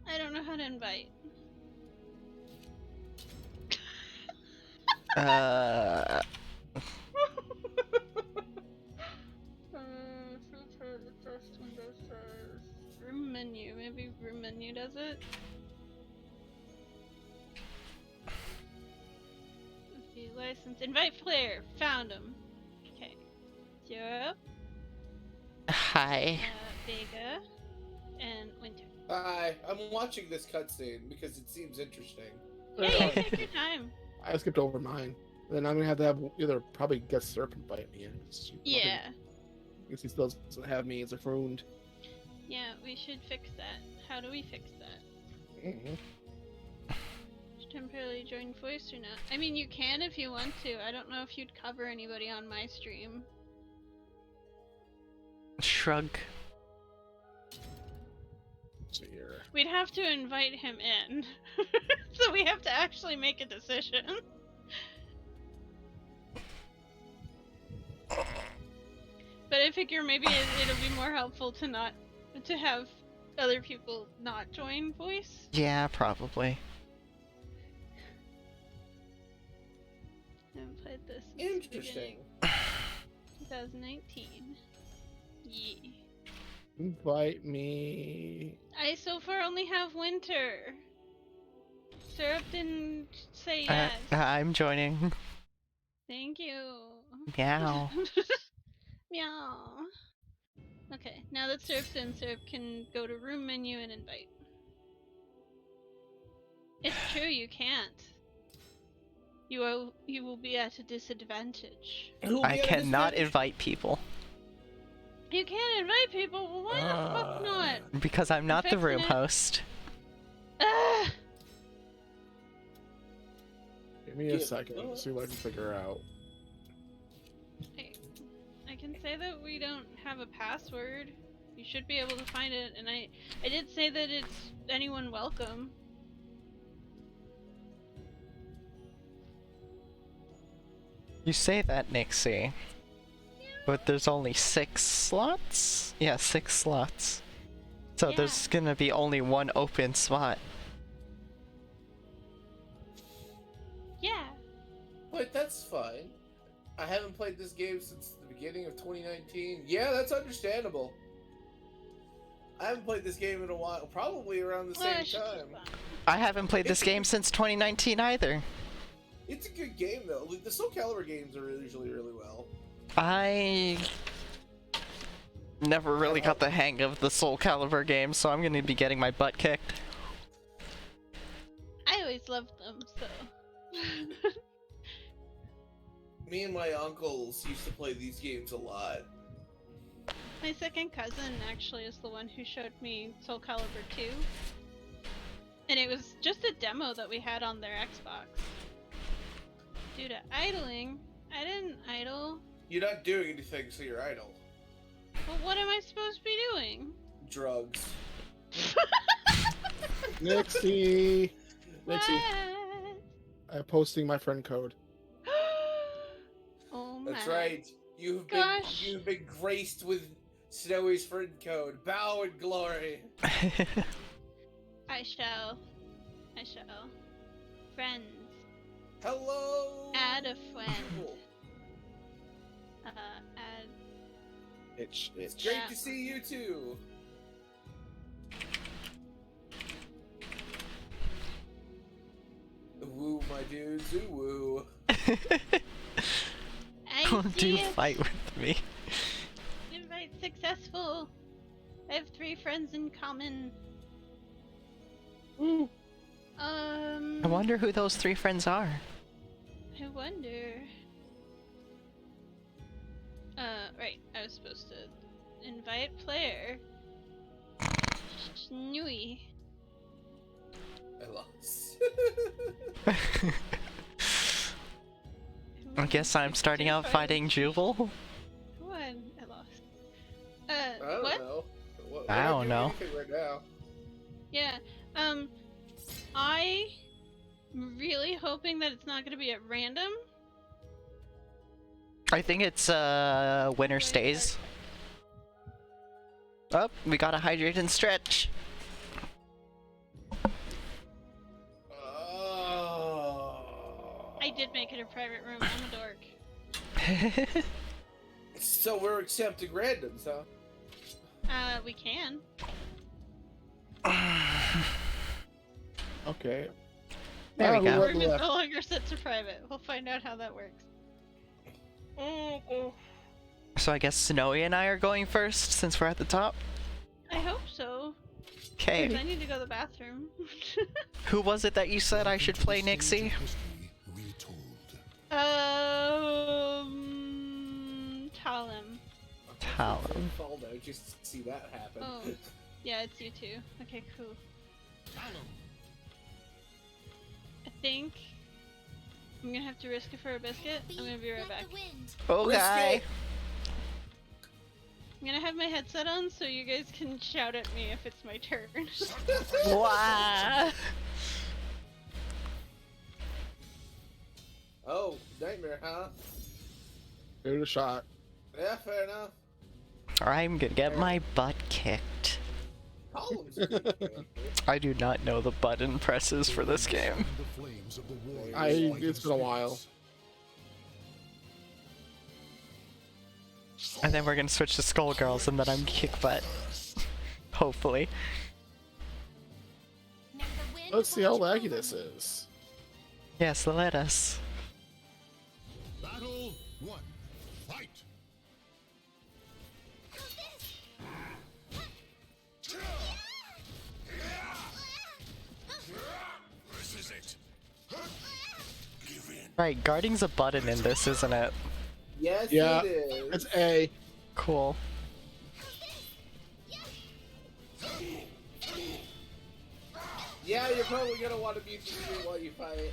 I don't know how to invite. Room menu, maybe room menu does it? Okay, license, invite player, found him. Okay, Zero, Hi. Vega, and Winter. Hi, I'm watching this cutscene because it seems interesting. Yeah, you take your time. I skipped over mine. Then I'm gonna have to have either probably get Serpent bite me in. Yeah, Because he still doesn't have me as a friend. yeah, we should fix that. How do we fix that? Mhm. Should temporarily join voice or not? I mean, you can if you want to. I don't know if you'd cover anybody on my stream. Shrug. So here. We'd have to invite him in. So we have to actually make a decision. But I figure maybe it'll be more helpful to have other people not join voice. Yeah, probably. I haven't played this since the Interesting. beginning. 2019. Yeah. Invite me. I so far only have Winter. Syrup didn't say yes. I'm joining. Thank you. Meow. Meow. Okay, now that Syrup's in, Syrup can go to room menu and invite. It's true, you can't. You will be at a disadvantage. I cannot invite people You can't invite people? Well, why the fuck not? because I'm not the Fixing room it. host. Ugh. Give me a Yeah, second. no. See what I can figure out. I can say that we don't have a password. You should be able to find it, and I did say that it's anyone welcome. You say that, Nixie. But there's only 6 slots? Yeah, 6 slots. So Yeah. there's gonna be only one open spot. Yeah. But that's fine. I haven't played this game since the beginning of 2019. Yeah, that's understandable. I haven't played this game in a while, probably around the Well, I same should time. keep on. I haven't played this game since 2019 either. It's a good game though. The Soul Calibur games are usually really well. I never really got the hang of the Soul Calibur game, so I'm gonna be getting my butt kicked. I always loved them, so. Me and my uncles used to play these games a lot. My second cousin actually is the one who showed me Soul Calibur 2. And it was just a demo that we had on their Xbox. Due to idling, I didn't idle. You're not doing anything, so you're idle. Well, what am I supposed to be doing? Drugs. Nixie! Nixie, What? I'm posting my friend code. Oh my. That's right. Gosh. You've been graced with Snowy's friend code. Bow in glory. I shall. Friends. Hello. Add a friend. Cool. Add. Itch. It's great Yeah. to see you too. Woo, my dudes. Ooh, woo. Aye. do see it. fight with me. Invite successful. I have 3 friends in common. I wonder who those 3 friends are. I wonder. Right. I was supposed to invite player. Schnooey. I lost. I guess I'm starting out fighting Jubal. Who won? I lost. I don't what? know. I don't doing know. anything right now. Yeah. I'm really hoping that it's not gonna be at random. I think it's winner stays. Oh, we gotta hydrate and stretch. Oh. I did make it a private room. I'm a dork. So we're accepting randoms, huh? We can. Okay. There we who go. went Room is left? no longer set to private. We'll find out how that works. So I guess Snowy and I are going first since we're at the top. I hope so. 'Kay. 'Cause I need to go to the bathroom. Who was it that you said I should play, Nixie? Talem. Talem. Fall though, just to see that happen. Oh. Yeah, it's you two. Okay, cool. I think I'm gonna have to risk it for a biscuit. I'm gonna be right back. Okay. I'm gonna have my headset on so you guys can shout at me if it's my turn. Wow. Oh, nightmare, huh? Give it a shot. Yeah, fair enough. I'm gonna get my butt kicked. Columns. Are pretty good. I do not know the button presses for this game. It's been a while. And then we're gonna switch to Skullgirls and then I'm kick butt. Hopefully. Let's see how laggy this is. Yes, let us. Battle 1. Fight. This is it. Give in. Right, guarding's a button in this, isn't it? Yes, Yeah, it is. it's A. Cool. Yeah, you're probably gonna want to mute the screen while you fight.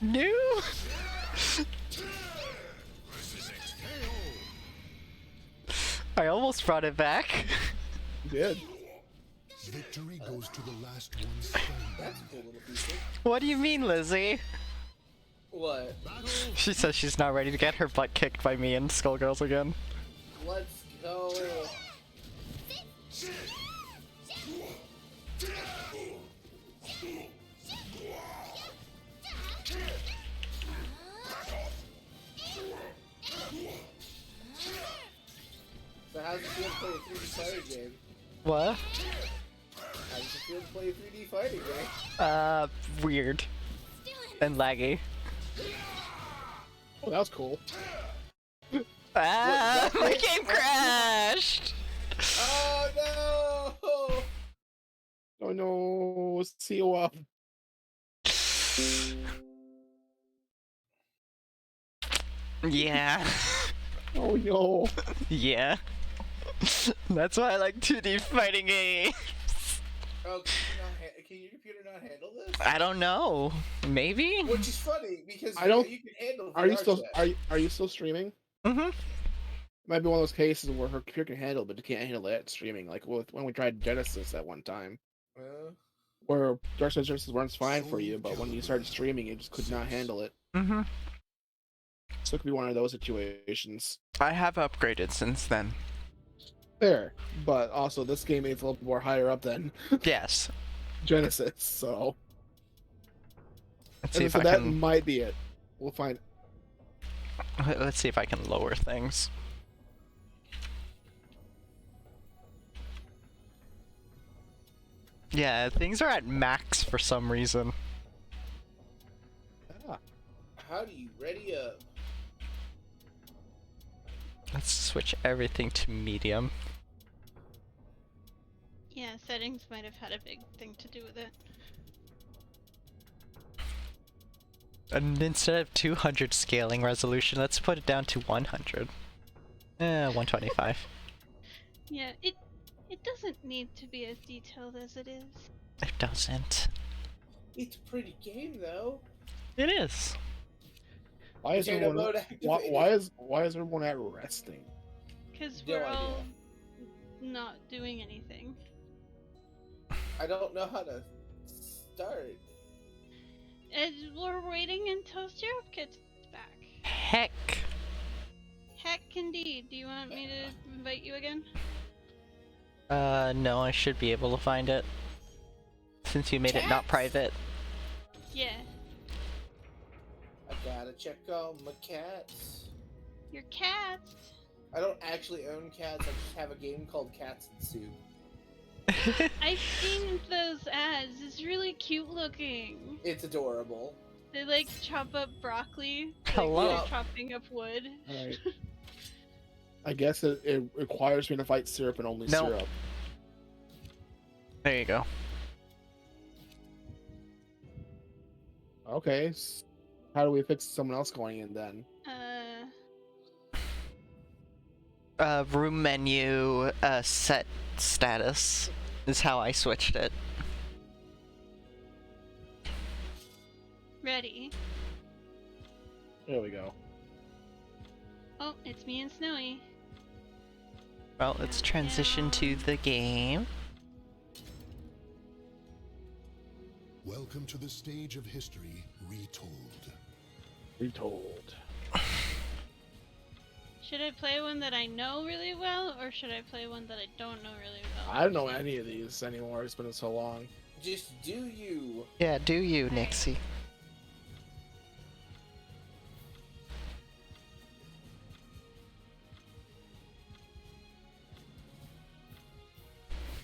No. I almost brought it back. You did. Victory goes to the last one standing. That's a cool little feature. What do you mean, Lizzie? What? She says she's not ready to get her butt kicked by me and Skullgirls again. Let's go. So how's it feel to play a 3D fighting game? What? How does it feel to play a 3D fighting game? Weird. And laggy. Oh, that was cool. Ah, What, my that- game crashed! Oh no! Oh no, seal up. Yeah. Oh no. Yeah. That's why I like 2D fighting games. Oh, can your computer not handle this? I don't know. Maybe? Which is funny because I don't- you can handle. Are you VR still chat. are you still streaming? Mm-hmm. Might be one of those cases where her computer can handle, but it can't handle that streaming. Like when we tried Genesis at one time, where Dark Side Genesis runs fine for you, but when you started streaming, it just could not handle it. Mm-hmm. So it could be one of those situations. I have upgraded since then. There, but also this game is a little more higher up than Yes. Genesis, so Let's see if so I that can... might be it. We'll find. Let's see if I can lower things. Yeah, things are at max for some reason. Ah, Howdy, ready up. Let's switch everything to medium. Yeah, settings might have had a big thing to do with it. And instead of 200 scaling resolution, let's put it down to 100. 125. Yeah, it doesn't need to be as detailed as it is. It doesn't. It's a pretty game, though. It is. why is Potato everyone? mode activated. Why is everyone at resting? Because No we're idea. all not doing anything. I don't know how to start. And we're waiting until Syrup gets back. Heck. Heck indeed. Do you want me to invite you again? No, I should be able to find it. Since you made it not Cats? private. Yeah. I gotta check on my cats. Your cats. I don't actually own cats, I just have a game called Cats and Soup. I've seen those ads. It's really cute looking. It's adorable. They like chop up broccoli. Hello. Like they're chopping up wood. Alright. I guess it requires me to fight Syrup and only No. Syrup. There you go. Okay. How do we fix someone else going in then? Room menu, set status is how I switched it. Ready. There we go. Oh, it's me and Snowy. Well, let's transition to the game. Welcome to the stage of history retold. Retold. Should I play one that I know really well, or should I play one that I don't know really well? I don't know any of these anymore. It's been so long. Just do you. Yeah, do you, Alright. Nixie?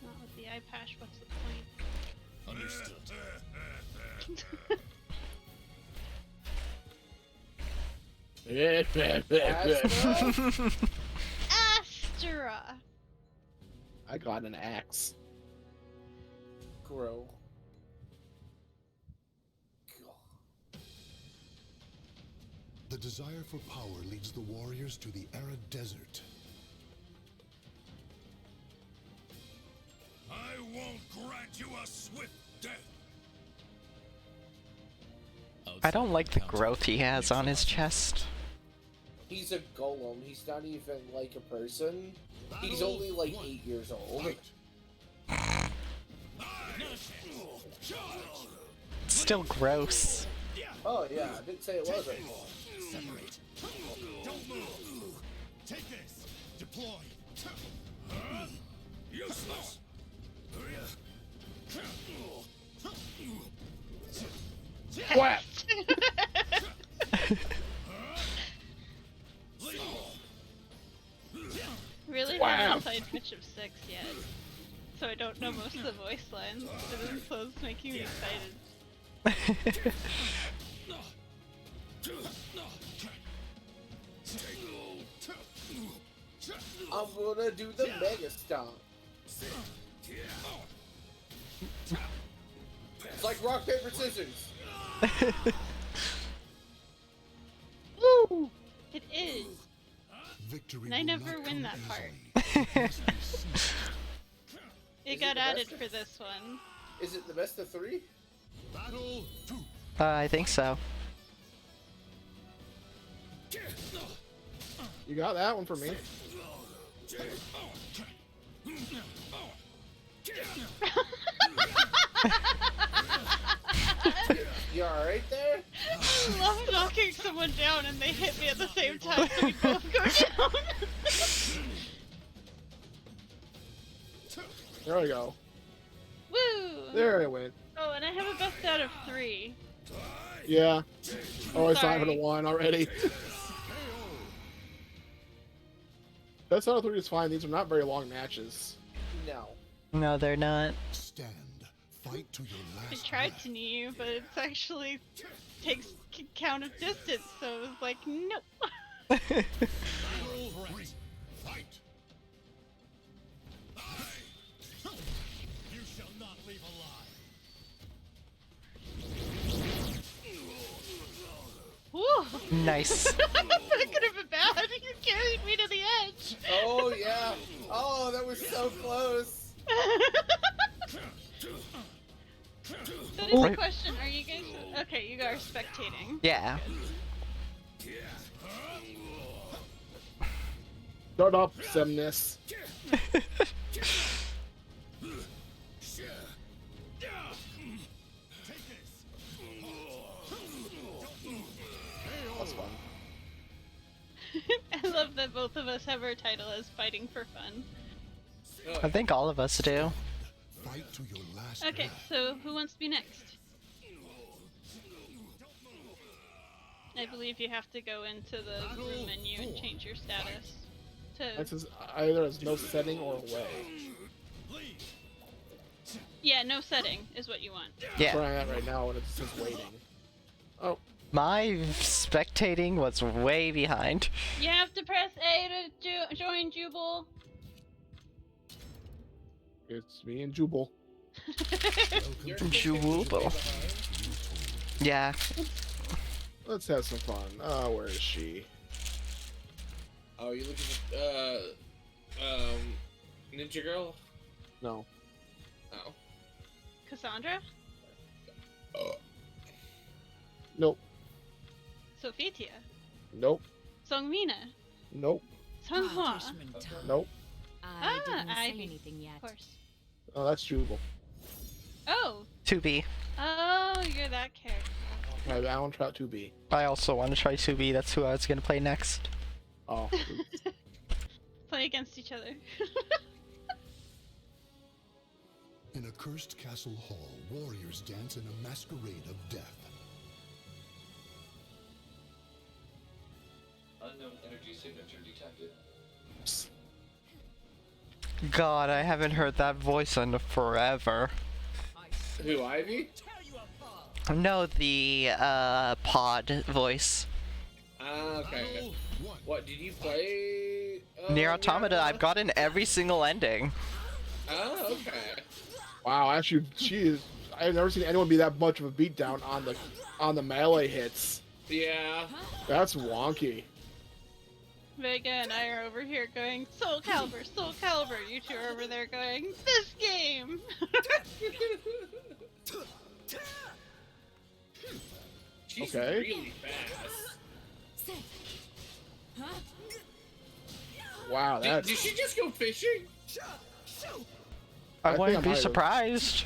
Not with the eye patch, what's the point? Understood. Astra! I got an axe. Grow. The desire for power leads the warriors to the arid desert. I won't grant you a swift death. I don't like the growth he has on his chest. He's a golem. He's not even like a person. He's only like 8 years old. Still gross. Oh yeah, I didn't say it wasn't. Separate. Don't move. Take this. Deploy. Useless. Whap! Really Wow. haven't played Witch of Six yet, so I don't know most of the voice lines, so it's making me excited. I'm gonna do the Mega Stomp. It's like rock, paper, scissors. Woo! It is! Victory And I will never not win come that part. easily. It must be seized. It Is got it the added best? for this one. Is it the best of 3? Battle 2. I think so. You got that one for me. You alright there? I love knocking someone down and they hit me at the same time so we both go down. There we go. Woo! There it went. Oh, and I have a best out of 3. Yeah. Oh, it's not even a Sorry. 1 already. Best out of 3 is fine. These are not very long matches. No. No, they're not. Stand. Fight to your I last tried breath. to knee you, but it's actually takes count of distance, so it was like, nope. Battle 3. Fight. You shall not leave alive. Woo! Nice. That could have been bad. You carried me to the edge. Oh yeah. Oh, that was so close. That is Right. a question. Are you guys okay? You are spectating. Yeah. Shut up, Semnis. That's fun. I love that both of us have our title as fighting for fun. I think all of us do. Fight to your last Okay, breath. so who wants to be next? I believe you have to go into the room menu and change your status It to says either as no setting or away. yeah, no setting is what you want. That's Yeah. where I'm at right now, and it says waiting. Oh, My spectating was way behind. You have to press A to join Jubal. it's me and Jubal. You're Jubal. Yeah. Let's have some fun. Where is she? Oh, you looking at Ninja Girl? No. Oh. Cassandra? Nope. Sophitia? Nope. Songmina? Nope. Songhua? Punishment time. Nope. I didn't say Ivy. anything yet. Of course. Oh, that's Jubal. Oh! 2B. Oh, you're that character. I Alan Trout 2B. I also want to try 2B. That's who I was gonna play next. Oh. Play against each other. In a cursed castle hall, warriors dance in a masquerade of death. Unknown energy signature detected. God, I haven't heard that voice in forever. Who, Ivy? No, the pod voice. Ah, okay. What, did you play? Near Automata, Nier I've gotten every single ending. Oh, okay. Wow, actually, she is. I've never seen anyone be that much of a beatdown on the melee hits. Yeah. That's wonky. Vega and I are over here going, Soul Calibur, Soul Calibur. You two are over there going, this game! She's Okay. really fast. Wow, Did, that's. did she just go fishing? I think wouldn't I be might have. surprised.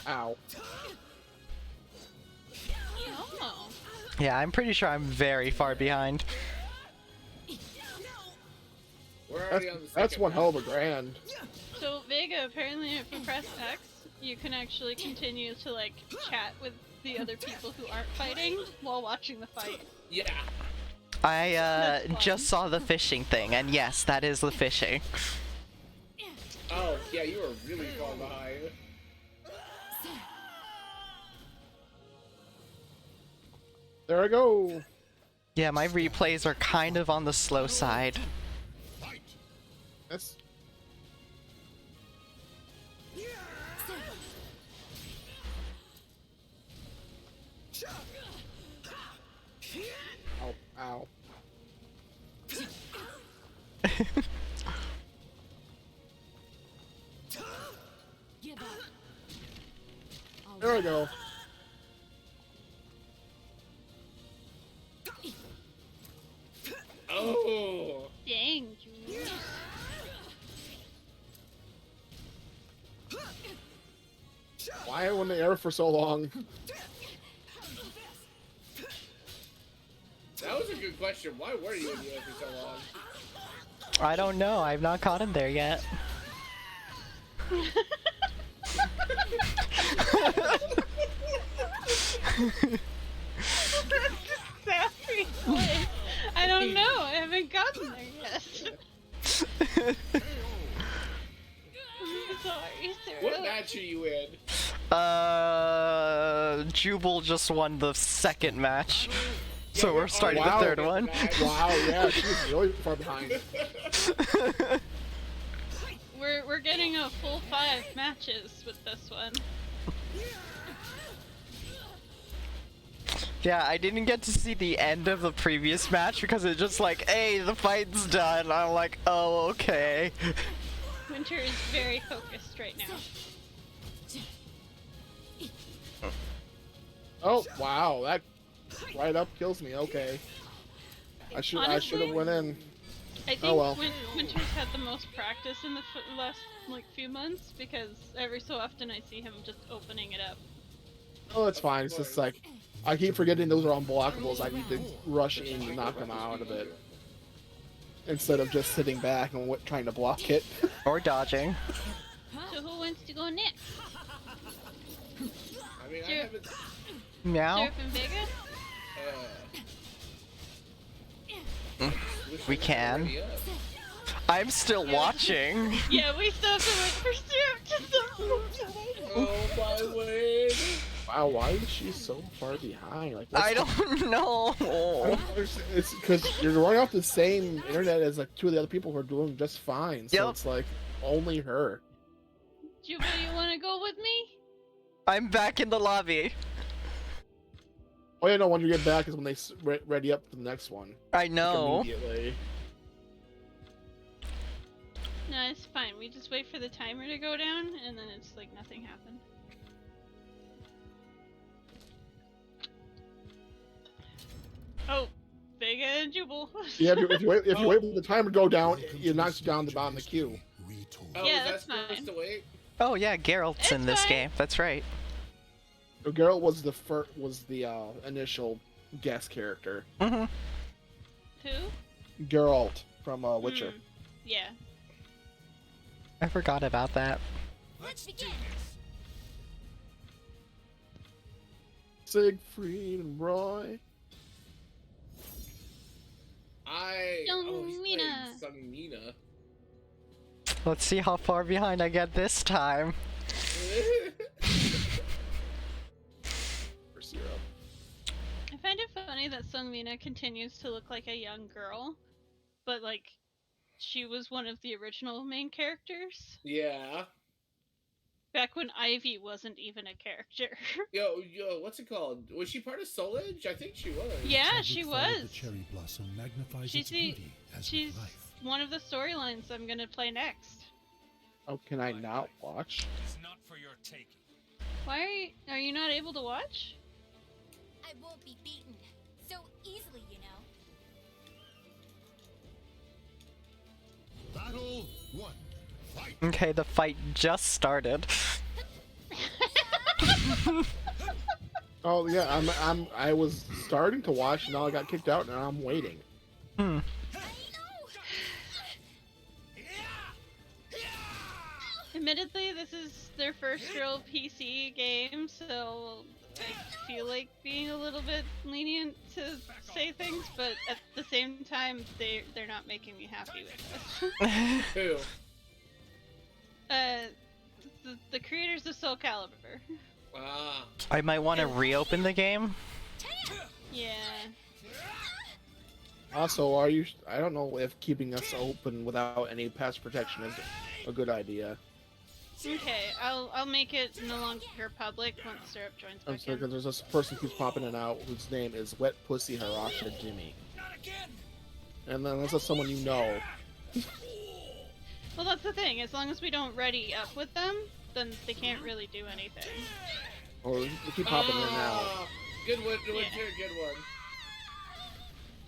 Ow. Oh. Yeah, I'm pretty sure I'm very far behind. We're That's, already on the that's second one map. hell of a grand. So Vega, apparently if you press X, you can actually continue to like chat with the other people who aren't fighting while watching the fight. Yeah. I That's fun. just saw the fishing thing, and yes, that is the fishing. Oh, yeah, you were really far behind. There I go. Yeah, my replays are kind of on the slow side. That's. Ow, ow. Give up. There we go. Oh. Dang, Jules. Why in the air for so long? That was a good question. Why were you in the air for so long? I don't know, I've not caught him there yet. Sassy. we play? I don't know. I haven't gotten there yet. I'm sorry, Sarah. What match are you in? Jubal just won the second match. So Yeah, we're starting the wow. third one. Wow, yeah, she's really far behind. We're getting a full 5 matches with this one. Yeah, I didn't get to see the end of the previous match because it's just like, hey, the fight's done. I'm like, oh, okay. Winter is very focused right now. Oh, wow, that right up kills me. Okay. I should Honestly, have went in. I think Oh, well. Winter's had the most practice in the last like few months because every so often I see him just opening it up. Oh, it's fine. It's just like I keep forgetting those are unblockables. I need to rush in and knock them out of it instead of just sitting back and trying to block it. Or dodging. So who wants to go next? I mean, I Sure. haven't. Meow. Surf and Vega? Wish We I was can. already up. I'm still watching. Yeah, we still have to wait for Surf. Oh my word! Wow, why is she so far behind? Like I don't know. It's because you're running off the same internet as like 2 of the other people who are doing just fine. So Yep. it's like only her. Juba, you want to go with me? I'm back in the lobby. Oh yeah, no. When you get back is when they ready up for the next one. I Like, know. immediately. No, it's fine. We just wait for the timer to go down, and then it's like nothing happened. Oh, Vega and Jubal. Yeah, if you wait for the timer to go down, it knocks you down the bottom of the queue. Oh, Yeah, is that that's supposed fine. to wait? Oh yeah, Geralt's in It's this fine. game. That's right. So Geralt was the initial guest character. Mm-hmm. Who? Geralt from Witcher. Hmm, yeah. I forgot about that. Let's begin. Siegfried and Roy. I always played Sungmina. Sungmina. Let's see how far behind I get this time. For Zero. I find it funny that Sungmina continues to look like a young girl, but like, she was one of the original main characters. Yeah. Back when Ivy wasn't even a character. Yo, what's it called? Was she part of Soul Edge? I think she was. Yeah, she was. The cherry blossom magnifies She's its the- beauty as she's with life. one of the storylines I'm gonna play next. Oh, can I not watch? It's not for your taking. Why are you not able to watch? I won't be beaten so easily, you know. Battle 1. Fight. Okay, the fight just started. Oh yeah, I was starting to watch, and now I got kicked out, and now I'm waiting. Hmm. Admittedly, this is their first real PC game, so I feel like being a little bit lenient to say things, but at the same time, they're not making me happy with this. Who? The creators of Soul Calibur. Ah. I might want to reopen the game. Yeah. Also, I don't know if keeping us open without any pass protection is a good idea. Okay, I'll make it no longer public once Syrup joins I'm back sorry, in. because there's this person who's popping in and out whose name is Wet Pussy Harasha Jimmy. And then this is someone you know. Well, that's the thing. As long as we don't ready up with them, then they can't really do anything. Or you keep popping in and out. Ah, good one, good one.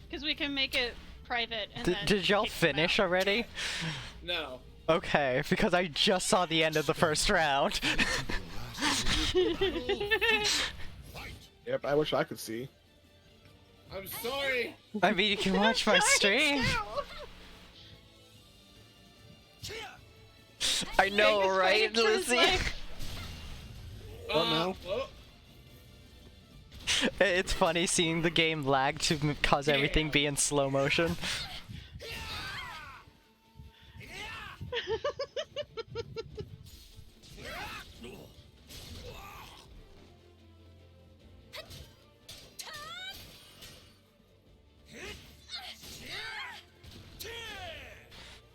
Because we can make it private and D- then did y'all kick them finish out. already? No. Okay, because I just saw the end of the first round. Yep, I wish I could see. I'm sorry. I mean, you can watch my stream. I know, Vegas right, fighting for his Lizzie? life. What now? Oh, It's funny seeing the game lag to cause everything be in slow motion.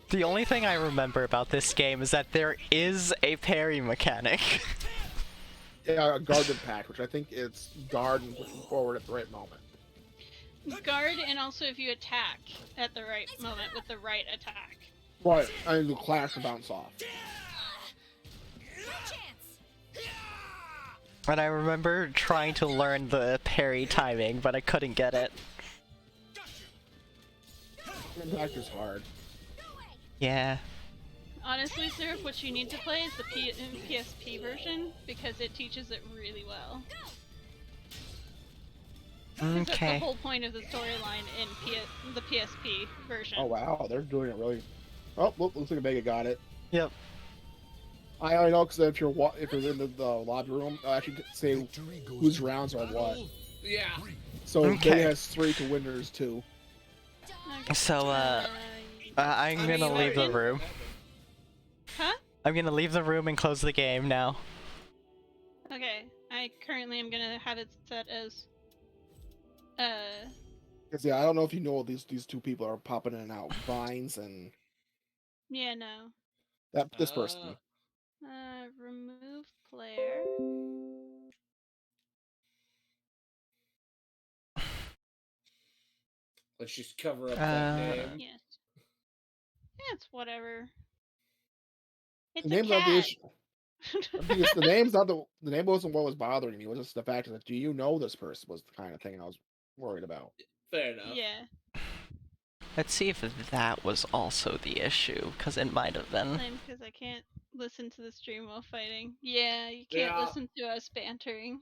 The only thing I remember about this game is that there is a parry mechanic. Yeah, a guard pack, which I think it's guard and pushing forward at the right moment. Guard, and also if you attack at the right moment with the right attack. Right, and the clash and bounce off. And I remember trying to learn the parry timing, but I couldn't get it. Impact is hard. Yeah. Honestly, Syrup, what you need to play is the PSP version, because it teaches it really well. 'Cause that's the Okay. whole point of the storyline in the PSP version. Oh wow, they're doing it really. Oh, look, looks like Vega got it. Yep. I already know because if you're in the lobby room, I'll actually say Victory goes whose to rounds are what. Yeah. So Okay. Vega has 3 to winners 2. Okay. So, I'm I gonna mean, leave the in- room. Huh? I'm gonna leave the room and close the game now. Okay. I currently am gonna have it set as Because yeah, I don't know if you know these 2 people are popping in and out. Vines and yeah, no. this person. Remove player. Let's just cover up that name. Yes. Yeah, it's whatever. It's The name's a not the cat. issue. I think it's the name's not the name wasn't what was bothering me. It was just the fact that do you know this person was the kind of thing I was worried about. Fair enough. Yeah. Let's see if that was also the issue, because it might have been. Same, because I can't listen to the stream while fighting. Yeah, you can't Yeah. listen to us bantering.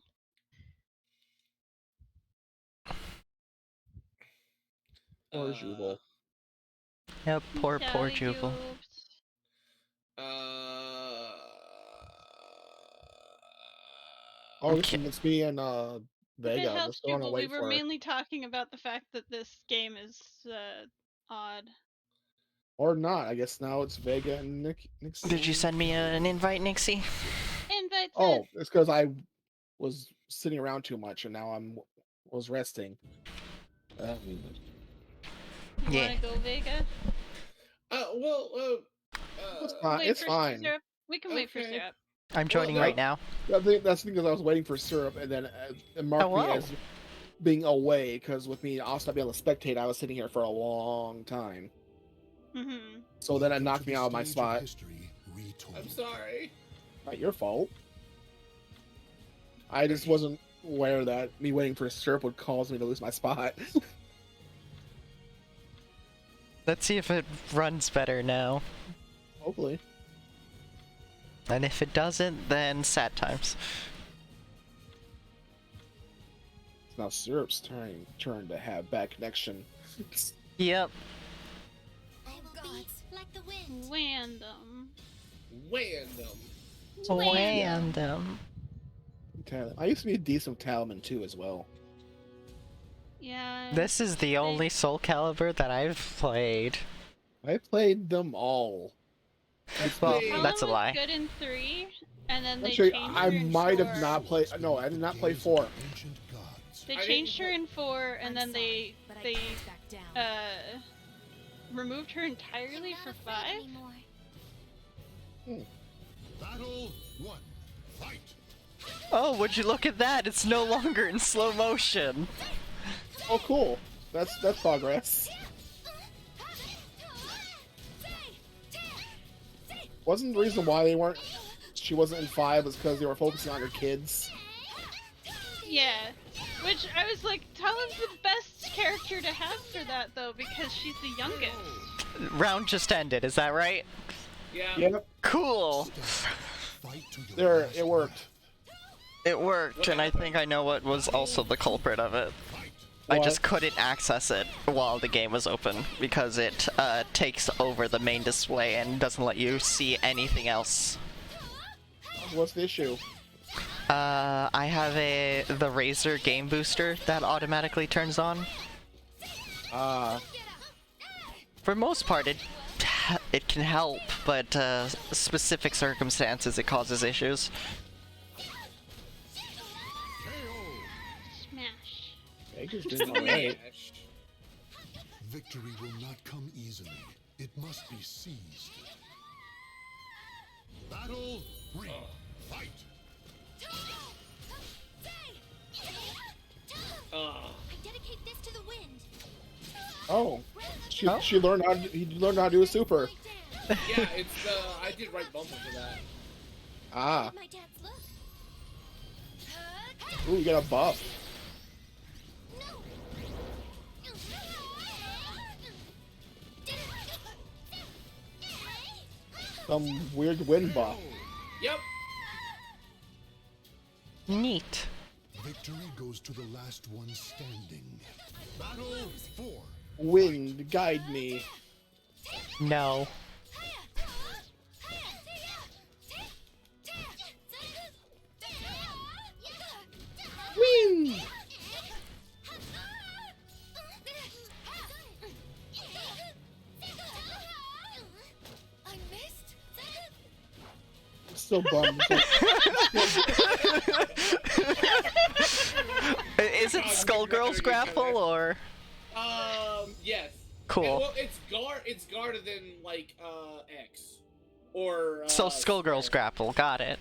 Or Jubal. Yep, poor Sorry, Jubal. Jubes. Oh, Okay. it's me and If Vega. it We're helps, still on the Jubal, we wait were for it. mainly talking about the fact that this game is odd. Or not. I guess now it's Vega and Nick. Did you send me an invite, Nixie? Invite Oh, it's because I was sitting around too much, and now was resting. You Yeah. wanna go, Vega? It's fine. Wait It's for fine. Syrup. We can wait for Okay. Syrup. I'm joining no. right now. I think that's because I was waiting for Syrup, and then it marked me Hello. as being away. Because with me also not being able to spectate, I was sitting here for a long time. Mm-hmm. So then it To knocked the me out of my stage spot. history retold. I'm sorry. Not your fault. I just wasn't aware that me waiting for Syrup would cause me to lose my spot. Let's see if it runs better now. Hopefully. And if it doesn't, then sad times. It's now Syrup's turn to have bad connection. Yep. I will be like the wind. Random. Random. Random. I used to be decent with Talman too as well. Yeah. This is the only Soul Calibur that I've played. I played them all. Well, Talon that's a was lie. good in 3, and then they Actually, changed I her in might 4. have not played. No, I did not play 4. Ancient gods. They I changed didn't her in 4, and then they But I they can't back down. removed her entirely I'm for not 5. afraid anymore. Battle 1. Fight. Oh, would you look at that? It's no longer in slow motion. Oh, cool. That's progress. Wasn't the reason why she wasn't in 5 was because they were focusing on her kids. Yeah. Which I was like, Talon's the best character to have for that though, because she's the youngest. Round just ended, is that right? Yeah. Yep. Cool. Fight to your There, last it worked. It worked, and I think I know what was also the culprit of it. fight. I What? just couldn't access it while the game was open because it takes over the main display and doesn't let you see anything else. What's the issue? I have the Razer game booster that automatically turns on. For most part, it can help, but specific circumstances it causes issues. Smash. Baker's doing alright. Victory will not come easily. It must be seized. Battle 3. Fight. I dedicate this to the wind. Oh, she learned how to, he learned how to do a super. Yeah, it's I did right bumper for that. Ah, My dad's look. ooh, you got a buff. Some weird wind buff. Yep. Neat. Victory goes to the last one standing. Battle 4. Wind, guide me. No. Wind. I missed. I'm still bummed. Is it Skullgirls grapple or? Yes. Cool. Well, it's guarded than like X, or So Skullgirls Square. grapple, got it.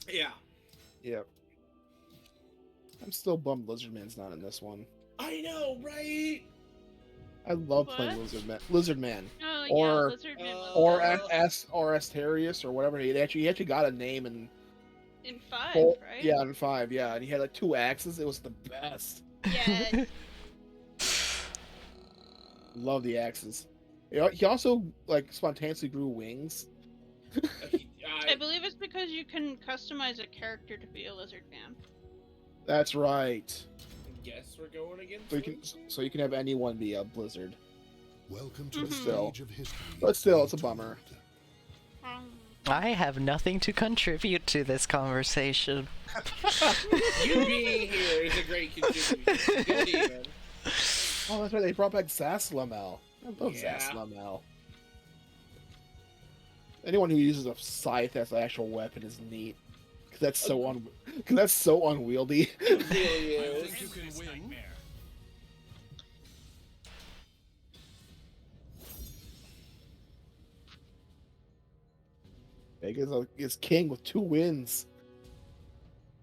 Yeah. Yep. I'm still bummed Lizardman's not in this one. I know, right? I love playing What? Lizardman. Oh Or- yeah, Lizardman was Or awesome. Asterius or whatever. He actually got a name in In 5, four, right? yeah, in 5, yeah, and he had like 2 axes. It was the best. Yeah. Love the axes. He also like spontaneously grew wings. I believe it's because you can customize a character to be a lizard man. That's right. Guess we're going against. So you can have anyone be a blizzard. Welcome to the Still. stage of history. But still, it's a bummer. I have nothing to contribute to this conversation. You being here is a great contribution. Good Ian. Oh, that's right. They brought back Zaslamel. I love Yeah. Zaslamel. Anyone who uses a scythe as an actual weapon is neat. Cause that's so unwieldy. It really is. You can win. Vega's is king with 2 wins.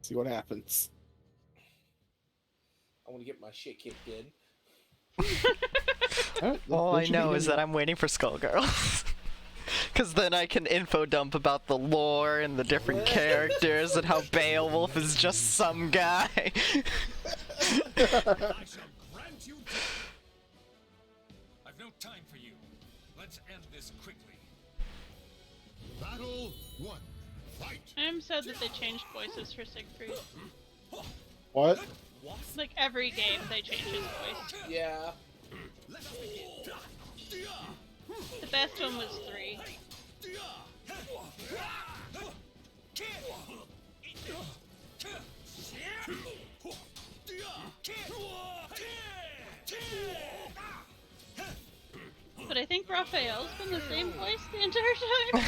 See what happens. I want to get my shit kicked in. All I know is that I'm waiting for Skullgirls. Because then I can info dump about the lore and the different characters and how Beowulf is just some guy. I shall grant you death. I've no time for you. Let's end this quickly. Battle 1. Fight. I am sad that they changed voices for Siegfried. What? Like every game, they change his voice. Yeah. The best one was 3. But I think Raphael's been the same voice the entire time.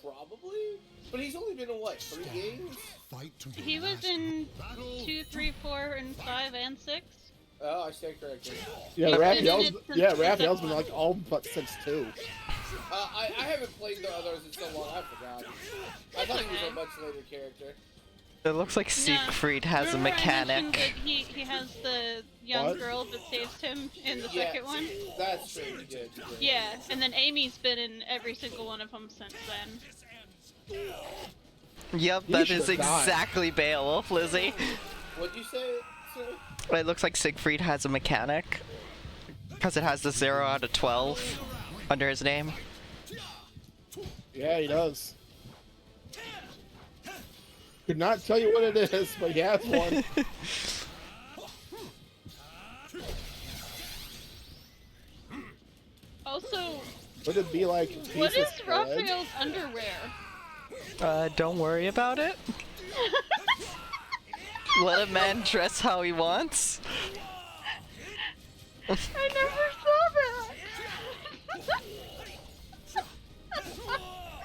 Probably. But he's only been in what, 3 games? Fight to the He was last in battle. 2, 3, 4, and 5, and 6. Oh, I stand corrected. Yeah, He's been in Raphael's it since yeah, the Raphael's second been one. like all but since 2. I haven't played the others in so long, I forgot. I thought he was a much later character. It looks like Siegfried has a Remember I mentioned mechanic. that he has the young What? girl that saves him in the Yeah, second one? That's true, he did. Yeah, and then Amy's been in every single one of them since then. Yep, He that should is have died. exactly Beowulf, Lizzie. What'd you say, sir? It looks like Siegfried has a mechanic. Because it has the 0 out of 12 under his name. Yeah, he does. Could not tell you what it is, but he has one. Also, Would it be like what is pieces of bread? Raphael's underwear? Don't worry about it. Let a man dress how he wants. I never saw that.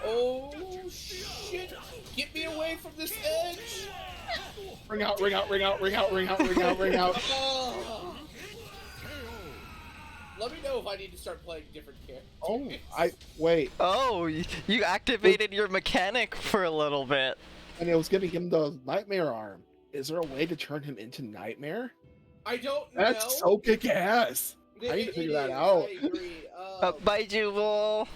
Oh shit! Get me away from this edge! Ring out, ring out, ring out, ring out, ring out, ring out, ring out. Oh. Let me know if I need to start playing different characters. Oh, wait. Oh, you activated your mechanic for a little bit. And it was giving him the Nightmare arm. Is there a way to turn him into Nightmare? I don't know. That's so kick-ass. I need to figure that out. I agree. Bye, Jubal.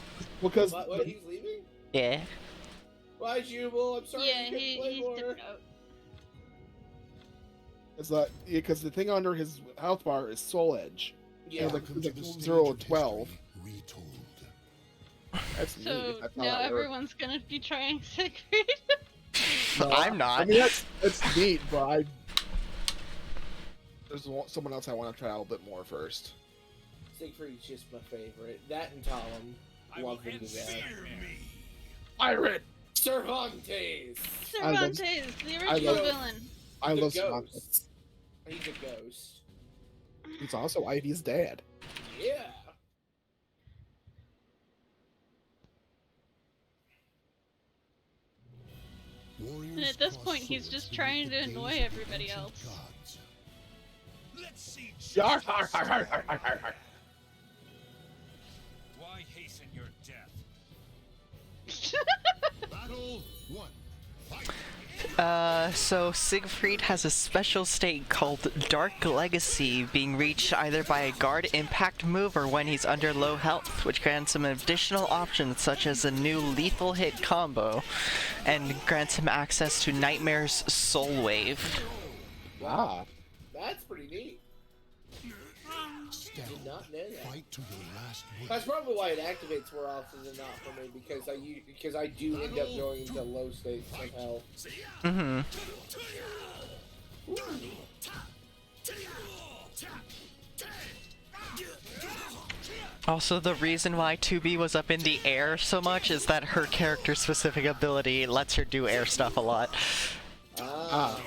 Because What, he's leaving? Yeah. Bye, Jubal. I'm sorry Yeah, you couldn't play he's more. dipping out. it's like because the thing under his health bar is Soul Edge. Yeah. It's Welcome like to the stage 0 of to 12. history retold. That's So neat. That's how now that works. everyone's gonna be trying Siegfried. No, I'm not. I mean, that's neat, but there's someone else I want to try out a bit more first. Siegfried's just my favorite. That and Talon. I will Love him end to death. me. Pirate! Cervantes! I love- Cervantes, the I original love- villain. I The love ghost. Cervantes. He's a ghost. He's also Ivy's dad. Yeah. Warriors at this cross point, he's swords just beneath trying the to gaze annoy of the everybody ancient else. gods. Let's see. Yar, har, har, har, har, har, har. Why hasten your death? Battle 1. Fight! So Siegfried has a special state called Dark Legacy, being reached either by a guard impact move or when he's under low health, which grants him additional options such as a new lethal hit combo, and grants him access to Nightmare's Soul Wave. Ah. That's pretty neat. Stand. Did not know that. Fight to your last That's breath. probably why it activates more often than not for me because I do end up going into low states somehow. Mm-hmm. Also, the reason why 2B was up in the air so much is that her character-specific ability lets her do air stuff a lot. Ah.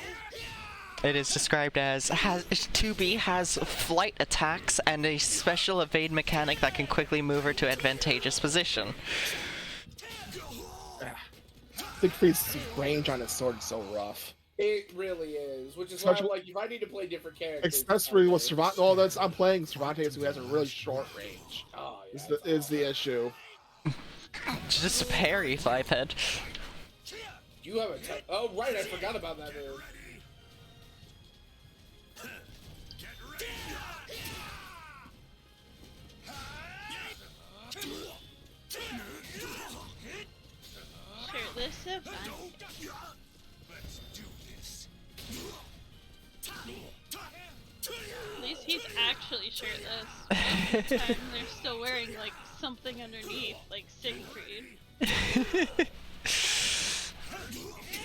It is described as 2B has flight attacks and a special evade mechanic that can quickly move her to advantageous position. Siegfried's range on his sword is so rough. It really is, which is why I'm Especially- like, if I need to play different characters, Especially with Cervantes. Oh, I'm playing Cervantes, who has a really short range. Oh, yeah, Is the issue. Just a parry, Fivehead. You have a oh right, I forgot about that move. Shirtless Savant. Let's do this. At least he's actually shirtless. Most of the time they're still wearing like something underneath, like Siegfried.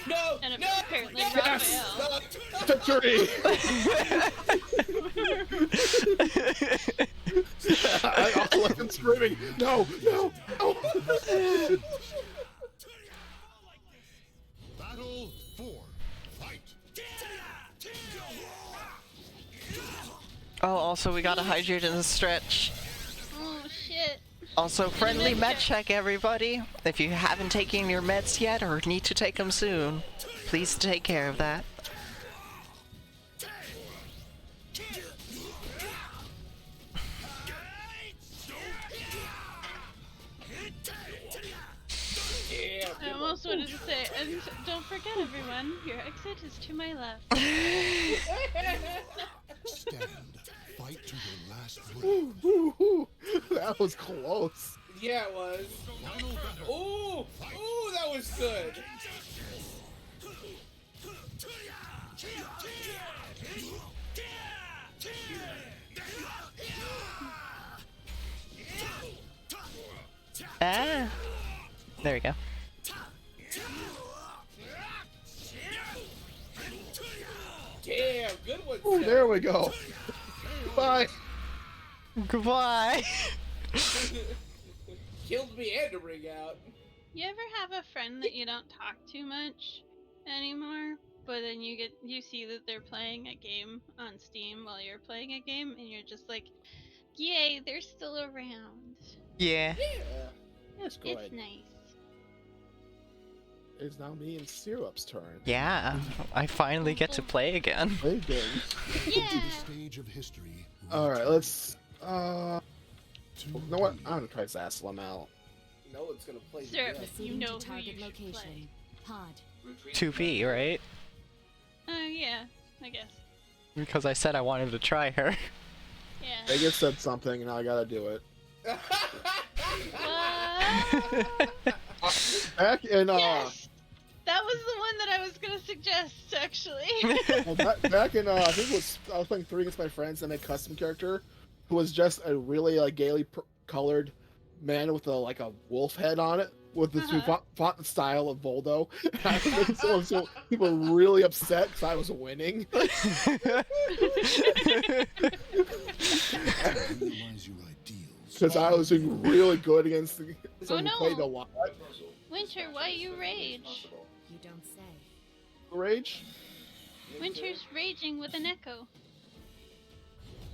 No, And no, apparently no, Raphael. Victory! I left him screaming. No, no, no. Battle 4. Fight! Oh, also we got a hydrate in the stretch. Oh shit. Also, friendly med med check. check, everybody. If you haven't taken your meds yet or need to take them soon, please take care of that. Yeah, I almost wanted to say, and don't forget everyone, your exit is to my left. Stand. Fight to your last breath. Ooh, ooh, ooh. That was close. yeah, it was. Final battle. Ooh, ooh, that was good. Ah. There we go. Damn, good one. Ooh, Seth. there we go. Bye. Goodbye. Killed me and to ring out. You ever have a friend that you don't talk too much anymore, but then you see that they're playing a game on Steam while you're playing a game, and you're just like, yay, they're still around. Yeah. Yeah, that's good. It's nice. It's now me and Syrup's turn. Yeah. I finally get to play again. Play games. Yeah. To the stage of history. All right, let's. You know what? I'm gonna try Zaslam out. No one's gonna play the Syrup, game. you Proceeding know to who you target should location. Pod. 2v, right? Yeah, I guess. Because I said I wanted to try her. Yeah. Vegas said something, and I gotta do it. What? Back in Yes! That was the one that I was gonna suggest, actually. back in I think it was I was playing 3 against my friends and a custom character who was just a really like gaily colored man with a wolf head on it with the font style of Voldo. I think so people were really upset because I was winning. Realize your ideals. Because I was doing really good against someone no. who played a lot. Winter, why you rage? You don't say. Rage? Winter's raging with an echo.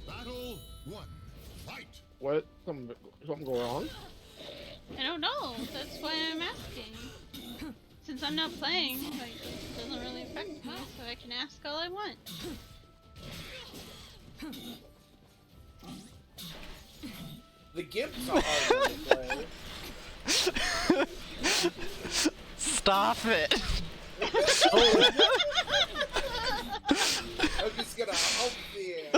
Battle 1. Fight. What? Something go wrong? I don't know. That's why I'm asking. Since I'm not playing, like, it doesn't really affect me, so I can ask all I want. The Gimp's a hard one to play. Stop it! I'm just gonna hump the air.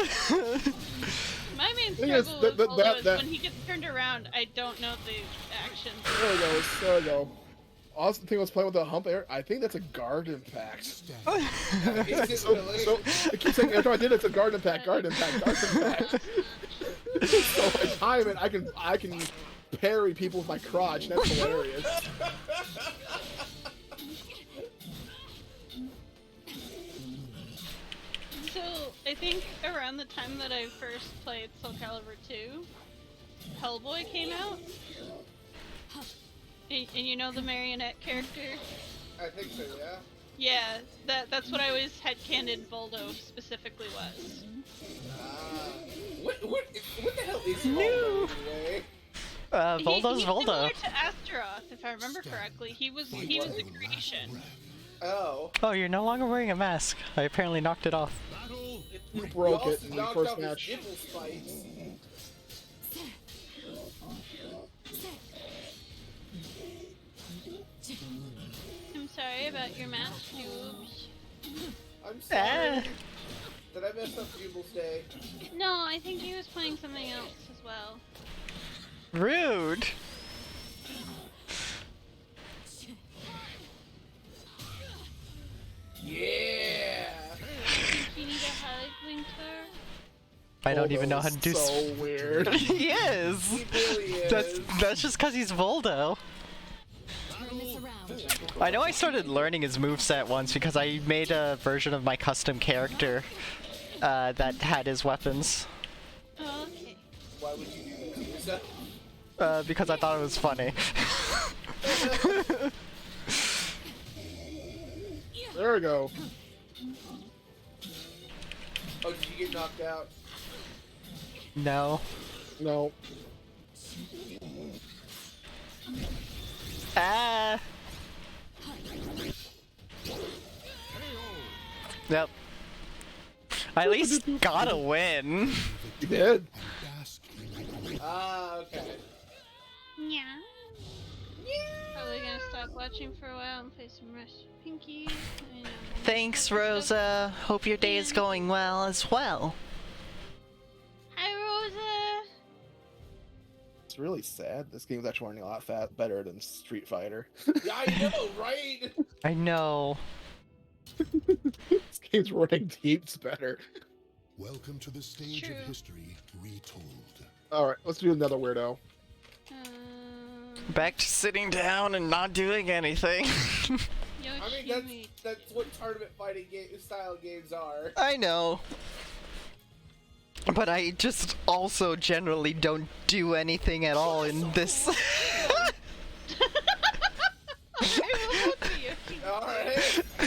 My main Thing is, struggle with Voldo is that- when he gets turned around, I don't know the actions. There we go. There we go. Also, the thing I was playing with the hump air. I think that's a guard impact. Is it really? So I keep saying every time I did it, it's a guard impact, guard impact, guard impact. So I time it, I can parry people with my crotch. That's hilarious. So, I think around the time that I first played Soul Calibur 2, Hellboy came out. And you know the marionette character? I think so, yeah. Yeah, that's what I always headcanoned Voldo specifically was. What the hell is Voldo anyway? Voldo's he's Voldo. similar to Astaroth, if I remember correctly. He was a creation. Oh. Oh, you're no longer wearing a mask. I apparently knocked it off. Battle. You broke You it also in the knocked first off match. his nipple spikes. I'm sorry about your mask, Noobs. I'm sorry. Did I mess up Jubal's day? No, I think he was playing something else as well. Rude! Yeah! Do you need a hug, Winter? I don't even know how to do So weird. He is! He really is. That's just because he's Voldo. Turn this around. I know I started learning his moveset once because I made a version of my custom character that had his weapons. Oh, okay. Why would you do that to yourself? Because I thought it was funny. There we go. Oh, did you get knocked out? No. No. Ah! Yep. I at least got a win. You did. Bask in Ah, okay. Yeah. Probably gonna stop watching for a while and play some Rush Pinky. Thanks, Rosa. Hope your day is going well as well. Hi, Rosa. It's really sad. This game's actually running a lot better than Street Fighter. Yeah, I know, right? I know. This game's running heaps better. Welcome to the stage True. of history retold. Alright, let's do another weirdo. Back to sitting down and not doing anything. I mean, that's what tournament fighting style games are. I know. But I just also generally don't do anything at all in this.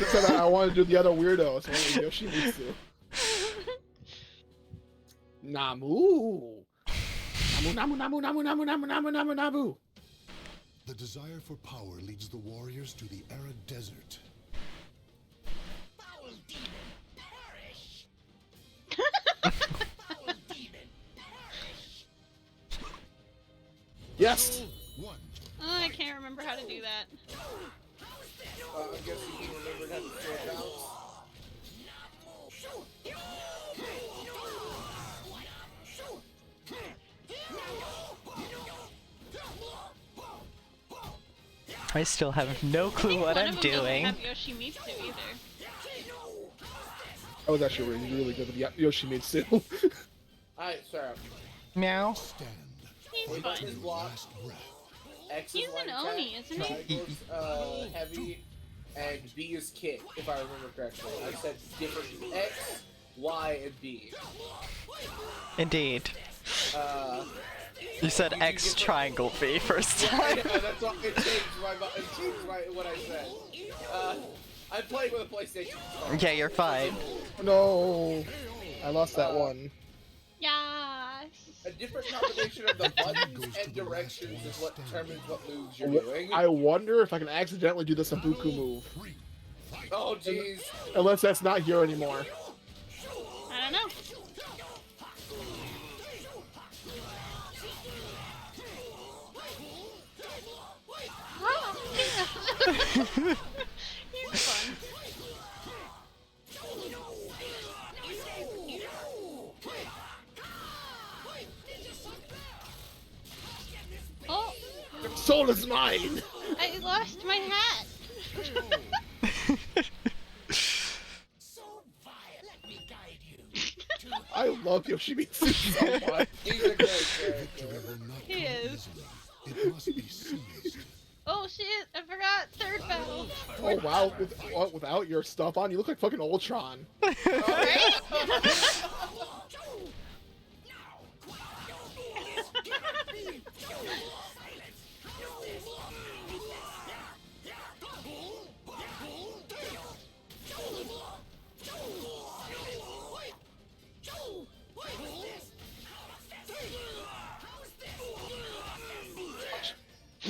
said I want to do the other weirdo, so I went with Yoshimitsu. Namu. Namu, Namu, Namu, Namu, Namu, Namu, Namu, Namu, Namu. The desire for power leads the warriors to the arid desert. Foul demon, perish! Foul demon, perish! Yes. One. Oh, I can't remember how to do that. I'm guessing you remembered how to throw it down. I still have no clue what I'm doing. Have Yoshimitsu either. I was actually really good with Yoshimitsu. Alright, sorry. Meow. Stand. He's Wait, fun. his block. Last breath. X He's is light an attack, Oni, isn't he? triangles, heavy, and B is kick, if I remember correctly. I said different X, Y, and B. Indeed. You said You X get the- triangle V first time. Yeah, that's all. It changed what I said. I'm playing with a PlayStation. Yeah, you're fine. No, I lost that one. Yes. A different combination of the buttons and directions is what determines what moves you're doing. I wonder if I can accidentally do the Sambuku move. Oh, jeez. Unless that's not here anymore. I don't know. He's fun. Oh, Soul is mine! I lost my hat. I love Yoshimitsu so much. He's a great Victory character. will not He come is. easily. It must be seized. Oh shit, I forgot third battle. Oh wow, without your stuff on, you look like fucking Ultron. Right?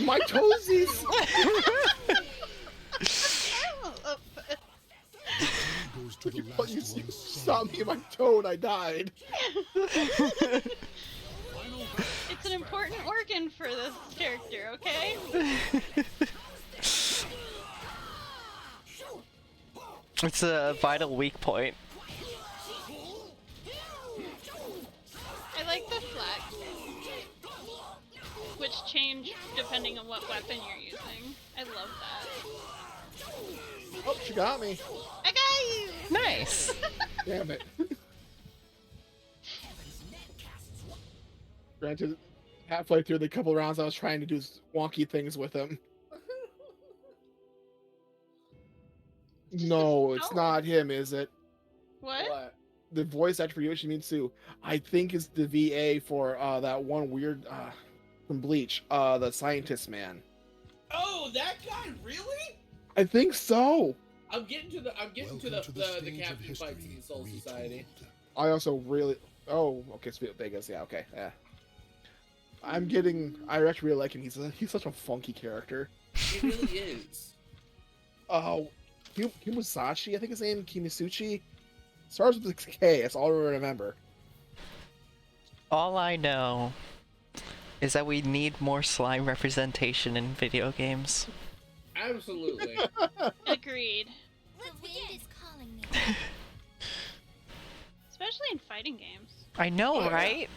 My toesies! Goes to the You last one saw me in my toe and I died. It's an important organ for this character, okay? It's a vital weak point. I like the flags, which change depending on what weapon you're using. I love that. Oh, she got me. I got you! Nice. Damn it. Granted, halfway through the couple rounds I was trying to do wonky things with him. No, it's not him, is it? What? What? The voice actor for Yoshimitsu, I think is the VA for that one weird from Bleach, the scientist man. Oh, that guy, really? I think so. I'm getting to the stage captain of history fights in the Soul Society. retold. I also really okay, so Vegas, yeah, okay, yeah. I actually really like him. He's such a funky character. He really is. Kimusashi, I think his name, Kimisuchi. Starts with a K, that's all I remember. All I know is that we need more slime representation in video games. Absolutely. Agreed. The wind is calling me. Especially in fighting games. I know, Oh, yeah. right?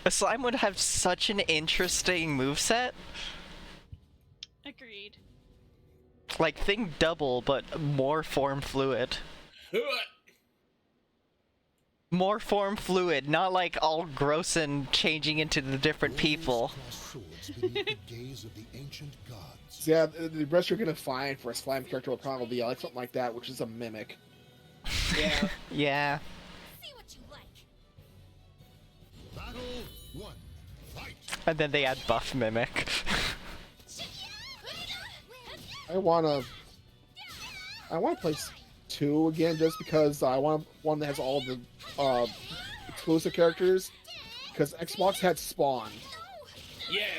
A slime would have such an interesting moveset. Agreed. Like, think double, but more form fluid. More form fluid, not like all gross and changing into the different people. Warriors cross swords beneath the gaze of the ancient gods. So yeah, the best you're gonna find for a slime character will probably be like something like that, which is a mimic. Yeah. Yeah. See what you like. Battle 1. Fight! And then they add buff mimic. I wanna I want to play 2 again just because I want one that has all the exclusive characters. Because Xbox had Spawn. Yes.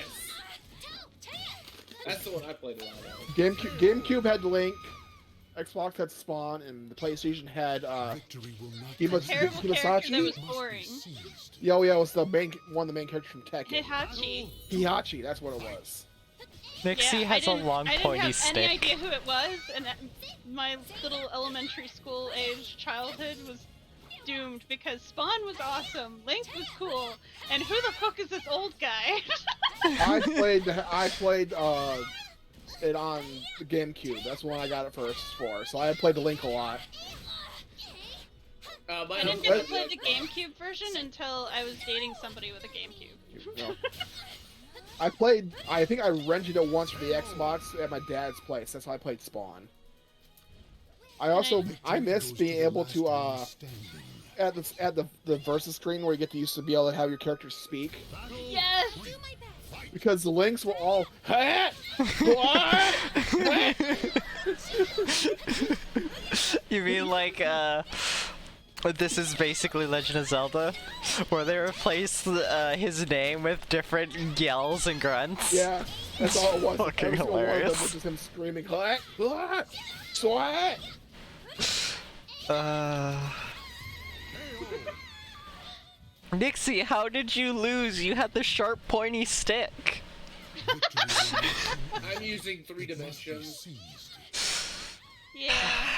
That's the one I played a lot of. GameCube had Link. Xbox had Spawn, and the PlayStation had Victory will not A terrible character that Himasashi? was boring. Yo, yeah, it was one of the main characters from Tekken. Hihachi. Hihachi, that's what it was. Nixie Yeah, has a long I didn't pointy have stick. any idea who it was, and my little elementary school age childhood was doomed because Spawn was awesome, Link was cool, and who the fuck is this old guy? I played it on the GameCube. That's when I got it first for. So I played the Link a lot. I didn't get to play the GameCube version until I was dating somebody with a GameCube. No. I think I rented it once for the Xbox at my dad's place. That's how I played Spawn. I miss being able to at the versus screen where you get to used to be able to have your characters speak. Yes! Because the links were all You mean like this is basically Legend of Zelda, where they replaced his name with different yells and grunts? Yeah, that's all it was. Fucking Every single one of them hilarious. was just him screaming, swat. Nixie, how did you lose? You had the sharp pointy stick. I'm using 3 dimensions. Yeah,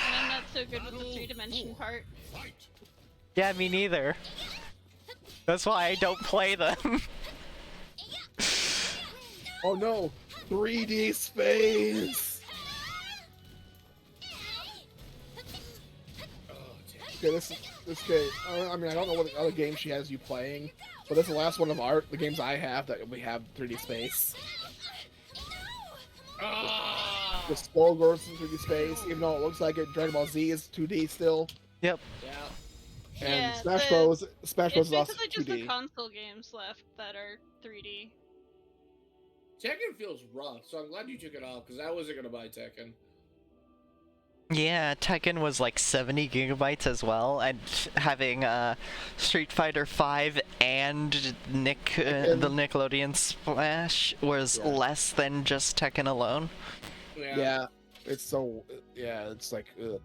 and I'm not so good with the 3-dimension part. Yeah, me neither. That's why I don't play them. Oh no, 3D space. Okay, this game. I mean, I don't know what other game she has you playing, but that's the last one of the games I have that we have 3D space. The Skull goes in 3D space, even though it looks like it. Dragon Ball Z is 2D still. Yep. Yeah. And Yeah, Smash Bros. It's is also basically just the 2D. console games left that are 3D. Tekken feels rough, so I'm glad you took it off, because I wasn't gonna buy Tekken. Yeah, Tekken was like 70 gigabytes as well, and having Street Fighter 5 and the Nickelodeon Splash was less than just Tekken alone. Yeah, it's so. Yeah, it's like. Ugh.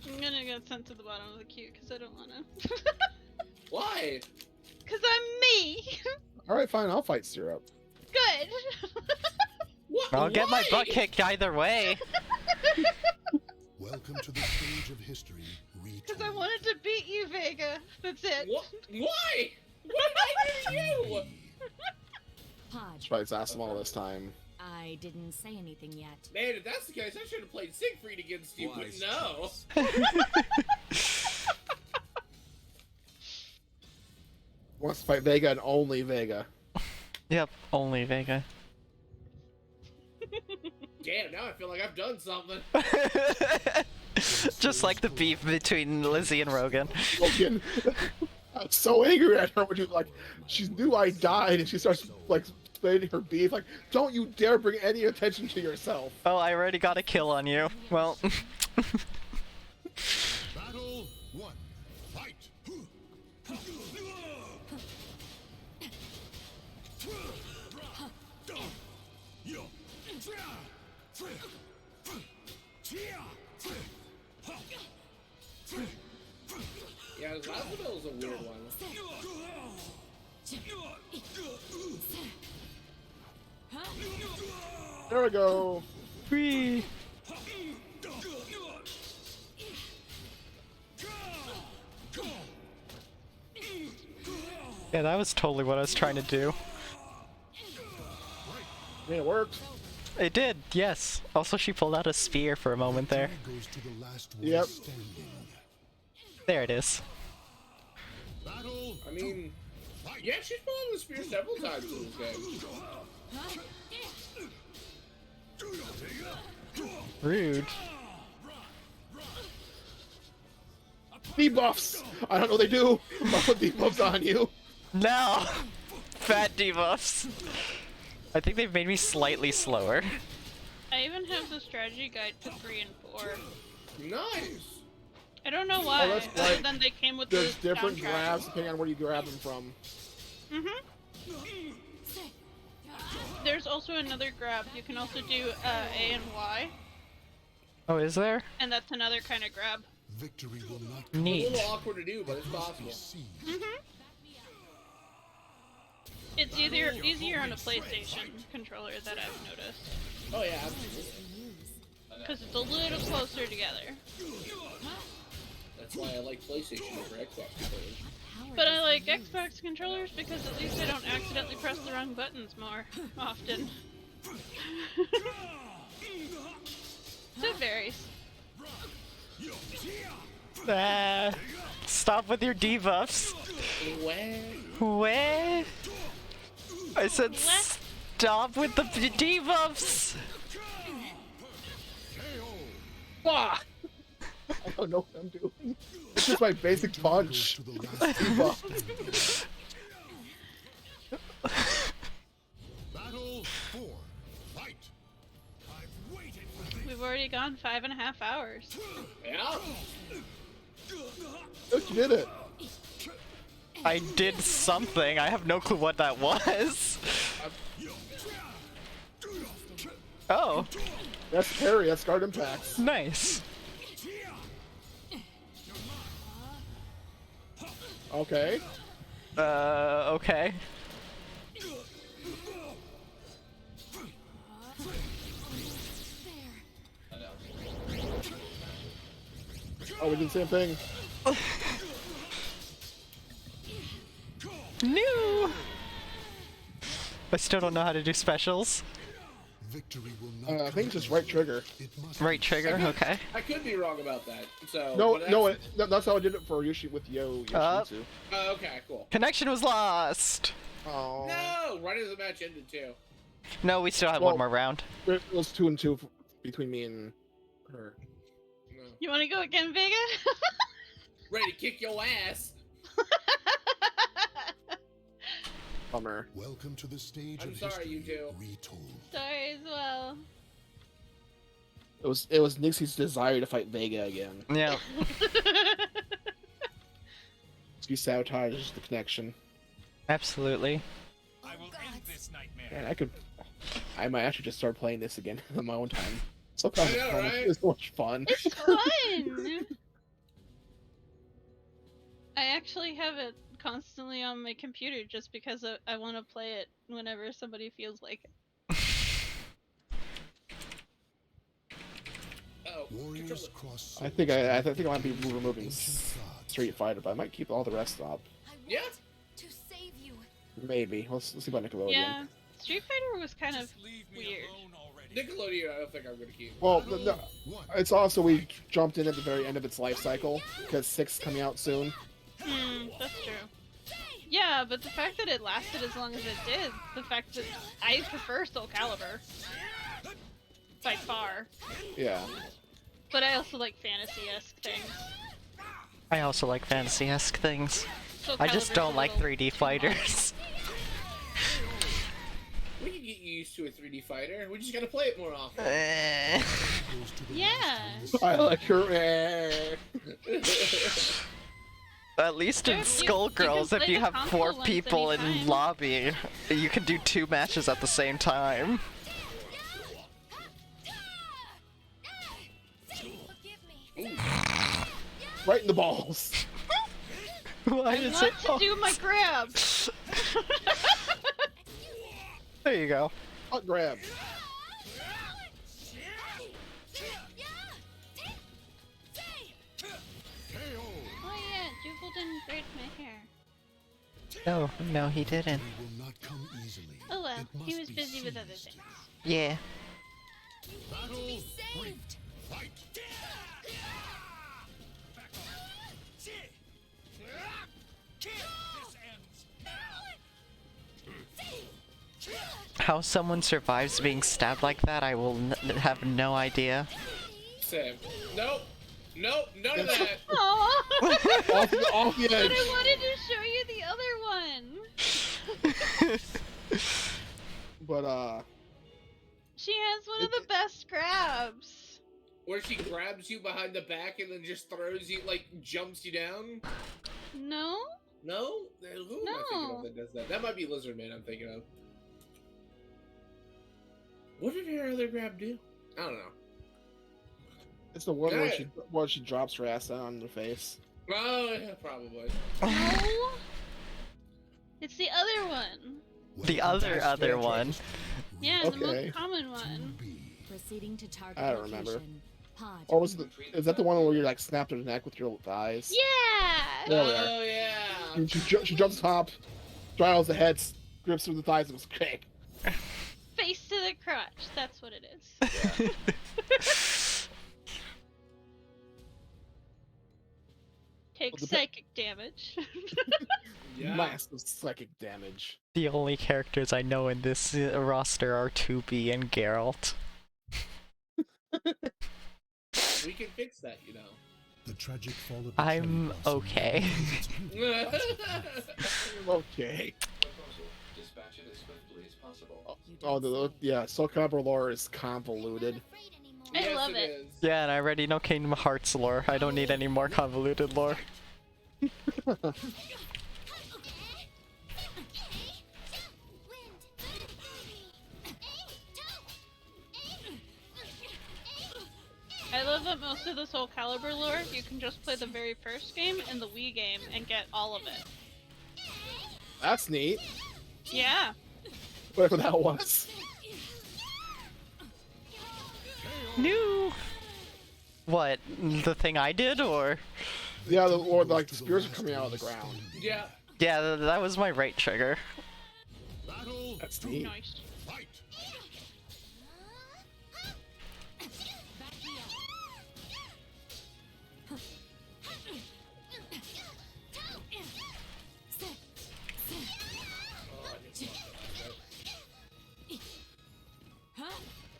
I'm gonna get sent to the bottom of the queue because I don't wanna. Why? Because I'm me! All right, fine. I'll fight Syrup. Good! What? I'll get my Why? butt kicked either way. Welcome to the stage of history. Because I wanted to beat you, Vega. That's it. What? Why? What did I do to you? Podge, Tries asked him all this time. I didn't say anything yet. Man, if that's the case, I should have played Siegfried against you, but Wise no. Wants to fight Vega and only Vega. Yep, only Vega. Damn, now I feel like I've done something. Just like the beef between Lizzie and Rogan. Logan, I'm so angry at her when she knew I died and she starts explaining her beef. Like, don't you dare bring any attention to yourself. Oh, I already got a kill on you. Well. Battle 1. Fight. Yeah, Lazabelle's a weird one. There we go. Whee. Yeah, that was totally what I was trying to do. I mean, it worked. It did, yes. Also, she pulled out a spear for a moment there. Goes to the last one Yep. standing. There it is. Battle. I mean, yeah, she's pulling the spear several times in this game. Rude. Debuffs. I don't know what they do. I'll put debuffs on you. No! Fat debuffs. I think they've made me slightly slower. I even have the strategy guide to 3 and 4. Nice. I don't know why. that's Other right. than they came with There's the different soundtrack. grabs depending on where you grab them from. There's also another grab. You can also do A and Y, Oh, is there? and that's another kind of grab. Victory will not A Neat. little awkward to do, but it's possible. see. It's easier on a PlayStation controller that I've noticed, Oh yeah, absolutely. because it's a little closer together. That's why I like PlayStation over Xbox controllers. But I like Xbox controllers because at least I don't accidentally press the wrong buttons more often. So it varies. Ah, stop with your debuffs. Well, Where? I said stop with the debuffs. Fuck! I don't know what I'm doing. It's just my basic punch. To the last Debuff. battle 4. Fight. I've waited for this. We've already gone 5.5 hours. yeah. Look, you did it. I did something. I have no clue what that was. Oh, That's parry. That's guard impacts. nice. Okay. Okay. Oh, we did the same thing. New. I still don't know how to do specials. Victory will not I think it's just right trigger. It must Right trigger. Okay. I could be wrong about that. So. No, but no, that's- that's how I did it for Yoshi with Yoshimitsu. Okay, cool. Connection was lost. Oh. No, right as the match ended too. No, we still have Well- one more round. It was 2 and 2 between me and her. No. You want to go again, Vega? Ready to kick your ass. Bummer. Welcome to the stage I'm of sorry, history you two. retold. Sorry as well. It was Nixie's desire to fight Vega again. Yeah. She sabotaged the connection. Absolutely. I will end this nightmare. Man, I might actually just start playing this again on my own time. Sometimes I know, right? it's so much fun. It's fun! I actually have it constantly on my computer just because I want to play it whenever somebody feels like it. Oh, Warriors cross I think I think I might be removing ancient gods. Street Fighter, but I might keep all the rest up. Yeah. To save you. Maybe. Let's see about Nickelodeon. Yeah, Street Fighter was kind of Just leave me weird. alone already. Nickelodeon, I don't think I'm gonna keep. Well, Battle no, 1. it's also we jumped in at the very end of its life cycle because 6 coming out soon. That's true. Yeah, but the fact that it lasted as long as it did, the fact that I prefer Soul Calibur by far, Yeah. but I also like fantasy-esque things. I also like fantasy-esque things. Soul I just Calibur's don't a like little 3D too fighters. We can get used to a 3D fighter. We just gotta play it more often. Eh. Goes to the Yeah. last one. I like her. At least in You can Skullgirls, play if you the have console 4 ones people in anytime. lobby, you can do 2 matches at the same time. Forgive me. Right in the balls. Why I is want it? to do my grab! There you go. Hot grab. Oh yeah, Jubal didn't braid my hair. No, no, he didn't. Victory will not come easily. Oh well, It he must was be busy with other seized. things. Yeah. Battle Saved. 3. Fight. This ends. How someone survives being stabbed like that, I will have no idea. Same. Nope. Nope. None of that. Aww! Off the But edge. I wanted to show you the other one! But She has one of the best grabs. Where she grabs you behind the back and then just throws you, like, jumps you down? No? No? Who am I thinking No. of that does that? That might be Lizardman I'm thinking of. What did her other grab do? I don't know. It's the one Yeah. where she drops her ass down on the face. Oh, yeah, probably. No? It's the other one. The other one. Yeah, the Okay. most common one. Proceeding to target I don't remember. location. Pod. Or was is that the one where you like snapped her neck with your thighs? Yeah! There we are. Oh, yeah. And she jumps top, straddles the head, grips through the thighs, and was crack. Face to the crotch. That's what it is. Take Well, psychic damage. Yeah. Massive psychic damage. The only characters I know in this roster are 2B and Geralt. We can fix that, you know. The tragic fall of the I'm cherry blossom okay. reveals its Okay. Dispatch it as swiftly as possible. Yeah, Soul Calibur lore is convoluted. I Yes, love it. is. Yeah, and I already know Kingdom Hearts lore. I don't need any more convoluted lore. I love that most of the Soul Calibur lore, you can just play the very first game and the Wii game and get all of it. That's neat. Yeah. Whatever that was. New. What? The thing I did, or? Yeah, or like the spears are coming out of the ground. Yeah. Yeah, that was my right trigger. battle. That's neat. Nice. Fight.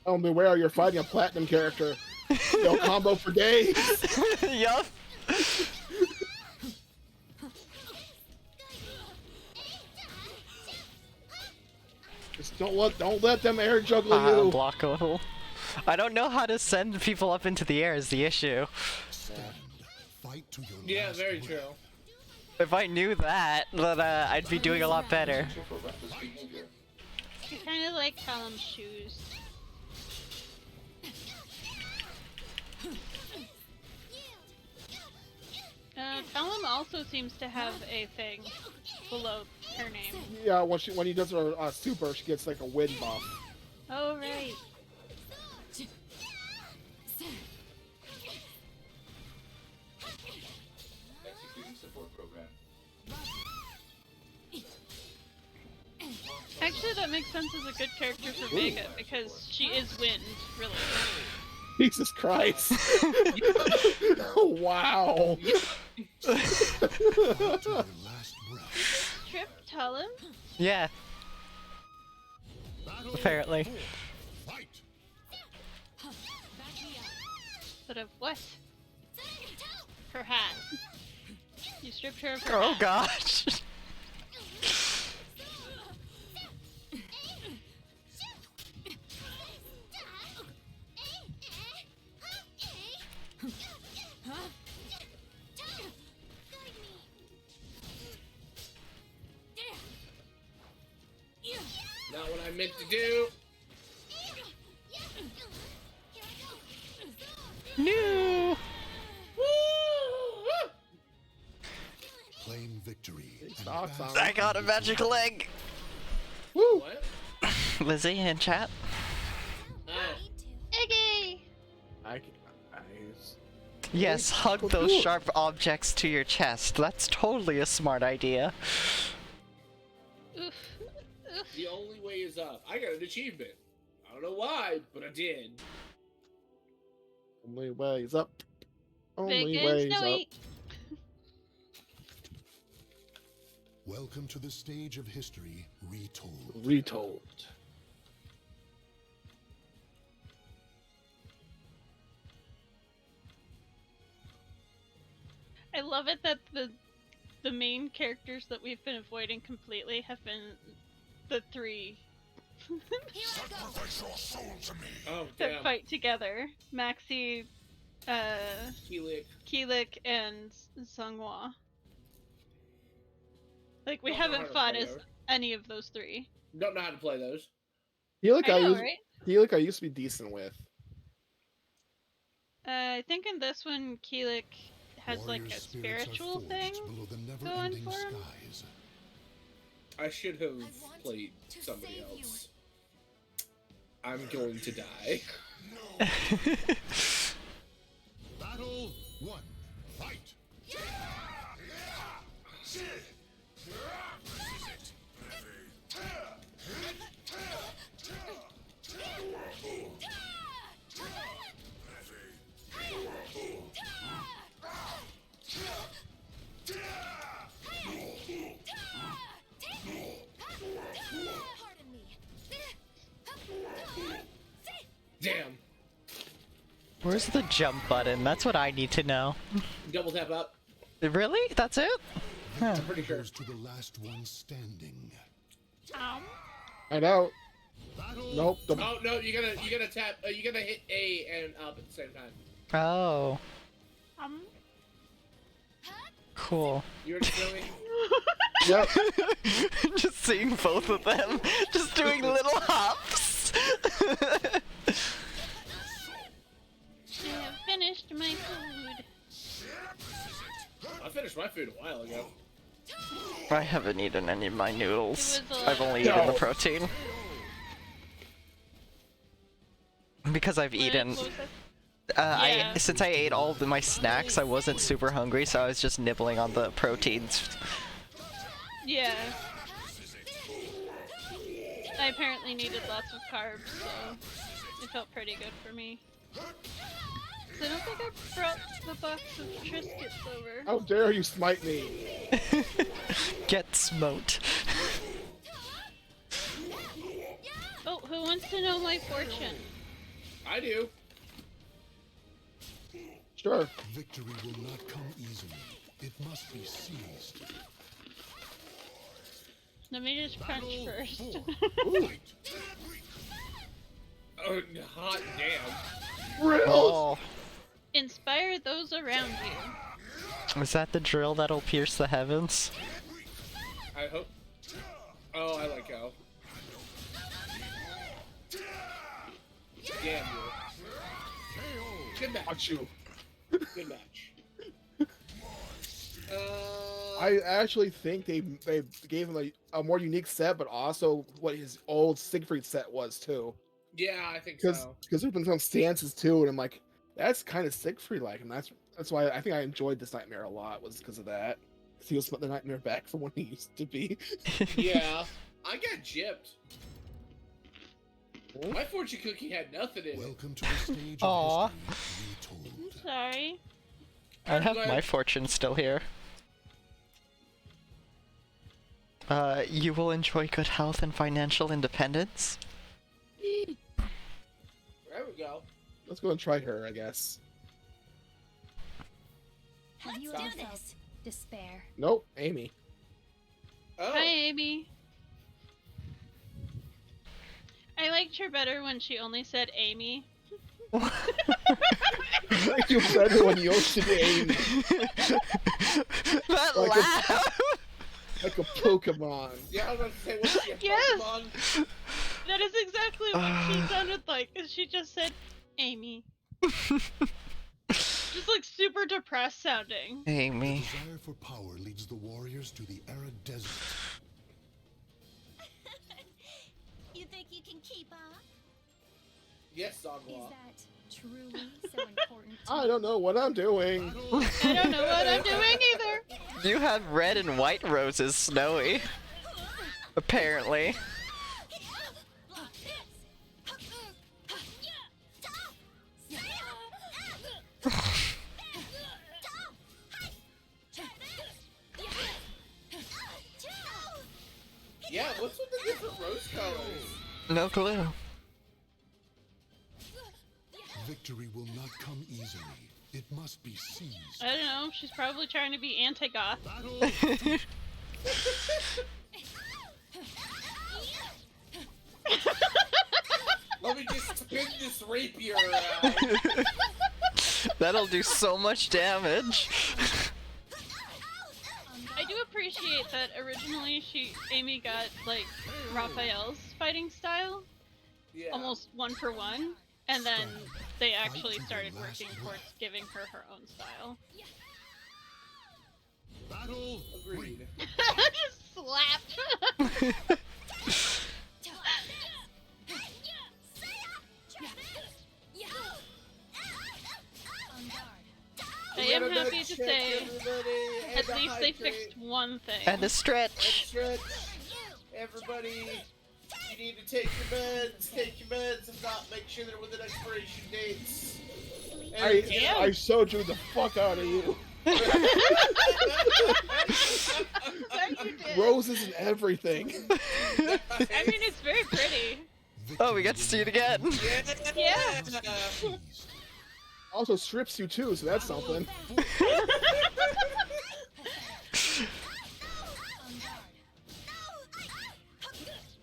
Oh, beware, you're fighting a platinum character. They'll combo for days. Yup. Just don't let them air juggle you. Block a little. I don't know how to send people up into the air is the issue. Stand. Fight to your Yeah, last very breath. true. If I knew that, then I'd be doing a lot better. For reckless behavior. I kind of like Callum's shoes. Callum also seems to have a thing below her name. Yeah, when he does her super, she gets like a wind buff. Oh, right. Executing support program. Actually, that makes sense as a good character for Vega, because she is wind, really. Jesus Christ. Wow. Fight to your last breath. Trip, tell him. Yeah, Battle apparently. four. Fight. But of what? Her hat. You stripped her of her Oh hat. gosh. Not what I meant to do. New. Claim victory. and Stocks bask on. I got a magical egg. Woo. What? Lizzie in chat. Oh. Iggy! Yes, hug Well, those cool. sharp objects to your chest. That's totally a smart idea. Oof. Oof. The only way is up. I got an achievement. I don't know why, but I did. Only ways up. Only Big and ways up. snowy. Welcome to the stage of history retold. Retold. I love it that the main characters that we've been avoiding completely have been the three Sacrifice your soul to me. Oh, that damn. fight together. Maxie, Keelik and Sunghwa. Like, we Don't know how haven't to fought play as those. any of those three. Don't know how to play those. Keelik I know, used, right? Keelik I used to be decent with. I think in this one, Keelik has like a Warrior spirits are spiritual forged thing below the going never-ending for him. skies. I should have want played to somebody save you. else. I'm going to die. Battle 1. Fight. Pardon me. Damn. Where's the jump button? That's what I need to know. Double tap up. Really? That's it? Huh. I'm pretty sure. Goes to the last one standing. I know. Battle. Nope. Oh no, you gotta tap. You gotta hit A and up at the same time. Oh, cool. You already feel me? Yep. Just seeing both of them, just doing little hops. I have finished my food. I finished my food a while ago. I haven't eaten any of my noodles. It was a I've only No. eaten the protein. Because I've eaten, What was that? Yeah. since I ate all of my snacks, I wasn't super hungry, so I was just nibbling on the proteins. Yeah. I apparently needed lots of carbs, so it felt pretty good for me. So I don't think I brought the box of Triscuits over. How dare you smite me? Get smote. Oh, who wants to know my fortune? I do. Sure. Victory will not come easily. It must be seized. Let me just crunch first. Ooh. Oh, hot damn. Real. Oh, Inspire those around you. is that the drill that'll pierce the heavens? I hope. Oh, I like how. Damn you. Good match. Watch you. Good match. I actually think they gave him a more unique set, but also what his old Siegfried set was too. Yeah, I think Because so. there's been some stances too, and I'm like, that's kind of Siegfried like, and that's why I think I enjoyed this nightmare a lot, was because of that. 'Cause he was the nightmare back from when he used to be. Yeah, I got gypped. My fortune cookie had nothing in it. Welcome to the stage Aw. of history retold. I'm sorry. I have glad- my fortune still here. You will enjoy good health and financial independence. There we go. Let's go and try her, I guess. Have you Let's ever do felt despair? Nope, Amy. Oh, Hi, Amy. I liked her better when she only said Amy. I feel better when you said Amy, That Like a- laugh! like a Pokemon. yeah, I was about to say, what's your Yes! Pokemon? That is exactly what she sounded like, is she just said Amy. Just like super depressed sounding. Amy. Desire for power leads the warriors to the arid desert. You think you can keep up? Yes, Is Songwa. that truly so important? I don't know what I'm doing. I don't know what I'm doing either. You have red and white roses, Snowy. Apparently. Yeah, what's with the different rose colors? No clue. Victory will not come easily. It must be seized. I don't know, she's probably trying to be anti-goth. Battle. Let me just spin this rapier around. That'll do so much damage. I do appreciate that originally Amy got like Raphael's fighting style, Yeah. almost 1-for-1, and then they actually started working towards giving her her own style. Battle Agreed. Just slapped. I am Gotta happy to check say, everybody, and at to least they hydrate, fixed one thing. And a and stretch. stretch. Everybody, you need to take your meds. Take your meds. If not, make sure they're within expiration dates. And I showed you the fuck out of you. That you did. Roses and everything. I mean, it's very pretty. Oh, we got to see it again. Yeah. Also strips you too, so that's something.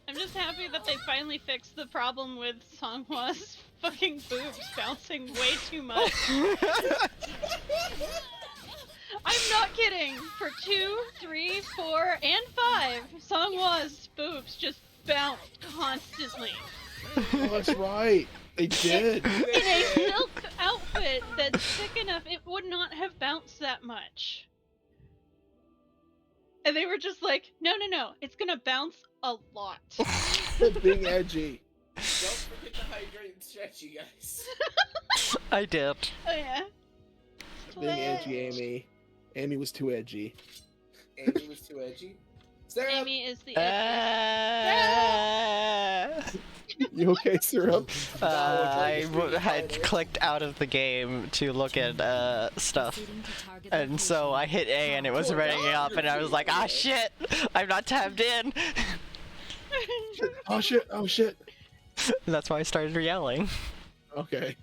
I'm just happy that they finally fixed the problem with Songhwa's fucking boobs bouncing way too much. I'm not kidding. For 2, 3, 4, and 5, Songhwa's boobs just bounced constantly. Oh, that's right. They did. In a silk outfit that's thick enough, it would not have bounced that much. And they were just like, no, it's gonna bounce a lot. Being edgy. Don't forget to hydrate and stretch, you guys. I did. Oh yeah. Being edgy, Amy. Amy was too edgy. Amy was too edgy. Sarah, Amy is the You okay, Syrup? I had clicked out of the game to look at stuff, and so I hit A and it was running up, and I was like, ah shit, I'm not tabbed in. Oh shit, oh shit. And that's why I started yelling. Okay.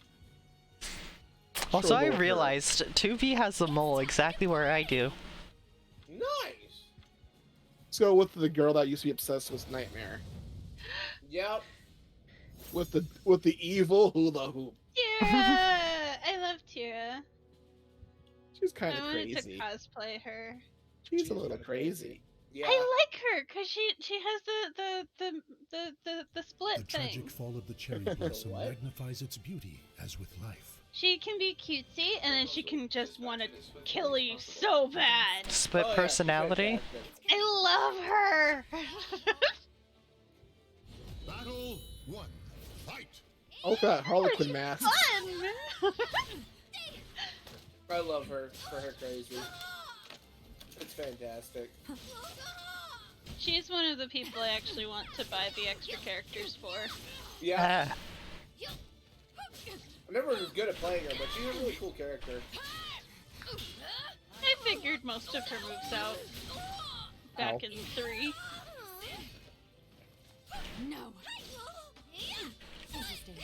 Also, Sure, I go for it. realized 2B has the mole exactly where I do. nice. Let's go with the girl that used to be obsessed with Nightmare. Yep. With the evil hula hoop. Tira! I love Tira. She's kind I of wanted crazy. to cosplay her. She's a little crazy. Yeah. I like her because she has the split The thing. tragic fall of the cherry blossom What? magnifies its beauty, as with life. She can be cutesy and then she can just want to kill you so bad. Split Oh, yeah, personality. fantastic. I love her. Battle 1. Fight! Okay, Harlequin mask. Fun. I love her for her crazy. It's fantastic. She's one of the people I actually want to buy the extra characters for. Yeah. Ah, I never was good at playing her, but she's a really cool character. I figured most of her moves out back in 3. No. Interesting.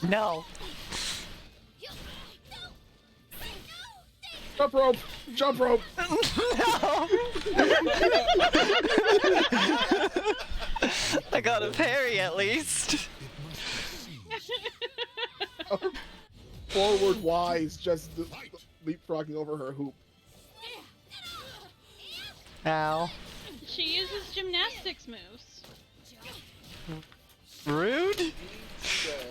no. Jump rope! Jump rope! No. I got a parry at least. Forward wise, just leapfrogging over her hoop. Ow. She uses gymnastics moves. Rude?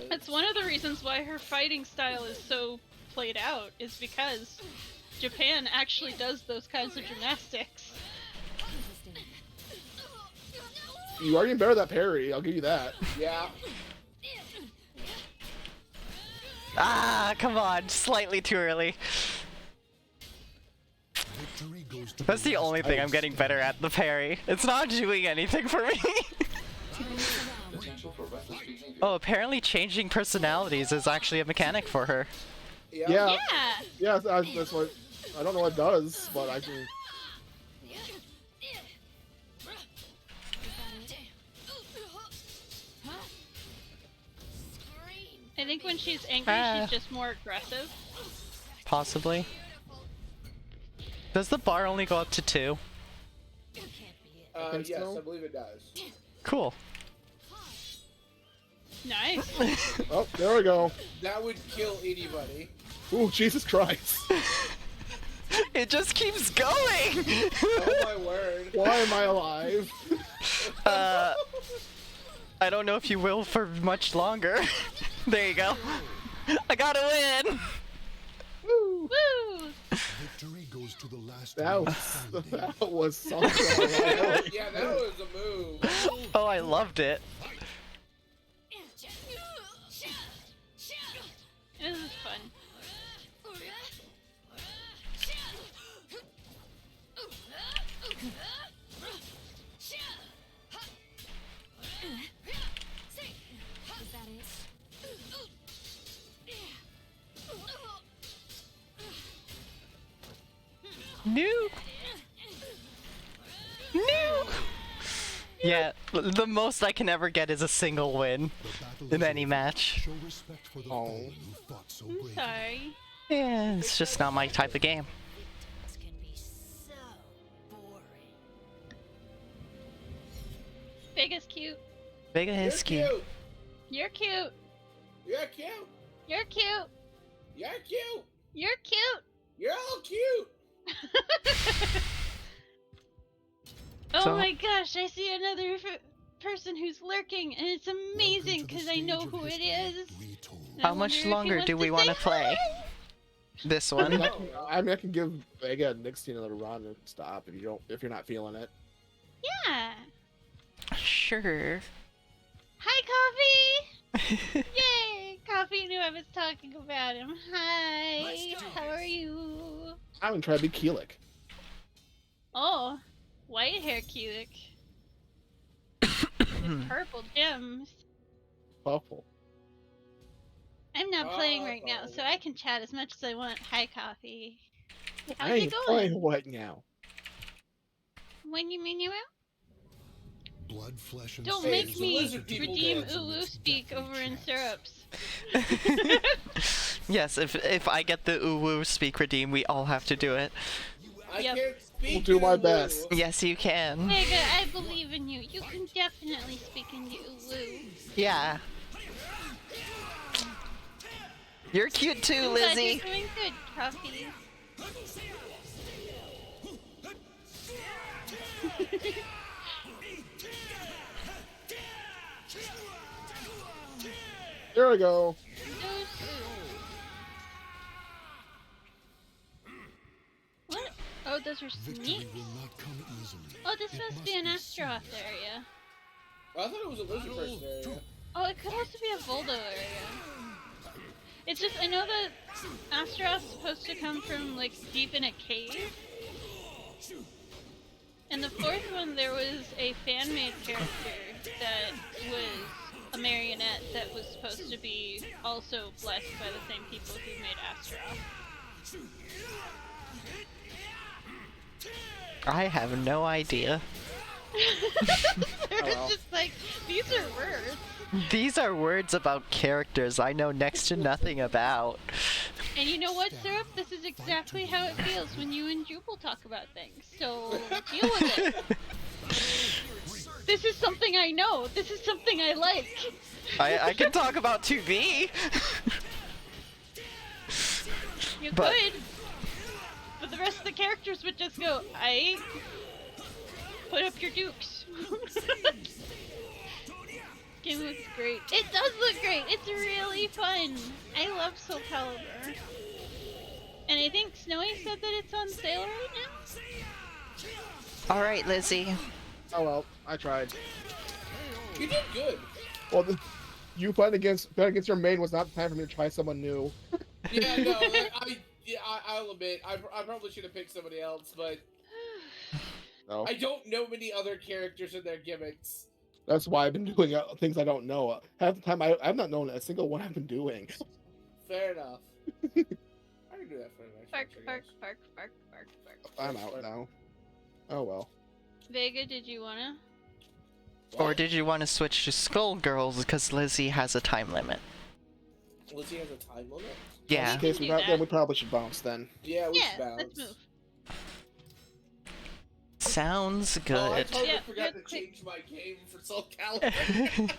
That's one of the reasons why her fighting style is so played out, is because Japan actually does those kinds of gymnastics. Interesting. You are getting better at that parry, I'll give you that. Yeah. Ah, come on. Slightly too early. Victory goes to That's the last only thing I'm ice. getting better at, the parry. It's not doing anything for me. Oh, apparently changing personalities is actually a mechanic for her. Yeah. Yeah, Yeah! yeah, that's what I don't know what it does, but I can. I think when she's angry, Ah. she's just more aggressive. Possibly. Does the bar only go up to 2? think Yes, so. I believe it does. Cool. Nice. Oh, there we go. That would kill anybody. Ooh, Jesus Christ! It just keeps going! Oh my word. Why am I alive? I don't know if you will for much longer. There you go. I got a win! Woo! Woo! Victory goes to the last That one was standing. that was something. Yeah, that was a move. Oh, I loved it. This is fun. Is that it? New. New. Yeah, the most I can ever get is a single win The battle in is any over. match. Show respect for the Oh. fallen who fought so I'm bravely. sorry. Yeah, it's just not my type of game. This can be so boring. Vega's cute. Vega You're is cute. cute. You're cute. You're cute. You're cute. You're cute. You're cute. You're all cute. Oh So- my gosh, I see another person who's lurking, and it's amazing Welcome to because the I know stage of who it history is. retold. And I How much wonder if he longer wants do we say want to play? hi. This I one? mean, I can give Vega and Nixie another run and stop if you're not feeling it. Yeah. Sure. Hi, Coffee! Yay! Coffee knew I was talking about him. Hi. Let's do How this. are you? I'm gonna try to be Keelik. Oh, white hair Keelik. With purple gems. Awful. I'm not playing right now, so I can chat as much as I want. Hi, Coffee. How's I it ain't going? playing right now. When you mean you out? Blood, flesh, and Don't soul make is me a lizard people redeem dance. Ulu speak over in syrups. Yes, if I get the uwu speak redeem, we all have to do it. I Yep. can't speak. Will do my Ulu. best. Yes, you can. Vega, I believe in you. You can definitely speak into Ulu. Yeah. You're cute too, I'm glad Lizzie. you're doing good, Coffee. There we go. What? Oh, those are Victory sneaks. will not come easily. Oh, this It must be an must be Astaroth seized. area. I thought it was a lizard person area. Oh, it could also be a Voldo area. It's just, I know that Astaroth's supposed to come from, like, deep in a cave. In the fourth one, there was a fan-made character that was a marionette that was supposed to be also blessed by the same people who made Astaroth. I have no idea. They're well. just like, these are words. These are words about characters I know next to nothing about. And you know what, Syrup? This is exactly how it feels when you and Jubal talk about things. So, deal with it. This is something I know. This is something I like. I can talk about 2B. You But- could. But the rest of the characters would just go, I put up your dukes. Game looks great. It does look great. It's really fun. I love Soul Calibur. And I think Snowy said that it's on sale right now. Alright, Lizzie. Oh well, I tried. You did good. Well, you playing against your main was not the time for me to try someone new. Yeah, no, I'll admit, I probably should have picked somebody else, but No, I don't know many other characters and their gimmicks. that's why I've been doing things I don't know. Half the time, I've not known a single one I've been doing. Fair enough. I can do that for the next Bark, one, I bark, guess. bark, bark, bark, bark. I'm out now. Oh well. Vega, did you wanna? Or did you want to switch to Skullgirls because Lizzie has a time limit? Lizzie has a time limit? Yeah. In case can we, do that. then we probably should bounce then. Yeah, we should Yeah, bounce. let's move. Sounds Oh, I good. totally Yeah, forgot yeah, to quick. change my game for Soul Calibur.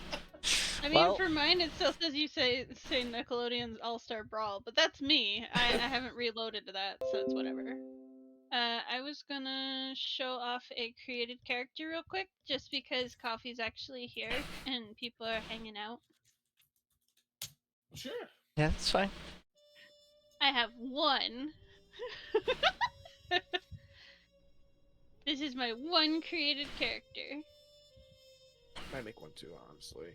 I mean, Well- for mine, it still says you say Nickelodeon's All-Star Brawl, but that's me. I haven't reloaded to that, so it's whatever. I was gonna show off a created character real quick, just because Coffee's actually here and people are hanging out. Sure. Yeah, that's fine. I have one. This is my one created character. Might make one too, honestly.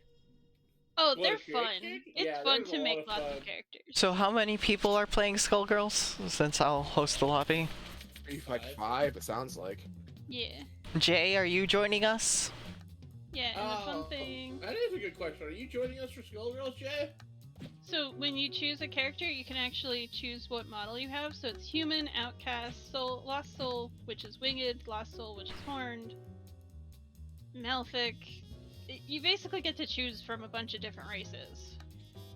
Oh, What, they're a created fun. character? It's Yeah, fun there's a to lot make of lots fun. of characters. So how many people are playing Skullgirls? Since I'll host the lobby. Maybe like 5, it sounds like. Yeah. Jay, are you joining us? Yeah, and the fun thing. That is a good question. Are you joining us for Skullgirls, Jay? So when you choose a character, you can actually choose what model you have. So it's human, outcast, soul, lost soul, which is winged, lost soul, which is horned, Malefic. You basically get to choose from a bunch of different races,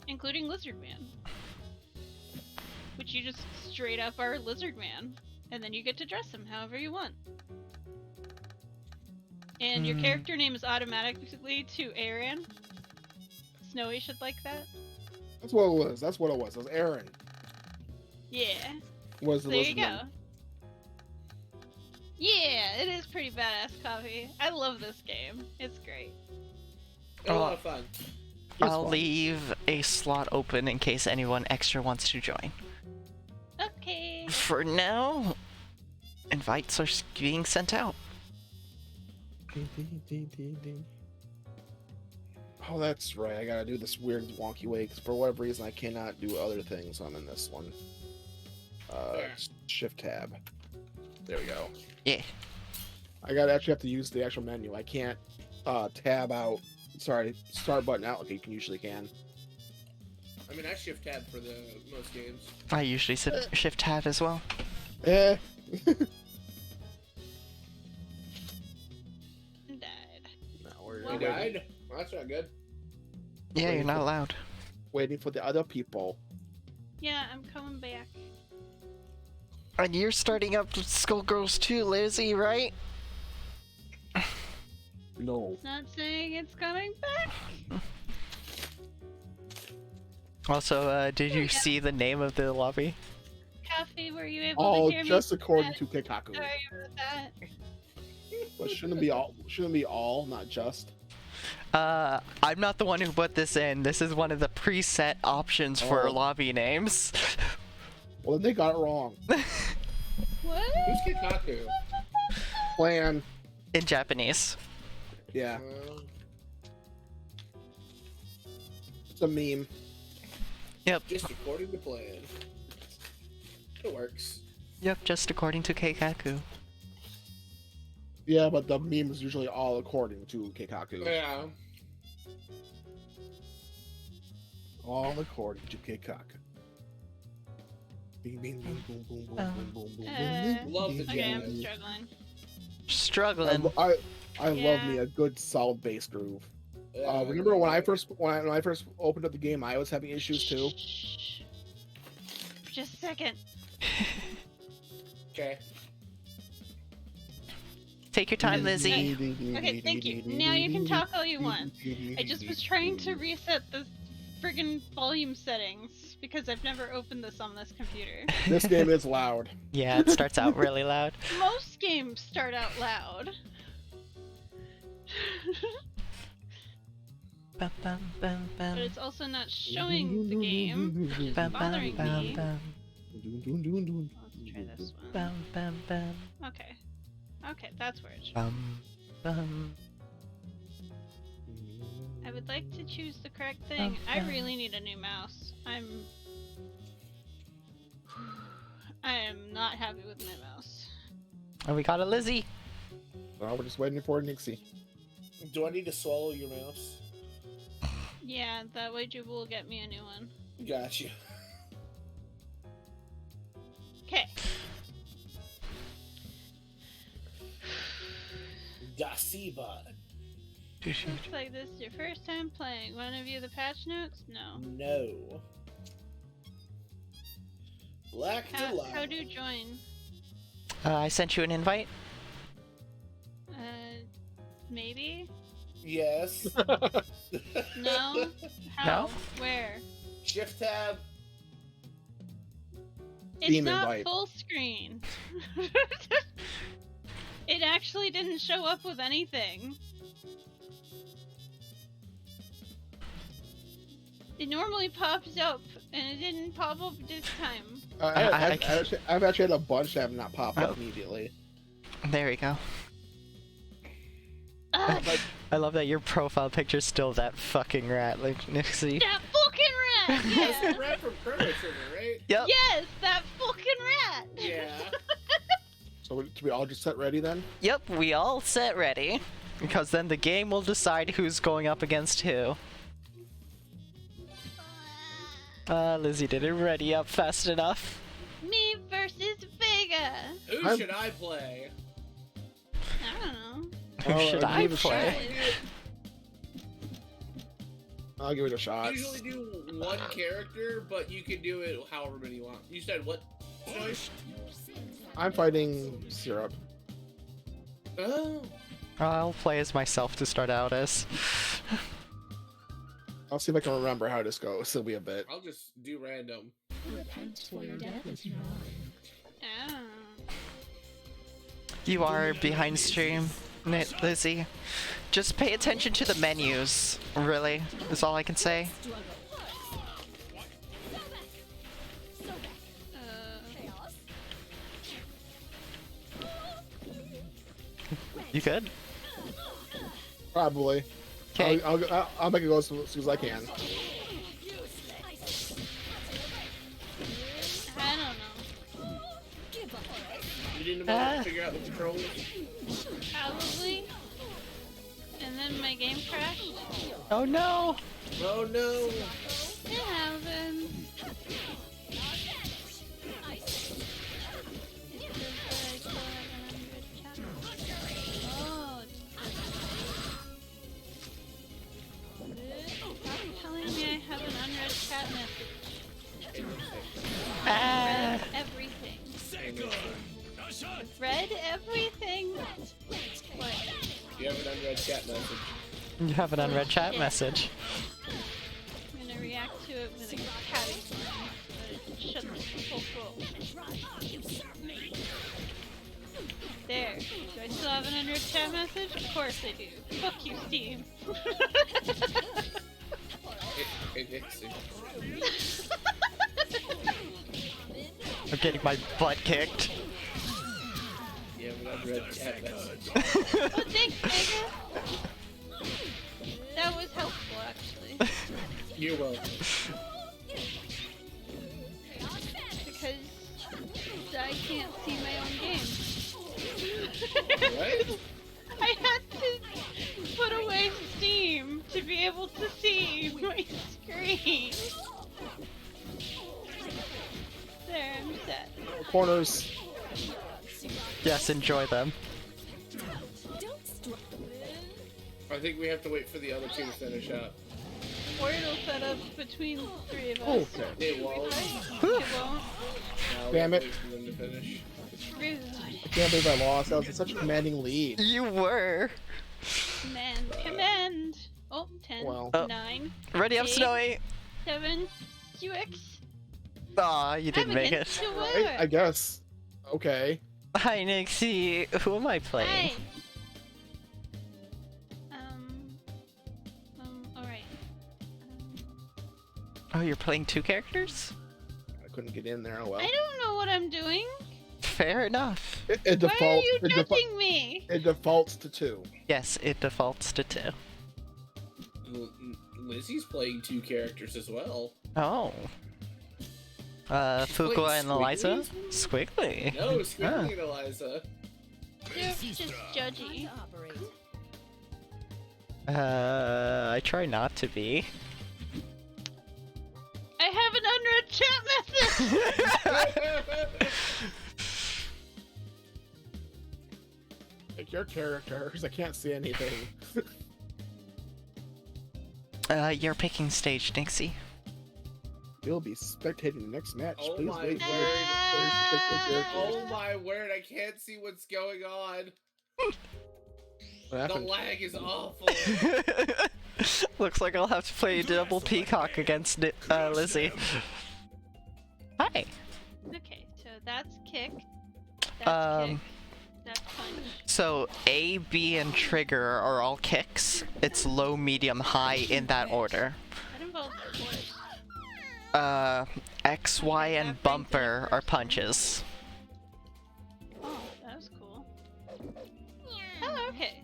including Lizard Man, which you just straight up are Lizard Man, and then you get to dress him however you want. And your character name is automatically to Aaron. Snowy should like that. That's what it was. That's what it was. It was Aaron. Yeah. Was the There you lizard go. man. Yeah, it is pretty badass, Coffee. I love this game. It's great. A lot of fun. I'll leave a slot open in case anyone extra wants to join. Okay. For now, invites are being sent out. Oh, that's right. I gotta do this weird wonky way because for whatever reason I cannot do other things. I'm in this one. Shift tab. There we go. Yeah. I gotta actually have to use the actual menu. I can't tab out. Sorry, start button out like you can usually can. I mean, I shift tab for the most games. I usually shift tab as well. Eh. Died. No, we're You waiting, died? Well, that's not good. Yeah, you're not allowed. waiting for the other people. Yeah, I'm coming back. And you're starting up with Skullgirls too, Lizzie, right? No. It's not saying it's coming back. Also, did you see the name of the lobby? Coffee, were you able All to hear just me? according to Kikaku. Sorry about that. But shouldn't it be all? Shouldn't it be all, not just? I'm not the one who put this in. This is one of the preset options for Oh. lobby names. Well, then they got it wrong. What? Who's Kikaku? Plan. In Japanese. Yeah, it's a meme. Yep. Just according to plan. It works. Yep, just according to Keikaku. Yeah, but the meme is usually all according to Kikaku. Yeah. All according to Kikaku. Bing, bing, bing, boom, boom, boom, boom, boom, boom, boom. Love the Okay, I'm jazz. struggling. Struggling. I love me a good solid bass groove. Remember when I first opened up the game, I was having issues too. Shh. Just a second. Okay. Take your time, Lizzie. Okay, thank you. Now you can talk all you want. I just was trying to reset the friggin' volume settings because I've never opened this on this computer. This game is loud. Yeah, it starts out really loud. Most games start out loud. Bum, bum, bum, bum. But it's also not showing the game, which is Bum, bum, bothering bum, me. bum. Let's try this one. Bum, bum, bum. Okay. Okay, that's where it's Bum, bum. I would like to choose the correct thing. I really need a new mouse. I am not happy with my mouse. And we got a Lizzie. Well, we're just waiting for Nixie. Do I need to swallow your mouse? Yeah, that way Jubal will get me a new one. Gotcha. Okay. Dasiba. Looks like this is your first time playing. Want to view the patch notes? No. No. Black How do you join? I sent you an invite. Maybe? Yes. No? How? No? Where? Shift tab. It's Steam not invite. full screen. It actually didn't show up with anything. It normally pops up, and it didn't pop up this time. I've actually had a bunch that have not popped Oh. up immediately. There we go. Ugh, I love that your profile picture's still that fucking rat, like Nixie. that fucking rat! That's Yeah. the rat from Chrono Trigger, right? Yep. Yes, that fucking rat! Yeah. So do we all just set ready then? Yep, we all set ready. Because then the game will decide who's going up against who. Lizzie didn't ready up fast enough. Me versus Vega! Who should I play? I don't know. Who should I give it a shot. play? I'll give it a shot. Usually do one character, but you can do it however many you want. You said what choice? I'm fighting Syrup. Oh. I'll play as myself to start out as. I'll see if I can remember how this goes. It'll be a bit. I'll just do random. Oh. You are behind stream, Lizzie. Just pay attention to the menus, really, is all I can say. You good? Probably. Okay. I'll make it go as soon as I can. I don't know. You didn't know to figure out the controls? Probably. And then my game crashed. Oh no! Oh no! It happened. Oh. Stop telling me I have an unread chat message. Ah. Read everything. Read everything. What? You have an unread chat message. You have an unread chat message. I'm gonna react to it with a catty sound so that it shut the fuck up. There. Do I still have an unread chat message? Of course I do. Fuck you, Steam. It's I'm getting my butt kicked. You have an unread chat message. Oh, thanks, nigga. That was helpful, actually. You're welcome. Because I can't see my own game. What? I had to put away Steam to be able to see my screen. There, I'm set. Corners. Yes, enjoy them. I think we have to wait for the other two to finish up. Portal set up between the three of us. Okay. It won't. It won't. Now we Damn have it. to wait for them to finish. Rude. I can't believe I lost. That was such a commanding lead. You were. Command. Oh, 10, Well. Oh. 9, Ready up, 8, Snowy. 7, 6. Aw, you didn't make it. To Right? I guess. Okay. Hi, Nixie. Who am I Hi. playing? Alright. Oh, you're playing two characters? I couldn't get in there. Oh well. I don't know what I'm doing. Fair enough. It Why are defaults. you It, judging me? it defaults to 2. Yes, it defaults to 2. Lizzie's playing two characters as well. Oh. She's Fuqua playing and Eliza? Squiggly. No, Squiggly and Eliza. They're just judgy. I try not to be. I have an unread chat message! Pick your characters. I can't see anything. You're picking stage, Nixie. You'll be spectating the next match. Oh Please my wait. word. Oh my word, I can't see what's going on. What The happened? lag is awful. Looks like I'll have to play double Peacock against Lizzie. Hi. Okay, so that's kick. That's kick. That's punch. So A, B, and trigger are all kicks. It's low, medium, high in that order. That involves force. X, Y, and bumper are punches. Oh, that was cool. Oh, okay.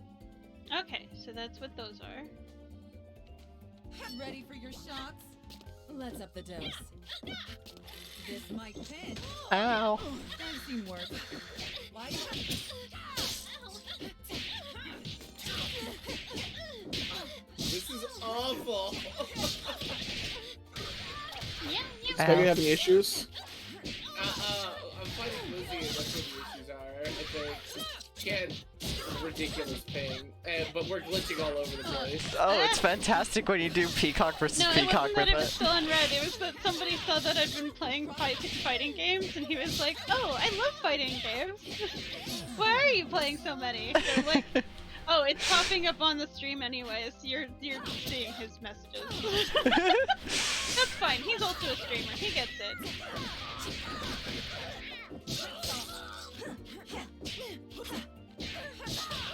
Okay, so that's what those are. Ready for your shots? Let's up the dose. This might pinch. Ow. I've seen worse. Why? This is awful. Is Peggy having issues? I'm fighting Lizzie, and that's what the issues are. I think she had ridiculous ping, but we're glitching all over the place. Oh, it's fantastic when you do Peacock versus No, it Peacock wasn't that with it was it. still on red. It was that somebody saw that I'd been playing fighting games, and he was like, "Oh, I love fighting games. Why are you playing so many?" So I'm like, "Oh, it's popping up on the stream anyways. You're seeing his messages." That's fine. He's also a streamer. He gets it.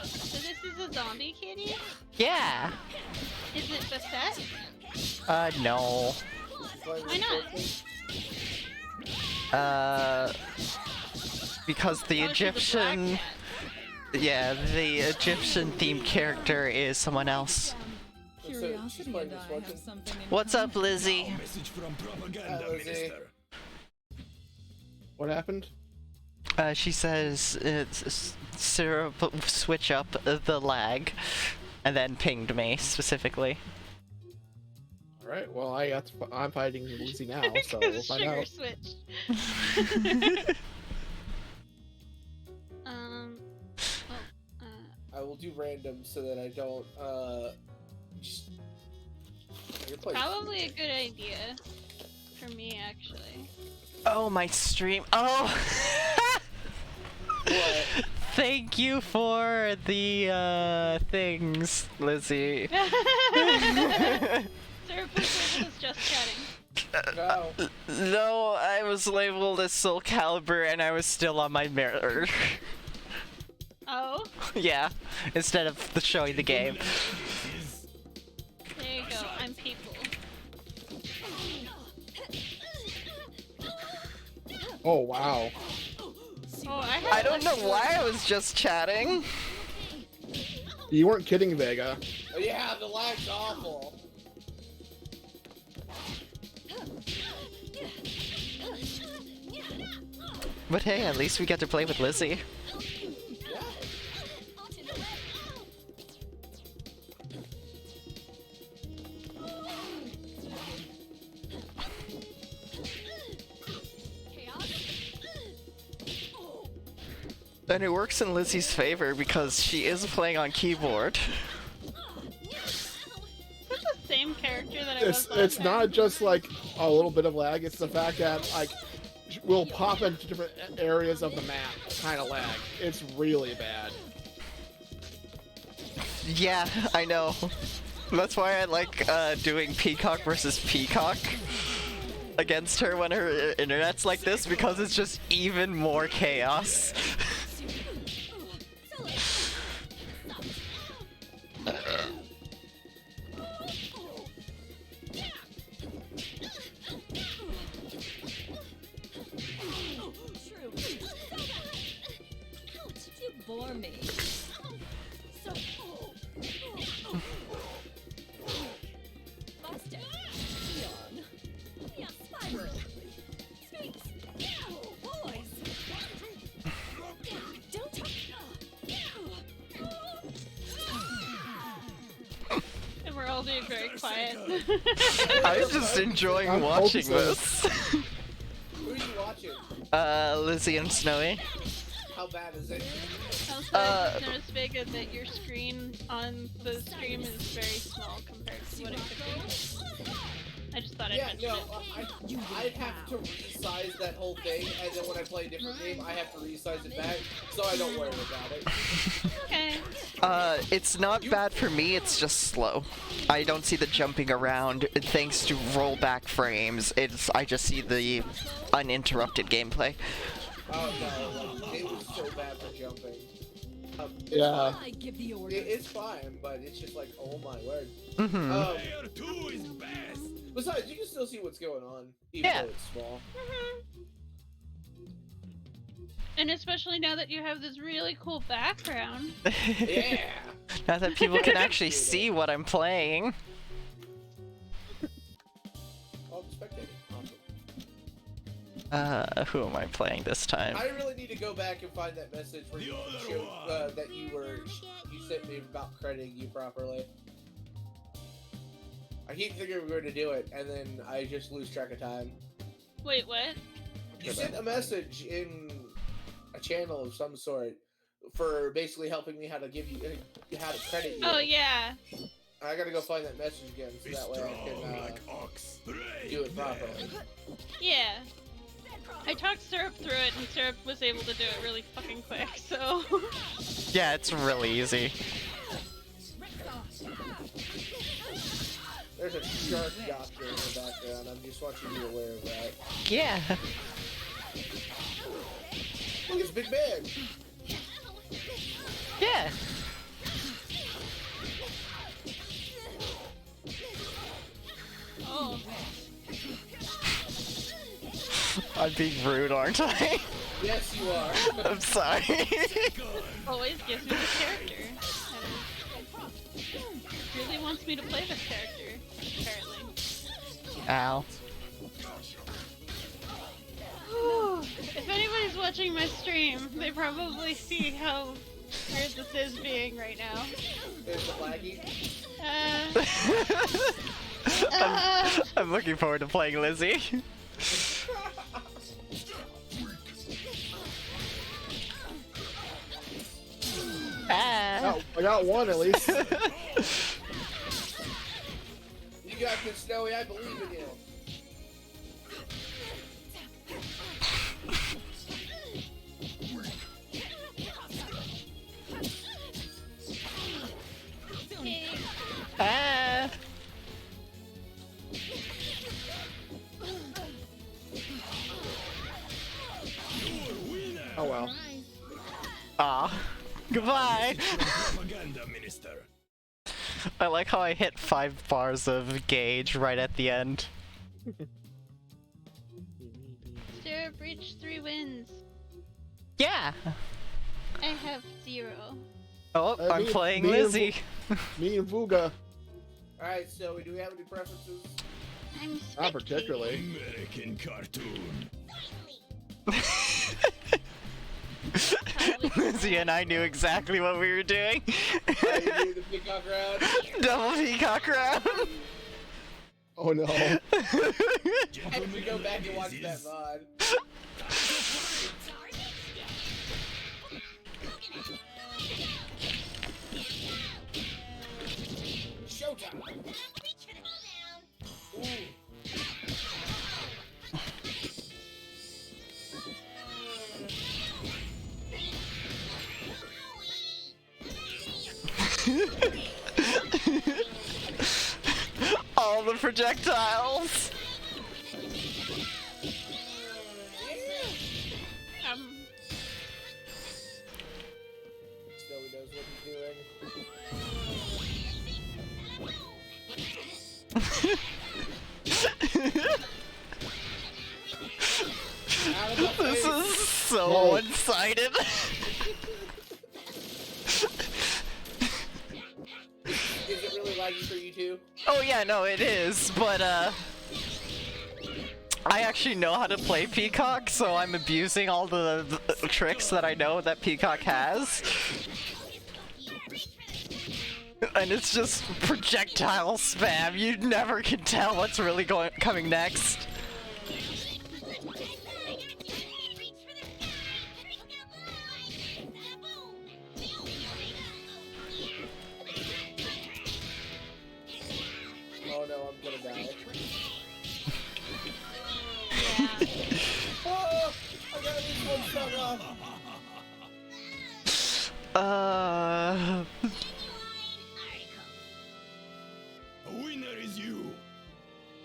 So this is a zombie kitty? Yeah. Is it beset? No. Why not? Because the Oh, she's a black Egyptian... cat. Yeah, the Egyptian themed character is someone else. Curiosity playing and I Misfortune. have something in What's up, Lizzie? Message from propaganda Lizzie. minister. What happened? She says it's syrup switch up the lag, and then pinged me specifically. All right. Well, I'm fighting Lizzie now, so we'll Because find sugar out. switched. I will do random so that I don't, just... You're playing Probably a good idea for me, actually. Oh, my stream. Oh! What? Thank you for the Sir things, Lizzie. Pussy was just chatting. No. No, I was labeled as Soul Calibur and I was still on my mirror. Oh, Yeah, instead of showing the game. there you go. I'm people. Oh wow. Oh, I don't know why I was just chatting. You weren't kidding, Vega. Oh, yeah, the lag's awful. But hey, at least we get to play with Lizzie. And it works in Lizzie's favor because she is playing on keyboard. Is this the same character that I was It's on not just like a little bit of lag. It's the fact that like we'll pop into different areas of the map, kind of lag. It's really bad. Yeah, I know. That's why I like doing Peacock versus Peacock against her when her internet's like this, because it's just even more chaos. You bore me. Buster. Leon. Yeah, Spider. Sphinx. Boys. Don't talk. And we're all being very quiet. I'm just enjoying I'm watching focusing. this. Who are you watching? Lizzie and Snowy. How bad is it? Also, I just noticed, Vega, that your screen on the stream is very small compared to what it could be. I just thought I'd Yeah, mention no, it. I'd have to resize that whole thing, and then when I play a different game, I have to resize it back, so I don't worry about it. Okay. It's not bad for me, it's just slow. I don't see the jumping around thanks to rollback frames. I just see the uninterrupted gameplay. Oh no, like, it was so bad for jumping. It's Yeah. fine. I give the order. It's fine, but it's just like, oh my word. Mm-hmm. Player 2 is best. Besides, you can still see what's going on, even Yeah. though it's small. And especially now that you have this really cool background. Yeah! Now that people can actually see what I'm playing. Oh, I'm spectating. Awesome. Who am I playing this time? I really need to go back and find that message where you showed, that you sent me about crediting you properly. I keep thinking we're going to do it, and then I just lose track of time. Wait, what? You sent a message in a channel of some sort for basically helping me how to give you how to credit you. Oh yeah. I gotta go find that message again so that way I can do it properly. Yeah. I talked Syrup through it, and Syrup was able to do it really fucking quick, so... Yeah, it's really easy. There's a shark doctor in the background. I just want you to be aware of that. Yeah. Look, it's Big Man. Yeah. Oh. I'm being rude, aren't I? Yes, you are. I'm sorry. Always gives me the character. Really wants me to play this character, apparently. Ow. If anybody's watching my stream, they probably see how weird this is being right now. There's the laggy. I'm looking forward to playing Lizzie. Oh, I got one at least. You got this, Snowy. I believe in you. Ah. Oh well. Ah. Goodbye. Propaganda minister. I like how I hit 5 bars of gauge right at the end. Syrup reached 3 wins. Yeah. I have 0. Oh, I'm me- playing me and Lizzie. Me and Vuga. Alright, so do we have any preferences? I'm Not particularly. American cartoon. Lizzie and I knew exactly what we were doing. Are you doing the peacock round? Double peacock round. Oh no. I have to go back and watch that VOD. Showtime! Ooh. All the projectiles. Snowy knows what he's doing. Out of my This face. is so Whoa. one-sided. Is it really laggy for you too? Oh yeah, no, it is, but I actually know how to play Peacock, so I'm abusing all the tricks that I know that Peacock has. And it's just projectile spam. You never can tell what's really coming next. Oh no, I'm gonna die. Uh, The winner is you.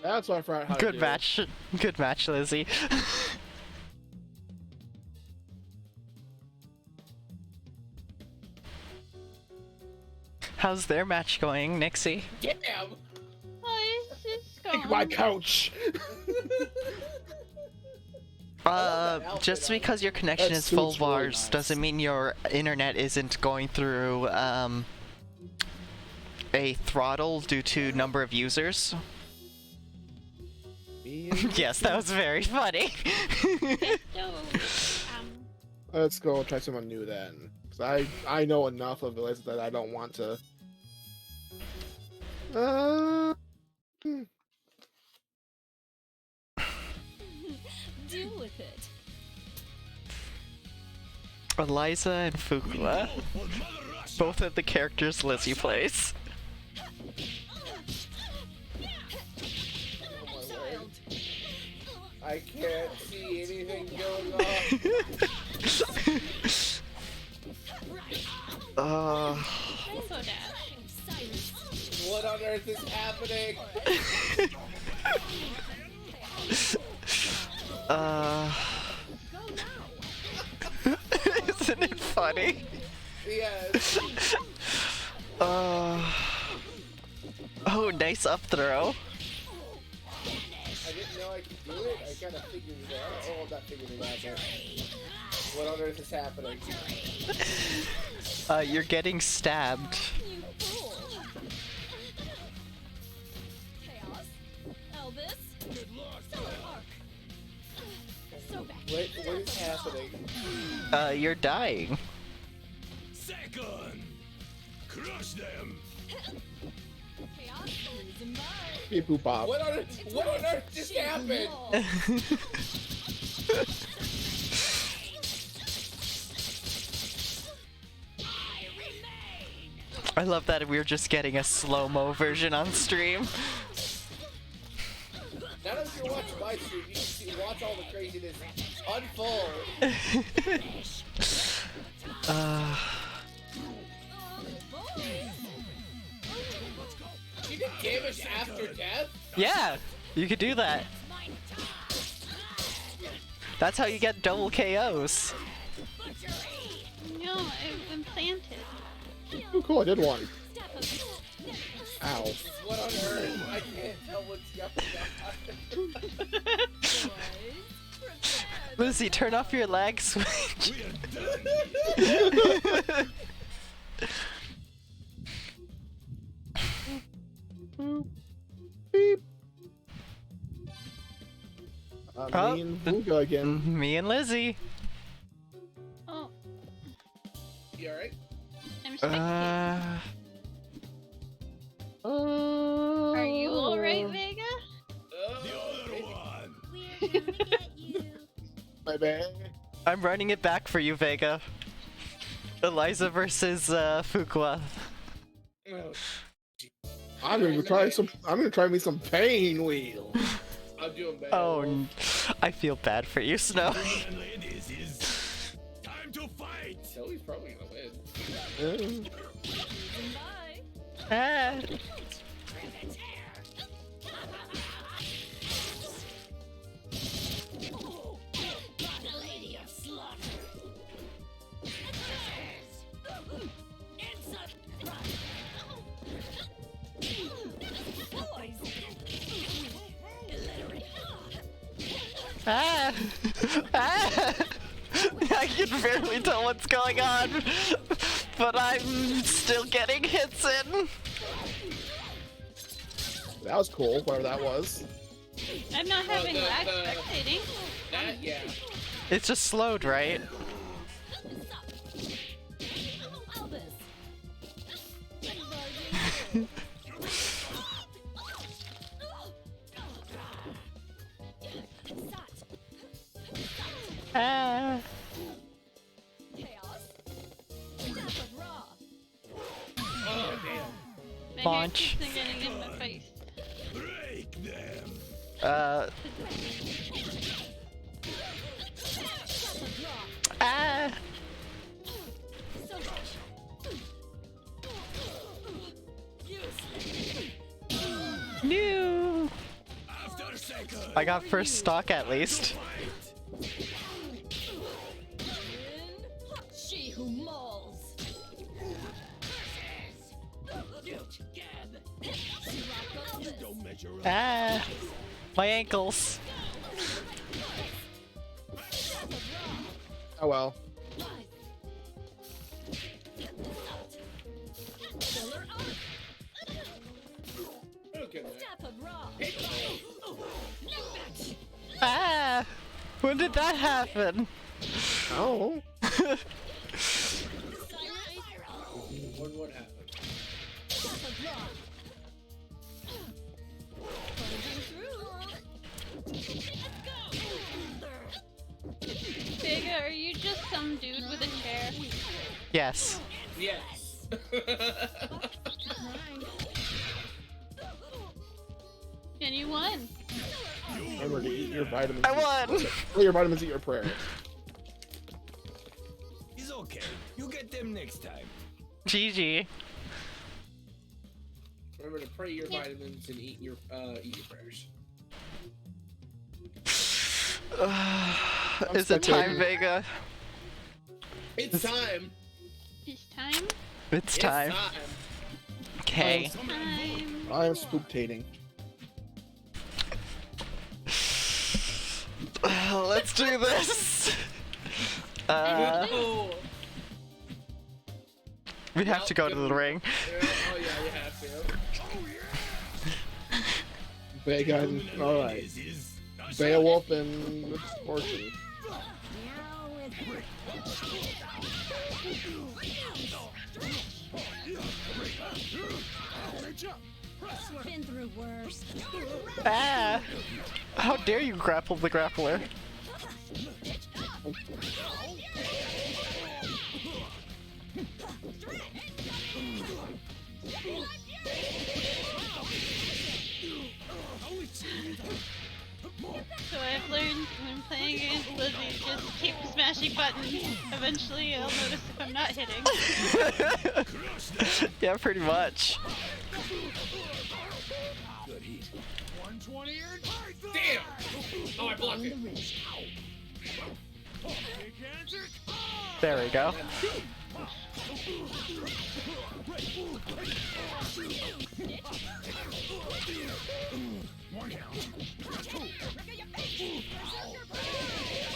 That's what I forgot how to good do. match. Good match, Lizzie. How's their match going, Nixie? Damn! Oh, it's going. Take my couch. that Just outfit on. because your connection That is full suit's really bars nice. doesn't mean your internet isn't going through a throttle due to number of users. Yes, that was very funny. So, Let's go try someone new then. 'Cause I know enough of it that I don't want to. Deal with it. Eliza and Fukua, both of the characters Lizzie plays. I can't see anything going on. so dash. What on earth is happening? Isn't it funny? Yes. Oh, nice up throw. I didn't know I could do it. I kind of figured it out. Oh, I'm not figuring it out. But what on earth is happening? You're getting stabbed. You fool. Chaos. Elvis. Good luck. Solar arc. So back. What is happening? You're dying. Second. Crush them. Chaos. Losing mine. Beep boop bop. What on earth just happened? I love that we're just getting a slow-mo version on stream. Now that you're watching my stream, you can see, watch all the craziness unfold. She did damage after death? Yeah, you could do that. That's how you get double KOs. No, it implanted. Oh, cool, I did one. Ow. What on earth? I can't tell what's going on. Lucy, turn off your lag switch. Beep. Oh. Me and Booga again. Me and Lizzie. Oh, You alright? I'm spectating. Are you alright, Vega? The other one. We're gonna get you. My bad. I'm running it back for you, Vega. Eliza versus Fukua. Oh, I'm gonna try some. I'm gonna try me some pain wheel. I'm doing bad. Oh, I feel bad for you, Snow. And ladies, is time to fight. So he's probably gonna win. Bye. Ah. Ah. Ah. I can barely tell what's going on, but I'm still getting hits in. That was cool, whatever that was. I'm not having the- lag the- spectating. That, yeah. It's just slowed, right? Elvis. Ah. Chaos. Death of Ra. Oh, damn. My Launch. hair keeps getting in my face. Break them. Ah. No! After second. I got first stock at least. She who mauls. Don't measure up. Ah! My ankles. Oh well. Okay. Step abroad. Ah! When did that happen? Oh. What happened? Vega, are you just some dude with a chair? Yes. Yes. And you won. Remember to eat your vitamins. I won! Eat your vitamins, eat your prayer. It's okay. You get them next time. GG. Remember to pray your vitamins and eat your prayers. Is it time, spectating. Vega? It's time. It's time. It's time. Okay. Time. I am spooktating. Let's do this. Oh. We have to go to the ring. Yeah, oh yeah, you have to. Vega and alright. Beowulf and Fortune. Been through worse. Ah! How dare you grapple the grappler? So I've learned when playing against Lizzie, just keep smashing buttons. Eventually I'll notice if I'm not hitting. Yeah, pretty much. Good heat. 120 or Damn! Oh, I blocked it. There we go.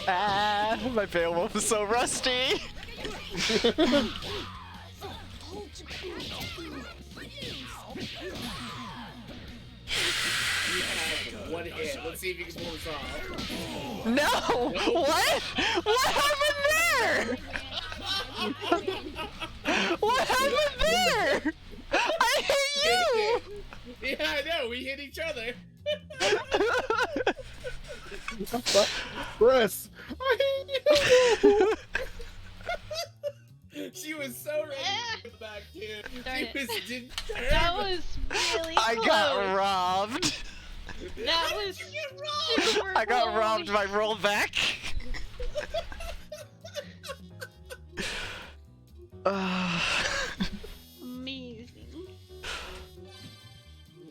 Ah, my Beowulf is so rusty. One hit. Let's see if you can pull this off. No! What? What happened there? What happened there? I hate you! Yeah, I know. We hit each other. Chris! I hate you! She was so ready to get back, dude. Darn She it. was determined. That was really I close. got robbed. That How was did you get wrong? super I got close. robbed by rollback. Amazing.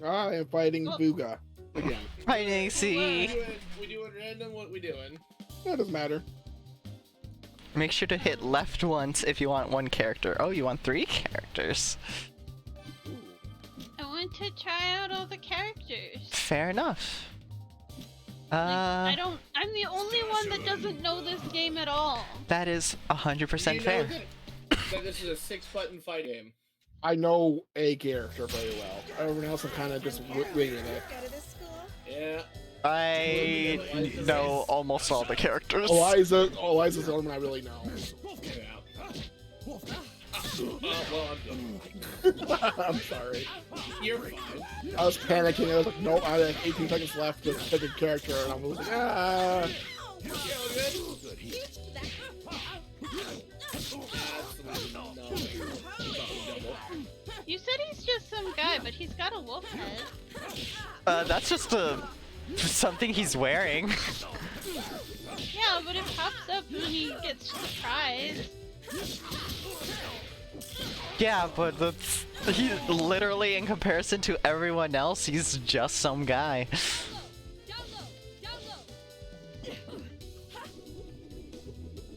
I am fighting Booga again. Fighting What C. we doing random? What we doing? That doesn't matter. Make sure to hit left once if you want one character. Oh, you want 3 characters. I want to try out all the characters. Fair enough. I'm the only one that doesn't know this game at all. That is 100% Do you know fair. that this is a 6-button fight game. I know a character very well. Everyone else, I'm kind of just winging it. Yeah. I know almost all the characters. Eliza's the only one I really know. Yeah. Well, I'm sorry. you're fine. I was panicking. I was like, nope, I had like 18 seconds left to pick a character, and I was like, ah. You all good? Absolutely no. You said he's just some guy, but he's got a wolf head. That's just something he's wearing. Yeah, but it pops up when he gets surprised. Yeah, but that's he literally in comparison to everyone else, he's just some guy.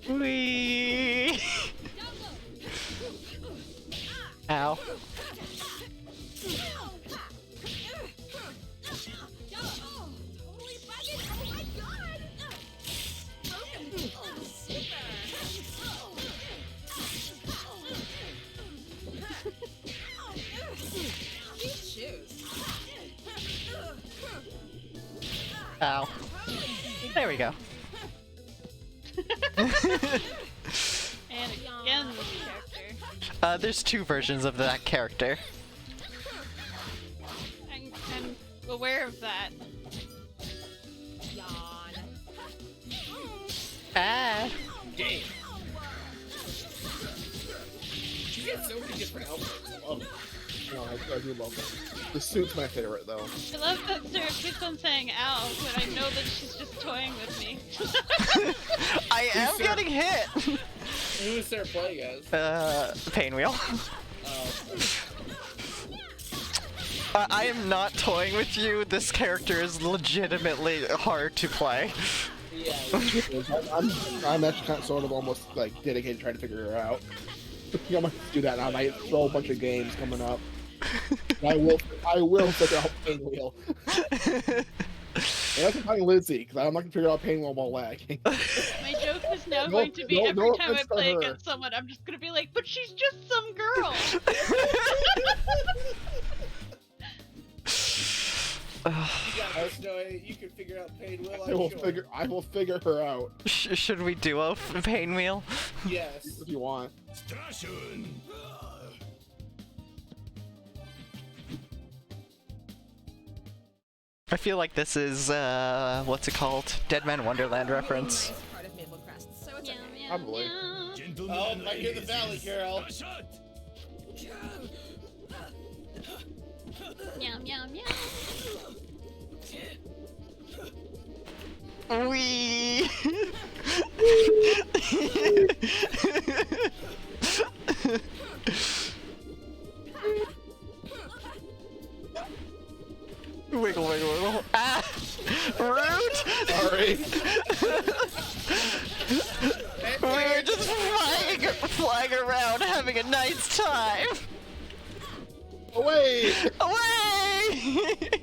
Whee! Ow. Ow. There we go. And again, this character. There's two versions of that character. I'm aware of that. Ah. Damn. She gets so many different outfits. I love it. No, I do love it. The suit's my favorite though. I love that Sarah keeps on saying ow when I know that she's just toying with me. I am getting hit! Who is Sarah playing as? Painwheel. I am not toying with you. This character is legitimately hard to play. Yeah. I'm actually kind of sort of almost like dedicated to trying to figure her out. I might do that now. I have a whole bunch of games coming up. I will figure out Painwheel. And I'm playing Lindsay because I'm not gonna figure out Painwheel while lagging. My joke is now going to be every time I play against someone, I'm just gonna be like, but she's just some girl. You got this, Noah. You can figure out Painwheel. I will figure her out. Should we duo Painwheel? Yes. If you want. I feel like this is, what's it called? Dead Man Wonderland reference. Part of Maple Crest, so it's okay. Probably. Oh, my God, the Valley Girl. Yum yum yum. Wee. Wiggle, wiggle, wiggle. Ah! Rude! Sorry. We were just flying around having a nice time. Away! Away!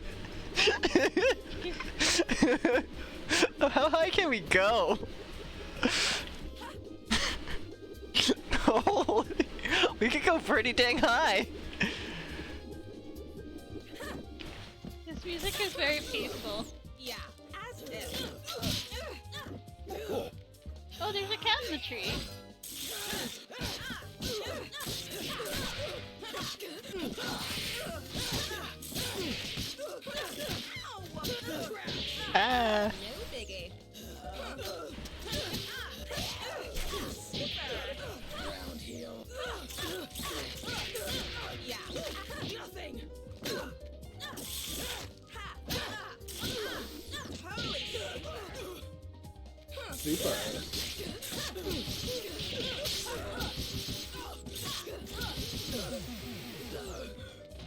How high can we go? Holy, we could go pretty dang high. This music is very peaceful. Yeah, as if. Oh, there's a cat in the tree. Ah. No biggie. Yeah, nothing. Super.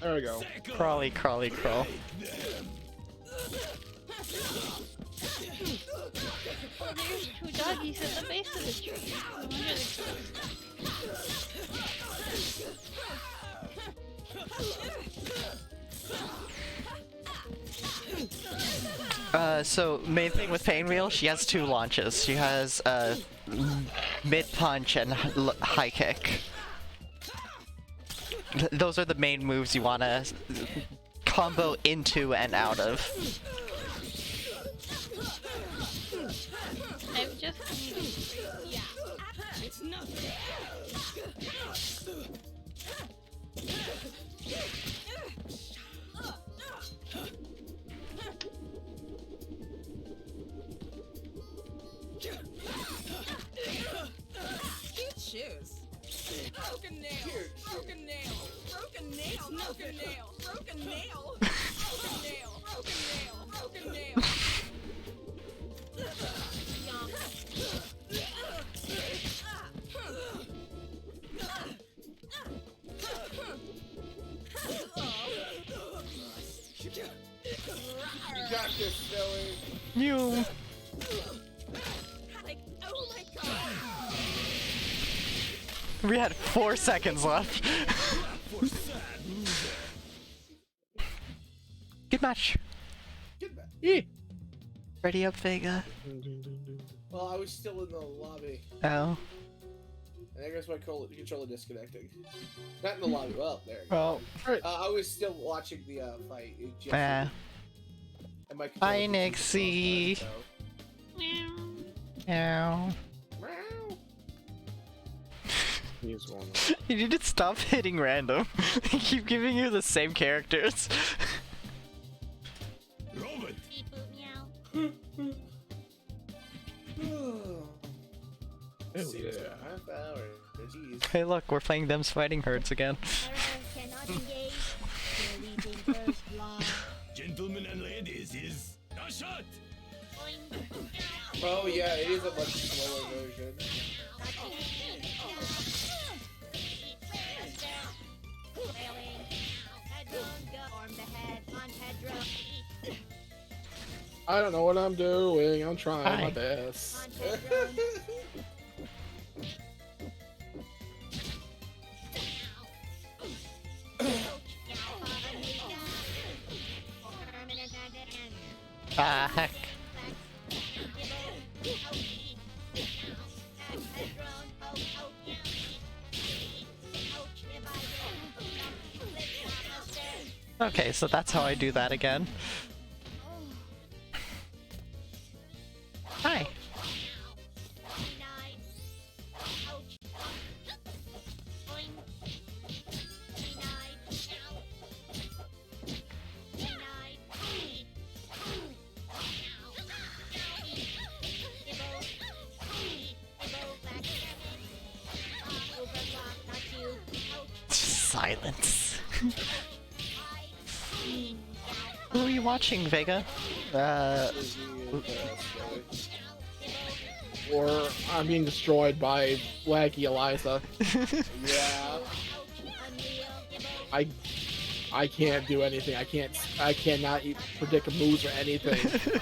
There we go. Crawly, crawly, crawl. Oh, there's two doggies at the base of the tree. No wonder they're So main thing with Painwheel, she has two launches. She has mid punch and high kick. Those are the main moves you want to combo into and out of. I've just. Yeah, it's nothing. Cute shoes. Broken nail. Broken nail. Broken nail. Broken nail. Broken nail. Broken nail. Broken nail. Broken nail. You. Like, oh my god. We had 4 seconds left. Good match. Good man. Yeah. Ready up, Vega. Well, I was still in the lobby. Oh. And I guess my controller disconnecting. Not in the lobby. Well, there. You go. Well. I was still watching the fight. It just- Ah. and my Hi, controller Nixie. so- Ow. Meow. He's one. You need to stop hitting random. They keep giving you the same characters. Robert! Beep boop meow. Seems like a half hour. Jeez. Hey, look, we're playing Them's Fighting Herds again. Arrows cannot engage. They're leaving first blood. Gentlemen and ladies, is a shot! Boing. Oh yeah, it is a much slower version. I don't know what I'm doing. I'm trying Hi. my best. Ah, heck. Okay, so that's how I do that again. Hi. Silence. Who are you watching, Vega? Or I'm being destroyed by laggy Eliza. Yeah. I can't do anything. I cannot predict moves or anything.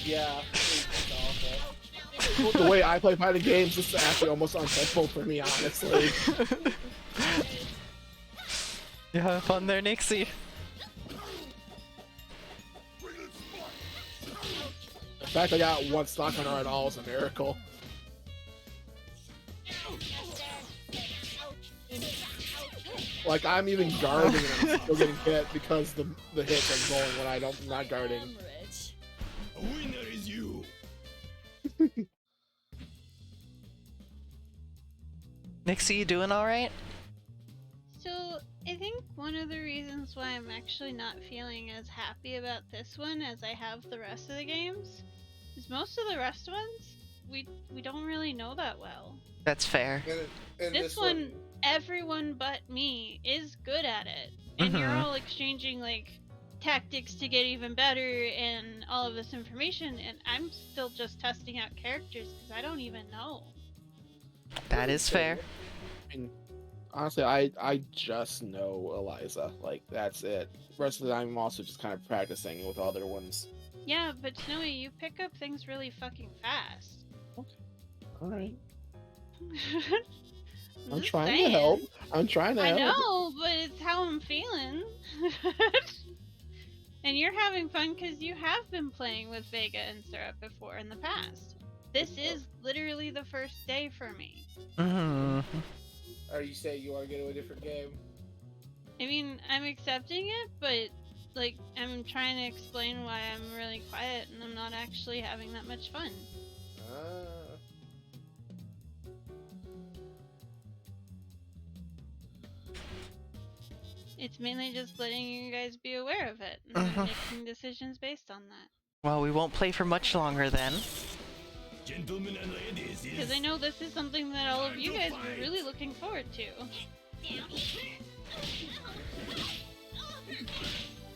Yeah. It's awful. The way I play fighting games, this is actually almost untouchable for me, honestly. You have fun there, Nixie. The fact I got one stock on her at all is a miracle. Like, I'm even guarding and I'm still getting hit because the hits are going when I'm not guarding. I'm rich. A winner is you! Nixie, you doing alright? So, I think one of the reasons why I'm actually not feeling as happy about this one as I have the rest of the games is most of the rest ones we don't really know that well. That's fair. And This one, everyone but me is good at it. And you're Mhm. all exchanging like tactics to get even better and all of this information, and I'm still just testing out characters because I don't even know. That is fair. I mean, honestly, I just know Eliza. Like, that's it. The rest of the time, I'm also just kind of practicing with other ones. Yeah, but Snowy, you pick up things really fucking fast. Alright. I'm Just trying to saying. help. I'm trying to I help. know, but it's how I'm feeling. And you're having fun because you have been playing with Vega and Syrup before in the past. This is literally the first day for me. Mm-hmm. Are you saying you want to get to a different game? I mean, I'm accepting it, but like, I'm trying to explain why I'm really quiet and I'm not actually having that much fun. It's mainly just letting you guys be aware of it and then making decisions based on that. Well, we won't play for much longer then. Gentlemen and ladies, Because I know this is something that all of you guys were really looking forward to.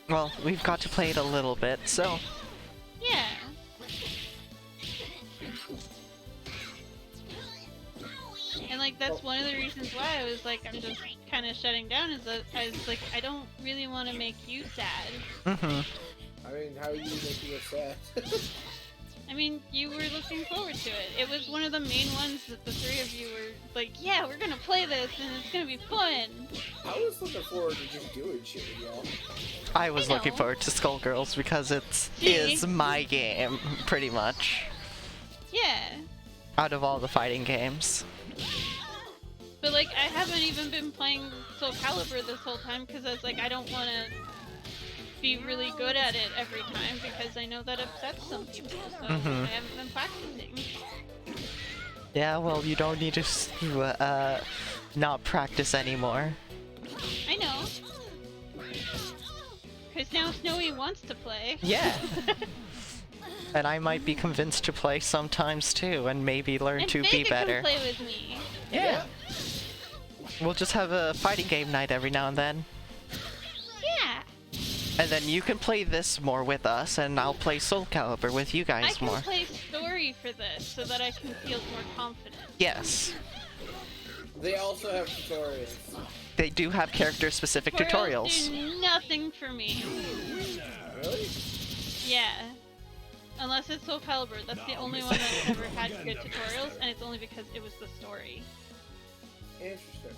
Well, we've got to play it a little bit, so... Yeah. And like that's one of the reasons why I was like I'm just kind of shutting down is that I was like I don't really want to make you sad. Mm-hmm. I mean, how are you making us sad? I mean, you were looking forward to it. It was one of the main ones that the three of you were like, yeah, we're gonna play this and it's gonna be fun. I was looking forward to just doing shit with y'all. I was I looking know. forward to Skullgirls because it See? is my game, pretty much, Yeah. out of all the fighting games. But like, I haven't even been playing Soul Calibur this whole time because I was like, I don't want to be really good at it every time because I know that upsets some people, so I haven't been practicing. Yeah, well, you don't need to not practice anymore. I know. Because now Snowy wants to play. Yeah. And I might be convinced to play sometimes too, and maybe learn And to Vega be better. can play with me. Yeah. We'll just have a fighting game night every now and then. Yeah. And then you can play this more with us, and I'll play Soul Calibur with you I guys can more. play story for this so that I can feel more confident. Yes. They also have tutorials. They do have character-specific tutorials. do nothing for me. Really? Yeah. Unless it's Soul Calibur, that's the only one that's ever had good tutorials, and it's only because it was the story. Interesting.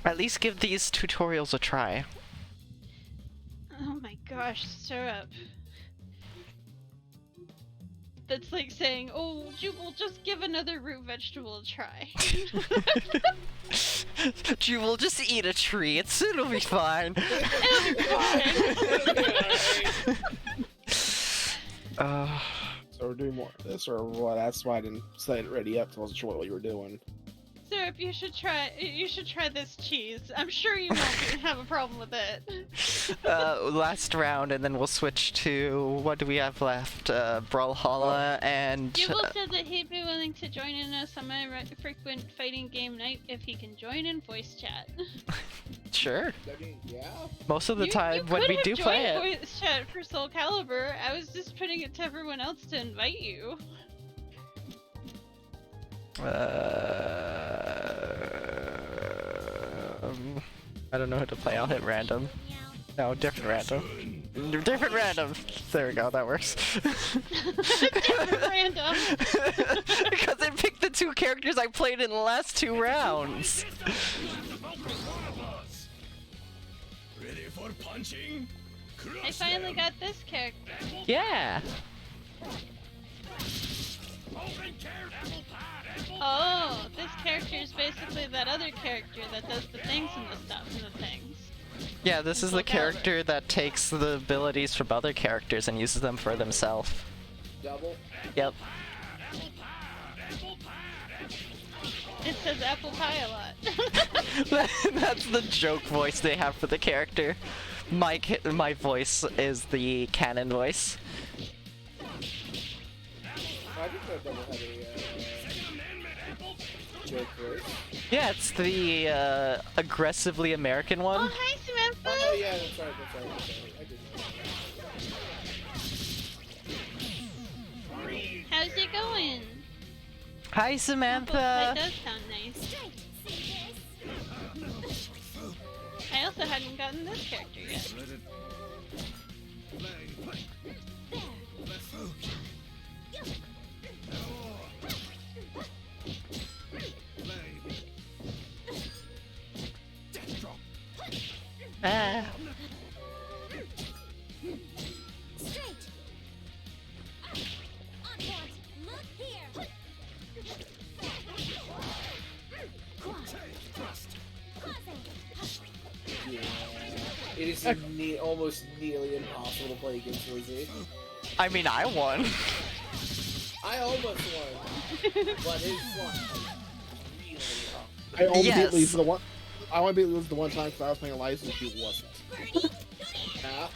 At least give these tutorials a try. Oh my gosh, stir up. That's like saying, oh, Jubal, just give another root vegetable a try. You will just eat a tree. It'll be fine. It'll be fine. So we're doing more of this, or what? That's why I didn't set it ready up. 'Cause I wasn't sure what you were doing. Syrup, you should try this cheese. I'm sure you won't have a problem with it. Last round, and then we'll switch to what do we have left? Brawlhalla and. Jubal said that he'd be willing to join in a semi-frequent fighting game night if he can join in voice chat. Sure. I mean, yeah. Most of the You time when could we have do play joined it. voice chat for Soul Calibur. I was just putting it to everyone else to invite you. I don't know how to play. I'll hit random. No, different random. Different random. There we go. That works. Different random. Because it picked the two characters I played in the last 2 rounds. Ready for punching? I finally got this character. Yeah. Oh, this character is basically that other character that does the things and the stuff and the things. Yeah, this is the Soul Calibur. character that takes the abilities from other characters and uses them for themselves. Double. Yep. It says apple pie a lot. That's the joke voice they have for the character. My voice is the canon voice. I think that double had a joke voice. Yeah, it's the aggressively American Oh, one. hi, Samantha. Oh yeah, that's right. I did know that. How's it going? Hi, Apple Samantha. pie does sound nice. I also hadn't gotten this character yet. Ah. Straight. On point. Look here. Yeah. It is almost nearly impossible to play against Lizzie. I mean, I won. I almost won, but his one really tough. I only Yes. beat Lisa the one. I only beat Lisa the one time because I was playing a license. She wasn't. Yeah.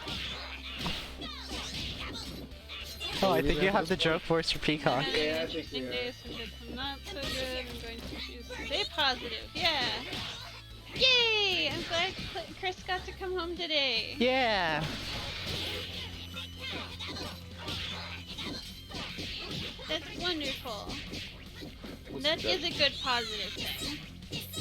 Oh, I think you have the joke voice for Peacock. Yeah, I think Interesting we are. days, some good, some not so good. I'm going to choose to stay positive. Yeah. Yay! I'm glad Chris got to come home today. Yeah. That's wonderful. That is a good positive thing.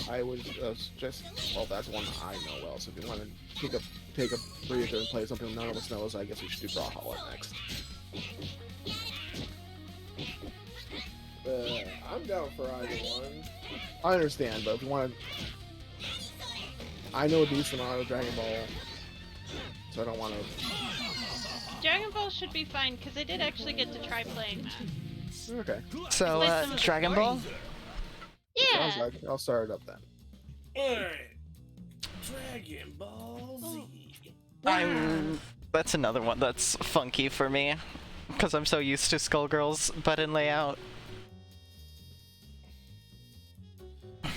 I would suggest. Well, that's one I know well. So if you want to take a breather and play something none of us knows, I guess we should do Brawlhalla next. I'm down for either one. I understand, but if you want to, I know a decent amount of Dragon Ball, so I don't want to. Dragon Ball should be fine because I did actually get to try playing that. Okay. So, Play some of the Dragon Ball? Yeah. Sounds like I'll start it up then. Alright. Dragon Ball Z. That's another one that's funky for me, because I'm so used to Skullgirl's button layout.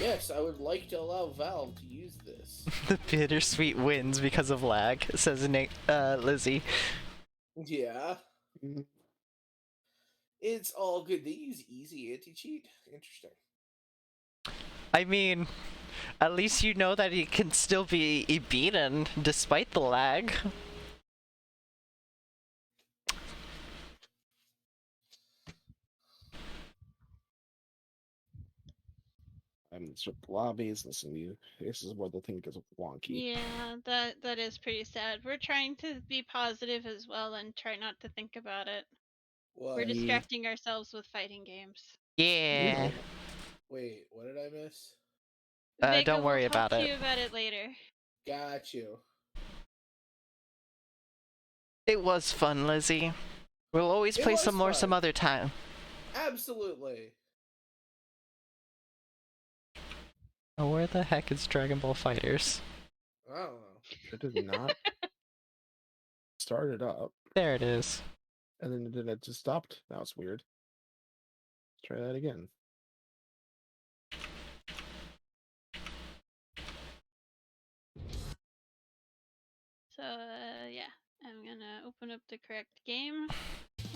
Yes, I would like to allow Valve to use this. The bittersweet wins because of lag, says Lizzie. Yeah. It's all good. They use easy anti-cheat. Interesting. I mean, at least you know that he can still be beaten despite the lag. I'm sort of lobbies. Listen to you. This is where the thing gets wonky. Yeah, that is pretty sad. We're trying to be positive as well and try not to think about it. What? We're distracting ourselves with fighting games. Yeah. Wait, what did I miss? Vega Don't worry will talk about to it. you about it later. Got you. It was fun, Lizzie. We'll always It play was some more fun. some other time. Absolutely. Oh, where the heck is Dragon Ball Fighters? I don't know. It did not start it up, There it is. and then it just stopped. Now it's weird. Let's try that again. So, yeah. I'm gonna open up the correct game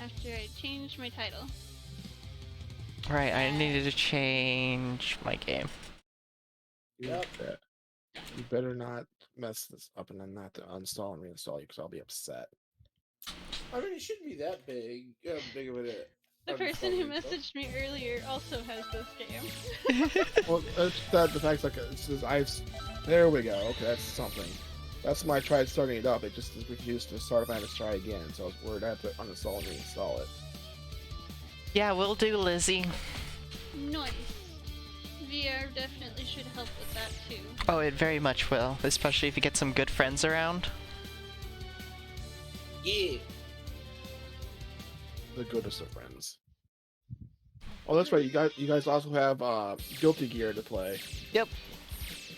after I change my title. Right, I needed to change my game. Yep. You better not mess this up and then not to uninstall and reinstall you, because I'll be upset. I mean, it shouldn't be that big. Big of a. The of a person who problem, so- messaged me earlier also has this game. Well, the fact's like it says there we go. Okay, that's something. That's when I tried starting it up. It just refused to start. If I had to try again, so I was worried I have to uninstall and reinstall it. Yeah, will do, Lizzie. Nice. VR definitely should help with that too. Oh, it very much will, especially if you get some good friends around. Yeah. The goodest of friends. Oh, that's right. You guys also have Guilty Gear to play. Yep.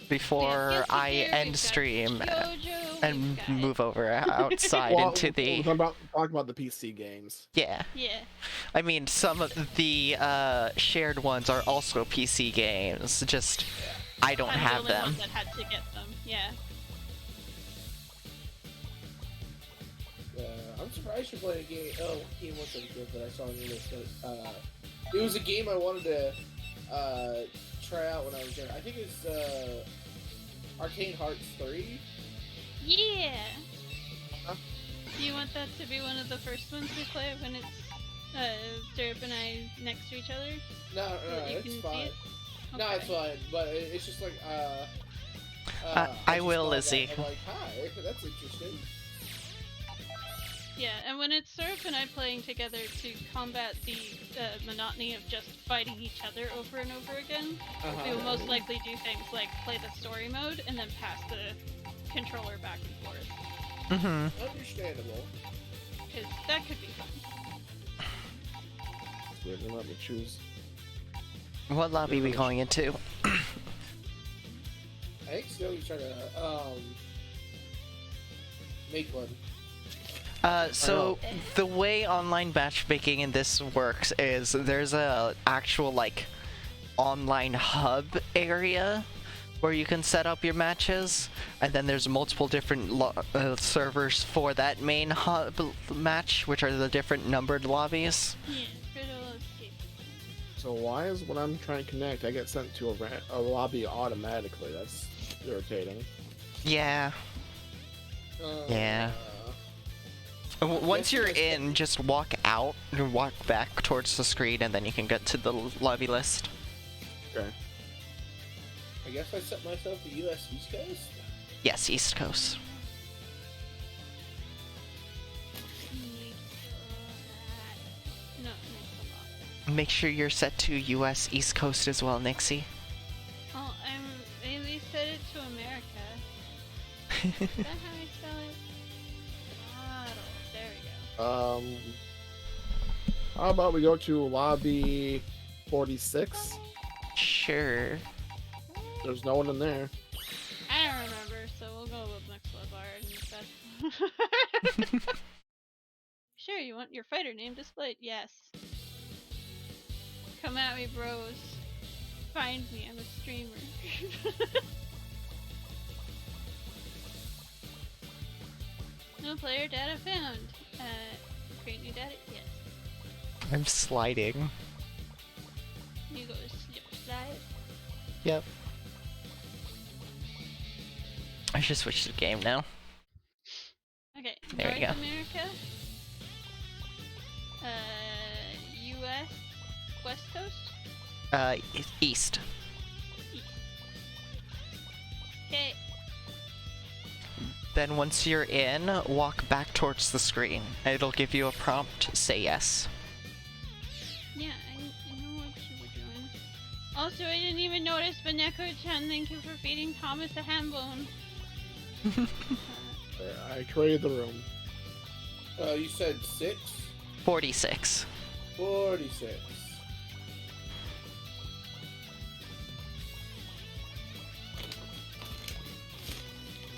Before Guilty I Gear, end we've got stream JoJo, and we've got- move over outside Well, into the... talking about the PC games. Yeah. Yeah. I mean, some of the shared ones are also PC games, just I don't I'm have the only them. one that had to get them. Yeah. I'm surprised you're playing a game. Oh, game wasn't good, but I saw on your list. But, it was a game I wanted to try out when I was young. I think it's Arcane Hearts 3. Yeah. Huh? Do you want that to be one of the first ones we play when it's Syrup and I next to each other? No, that you it's can see fine. it? No, Okay. it's fine. But it's just like I just will, saw that, Lizzie. I'm like, hi, that's interesting. Yeah, and when it's Syrup and I playing together to combat the monotony of just fighting each other over and over again, we will most likely do things like play the story mode and then pass the controller back and forth. Mm-hmm. Understandable. Because that could be fun. It's weird. They let me choose. What lobby we going into? I think Snowy's trying to make one. So the way online matchmaking in this works is there's a actual like online hub area where you can set up your matches, and then there's multiple different servers for that main hub match, which are the different numbered lobbies. Yeah, Critical Escape. So why is when I'm trying to connect, I get sent to a lobby automatically? That's irritating. Yeah. Yeah. Once you're in, just walk out and walk back towards the screen, and then you can get to the lobby list. Okay. I guess I set myself to US East Coast. Yes, East Coast. No, Make sure you're set to US East Coast as well, Nixie. Oh, I at least set it to America. Is that how I spell it? Bottle. There we go. How about we go to lobby 46? Sure. There's no one in there. I don't remember, so we'll go with Mixla Bar instead. Sure, you want your fighter name displayed? Yes. Come at me, bros. Find me, I'm a streamer. No player data found. Create new data? Yes. I'm sliding. You go slip slide. Yep. I should switch to game now. Okay, There you North go. America. US West Coast? East. Okay. Then once you're in, walk back towards the screen. It'll give you a prompt, say yes. Yeah, I know what you were doing. Also, I didn't even notice, but Neko-chan, thank you for feeding Thomas a ham bone. I created the room. You said 6? 46. 46.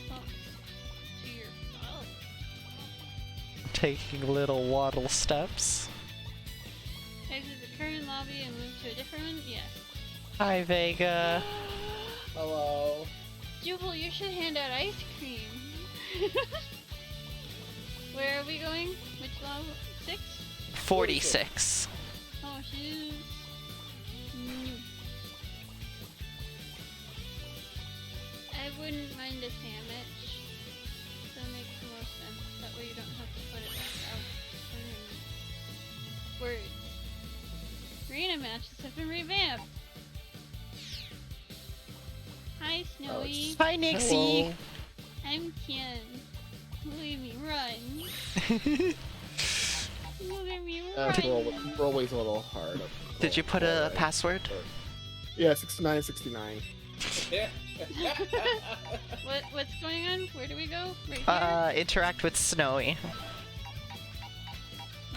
To your oh. Taking little waddle steps. Exit the current lobby and move to a different one? Yes. Hi, Vega. Hello. Jubal, you should hand out ice cream. Where are we going? Which level? 6? 46. Oh, shoes. I wouldn't mind a sandwich. That makes the most sense. That way you don't have to put it back out. Words. Arena matches have been revamped. Hi, Snowy. Hi, Nixie. Hello. I'm Ken. Look at me run. Look at me run. Rollway's a little hard. Did you put a password? Yeah, 6969. What's going on? Where do we go? Right here? Interact with Snowy.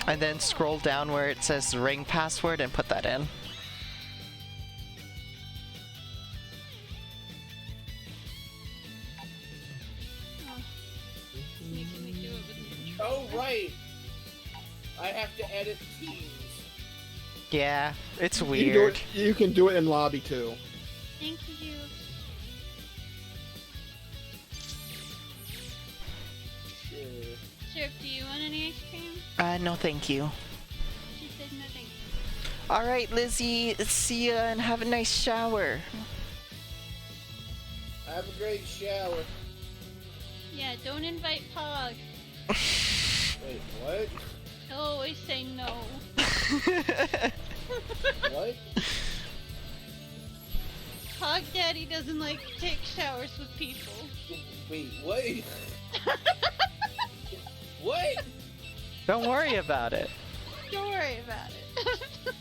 And then scroll down where it says ring password and put that in. Making me do it with the controller. Oh, right. I have to edit teams. Yeah, it's You weird. can do it in lobby too. Thank you. Sure. Sure, do you want any ice cream? No thank you. She said no thank you. Alright, Lizzie, see ya and have a nice shower. Have a great shower. Yeah, don't invite Pog. Wait, what? He'll always say no. What? Pog Daddy doesn't like to take showers with people. Wait, what? What? Don't worry about it. Don't worry about it.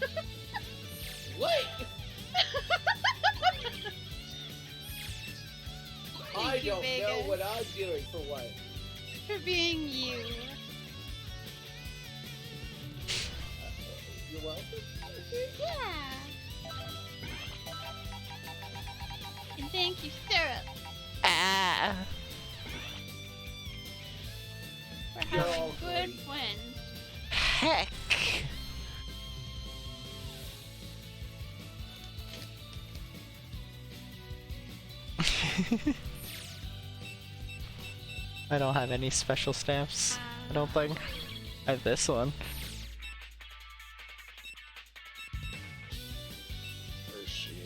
What? I Thank you, don't Vegas, know what I'm doing for what. for being you. You're welcome. Yeah. And thank you, Syrup, Ah. for You're having all good great. friends. Heck. I don't have any special stamps. I don't think. I have this one. Where is she?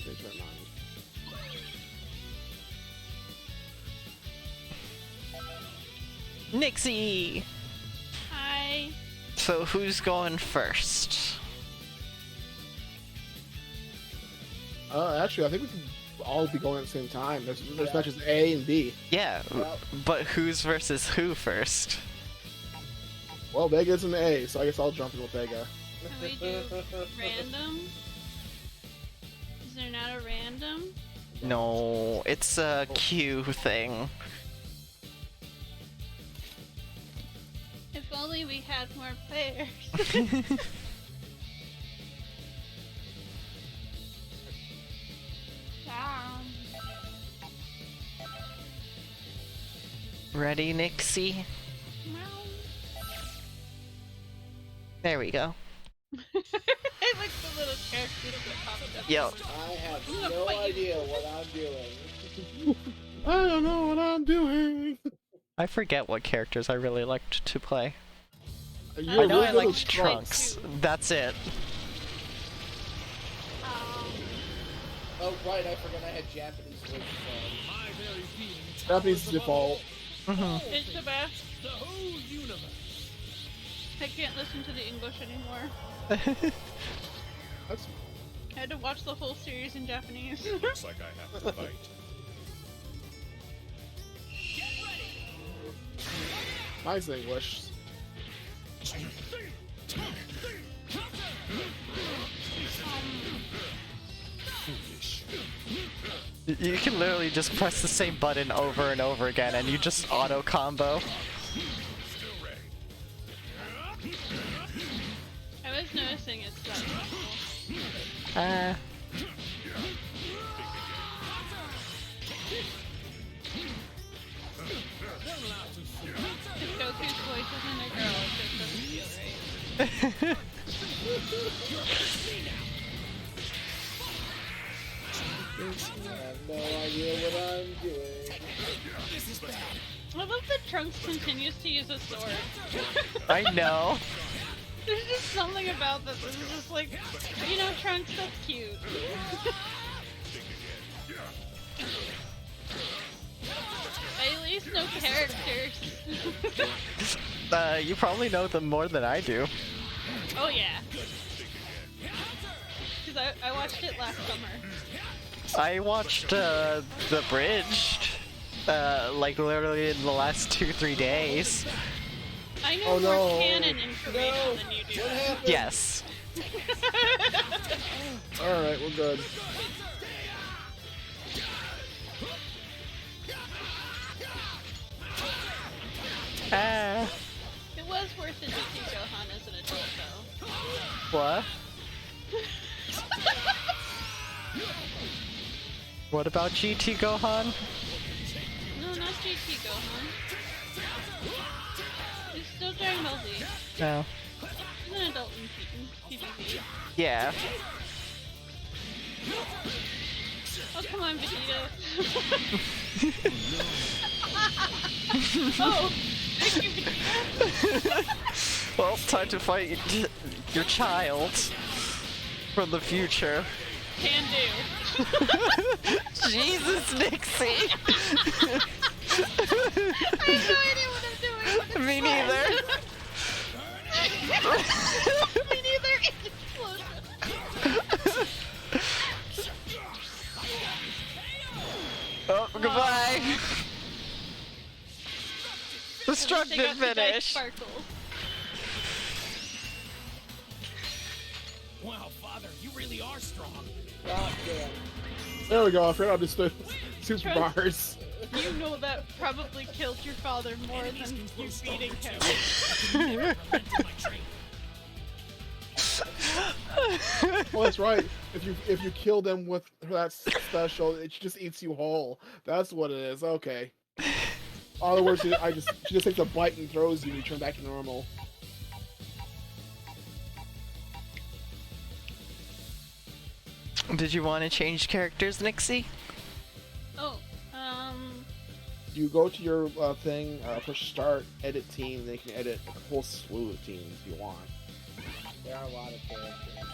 Change my mind. Nixie! Hi. So who's going first? Actually, I think we can all be going at the same time. There's matches A and B. Yeah, Well- but who's versus who first? Well, Vega's an A, so I guess I'll jump in with Vega. Can we do random? Is there not a random? No, it's a queue thing. If only we had more players. Ready, Nixie? There we go. I like the little characters that popped up. Yo. I have no idea what I'm doing. I don't know what I'm doing. I forget what characters I really liked to play. You're I know really I good with liked Trunks. That's it. Oh right, I forgot I had Japanese voice. My very being Japanese default. It's the best. the whole universe. I can't listen to the English anymore. That's I had to watch the whole series in Japanese. Looks like I have to fight. nice English. You can literally just press the same button over and over again and you just auto combo. I was noticing it's that simple. If Goku's voice isn't a girl, it just doesn't feel right. I have no idea what I'm doing. I love that Trunks continues to use a sword. I know. There's just something about this. This is just like, you know, Trunks, that's cute. I at least know characters. You probably know them more than I do. Oh yeah. Because I watched it last summer. I watched the Bridge, like literally in the last 2-3 days. I know Oh, more no. canon information than you do. Yes. Alright, we're good. It was worth it to see Gohan as an adult, though. What? What about GT Gohan? No, not GT Gohan. He's still Dragon Ball Z. No. He's an adult in PvP. Yeah. Oh, come on, Vegeta. Oh, thank you, Vegeta. Well, time to fight your child from the future. Can do. Jesus, Nixie! I have no idea what I'm doing. But it's Me fun. neither. Me neither. It's explosion. Oh, goodbye! Destructive Take out the dice finish! sparkles. Wow, Father, you really are strong. There we go. I forgot how to do super Trust- bars. You know that probably killed your father more than you beating him. Well, that's right. If you kill them with that special, it just eats you whole. That's what it is. Okay. In other words, she just takes a bite and throws you, and you turn back to normal. Did you want to change characters, Nixie? Oh, You go to your thing, push start, edit team, and then you can edit a whole slew of teams if you want. There are a lot of characters.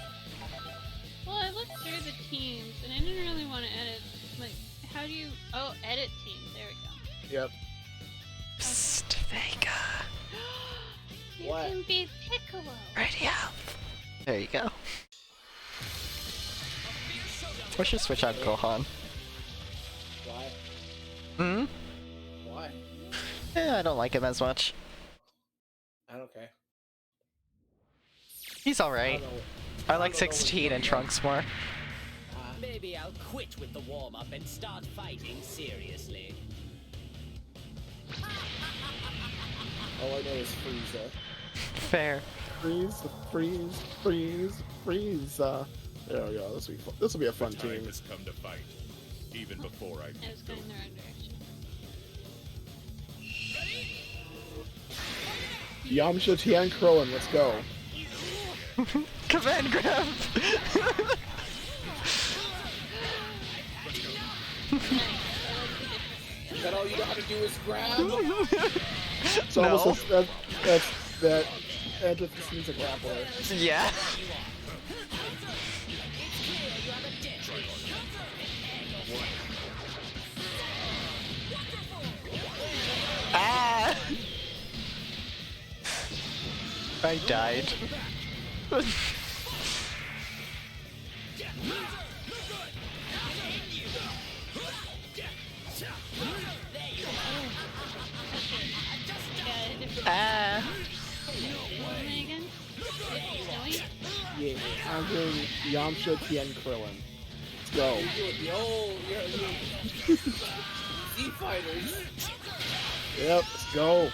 well, I looked through the teams and I didn't really want to edit. Like, how do you? Oh, edit team. There we go. Yep. Psst, Vega. You What? can be Piccolo. Radio. There you go. We should switch out Gohan. Why? Hmm? Why? I don't like him as much. I don't care. He's alright. I like 16 and Trunks more. Maybe I'll quit with the warm-up and start fighting seriously. All I know is Frieza. Fair. Freeze, freeze, freeze, freeze. There we go. This will be a fun The time team. has come to fight, even before I I was going the wrong direction. Yamcha Tian Krillin, let's go. Command grab! Is that all you know how to do is grab? It's almost that just needs a grappler. Yeah. Ah! I died. Ah! Again? Snowy? Yeah, I'm doing Yamcha Tian Krillin. Let's go. The old Z fighters. Yep, let's go.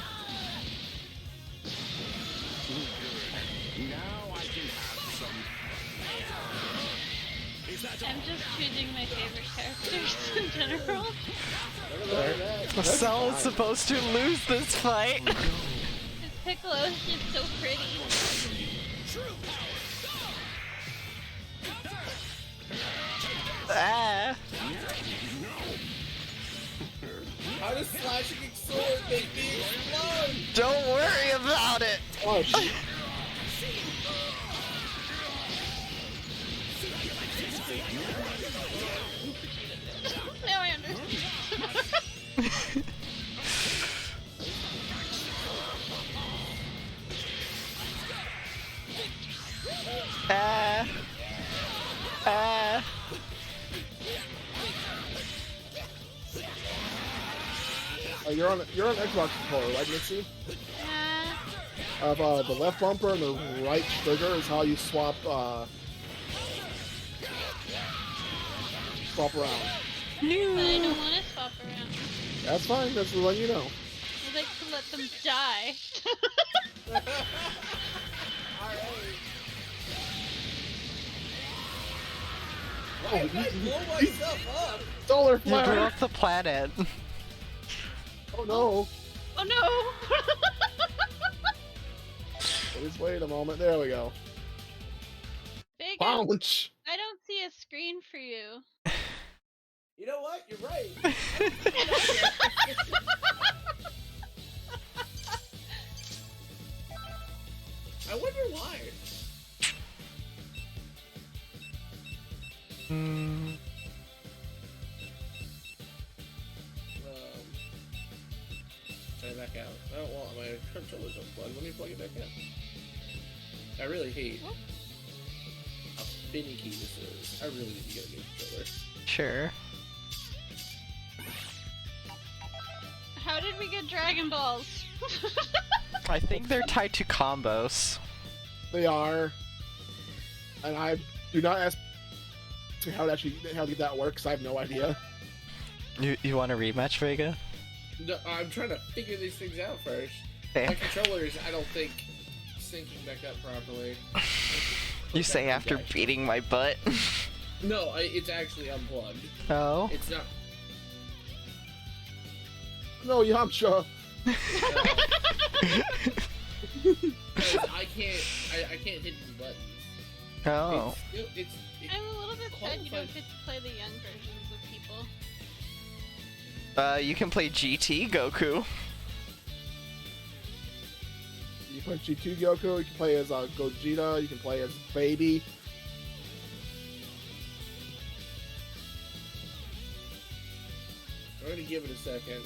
I'm just choosing my favorite characters in general. Cell is supposed to lose this fight. Because Piccolo is just so pretty. Ah! How does slashing a sword make me explode? Don't worry about it. Oh, shit. Now I understand. Ah! Ah! You're on Xbox controller, right, Nixie? Yeah. The left bumper and the right trigger is how you swap around. But I don't want to swap around. That's fine. That's the one you know. I'd like to let them die. Oh, I blow myself up. solar You blew flare! up the planet. Oh no! Oh no! Please wait a moment. There we go. Vega, Bounce! I don't see a screen for you. You know what? You're right. I wonder why. Try it back out. I don't want my controller's unplugged. Let me plug it back in. I really hate how finicky this is. I really need to get a new controller. Sure. How did we get Dragon Balls? I think they're tied to combos. They are. And I do not ask me how that works. I have no idea. You want a rematch, Vega? No, I'm trying to figure these things out first. Okay. My controllers, I don't think, syncing back up properly. You say after beating my butt. No, it's actually unplugged. Oh. It's not. No, Yamcha. I can't hit these buttons. Oh. It's I'm a little bit sad you don't get to play the young versions of people. You can play GT Goku. You can play G2 Goku, you can play as Gogeta, you can play as Baby. I'm gonna give it a second.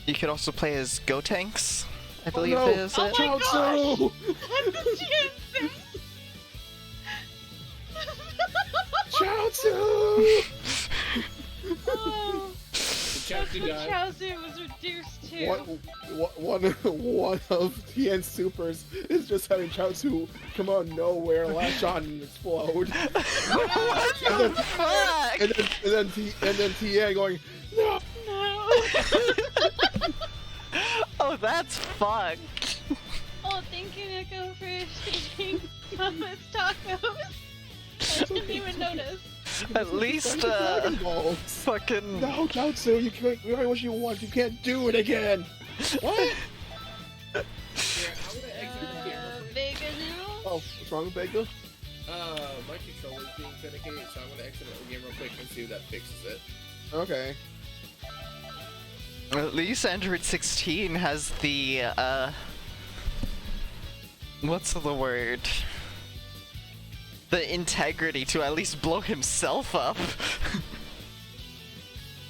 You could also play as Gotenks, I believe no. is Oh it. my Chaozu! That's what she said! Chaozu! Oh. The Chaozu when died. Chaozu was reduced to. One of Tien's supers is just having Chaozu come out of nowhere, latch on, and explode. What the fuck? And then Tien going, no. No. Oh, that's fucked. Oh, thank you, Nico, for speaking Mama's tacos. I didn't even notice. At least, Dragon Balls. fucking... No, Chaozu, you can't. You already what you want. You can't do it again. What? Here, I'm gonna exit the game. Vega now? Oh, what's wrong with Vega? My controller's being finicky, so I'm gonna exit the game real quick and see if that fixes it. Okay. At least Android 16 has the, what's the word? The integrity to at least blow himself up.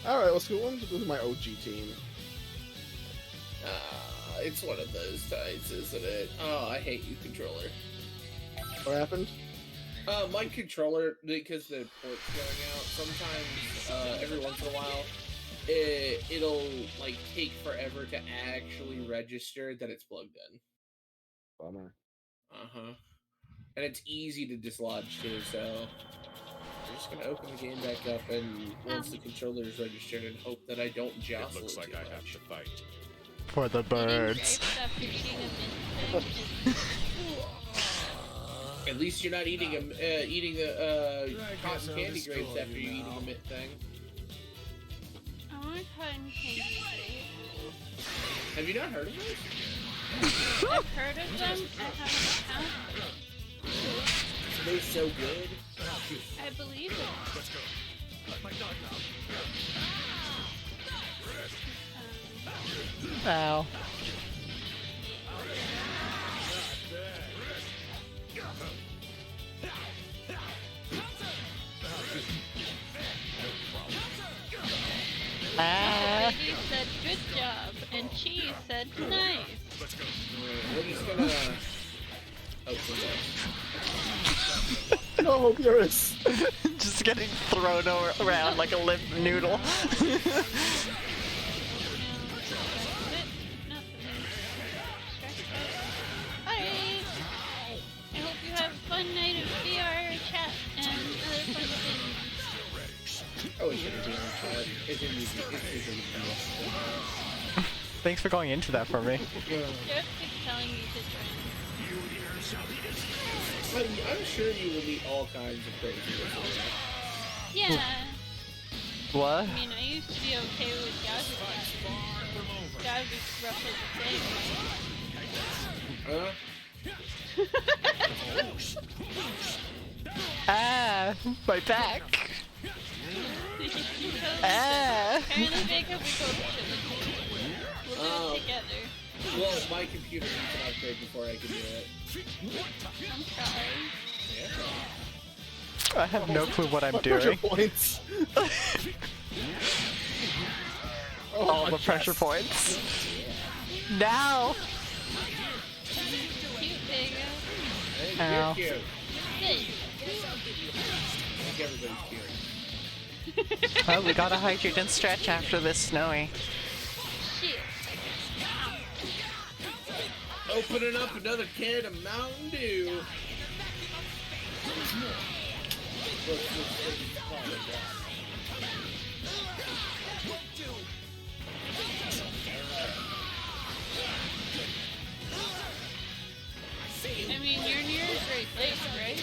Alright, let's go. Let's go to my OG team. It's one of those times, isn't it? Oh, I hate you, controller. What happened? My controller, because the port's going out, sometimes, every once in a while, it'll, like, take forever to actually register that it's plugged in. Bummer. Uh-huh. And it's easy to dislodge, too, so... I'm just gonna open the game back up, and once the controller is registered, and hope that I don't jostle It looks like too I much. have to fight. For the birds. At least you're not eating the cotton candy grapes after you eating a mint thing. I want cotton candy grapes. Have you not heard of this? I've heard of them. I haven't had them. They're so good. I believe it. Let's go. Let my dog know. Ow. Lady said good job, and Cheese said nice. Let's go. We're just gonna open this. No, Beerus! Just getting thrown around like a limp noodle. Bye! I hope you have a fun night of VR chat and other fun things. Oh, it shouldn't be on chat. It didn't use it. Thanks for going into that for me. Jeff keeps telling me to join. I'm sure you will meet all kinds of crazy people. Yeah. What? I mean, I used to be okay with Gaza. Gaza's roughly the same. Ah, my back. Ah. Apparently, Vega, we both should. We'll do it together. Well, my computer needs an upgrade before I can do it. I'm sorry. Yeah. I have no clue what I'm Pressure doing. points. All the pressure points. Now. Cute, Vega. Ow. You're cute. Hey. I think everybody's cute. Well, we gotta hydrate and stretch after this snowy. Shit. Opening up another can of Mountain Dew. I mean, you're near Great Lakes, right?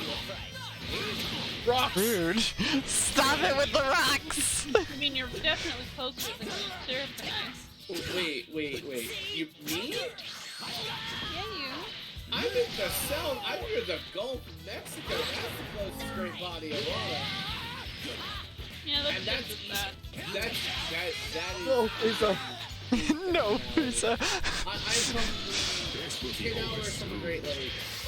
Rocks! Rude. Stop it with the rocks! I mean, you're definitely closer than syrup than I. Wait. You, me? Yeah, you. I'm in the south. I'm near the Gulf of Mexico. That's the closest great body of water. Yeah, that's And just that's as bad. that is. No, Lisa. No, Pizza. I'm probably 10 hours from the Great Lakes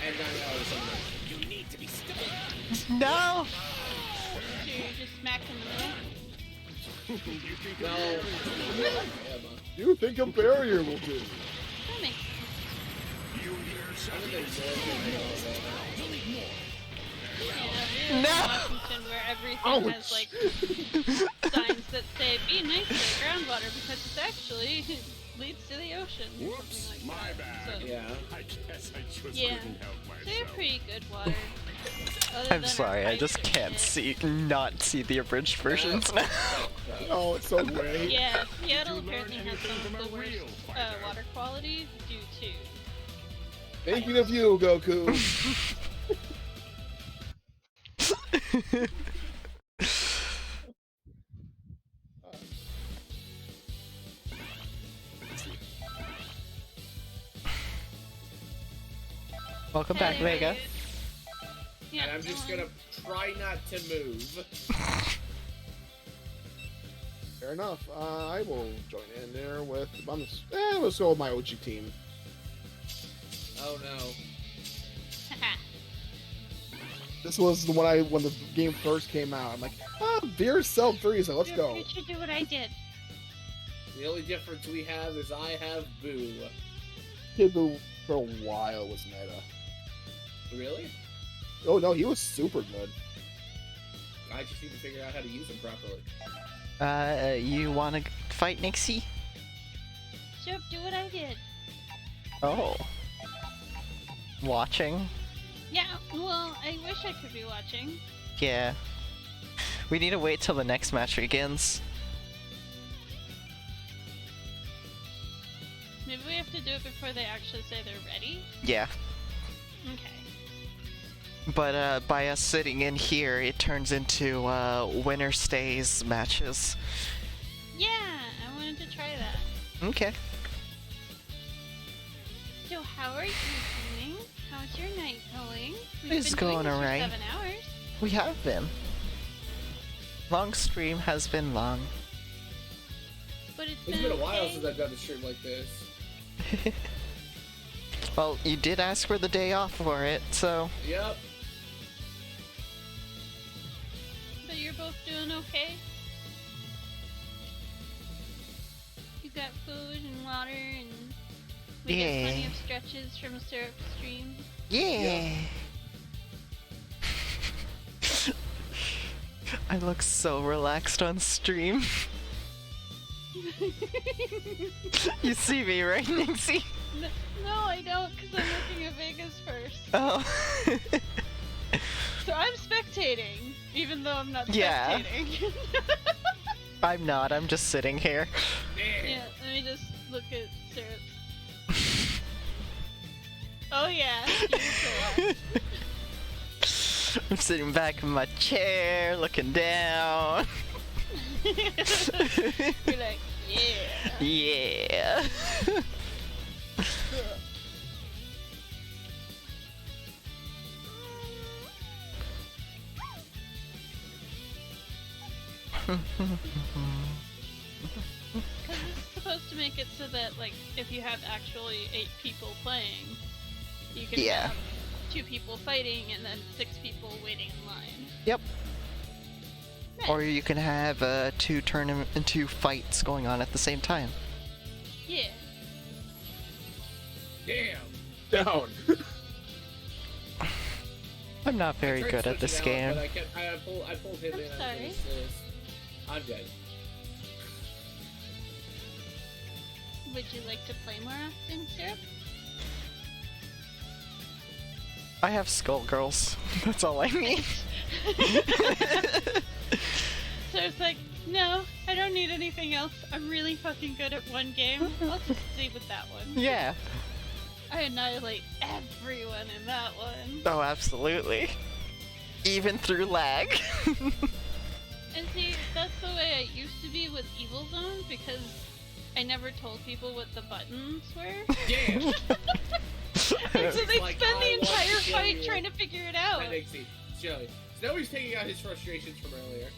and 9 hours from the. You need to be stopped. No! So you're just smack in the middle? No. You think a barrier will do? That makes sense. I'm in the north of Alabama. Yeah, we're in No. Washington where everything has, like, signs that say say be nice to the groundwater because it's actually leads to the ocean. or Whoops, something like my that. bad. So, Yeah. I guess I just Yeah. couldn't help so you're myself. pretty good water. Other I'm than our sorry, I pipes just are can't shit. not see the abridged versions now. Oh, it's so great. Yeah, Seattle Did you learn apparently has anything some from of the a worst real fighter? water quality due to. Thinking of you, Goku. Welcome back, Vega. Anyways. Yeah, And I'm just gonna try not to move. Fair enough. I will join in there with. Let's go with my OG team. Oh no. This was the one when the game first came out. I'm like, Beer Cell 3, so let's go. You should do what I did. The only difference we have is I have Boo. Kid Buu for a while was meta. Really? Oh no, he was super good. I just need to figure out how to use him properly. You wanna fight Nixie? Sure, do what I did. Oh. Watching? Yeah, well, I wish I could be watching. Yeah. We need to wait till the next match begins. Maybe we have to do it before they actually say they're ready. Yeah. Okay. But by us sitting in here, it turns into winner stays matches. Yeah, I wanted to try that. Okay. So how are you doing? How's your night going? We've It's been doing going this for alright. 7 hours. We have been. Long stream has been long. But It's been a while since I've done a stream like this. Well, you did ask for the day off for it, so... Yep. But you're both doing okay? You got food and water and we got plenty Yeah. of stretches from Syrup stream. Yeah! I look so relaxed on stream. You see me, right, Nixie? No, I don't, because I'm looking at Vegas first. Oh. So I'm spectating, even though I'm not Yeah. spectating. I'm not, I'm just sitting here. Yeah, let me just look at Syrups. Oh yeah, you sure are. I'm sitting back in my chair, looking down. You're like, yeah. Yeah. Because it's supposed to make it so that, like, if you have actually 8 people playing, you can Yeah. have 2 people fighting and then 6 people waiting in line. Yep. Or you can have two fights going on at the same time. Yeah. Damn. Down. I'm not very I tried good at this switching out, game. But I pulled him I'm in. sorry. I'm dead. Would you like to play more often, Syrup? I have Skullgirls. That's all I need. So it's like, no, I don't need anything else. I'm really fucking good at one game. I'll just stay with that one. Yeah. I annihilate everyone in that one. Oh, absolutely. Even through lag. And see, that's the way I used to be with Evil Zone because I never told people what the buttons were. Yeah. And so they Like, spend I the want to entire kill fight you. trying to figure it out. That makes it silly. So now he's taking out his frustrations from earlier.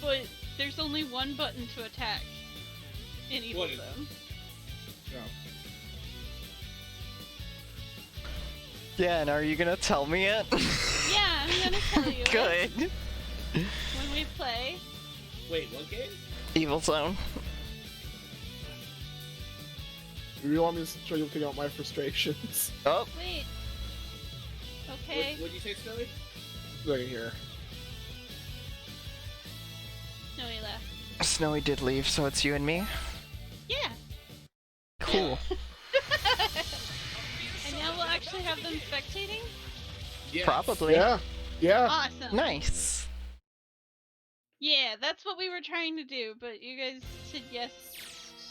But there's only one button to attack in Evil What is it? Zone. No. Yeah, and are you gonna tell me it? Yeah, I'm gonna tell you it Good. when we play. Wait, what game? Evil Zone. You really want me to show you taking out my frustrations? Oh. Wait. Okay. What'd you say, Snowy? Look at here. Snowy did leave, so it's you and me. Yeah. Cool. And now we'll actually have them spectating? Yes. Probably. Yeah. Yeah. Awesome. Nice. Yeah, that's what we were trying to do, but you guys said yes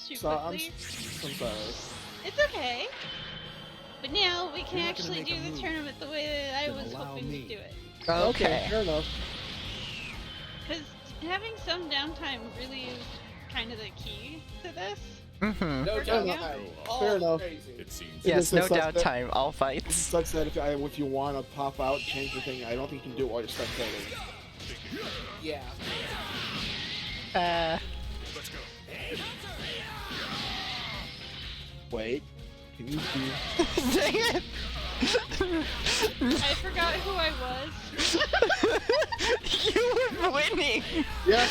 too So quickly. I'm sorry. It's okay. But now we can You're not gonna actually make do a the move. tournament the way that I Then was allow hoping me. to do it. Okay. Fair enough. Because having some downtime really is kind of the key to this. Mm-hmm. No Fair doubt. enough. All Fair enough. Crazy. It seems. Yes, This no is such that- downtime, all It fights. sucks that if you want to pop out, change the thing, I don't think you can do it while you're spectating. Yeah. Let's go. Wait. Can you do? Dang it! I forgot who I was. You were winning! Yes!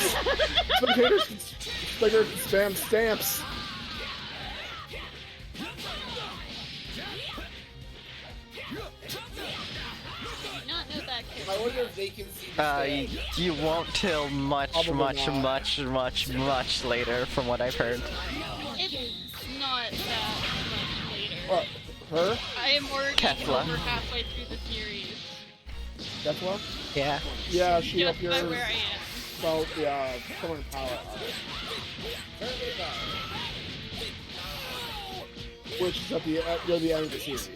Spectators can spam stamps! I do not know that I character. wonder if they can see the stats. You won't till much Probably not. later, from what I've heard. It's not that much later. What? Her? I am already Kefla. over halfway through the series. That's what? Yeah. Yeah, she Just by appears where I am. about the Southern Power which is at the near the end of the series.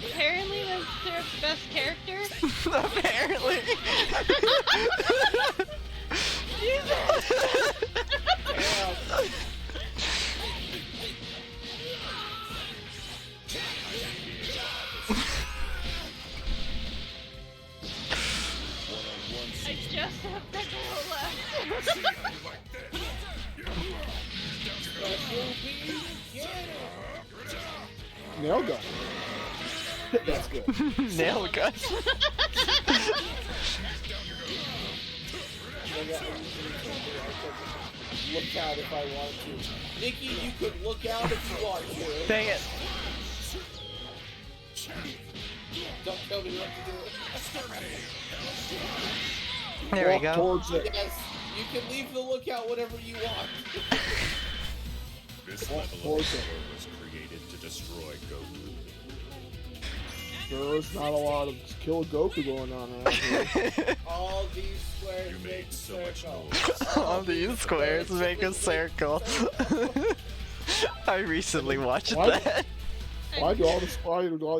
Apparently that's their best character. Apparently. I just have Piccolo left. Nail gun. That's good. Nail gun. Look out if I want to. Nikki, you could look out if you want to. Dang it. Don't tell me what to do. There we Walk go. towards it. Yes, you can leave the lookout whatever you want. This Walk level of towards it. power was created to destroy Goku. There's not a lot of kill Goku going on around here. All these squares You make made a so much circle. noise. All these squares make a circle. I recently watched Why- that. Why do all these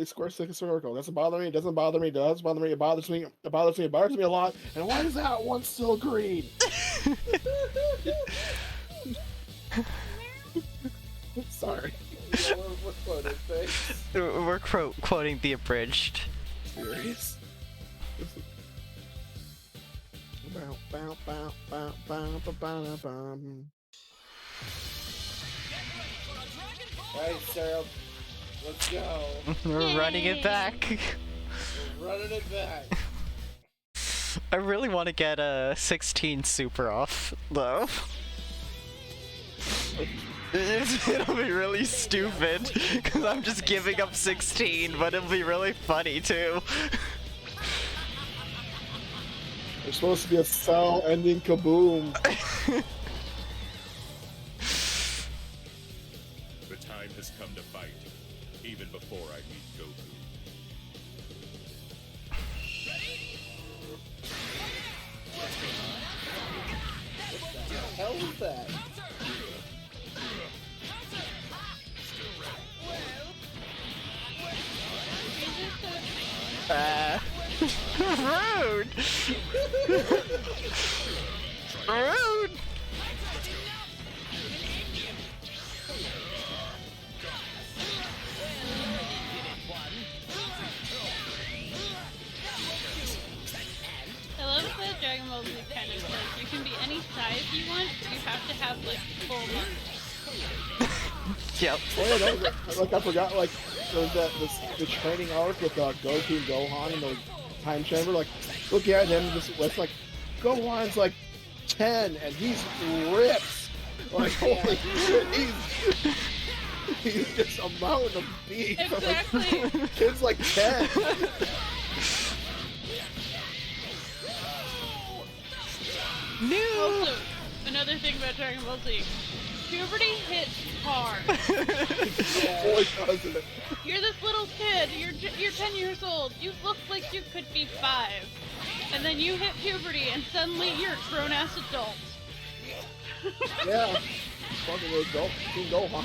squares make a circle? Doesn't bother me. It doesn't bother me. It does bother me. It bothers me. It bothers me. It bothers me a lot. And why is that one still green? Sorry. Yeah, we're quoting things. We're quoting the abridged. Serious. Alright, Sarah, let's go. We're running it back. We're running it back. I really want to get a 16 super off, though. It'll be really stupid, because I'm just giving up 16, but it'll be really funny, too. There's supposed to be a cell ending kaboom. The time has come to fight, even before I meet Goku. What the hell was that? Rude! Rude! I love that Dragon Ball Z kind of says you can be any size you want, you have to have like full muscles. Yep. Oh, yeah, like I forgot, like there was the training arc with Goku and Gohan in the time chamber. Like, look at him, it's like Gohan's like 10 and he's ripped. Like, holy shit, he's just a mountain of beef. Exactly. Like, kid's like 10. New! Also, another thing about Dragon Ball Z. Puberty hits hard. Boy, doesn't it? You're this little kid. You're 10 years old. You look like you could be 5, and then you hit puberty, and suddenly you're a grown-ass adult. Yeah. Fucking adult King Gohan.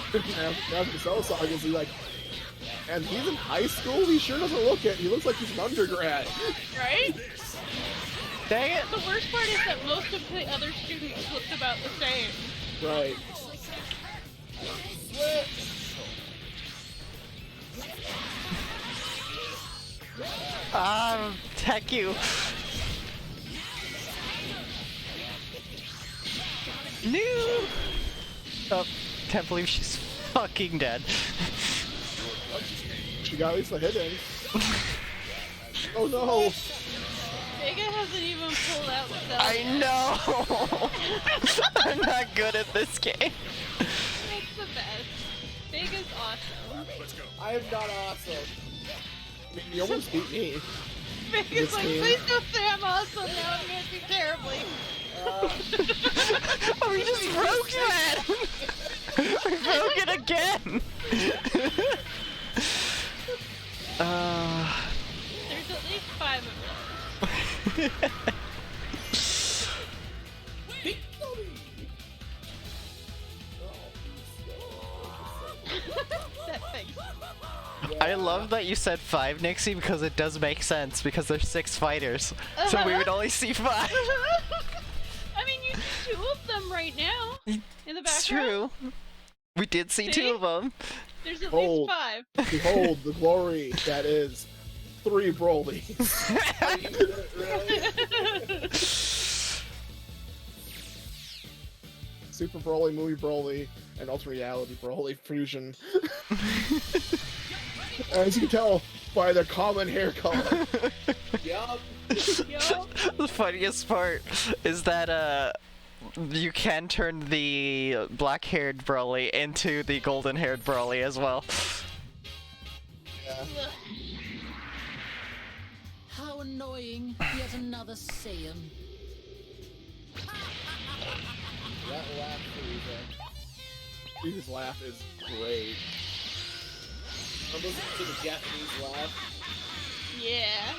After Cell Saga, he's like, and he's in high school. He sure doesn't look it. He looks like he's an undergrad. Right? Dang it! The worst part is that most of the other students looked about the same. Right. Tech you. No! Oh, can't believe she's fucking dead. She got at least a hidden. Oh no! Vega hasn't even pulled out Cell. I know! I'm not good at this game. It's the best. Vega's awesome. I am not awesome. You almost beat me. Vega's like, please don't say I'm awesome now. I'm gonna do terribly. Oh, we just broke that! We broke it again! There's at least 5 of them. That thing. I love that you said 5, Nixie, because it does make sense, because there's 6 fighters. So we would only see 5. I mean, you see 2 of them right now in the background. It's true. We did see 2 of them. There's at least 5. Behold the glory that is 3 Brolys. Super Broly, Movie Broly, and Ultimate Reality Broly fusion. As you can tell by their common hair color. Yup. The funniest part is that you can turn the black-haired Broly into the golden-haired Broly as well. Yeah. How annoying. Yet another Saiyan. That laugh, Frieza's laugh is great. I'm listening to the Japanese laugh. Yeah.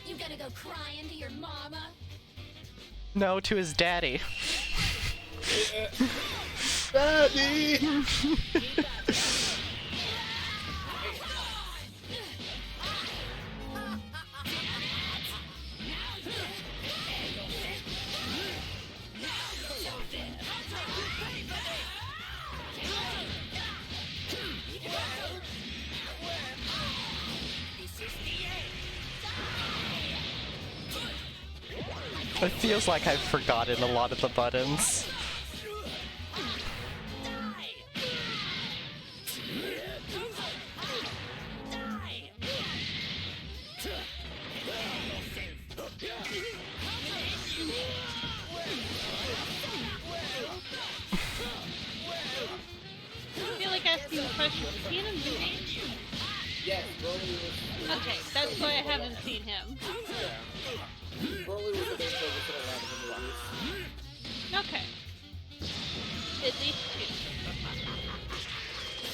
You gonna go crying to your mama? No, to his daddy. Daddy! It feels like I've forgotten a lot of the buttons. I feel like asking the question, is he in a movie? Yes, Broly was. Okay, that's why I haven't seen him. Broly was the main focus in a lot of the movies. Okay. At least 2.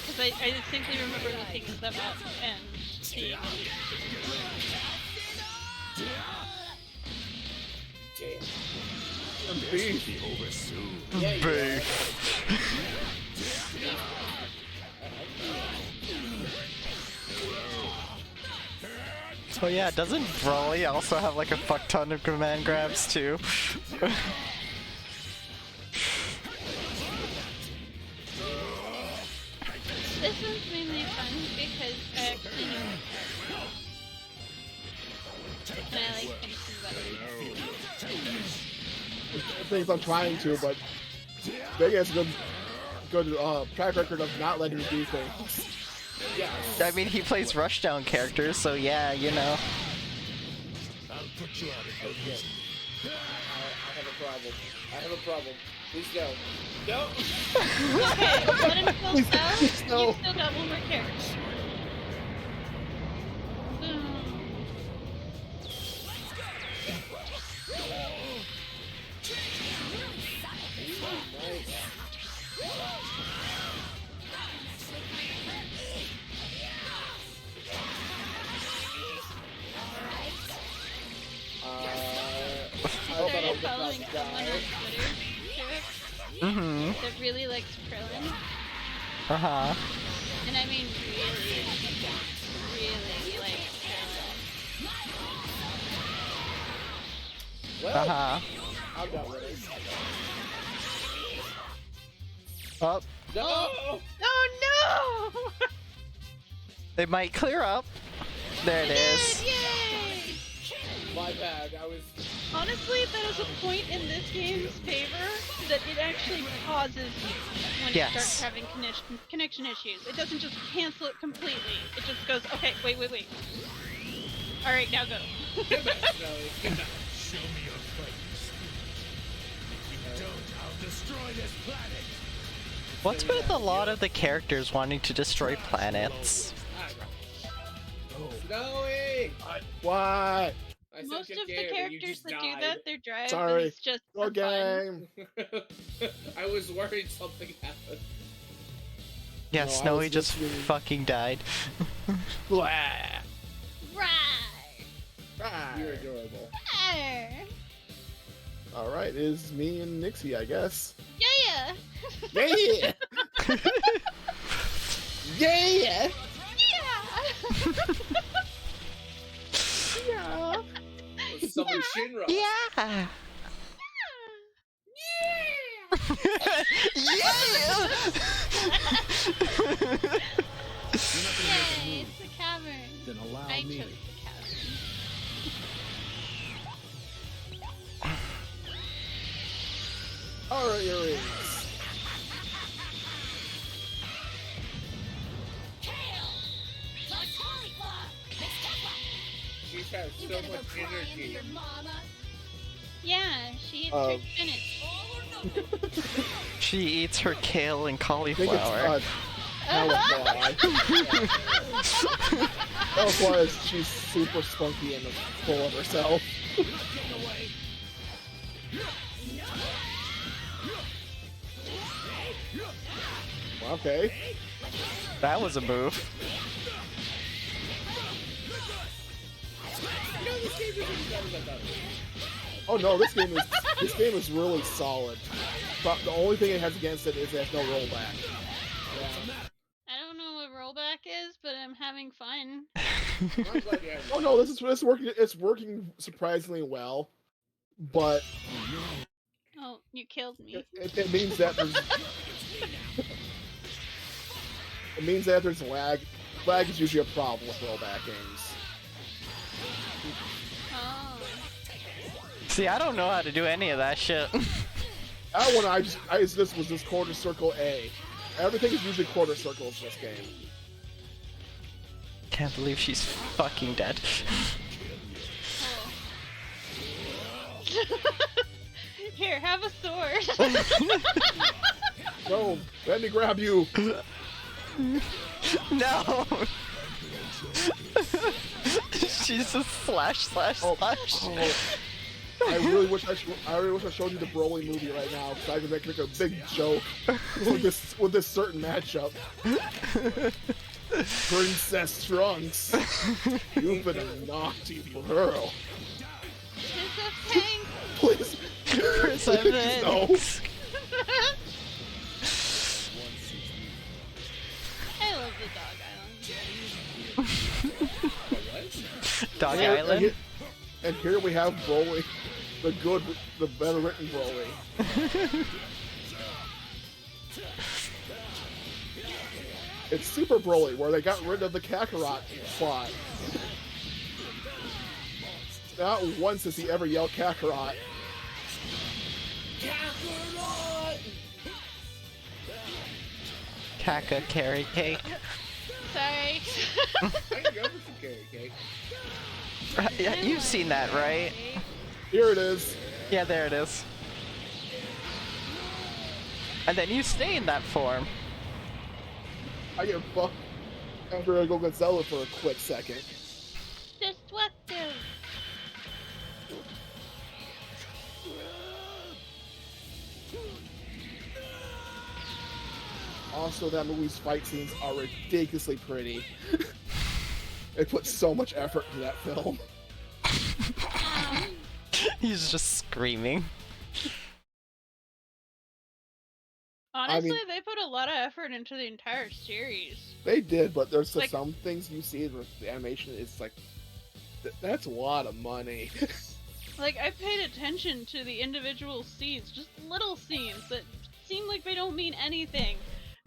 Because I distinctly remember looking them up and seeing them. Beef. Over soon. Beef. Oh yeah, doesn't Broly also have like a fuck ton of command grabs too? This one's mainly fun because I actually know and I like finishing buttons. Things I'm trying to, but Big has a good track record of not letting me do things. Yeah. I mean, he plays rushdown characters, so yeah, you know. I'll put you out of here. I have a problem. I have a problem. Please go. No! Okay, let him still spell. Please no. You still got one more character. someone on Twitter, Sheriff, Mm-hmm. that really likes Krillin. Uh-huh. And I mean really, really likes Krillin. Well, Uh-huh. I'm done with it. Oh, No! Oh no! they might clear up. There it is. Yay! My bad. I was. Honestly, that is a point in this game's favor that it actually pauses you when Yes. you start having connection issues. It doesn't just cancel it completely. It just goes, okay, wait. Alright, now go. Show me your fighting spirit. If you don't, I'll destroy this planet. What's with a lot of the characters wanting to destroy planets? Snowy! What? I said Most good of the game, and you characters just that do died. that, their drive Sorry. is just Your for fun. game. I was worried something happened. Yeah, No, I Snowy was just listening- fucking died. Blah. Right! You're adorable. Arr. All right, it is me and Nixie, I guess. Yeah! Yeah. Yeah. Yeah! Summon Shinra. Yeah! Yay, it's the cavern. Then allow I me. chose the cavern. All right, here it is. She has so much energy. Yeah, she eats Um, her spinach. She eats her kale and I think it's cauliflower. Cauliflower. Cauliflower is she's super spunky and full of herself. Okay. That was a move. Oh no, this game is really solid. But the only thing it has against it is it has no rollback. I don't know what rollback is, but I'm having fun. I'm glad you had Oh no, this is working. It's working surprisingly well, but Oh, you killed me. it means that there's it means that there's lag. Lag is usually a problem with rollback games. Oh. See, I don't know how to do any of that shit. That one this was just quarter circle A. Everything is usually quarter circles in this game. Can't believe she's fucking dead. Here, have a sword. No, let me grab you. No! She's just slash. Oh, I really wish I showed you the Broly movie right now because I could make a big joke with this certain matchup. Princess Trunks, you've been a naughty girl. It's a tank. Please, please no. I love the Dog Island. Dog And- Island? And here we have Broly, the better written Broly. It's Super Broly, where they got rid of the Kakarot plot. Not once has he ever yelled Kakarot. Kaka carrot cake. Sorry. I can go for some carrot cake. Yeah, you've seen that, right? Here it is. Yeah, there it is. And then you stay in that form. I get fucked after I go get Zelda for a quick second. Destructive. Also, that movie's fight scenes are ridiculously pretty. They put so much effort into that film. He's just screaming. Honestly, mean- they put a lot of effort into the entire series. They did, but there's Like- some things you see in the animation. It's like that's a lot of money. Like, I paid attention to the individual scenes, just little scenes that seem like they don't mean anything.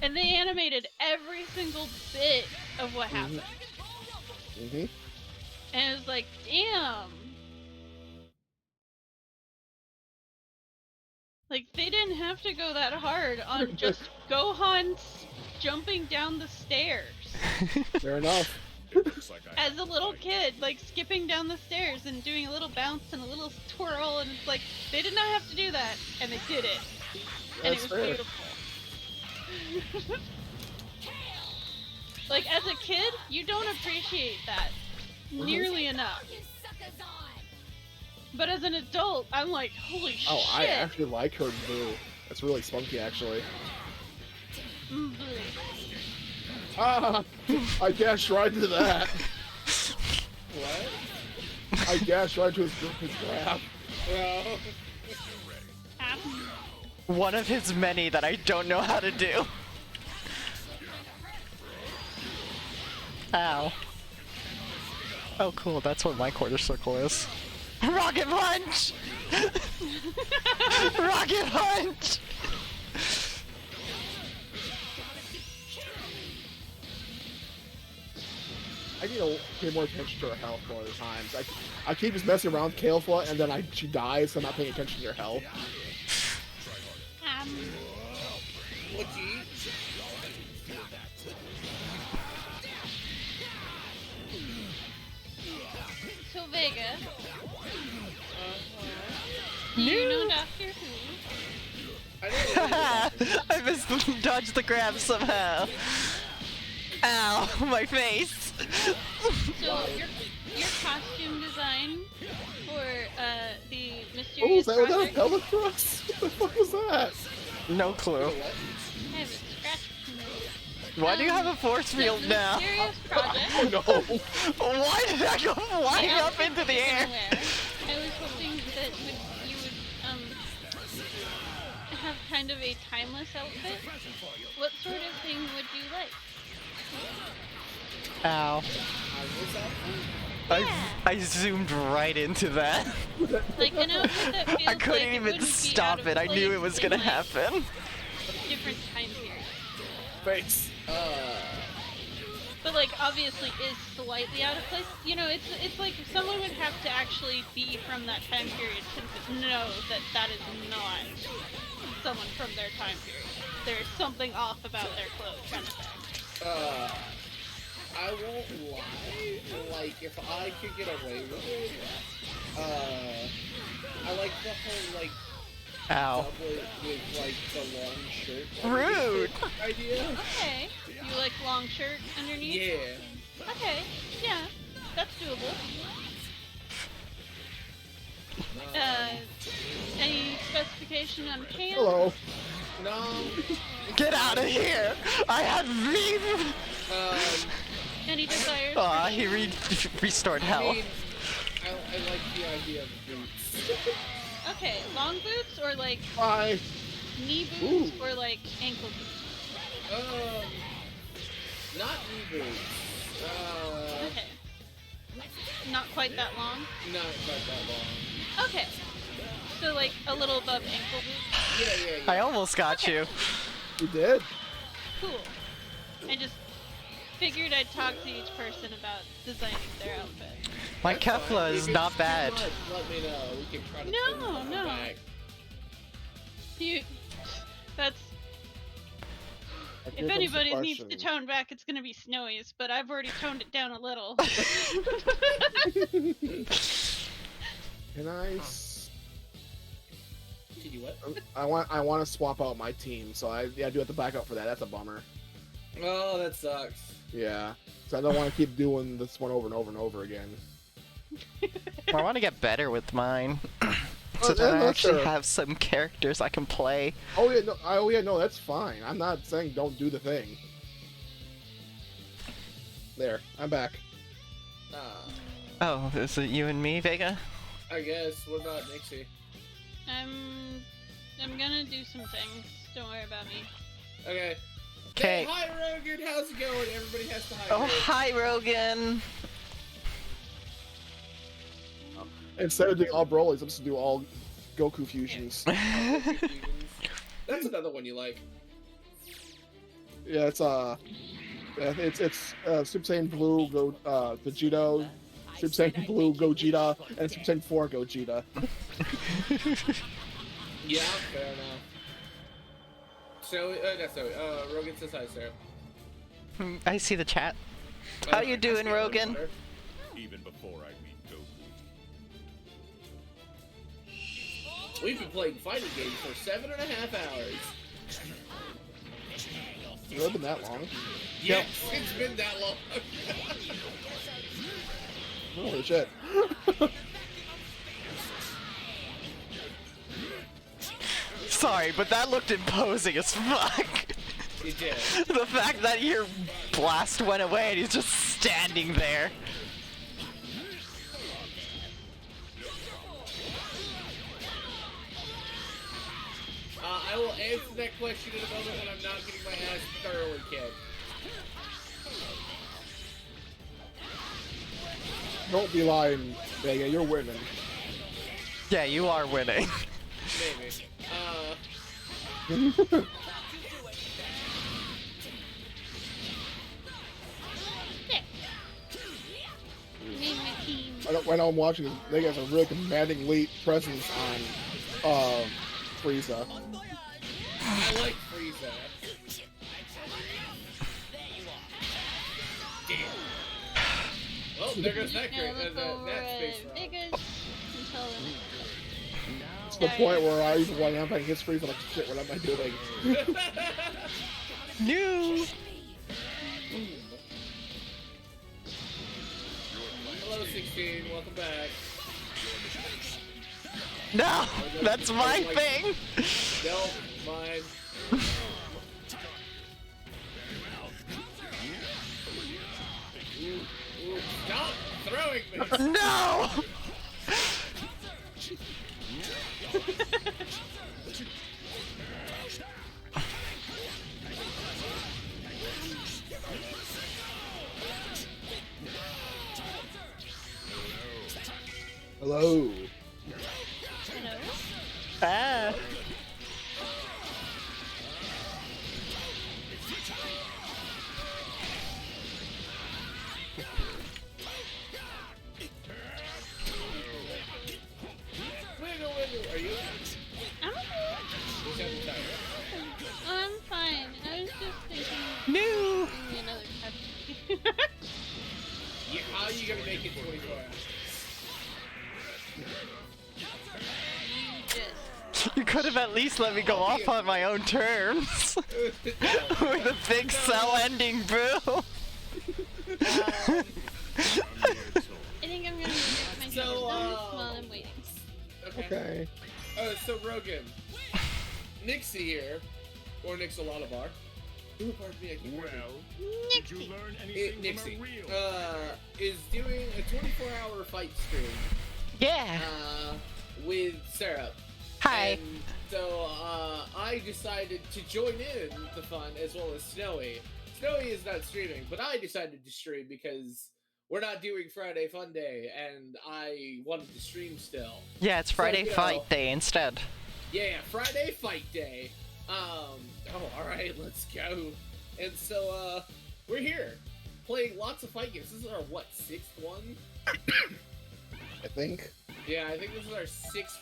And they animated every single bit of what happened. Mm-hmm. And it was like, damn. Like, they didn't have to go that hard on just Gohan jumping down the stairs. Fair enough. Looks like I As a little kid, like, skipping down the stairs and doing a little bounce and a little twirl, and it's like, they did not have to do that, and they did it. And it That's was fair. beautiful. Like, as a kid, you don't appreciate that nearly enough. But as an adult, I'm like, holy Oh, shit! I actually like her boo. That's really spunky, actually. Mhm. Ah, I dashed right into that. What? I dashed right into his grab. Well, One of his many that I don't know how to do. Ow. Oh cool, that's what my quarter circle is. Rocket punch! Rocket punch! I need to pay more attention to her health more of the times. I keep just messing around with Kalefla, and then she dies, so I'm not paying attention to her health. what you eat? So Vega, do you know Doctor Who? I know. I missed dodged the grab somehow. Ow, my face. So your costume design for the Oh, mysterious was that a project. pelvic thrust? What the fuck was that? No clue. I have a scratch from Why do you have a force the field now? mysterious project. Oh no! Why did I go flying The up outfit into the you're air? gonna wear, I was hoping that you would have kind of a timeless outfit. What sort of thing would you like? Ow. I zoomed right into that. Like an outfit that feels I couldn't like it even wouldn't be stop out of it. I knew place it was in, gonna like, happen. different time periods. Face. But like obviously is slightly out of place. You know, it's like someone would have to actually be from that time period to know that that is not someone from their time period. There's something off about their clothes, kind of thing. I won't lie. Like, if I could get away with it, I like the whole, like, Ow. doublet with, like, the long shirt. Rude. Idea. Okay. You like long shirt underneath? Yeah. Okay. Yeah. That's doable. Any specification on pants? Hello. No. Get out of here! I had leave! Any desires? Aw, for he shoes? restored I health. mean, I like the idea of boots. Okay, long boots or like Bye. knee boots or like ankle boots? Not knee boots. Okay. Not quite that long? Not quite that long. Okay. So like a little above ankle boots? Yeah. I almost got you. You did? Cool. I just figured I'd talk to each person about designing their outfit. My That's fine. Kefla If is it's not too bad. much, let me know. We can try to No, pin something no. back. That's if anybody needs to tone back, it's gonna be Snowy's, but I've already toned it down a little. Can I? Did you what? I want to swap out my team, so I do have to back up for that. That's a bummer. Oh, that sucks. Yeah. So I don't want to keep doing this one over and over and over again. I want to get better with mine. Oh, So that I that's actually fair. have some characters I can play. Oh yeah, no, that's fine. I'm not saying don't do the thing. There, I'm back. Oh, is it you and me, Vega? I guess. What about Nixie? I'm gonna do some things. Don't worry about me. Okay. Okay. Hey, hi Rogan, how's it going? Everybody has to hi. Oh, Rogan. hi, Rogan. Instead of doing all Broly's, I'm just gonna do all Goku fusions. That's another one you like. Yeah, it's Super Saiyan Blue Vegito, Super Saiyan Blue Gogeta, and Super Saiyan 4 Gogeta. Yeah, fair enough. So, Rogan says hi, Sarah. I see the chat. How you doing, Rogan? Even before I meet Goku. We've been playing fighting games for 7.5 hours. Has it been that long? Yes, it's been that long. Holy shit. Sorry, but that looked imposing as fuck. It did. The fact that your blast went away and he's just standing there. I will answer that question in a moment when I'm not getting my ass thoroughly kicked. Don't be lying, Vega, you're winning. Yeah, you are winning. Maybe. When I'm watching, they got a really commanding late presence on Frieza. I like Frieza. Damn. Well, there goes that space rock. It's the point where I even when I'm playing his Frieza, like, shit, what am I doing? New. Hello, 16. Welcome back. No, that's my thing. No, mine. Ooh, stop throwing me. No. Hello. Ah. Are you? I'm okay. You sound tired. I'm fine. I was just thinking. New. Another type. Yeah, how are you gonna make it 24 hours? You could have at least let me go off on my own terms. With a big cell ending, bro. I think I'm gonna get my So, while I'm waiting. Okay. So Rogan, Nixie here, or Nixalalabar. Ooh, pardon me, I keep Did you learn anything Nixie, from a real? is doing a 24-hour fight stream. Yeah. With Sarah. Hi. And so, I decided to join in the fun as well as Snowy. Snowy is not streaming, but I decided to stream because we're not doing Friday Fun Day, and I wanted to stream still. Yeah, it's Friday So, Fight Day instead. Yeah, Friday Fight Day. Alright, let's go. And so, we're here, playing lots of fight games. This is our, what, 6th one? I think. Yeah, I think this is our 6th,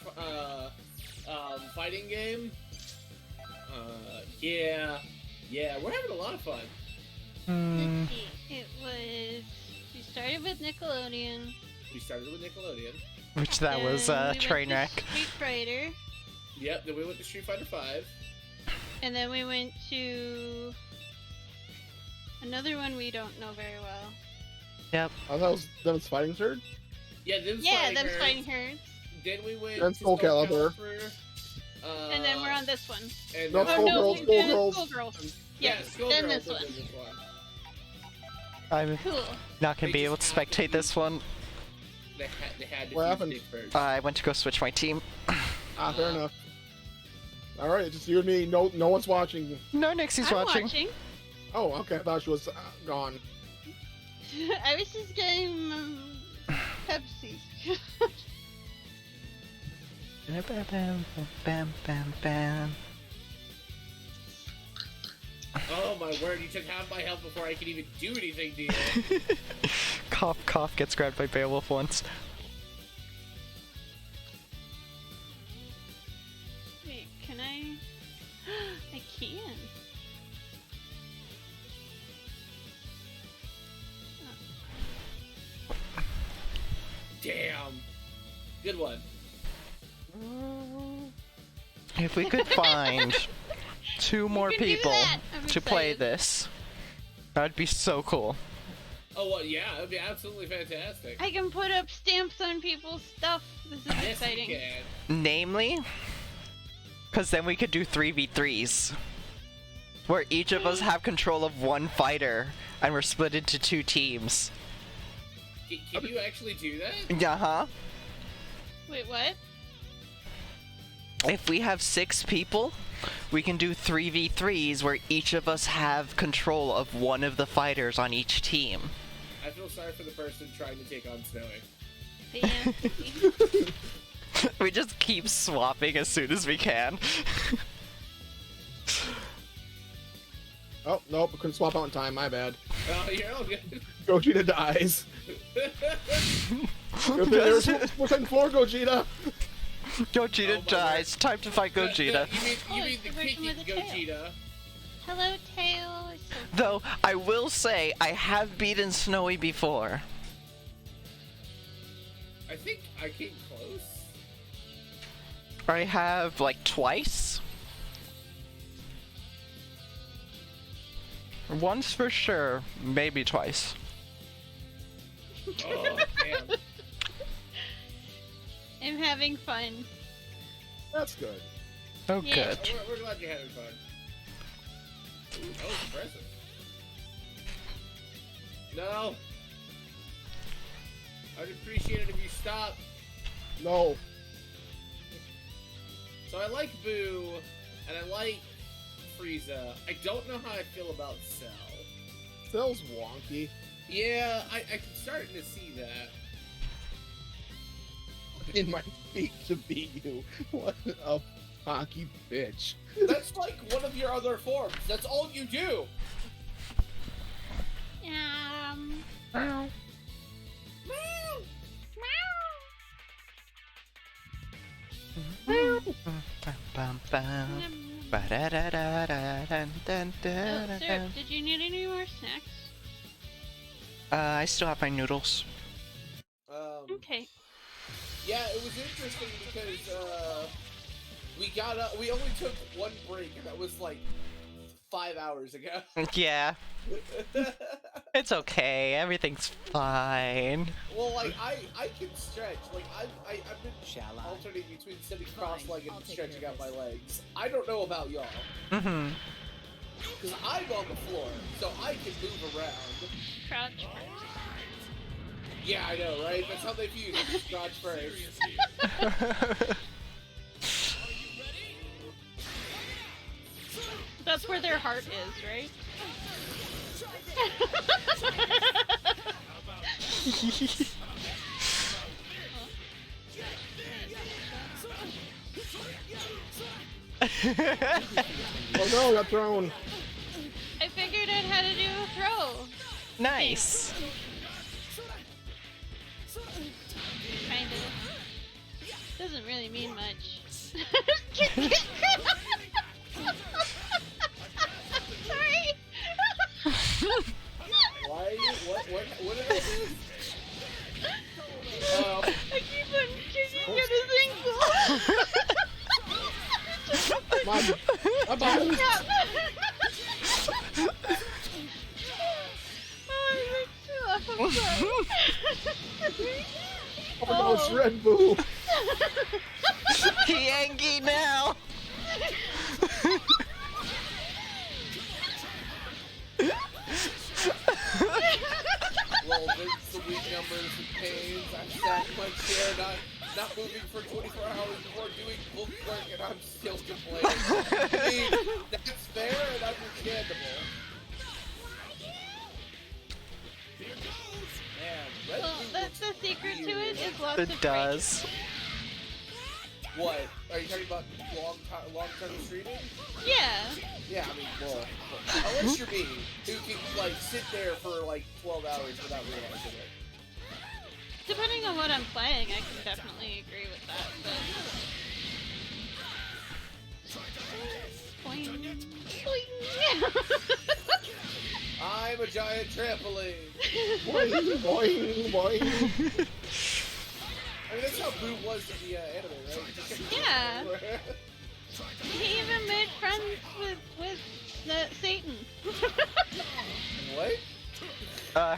fighting game. Yeah, we're having a lot of fun. Let's see. It was. We started with Nickelodeon. Which that was then we train went wreck. to Street Fighter. Yep, then we went to Street Fighter 5. And then we went to another one we don't know very well. Yep. I thought that was Fighting Sword? Yeah, them's Fighting Herds. Then we went Then to Soul Calibur. And then we're on this one. And No, then- Skullgirls. Skullgirls. Yeah, Yes, Skullgirls then this was one. in this one. I'm Cool. not gonna be able to spectate this one. They had to What use happened? Dick first. I went to go switch my team. Fair enough. All right, it's just you and me. No one's watching. No, Nixie's I'm watching. Oh, okay. I thought she was gone. I was just getting Pepsi. Bam, bam, bam, bam, bam. Oh my word! You took half my health before I could even do anything to you. Cough, cough gets grabbed by Beowulf once. Wait, can I? I can. Damn. Good one. If we could find 2 more can do people that. I'm to play excited. this, that'd be so cool. Oh well, yeah, it'd be absolutely fantastic. I can put up stamps on people's stuff. This is Yes, you exciting. can. Namely, because then we could do 3v3s. Where each of us have control of 1 fighter, and we're split into 2 teams. Can you actually do that? Uh-huh. Wait, what? If we have 6 people, we can do 3v3s where each of us have control of 1 of the fighters on each team. I feel sorry for the person trying to take on Snowy. Fancy. We just keep swapping as soon as we can. Oh nope, I couldn't swap out in time. My bad. Oh, you're all good. Gogeta dies. There's 4 Gogeta. Gogeta Oh my dies. Time to fight Gogeta. You mean it's the the version kicking with the tail. Gogeta? Hello, Tail. It's so Though, I will say, I have beaten Snowy before. I think I came close. I have, like, twice. Once for sure, maybe twice. Oh, damn. I'm having fun. That's good. Oh, Yeah. good. We're glad you're having fun. Ooh, that was impressive. No. I'd appreciate it if you stopped. No. So I like Boo, and I like Frieza. I don't know how I feel about Cell. Cell's wonky. Yeah, I'm starting to see that. In my feet to beat you. What a hockey bitch. That's like one of your other forms. That's all you do. Meow. Bum, bum. Ba-da-da-da-da-dun-dun-dun-dun. Oh, sir, did you need any more snacks? I still have my noodles. Okay. Yeah, it was interesting because we only took 1 break, and that was like 5 hours ago. Yeah, it's okay. Everything's fine. Well, like I can stretch. Like I've been alternating between sitting cross-legged and stretching out my legs. I don't know about y'all, Mm-hmm. because I'm on the floor, so I can move around. Crouch. Yeah, I know, right? That's how they view it. Just crouch first. That's where their heart is, right? Oh no, I got thrown. I figured out how to do a throw. Nice. Kind of. Doesn't really mean much. Sorry. Why are you? What did I do? I keep on kicking at his ankle. My balls. I'm sorry. Oh no, it's Red Boo. He angry now. Well, there's the weak numbers and pains. I sat my chair, not not moving for 24 hours before doing book work, and I'm still complaining. I mean, that's fair and understandable. Man, Red Well, Blue that's the looks secret to weird. it is lots It of does. What? Are you talking about long-term streaming? Yeah. Yeah, I mean, well, unless you're me, who can, like, sit there for, like, 12 hours without realizing it. Depending on what I'm playing, I can definitely agree with that, but... Boing. Boing. I'm a giant trampoline! Boing, boing, boing. I mean, that's how Boo was in the anime, right? Yeah. He even made friends with Satan. What?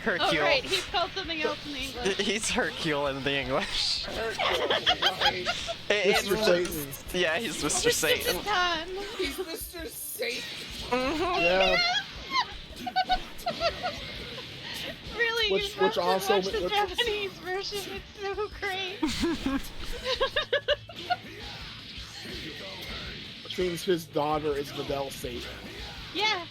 Hercule. Oh right, he's called something else in English. He's Hercule in the English. Mr. Satan. Yeah, he's Mr. Satan. He's Mr. Satan. Yeah. Really, Which you have also- to watch the Japanese version. It's so great. Which means his daughter is Videl Satan. Yeah.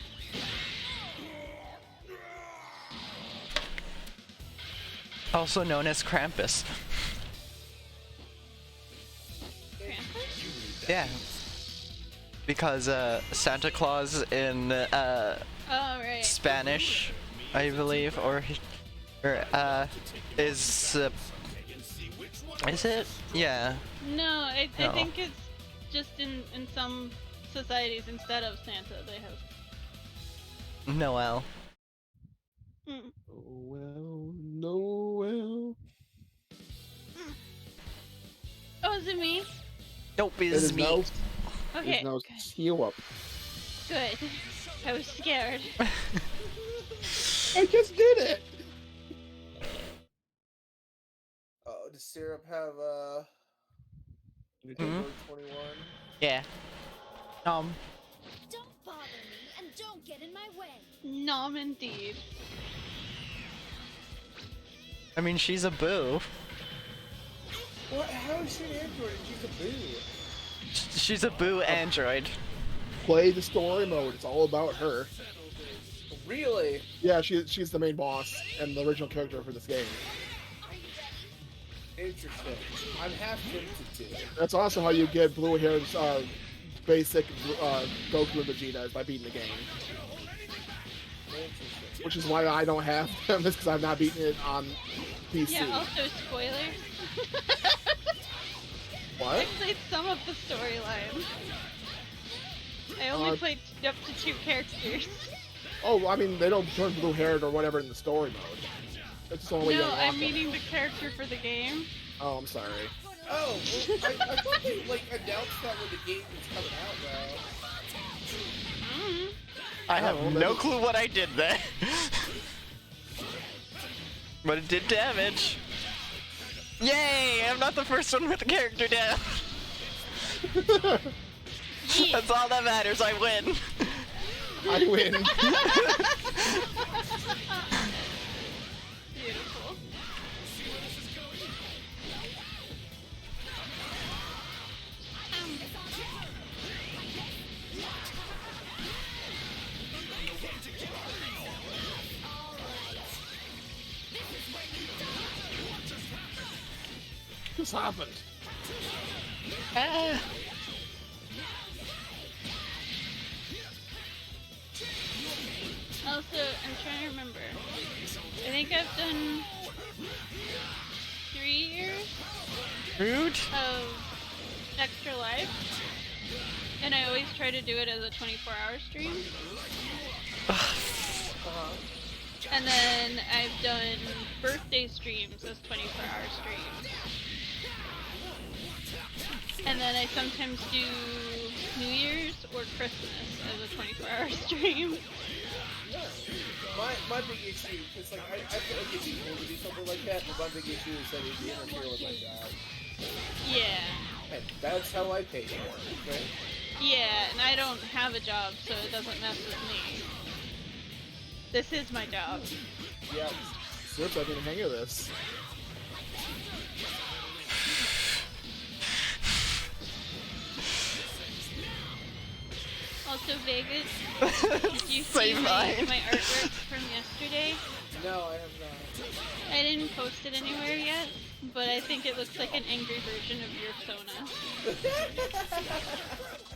Also known as Krampus. Yeah. Because Santa Claus in Oh right. Spanish, I believe, or is it? Yeah. No, I No. think it's just in some societies instead of Santa they have. Noel. Mm. Well, Noel. Oh, is it me? Nope, It it's is me. now, Okay. It is now heal up. Good. I was scared. I just did it. Oh, does Syrup have Mhm. 21? Yeah. Don't bother me and don't get in my way. Nom indeed. I mean, she's a boo. What? How is she an android and she's a boo? She's a boo android. Play the story mode. It's all about her. Really? Yeah, she's the main boss and the original character for this game. Interesting. I'm half tempted to. That's also how you get blue haired basic Goku and Vegeta is by beating the game. Interesting. Which is why I don't have them, is because I've not beaten it on PC. Yeah, also spoilers. What? I played some of the storyline. I only played up to 2 characters. Oh, I mean, they don't turn blue haired or whatever in the story mode. That's the only way you No, unlock I'm them. meaning the character for the game. Oh, I'm sorry. Oh, well, I thought they like announced that when the game was coming out, though. Mm. I have Oh, no maybe- clue what I did there. But it did damage. Yay! I'm not the first one with the character down. That's all that matters. I win. I win. Beautiful. This happened. Ah. Also, I'm trying to remember. I think I've done 3 years Rude. of Extra Life, and I always try to do it as a 24-hour stream. And then I've done birthday streams as 24-hour streams. And then I sometimes do New Year's or Christmas as a 24-hour stream. My big issue is like I feel like it'd be cool to do something like that, but my big issue is that it'd interfere with my job. Yeah. And that's how I pay for it, okay? Yeah, and I don't have a job, so it doesn't mess with me. This is my job. Yep. Switch, I didn't hang of this. Also, Vegas, did you Say see mine. my artwork from yesterday? No, I have not. I didn't post it anywhere yet, but I think it looks like an angry version of your Sona.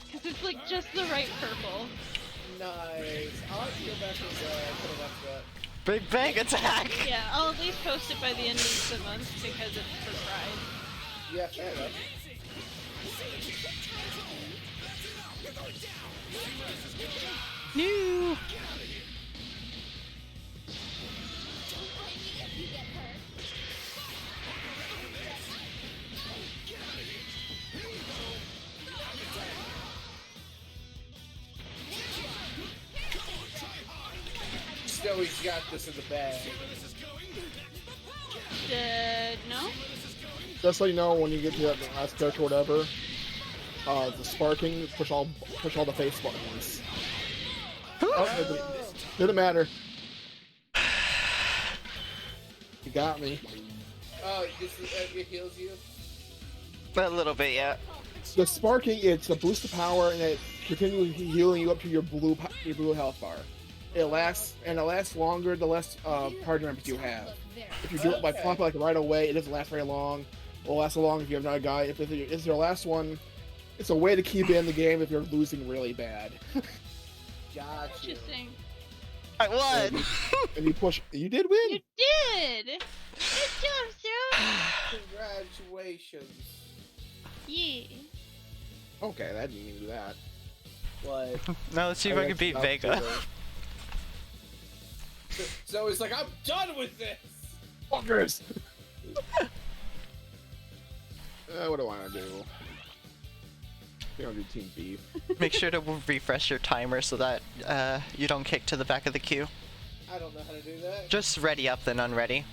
Because it's like just the right purple. Nice. I'll have to go back and put it up to that. Big Bang attack! Yeah, I'll at least post it by the end of the month because it's for Pride. Yeah, fair enough. No! Snowy's got this in the bag. No? Just so you know, when you get to that last character or whatever, the sparking, push all the face buttons. Oh, it didn't matter. You got me. Oh, it heals you? A little bit, yeah. The sparking, it's a boost of power, and it continually healing you up to your blue health bar. It lasts longer the less party members you have. If you do it by pop like right away, it doesn't last very long. It'll last so long if you have another guy. If it's your last one, it's a way to keep you in the game if you're losing really bad. Gotcha. Interesting. I won! And you push. You did win. You did! Good job, Sarah! Congratulations. Yeah. Okay, that didn't even do that. What? Now let's see if I can beat Vega. So it's like, I'm done with this! Fuckers! What do I want to do? We don't do team beef. Make sure to refresh your timer so that you don't kick to the back of the queue. I don't know how to do that. Just ready up then unready.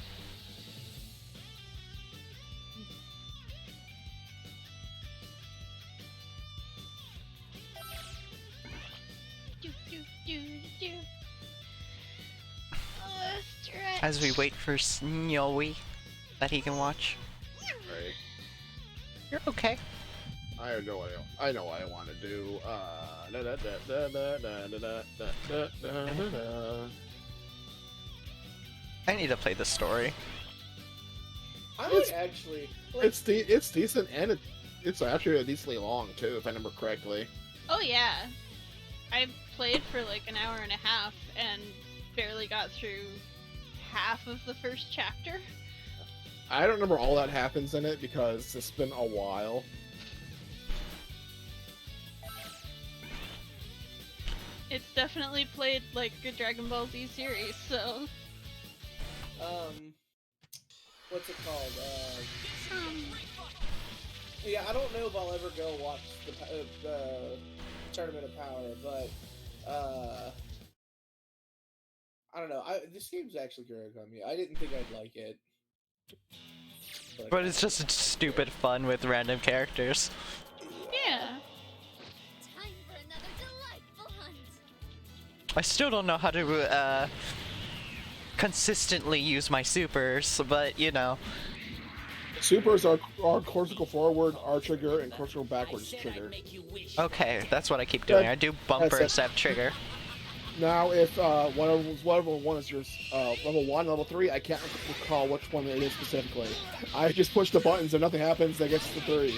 Do, do, do, do. Stretch. As we wait for Snowy that he can watch. Right. You're okay. I know what I want to do. I need to play the story. I would actually. Like, It's decent and it's actually decently long too, if I remember correctly. Oh yeah. I played for like an hour and a half and barely got through half of the first chapter. I don't remember all that happens in it because it's been a while. It's definitely played like a Dragon Ball Z series, so. What's it called? Yeah, I don't know if I'll ever go watch the Tournament of Power, but I don't know. This game's actually growing on me. I didn't think I'd like it. But it's just stupid fun with random characters. Yeah. Time for another delightful hunt. I still don't know how to consistently use my supers, but you know. Supers are cortical forward, R trigger, and cortical backwards trigger. Okay, that's what I keep doing. I do bumper That's it. instead of trigger. Now, if whatever one is your level 1, level 3, I can't recall which one it is specifically. I just push the buttons and nothing happens, that gets to 3.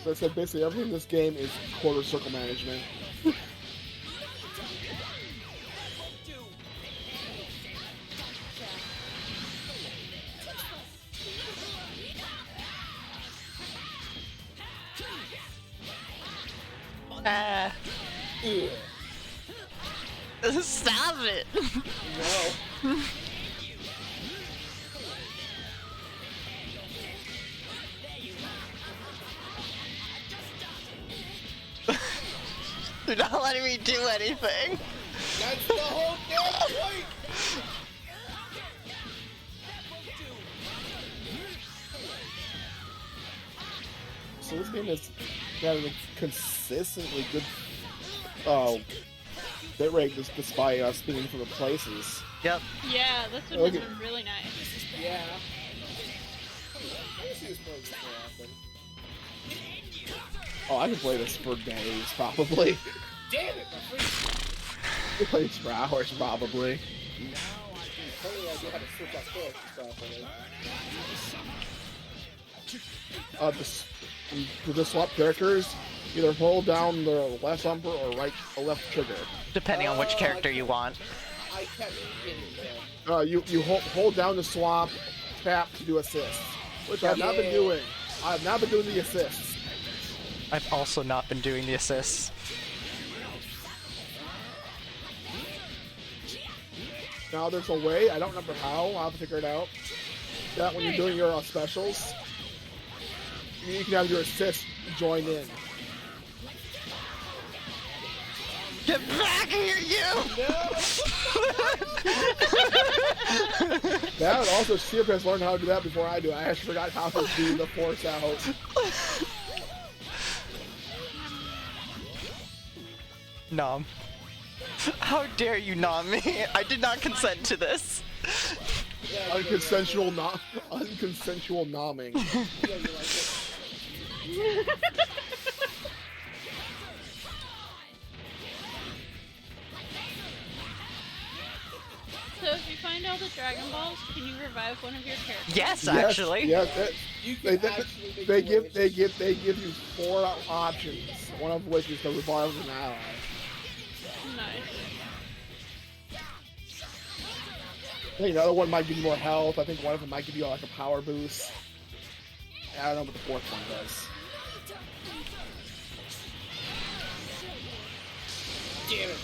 So I said basically everything in this game is quarter circle management. Stop it! No. You're not letting me do anything. That's the whole damn point! So this game has got a consistently good bitrate despite us being in different places. Yep. Yeah, this one has been really nice. Yeah. see this more often. Oh, I can play this for days, probably. Damn it, my freak. I can play this for hours, probably. Apparently I do have to switch off first properly. To just swap characters, either hold down the left bumper or left trigger. Depending on which character you want. I kept getting You hold down to swap, tap to do assists, which I've not been doing. I've not been doing the assists. I've also not been doing the assists. Now there's a way, I don't remember how, I'll have to figure it out, that when you're doing your specials, you can have your assists join in. Get back here, you! That and also Seerp has learned how to do that before I do. I actually forgot how to do the force out. Nom. How dare you nom me? I did not consent to this. Unconsensual nomming. So if you find all the Dragon Balls, can you revive one of your characters? Yes, actually. Yes, they give you 4 options, one of which is to revive an ally. Nice. I think another one might give you more health. I think one of them might give you like a power boost. I don't know what the 4th one does. Damn it!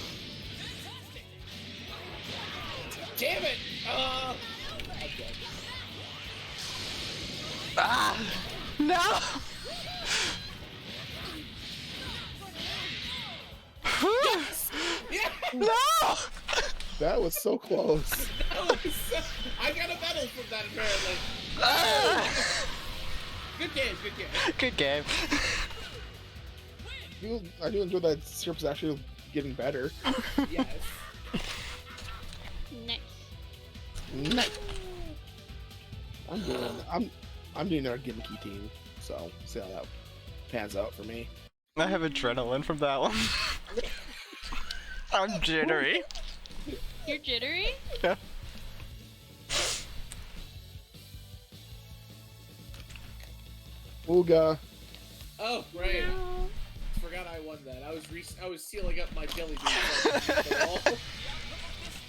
Damn it! Okay. Ah! No! Yes! Yes! No! That was so close. I got a medal from that apparently. Good game, good game. Good game. I do enjoy that Syrup's actually getting better. Yes. Nice. I'm doing our gimmicky team, so see how that pans out for me. I have adrenaline from that one. I'm jittery. You're jittery? Yeah. Ooga. Oh, right. No. Forgot I won that. I was sealing up my jelly beans.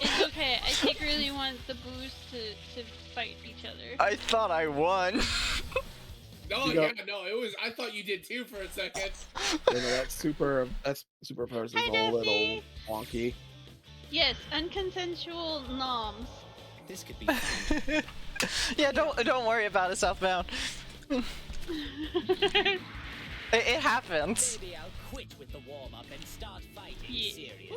It's okay. I take really want the boost to fight each other. I thought I won. No, You yeah, got- no, it was. I thought you did too for a second. You know, that's super powers is Hi, a little Daphne. wonky. Yes, unconsensual noms. This could be fun. Yeah, don't worry about it, Southbound. It happens. Maybe I'll quit with the warm-up and start fighting Yeah. seriously.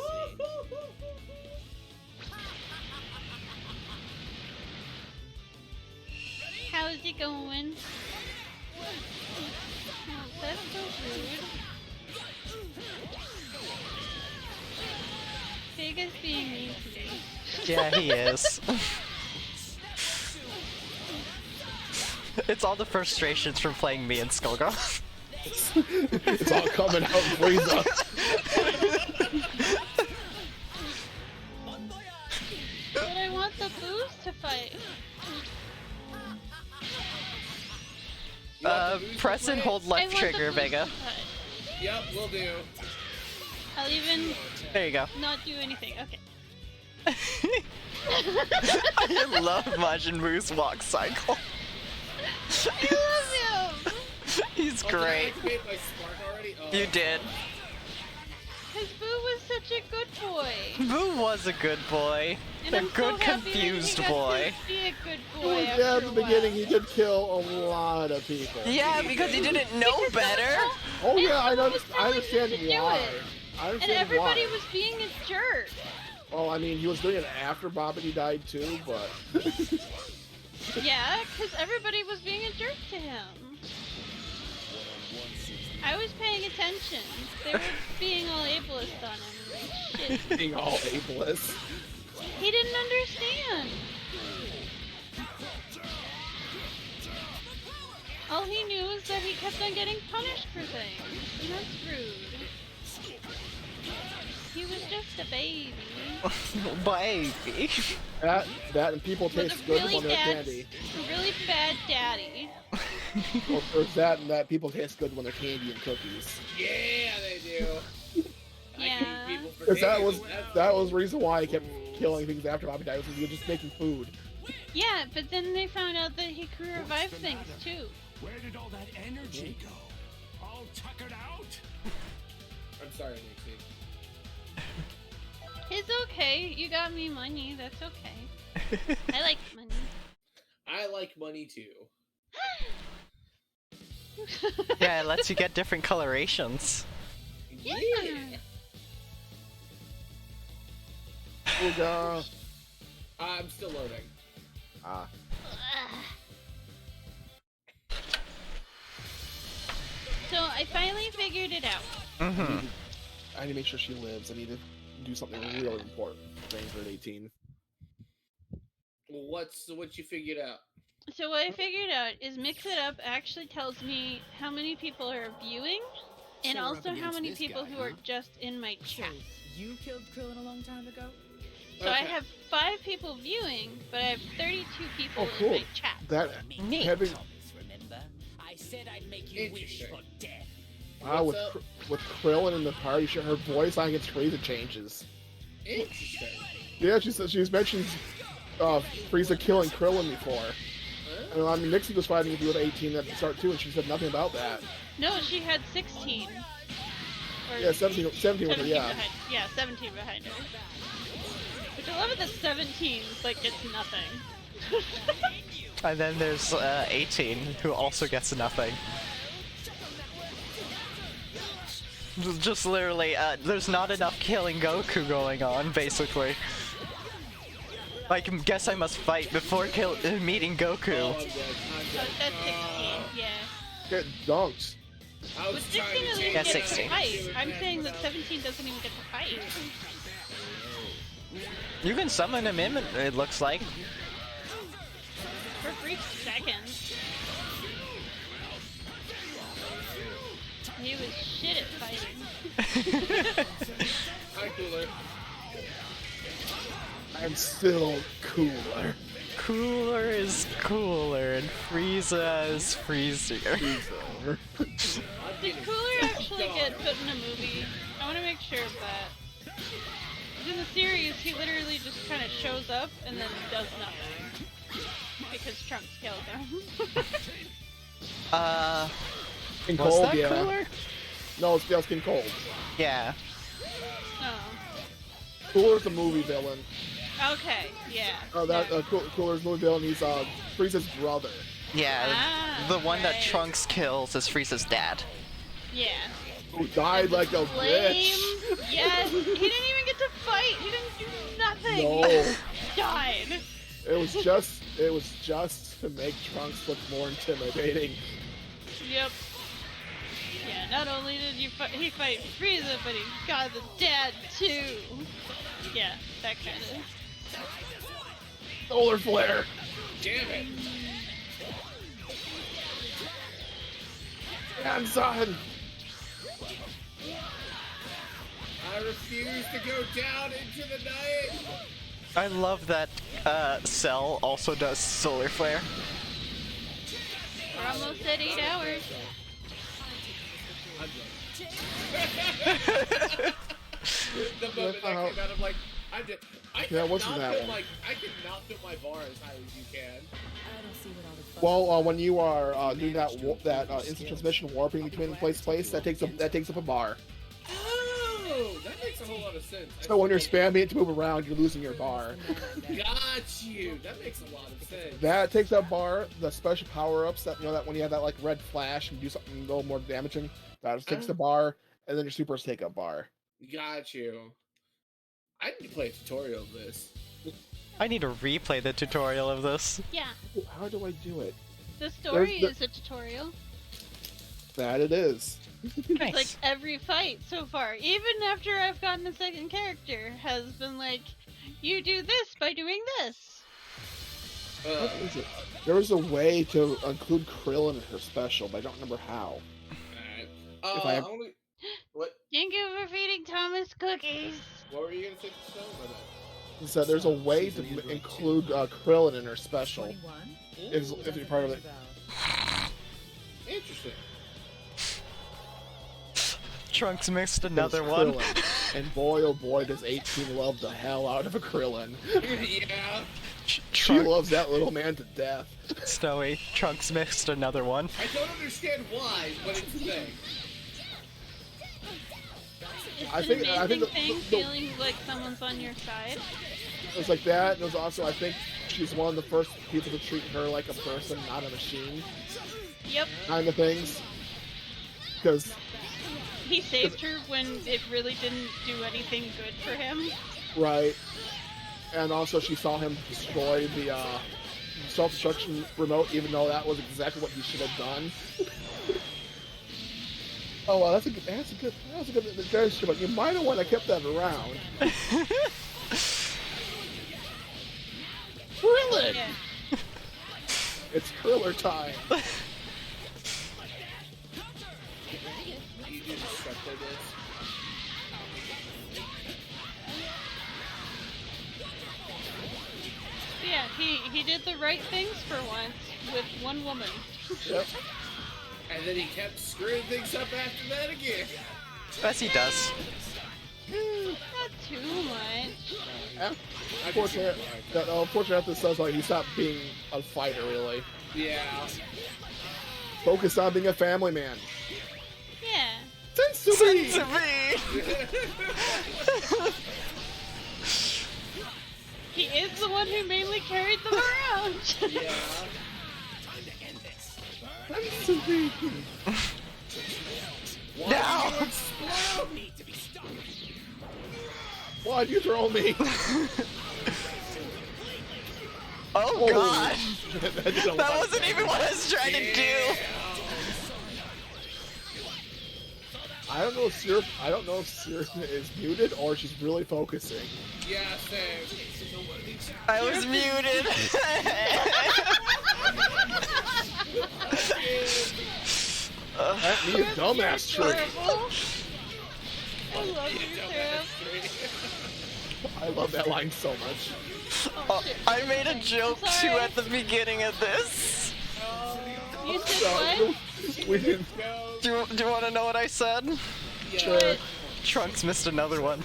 How's it going? Oh, that's so rude. Vega's being mean to me. Yeah, he is. It's all the frustrations from playing me and Skullgirl. It's all coming out in Frieza. But I want the boost to fight. Press and hold I left want the trigger, boost Vega. to fight. Yep, will do. I'll even There you go. not do anything. Okay. I love Majin Buu's walk cycle. I love him! He's Oh, did I great. activate my spark already? Oh. You did. Cause Boo was such a good boy. Boo was a good boy. And A I'm so good, happy that confused he got boy. To be a good boy Yeah, after at the a beginning while. he did kill a lot of people. Yeah, because he didn't know Because better. Oh yeah, I And know. was I telling understand him to do why. it. I And understand everybody why. was being a jerk. Well, I mean, he was doing it after Bobbity died too, but Yeah, because everybody was being a jerk to him. I was paying attention. They were being all ableist on him. Like, shit. being all ableist. He didn't understand. All he knew is that he kept on getting punished for things. And that's rude. He was just a baby. Baby. That and people With taste a good really when they're bad, candy. a really bad daddy. Well, there's that and that people taste good when they're candy and cookies. Yeah, they do. Yeah. Because that was the reason why I kept killing things after Bobby died, was because he was just making food. Yeah, but then they found out that he could revive things too. Where did all that energy go? All tuckered out? I'm sorry, Nixie. It's okay. You got me money. That's okay. I like money. I like money too. Yeah, it lets you get different colorations. Yeah. Ooga. I'm still loading. Ah. So I finally figured it out. Mm-hmm. I need to make sure she lives. I need to do something really important. Ranger at 18. What you figured out? So what I figured out is Mix It Up actually tells me how many people are viewing, and So we're up also how against many this people guy, who are huh? just in my chat. You killed Krillin a long time ago? So I have 5 people viewing, but I have 32 people Oh, cool. in my chat. That Neat. having Remember? I said I'd make you wish for death. with Krillin in the party, her voice line gets Frieza changes. Interesting. Yeah, she's mentioned Frieza killing Krillin before. I mean, Nixie was fighting with you at 18 at the start too, and she said nothing about that. No, she had 16. Or Yeah, 17 with her, yeah. Behind, yeah, 17 behind her. Which I love it that 17 like gets nothing. And then there's 18, who also gets nothing. Just literally, there's not enough killing Goku going on, basically. Like, guess I must fight before meeting Goku. Oh, I'm dead. That's 16, yeah. Get dunked. I But was 16 trying to doesn't change even Yeah, get 16. to fight. I'm saying that 17 doesn't even get to fight. You can summon him in, it looks like. For 3 seconds. He was shit at fighting. Hi, Cooler. I'm still cooler. Cooler is cooler, and Frieza is Freezier. Did Cooler actually get put in a movie? I want to make sure of that. 'Cause in the series, he literally just kind of shows up and then does nothing. Because Trunks killed him. King Was Cold, that yeah. Cooler? No, it's King Cold. Yeah. Oh. Cooler's the movie villain. Okay, yeah. Oh, that Cooler's movie villain. He's Frieza's brother. Yeah, Ah, the one that right. Trunks kills is Frieza's dad. Yeah. Who died like a Lame. bitch. Yes, he didn't even get to fight. He didn't do nothing. No. Died. It was just to make Trunks look more intimidating. Yep. Yeah, not only did he fight Frieza, but he got the dad too. Yeah, that kind of. Solar flare. Damn it. Grandson. I refuse to go down into the night. I love that Cell also does Solar Flare. We're almost at 8 hours. The moment that came out, I'm like, I what's that one? I cannot put my bar as high as you can. Well, when you are doing that instant transmission warping between place to place, that takes up a bar. Oh, that makes a whole lot of sense. So when you're spamming it to move around, you're losing your bar. Got you. That makes a lot of sense. That takes up bar. The special power-ups that that when you have that like red flash and do something a little more damaging, that just takes the bar, and then your supers take up bar. Got you. I need to play a tutorial of this. I need to replay the tutorial of this. Yeah. How do I do it? The story There's is a tutorial. That it is. Nice. Like every fight so far, even after I've gotten a second character, has been like, you do this by doing this. What is it? There was a way to include Krillin in her special, but I don't remember how. Alright. If I- What? Thank you for feeding Thomas cookies. What were you gonna say, Stone? So there's a way to include Krillin in her special. If you're part of it. Interesting. Trunks mixed another It's one. Krillin. And boy, oh boy, does 18 love the hell out of a Krillin. Yeah. She loves that little man to death. Snowy. Trunks mixed another one. I don't understand why, but it's a thing. It's I an think amazing the- thing feeling like someone's on your side. It was like that. And it was also, I think, she's one of the first people to treat her like a person, not a machine. Yep. Kind of things. Because He saved her when it really didn't do anything good for him. right, and also she saw him destroy the self-destruction remote, even though that was exactly what he should have done. Oh wow, that's a good suggestion, but you might have want to kept that around. Krillin! Yeah. It's Kriller time. You just stuck with this. Yeah, he did the right things for once with one woman. Yep. And then he kept screwing things up after that again. As he does. Not too much. Unfortunately, this sounds like he stopped being a fighter, really. Yeah. Focus on being a family man. Yeah. Sensui! He is the one who mainly carried them around. Yeah. Sensui! Now! Why'd you throw me? Oh god! that That wasn't even what I was trying to do! I don't know if Syrup is muted or she's really focusing. Yeah, same. I was muted! That me a dumbass trick. I love you, Syrup. I love that line so much. I made a joke too Sorry. at the beginning of this. You said what? We didn't. Do you want to know what I said? Sure. Trunks missed another one.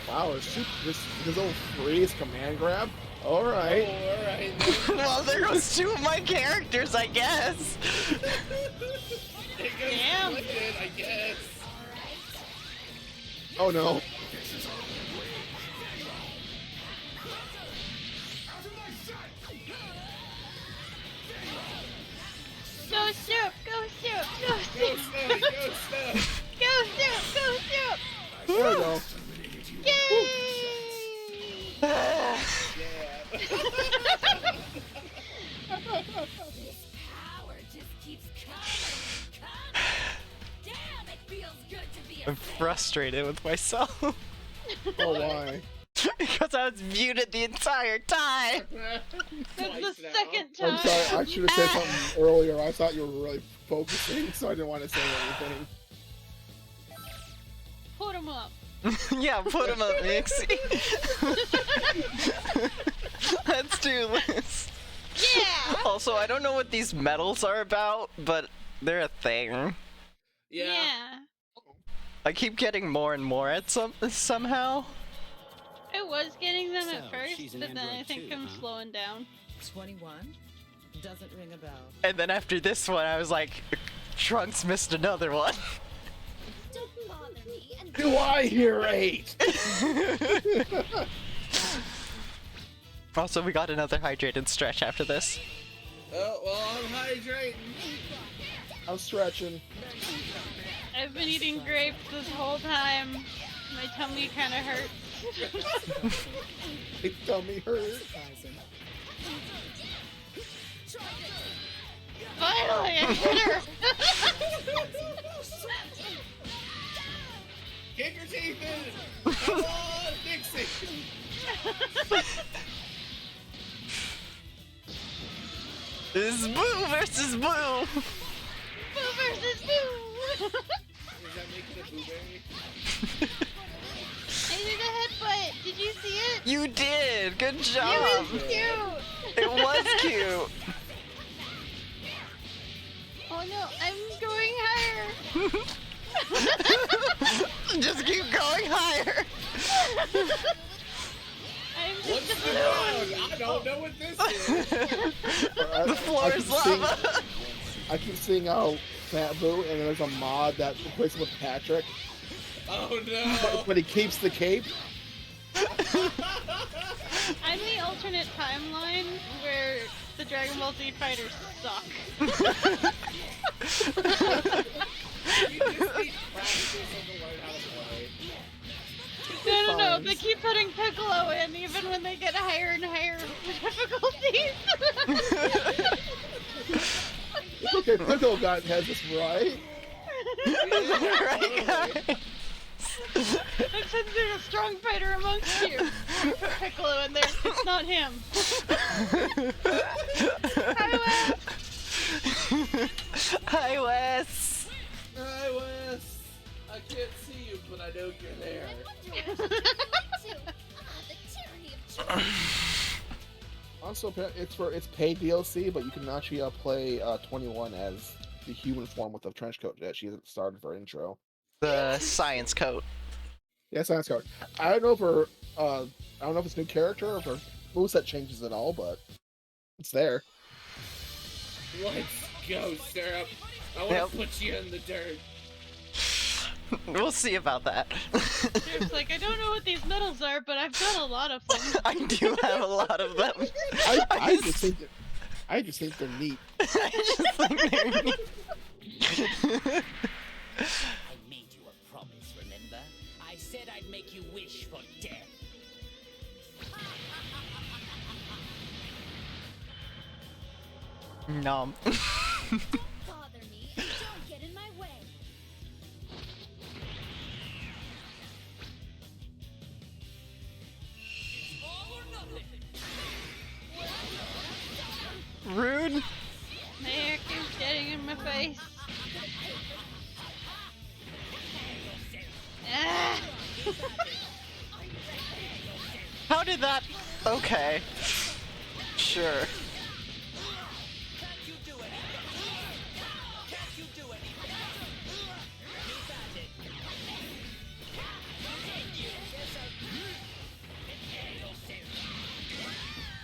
Wow, his old freeze command grab. All right. Oh, alright. Well, there goes two of my characters, I guess. It goes Damn. split, I guess. Oh no. Go Syrup! Go Syrup! Go Go Syrup! Snowy, go Snow. Go Syrup! Go Syrup! There we go. Yay! Yeah. Power just keeps coming. Damn, it feels good to be a I'm frustrated with myself. Oh why? Because I was muted the entire time. That's Twice the now. second I'm time. sorry. I should have said something earlier. I thought you were really focusing, so I didn't want to say anything. Put him up. Yeah, put him up, Mixie. Let's do this. Yeah! Also, I don't know what these medals are about, but they're a thing. Yeah. I keep getting more and more at somehow. I was getting them So, at first, she's an but then I android think too, I'm huh? slowing down. 21? Doesn't ring a bell. And then after this one, I was like, Trunks missed another one. Don't bother me and Do I hear 8? Also, we got another hydrated stretch after this. Oh, well, I'm hydrating. I'm stretching. I've been eating grapes this whole time. My tummy kind of hurts. My tummy hurt. Surprising. Finally, I hit her! Kick This is Boo versus Boo! Boo versus Boo! Is that making a blueberry? I did a headbutt. Did you see it? You did! Good job! It was cute. It was cute! Oh no, I'm going higher. Just keep going higher! I'm What's just the round? I don't know what this is. The floor is lava! I keep seeing Fat Boo, and there's a mod that replaces him with Patrick, Oh no. but he keeps the cape. I'm the alternate timeline where the Dragon Ball Z fighters suck. You just need practice to learn how to play. No, they keep putting Piccolo in even when they get higher and higher difficulties. It's okay, Piccolo has this right. Right, guys? And since there's a strong fighter amongst you, Piccolo in there, it's not him. Hi, Wes! Hi, Wes! Hi, Wes. I can't see you, but I know you're there. Also, it's paid DLC, but you can actually play 21 as the human form with the trench coat that she started for intro. The science coat. Yeah, science card. I don't know if it's new character or if her moveset changes at all, but it's there. Let's go, Syrup. I want to put you in the dirt. We'll see about that. It's like, I don't know what these medals are, but I've done a lot of them. I do have a lot of them. I just think they're neat. I just think they're neat. I made you a promise, remember? I said I'd make you wish for death. Nom. Bother me and don't get in my way. Rude. Mayor keeps getting in my face. Ah! How did that? Okay. Sure.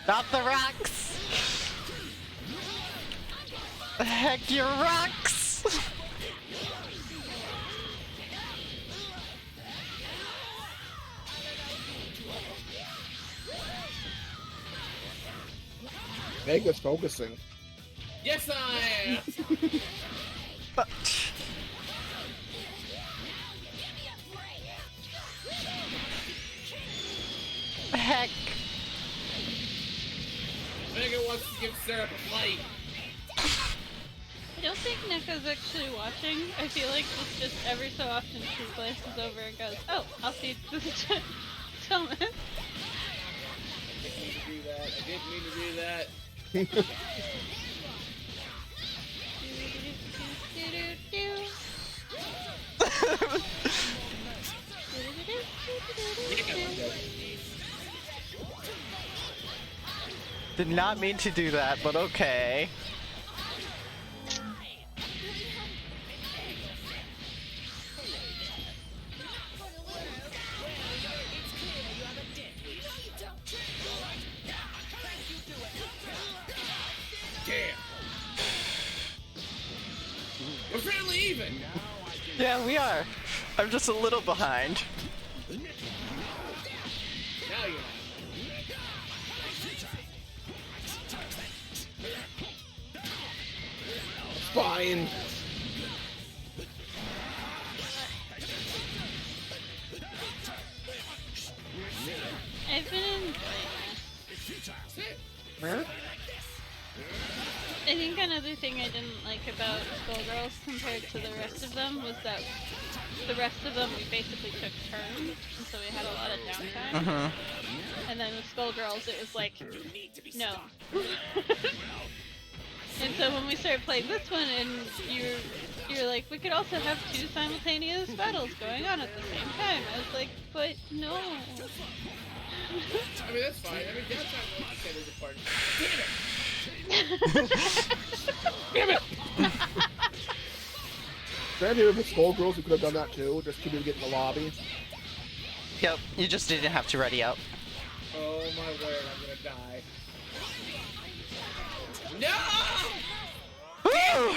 Not the rocks! The heck, your rocks! Vega's focusing. Yes, I am. Heck. Vega wants to give Syrup a fight. I don't think Neko's actually watching. I feel like it's just every so often she glances over and goes, "Oh, I'll feed this Thomas." I didn't mean to do that. Did not mean to do that, but okay. Damn. We're fairly even. Yeah, we are. I'm just a little behind. Now you're Fine. I've been enjoying Huh? this. I think another thing I didn't like about Skullgirls compared to the rest of them was that the rest of them we basically took turns, and so we had a lot of downtime. Mm-hmm. And then with Skullgirls, it was like, no. And so when we started playing this one, and you're like, we could also have 2 simultaneous battles going on at the same time. I was like, but no. I mean, that's fine. I mean, downtime, like you said, is a part. Damn it! Granted, if it's Skullgirls, we could have done that too. Just keep it get in the lobby. Yep, you just didn't have to ready up. Oh my word, I'm gonna die. No! Woo!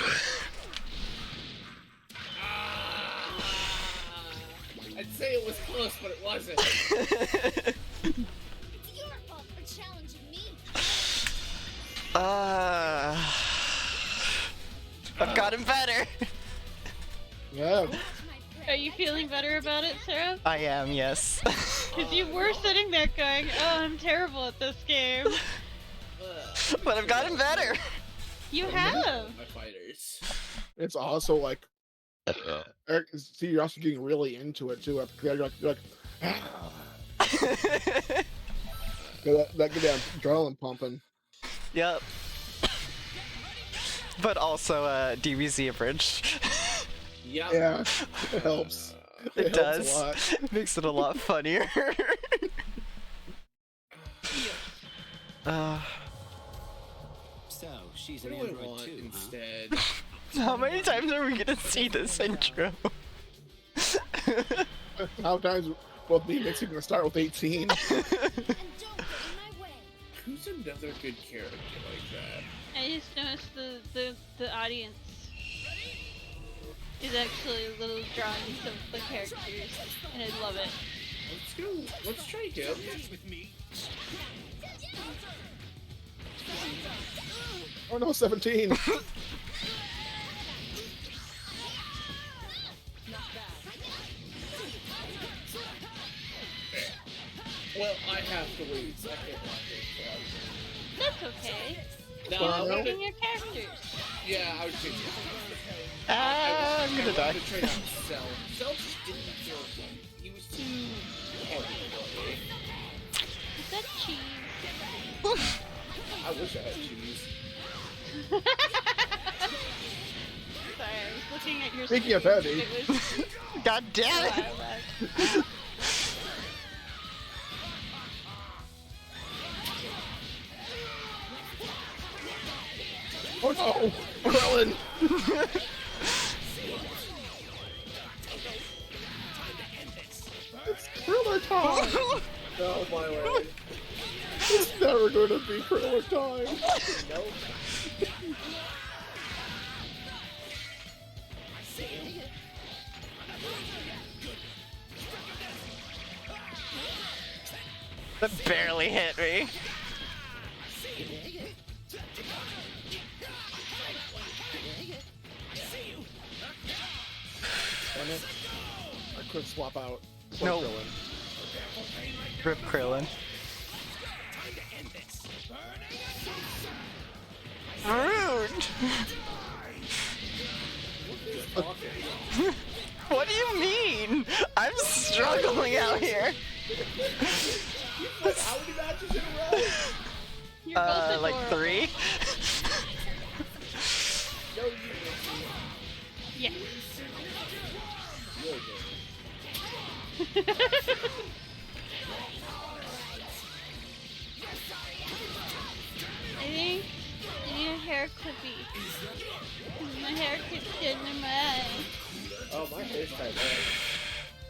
I'd say it was close, but it wasn't. It's your fault for challenging me. I've gotten better. Yeah. Are you feeling better about it, Sarah? I am, yes. Because you were sitting there going, oh, I'm terrible at this game. But I've gotten better. You have. My fighters. It's also like, Eric, see, you're also getting really into it too. You're like that good damn adrenaline pumping. Yep. But also, DBZ abridged. Yep. Yeah, it helps. It helps does. a lot. Makes it a lot funnier. So, she's What an do I android want too, instead? How many times are we gonna see this intro? How times both me and Mixie gonna start with 18? And don't get in my way. Who's another good character like that? I just noticed the audience is actually a little drawn to the characters, and I love it. Let's go. Let's try him. With me. Oh no, 17. Well, I have to leave. I can't watch this. That's okay. No, Well, You're no. picking your characters. yeah, I was thinking. I'm gonna die. To trade out Cell. Cell just didn't feel good. He was too heavy. Is that cheese? I wish I had cheese. Sorry, I was looking at your Speaking of screen. heavy. It was God damn it! Oh no, Krillin. It's Krillin time. Oh my word. It's never gonna be Krillin time. Nope. That barely hit me. Damn it. I could swap out. No. Krillin. Rip Krillin. Rude! What do you mean? I'm struggling out here. How many matches in a row? You're both Like adorable. 3? No, you Yes. I think I need a hair clippy. My hair keeps getting in my eye. Oh, my hair's tied up.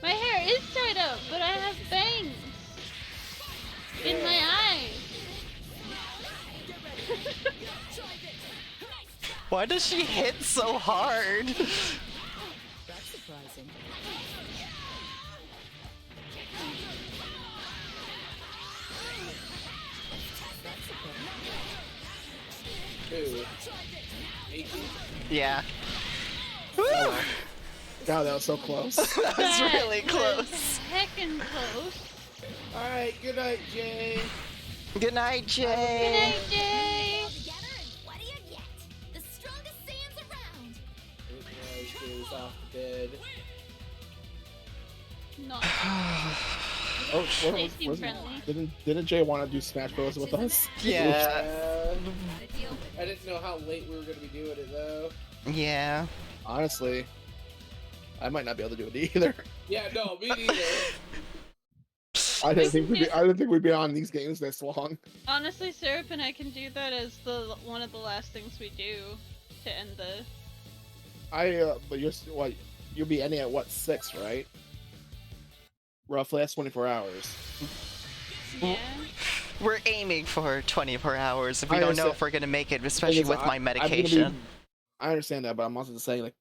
My hair is tied up, but I have bangs in my eyes. Why does she hit so hard? That's surprising. Two. 18. Yeah. God, that was so close. That was really close. Heckin' close. Alright, good night, Jay. Good night, Good Jay. night, Jay. All together, and what do you get? The strongest Saiyans around. Good night, Jay's off the bed. Not Oh, They seem friendly. didn't Jay want to do Smash Bros with us? Yeah. I didn't know how late we were gonna be doing it though. Yeah. Honestly, I might not be able to do it either. Yeah, no, me neither. I didn't think we'd be on these games this long. Honestly, Syrup and I can do that as the one of the last things we do to end the. But you'll be ending at what, 6, right? Roughly, that's 24 hours. Yeah. We're aiming for 24 hours. We I don't know understand. if we're gonna make it, especially with my I'm gonna medication. I understand that, but I'm also saying like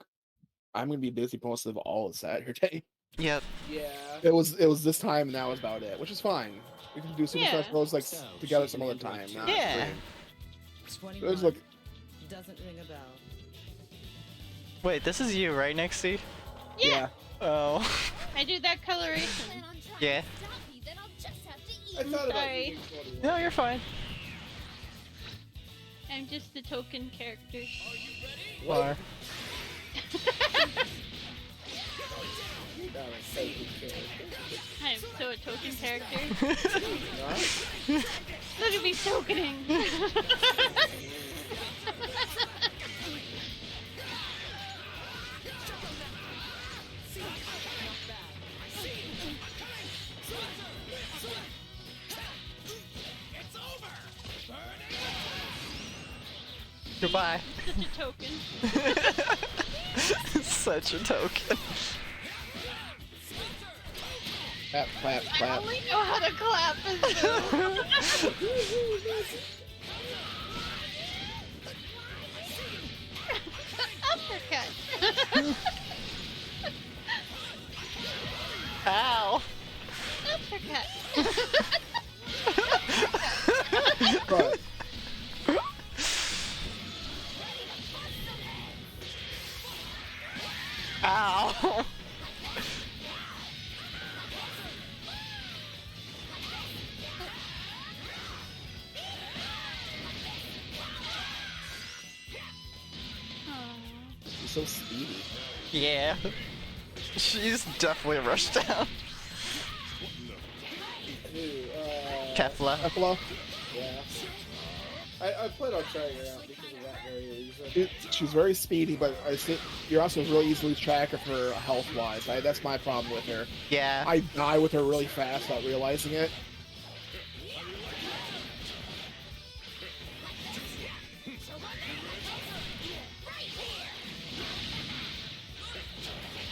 I'm gonna be busy most of all of Saturday. Yep. Yeah. It was this time, and that was about it, which is fine. We can do Super Yeah. Smash Bros. Like together some other time. Not Yeah. stream. It was like, Doesn't ring a bell. Wait, this is you, right, Nixie? Yeah. Oh. I do that coloration. Yeah. I thought about Sorry. using 21. No, you're fine. I'm just a token character. Why? You're not a sacred character. I'm so a token character. Look at me tokening. Goodbye. Such a token. Such a token. clap, clap, I clap. only know how to clap as Uppercut. Ow. Uppercut. But Ow. she's so speedy. Yeah. She's definitely rushed down. Who, Kefla. Kefla, Yeah. I played on trying her out because of that very reason. she's very speedy, but I think you're also really easy to lose track of her health-wise. That's my problem with her. Yeah. I die with her really fast without realizing it.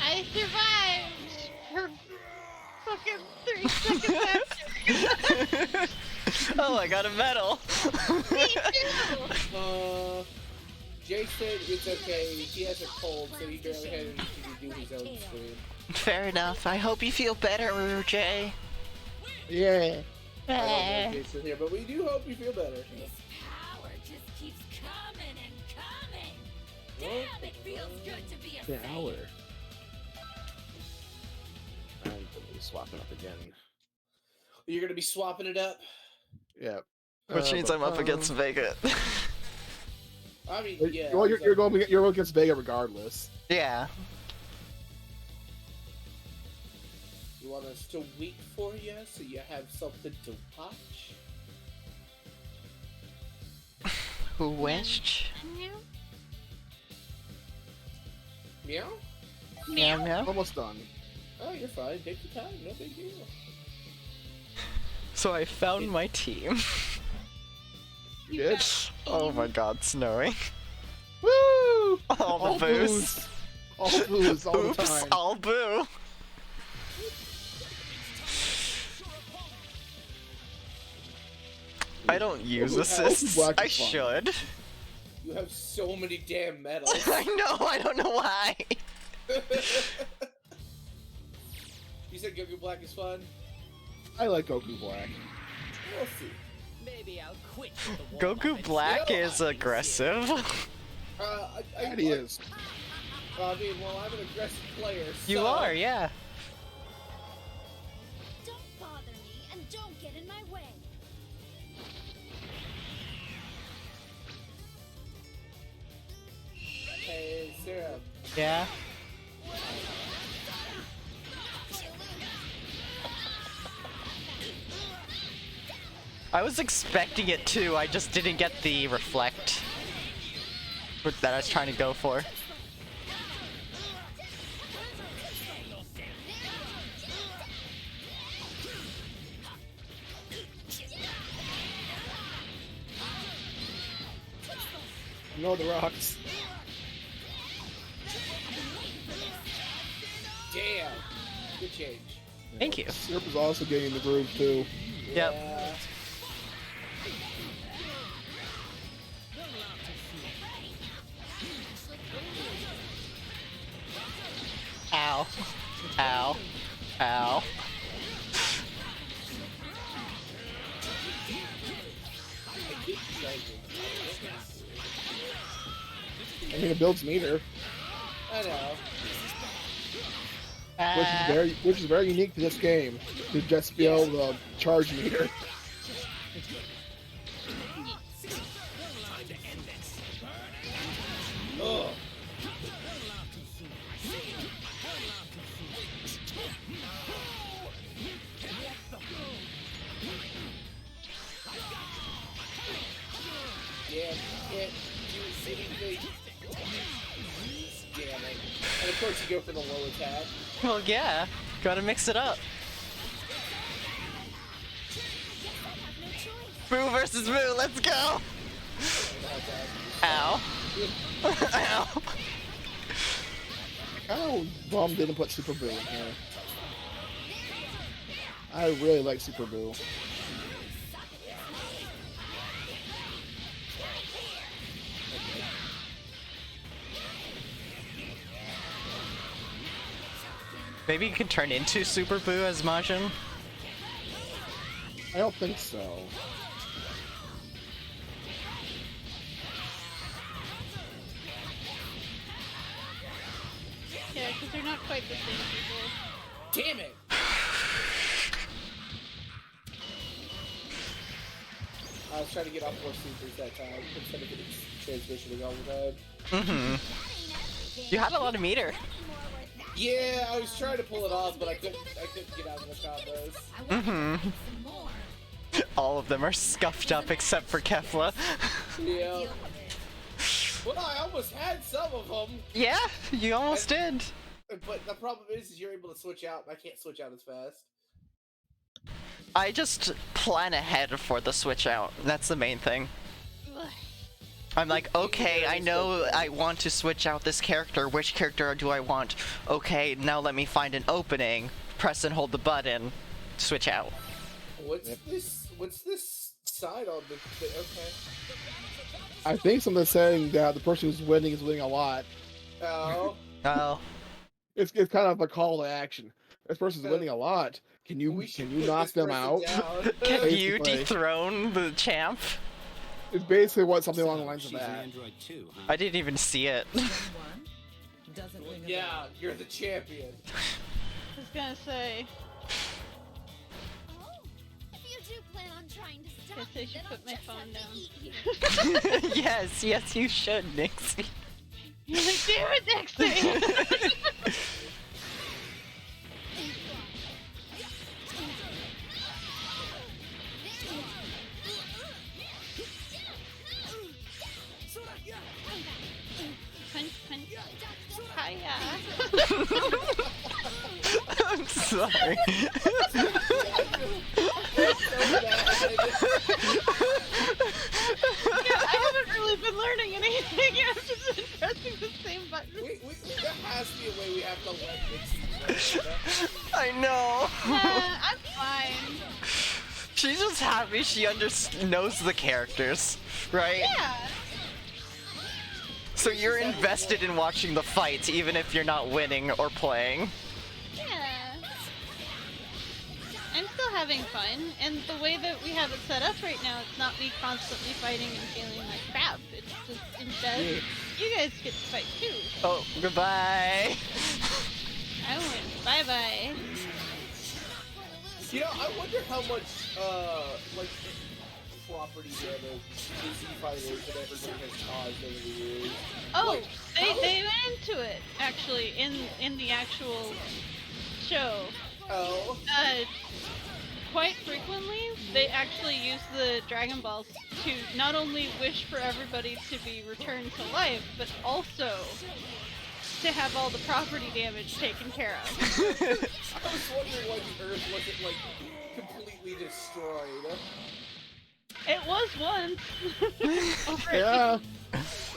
I survived for fucking 3 seconds after. Oh, I got a medal. Me too. Jay said it's okay. He has a cold, so he can go ahead and do his own stream. Fair enough. I hope you feel better, Jay. Yeah. I don't know Jason here, but we do hope you feel better. This power just keeps coming and coming. Damn, it feels good to be a An fan. hour. I'm gonna be swapping up again. You're gonna be swapping it up. Yeah. Which means I'm up against Vega. I mean, Well, yeah. you're going against Vega regardless. Yeah. You want us to wait for you so you have something to watch? Who wished? Meow? Meow meow. Almost done. Oh, you're fine. Take your time. No big deal. So I found my team. Good. Oh my god, snowing. Woo! All the booze. All booze all the Oops, time. all boo. I don't use Ooh, assists. Black I is fun. should. You have so many damn medals. I know, I don't know why. You said Goku Black is fun? I like Goku Black. We'll see. Maybe I'll quit with the Goku Black is aggressive. And he is. I mean, well, I'm an aggressive player, so... You are, yeah. Don't bother me and don't get in my way. Hey, Sarah. Yeah. I was expecting it too, I just didn't get the reflect that I was trying to go for. No, the rocks. Damn. Good change. Thank you. Syrup is also getting in the groove too. Yep. Yeah. Ow. Ow. Ow. I mean, it builds meter, I know. which is very unique to this game to just be able to charge meter. Ugh. Yeah, can't do anything. Damn it. And of course you go for the low attack. Well, yeah. Gotta mix it up. Boo versus Boo, let's go! Ow. Ow. Oh, Bum didn't put Super Boo in here. I really like Super Boo. Maybe you can turn into Super Boo as Majin? I don't think so. Yeah, because they're not quite the same people. Damn it! I was trying to get off more supers that time instead of getting transmissioning all the time. Mm-hmm. You had a lot of meter. Yeah, I was trying to pull it off, but I couldn't get out of the combos. Mm-hmm. All of them are scuffed up except for Kefla. Yeah. Well, I almost had some of them. Yeah, you almost did. But the problem is you're able to switch out, and I can't switch out as fast. I just plan ahead for the switch out. That's the main thing. I'm like, okay, I know I want to switch out this character. Which character do I want? Okay, now let me find an opening. Press and hold the button. Switch out. What's this side on the okay. I think someone's saying that the person who's winning is winning a lot. Oh. Oh. It's kind of a call to action. This person's winning a lot. Can you knock them out? Can you dethrone the champ? It's basically what something along the lines of that. I didn't even see it. Yeah, you're the champion. I was gonna say. If you do plan on trying to stop Guess I me, should then put my I'll phone just down. Yes, you should, Nixie. You're like, damn it, Nixie! Punch, punch. Hiya. I'm sorry. I haven't really been learning anything. I've just been pressing the same button. There has to be a way we have to let Nixie learn. I know. I'm fine. She's just happy she knows the characters, right? Yeah. So you're invested in watching the fights, even if you're not winning or playing. Yeah. I'm still having fun, and the way that we have it set up right now, it's not me constantly fighting and feeling like crap. It's just, instead, you guys get to fight too. Oh, goodbye. I win. Bye-bye. You know, I wonder how much, like, property damage the Z Fighters and everybody has caused over the years. Oh, Like, they went into it, actually, in the actual show. Oh. quite frequently, they actually use the Dragon Balls to not only wish for everybody to be returned to life, but also to have all the property damage taken care of. I was wondering why the Earth wasn't, like, completely destroyed. It was once. Yeah,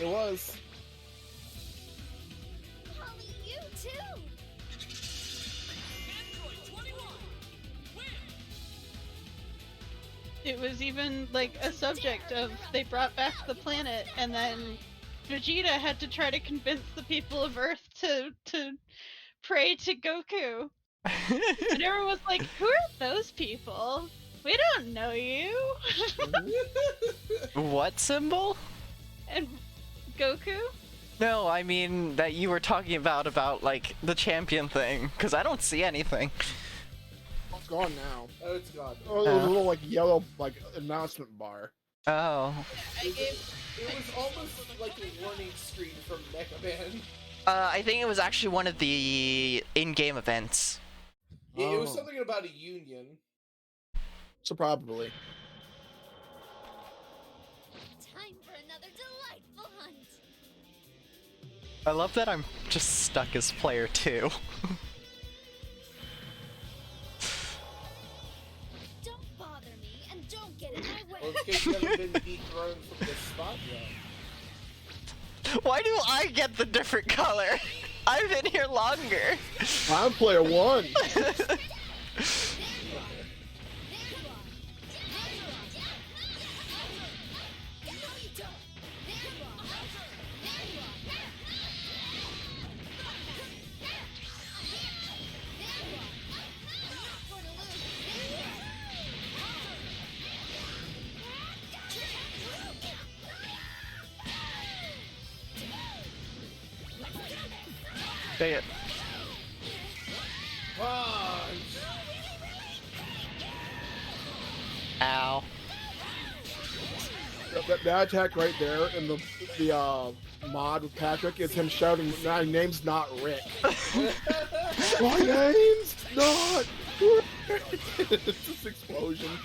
it was. Holly, you too. It was even like a subject of they brought back the planet and then Vegeta had to try to convince the people of Earth to pray to Goku. And everyone was like, who are those people? We don't know you. What symbol? And Goku? No, I mean that you were talking about like the champion thing, because I don't see anything. It's gone now. Oh, it's gone. Oh, there was a little like yellow like announcement bar. Oh. It was almost like a warning screen from Mecha Man. I think it was actually one of the in-game events. Yeah, it was something about a union. So probably. Time for another delightful hunt. I love that I'm just stuck as player 2. Don't bother me and don't get in my way. Well, it's because you haven't been dethroned from this spot yet. Why do I get the different color? I've been here longer. I'm player 1. Dang it. Ow. That attack right there in the mod with Patrick is him shouting, "My name's not Rick." My name's not Rick. It's this explosion.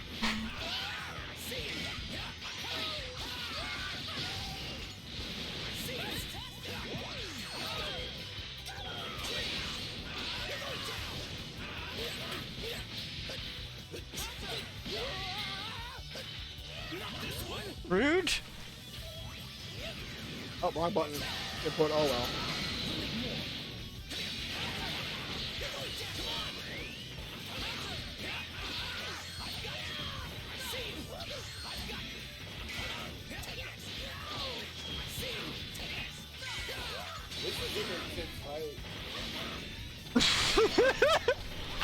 Rude. Oh, wrong button. Input. Oh well.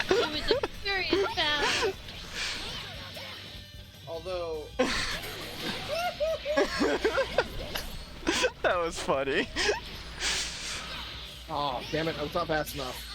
It was a furious battle. Although... That was funny. Oh, damn it. I was not fast enough.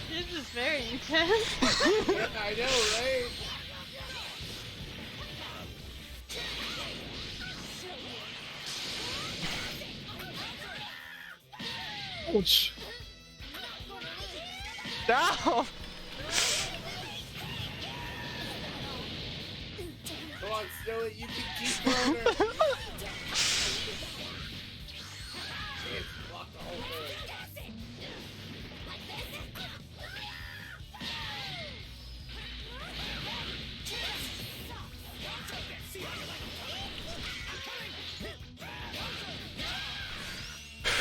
This is very intense. Yeah, I know, right? Ouch. No! Come on, Snowy, you can keep going. It's blocked the whole thing.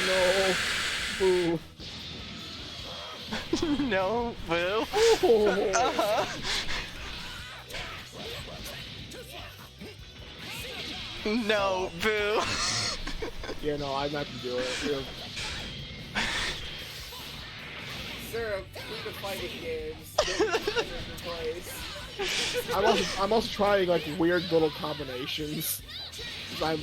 No. Boo. No, boo. Oh. Uh-huh. No, boo. Yeah, no, I'm not gonna do it. Zero, Queen of Fighting Games. Get your place. I'm also trying like weird little combinations. 'Cause I'm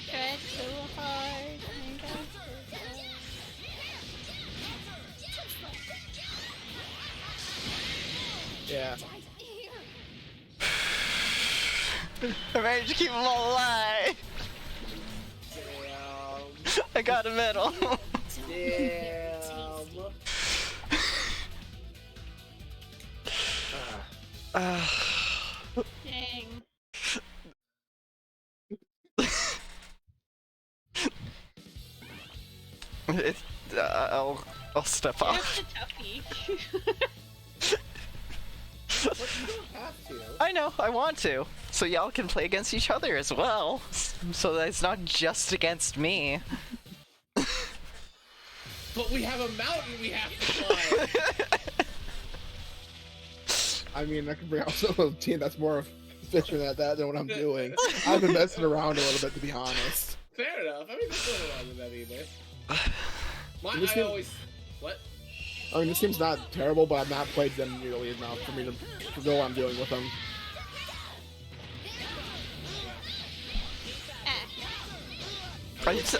Tread so hard. and go so fast. yeah. I managed to keep them all alive. Damn. I got a medal. Damn. Dang. It's, I'll step You're off. the toughie. But you don't have to. I know, I want to. So y'all can play against each other as well. So that it's not just against me. But we have a mountain we have to climb. I mean, I can bring out some of the team that's more efficient at that than what I'm doing. I've been messing around a little bit, to be honest. Fair enough. I mean, there's nothing wrong with that either. This I game- always... What? I mean, this team's not terrible, but I've not played them nearly enough for me to know what I'm doing with them.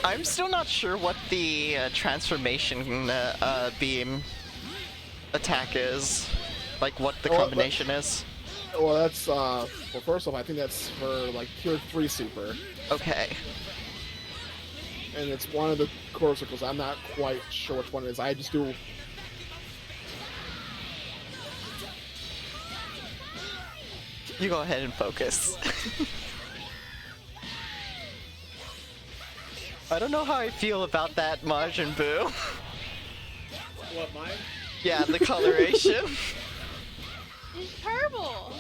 I'm still not sure what the transformation beam attack is. Like what the combination is. Well, that's, well, first off, I think that's for, like, Tier 3 Super. Okay. And it's one of the core circles. I'm not quite sure which one it is. I just do... You go ahead and focus. I don't know how I feel about that Majin Buu. What, mine? Yeah, the coloration. It's purple.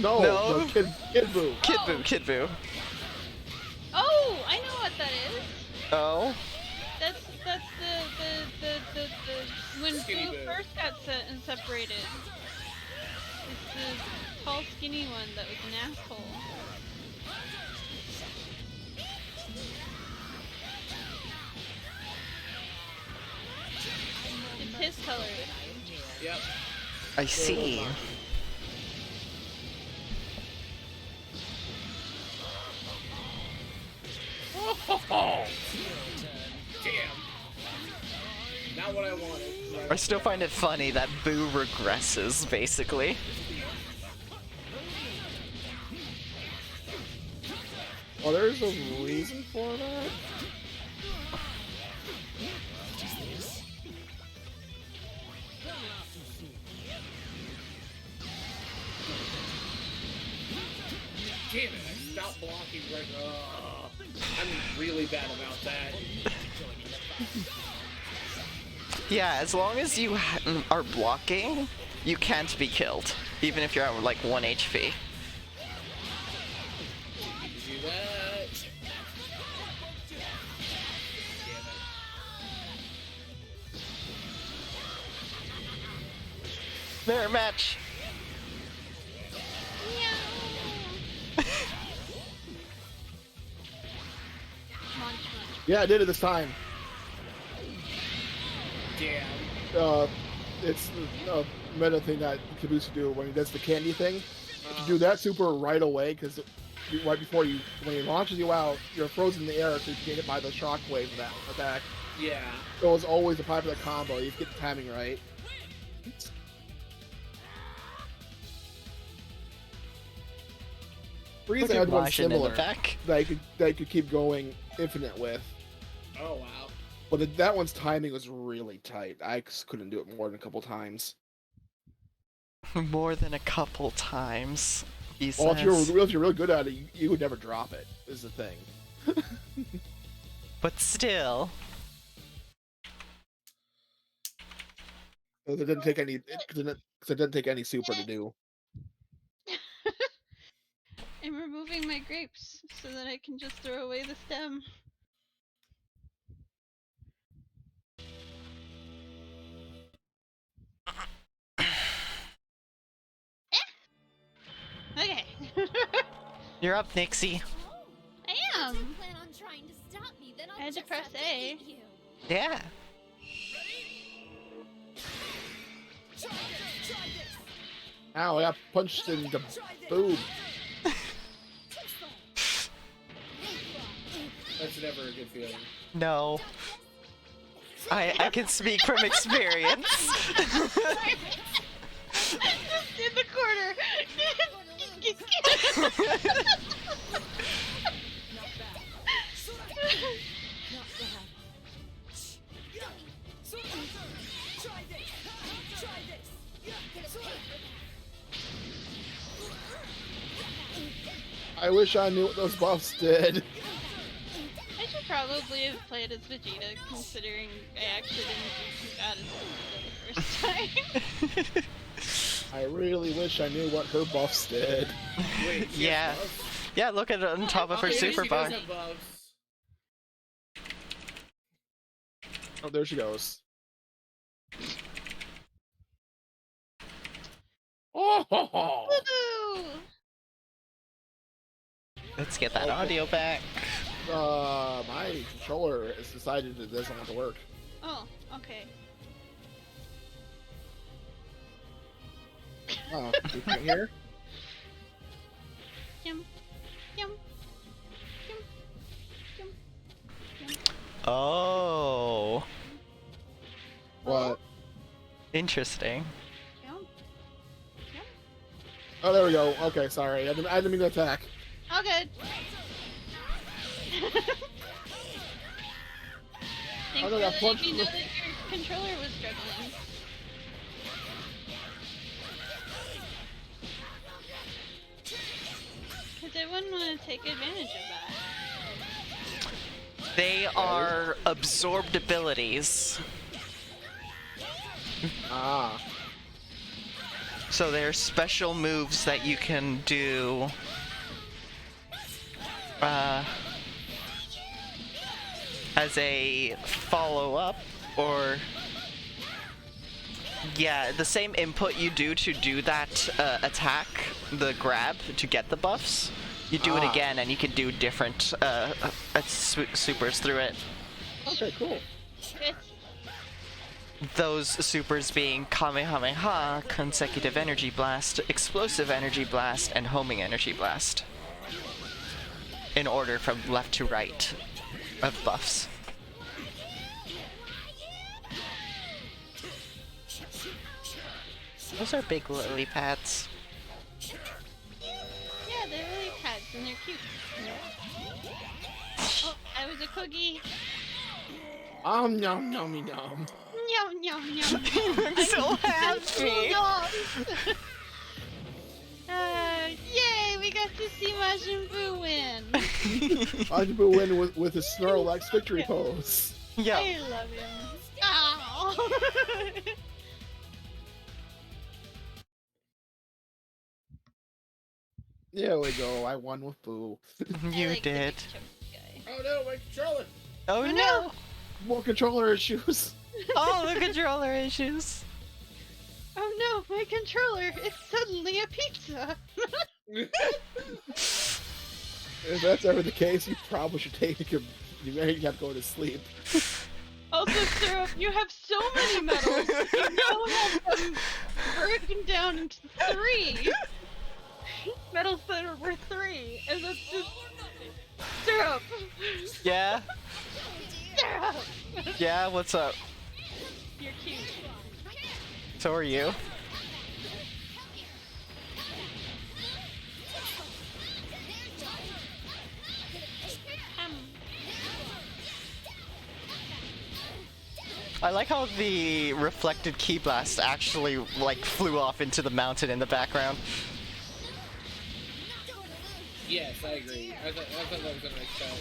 No, No. Kid Buu. Kid Buu, Kid Buu. Oh, I know what that is. Oh. That's the when Skinny Boo Boo. first got separated. It's the tall, skinny one that was an asshole. It's his color. Yep. I see. Oh, damn. Not what I wanted. I still find it funny that Boo regresses, basically. Oh, there's a reason for that? Damn it, I stopped blocking right. I'm really bad about that. Yeah, as long as you are blocking, you can't be killed, even if you're at like 1 HP. Do that. Mirror match. Yeah, I did it this time. Damn. It's a meta thing that Caboose do when he does the candy thing. If you do that super right away, because right before when he launches you out, you're frozen in the air, so you get hit by the shockwave of that attack. Yeah. So it's always a popular combo. You get the timing right. Frieza Look at had one Majin in the similar back. that you could keep going infinite with. Oh, wow. But that one's timing was really tight. I just couldn't do it more than a couple times. More than a couple times, he Well, if says. you're really good at it, you would never drop it. Is the thing. But still. Because it didn't take any. Because it didn't take any super to do. I'm removing my grapes so that I can just throw away the stem. Okay. You're up, Nixie. I had to press A. Yeah. Ow, I got punched in the boob. That's never a good feeling. No. I can speak from experience. Just in the corner. I wish I knew what those buffs did. I should probably have played as Vegeta, considering I actually didn't do too bad as Vegeta the first time. I really wish I knew what her buffs did. Wait, she Yeah. has buffs? Yeah, look at it on top of her Oh, yeah, super she bar. does have buffs. Oh, there she goes. Oh! Woohoo! Let's get that audio back. My controller has decided it doesn't want to work. Oh, okay. Oh, you can't hear? Yum. Yum. Yum. Yum. Yum. Oh. What? Interesting. Yum. Yum. Oh, there we go. Okay, sorry. I didn't mean to attack. All good. I got Thankfully, punched you in know the- that your controller was struggling. Because I wouldn't want to take advantage of that. They are absorbed abilities. Ah. So they're special moves that you can do as a follow-up, or yeah, the same input you do to do that attack, the grab, to get the buffs. You do it again, and you can do different supers through it. Okay, cool. Good. Those supers being Kamehameha, Consecutive Energy Blast, Explosive Energy Blast, and Homing Energy Blast. In order from left to right of buffs. Those are big lily pads. Yeah, they're really pads and they're cute. Oh, I was a cookie. Nom nom nom. Yum yum yum. I'm so happy. Yay! We got to see Majin Buu win. Majin Buu win with his Snorlax victory pose. Yeah. I love him. Ow! There we go. I won with Boo. You like the did. big chubby guy. Oh no, my controller! Oh no! More controller issues. Oh, the controller issues. Oh no, my controller! It's suddenly a pizza. If that's ever the case, you probably should take your. You may have to go to sleep. Also, Syrup, you have so many medals. You now have them broken down into 3. Medals that are worth 3, and that's just Syrup. Yeah? Syrup. Yeah, what's up? You're cute. So are you. I like how the reflected Ki Blast actually, like, flew off into the mountain in the background. Yes, I agree. I thought that was a nice shot.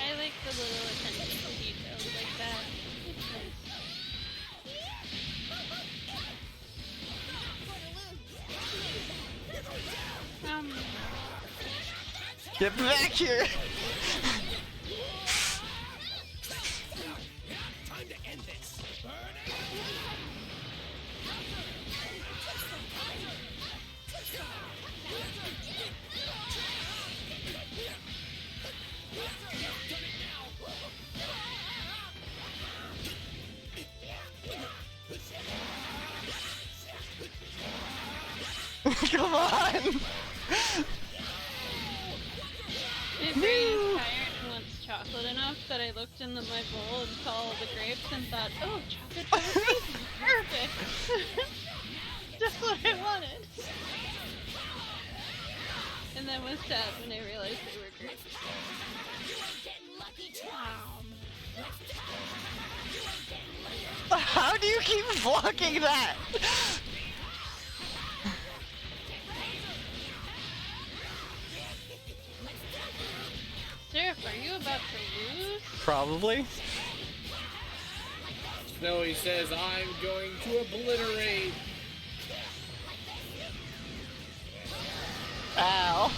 I like the little attention to details like that. It's nice. Get back here! Time to end this. brain is tired and wants chocolate enough that I looked in my bowl and saw all the grapes and thought, oh, chocolate covered raisins, perfect. Just what I wanted. And then was sad when I realized they were grapes. How do you keep blocking that? Seraph, are you about to lose? Probably. No, he says, I'm going to obliterate. Ow.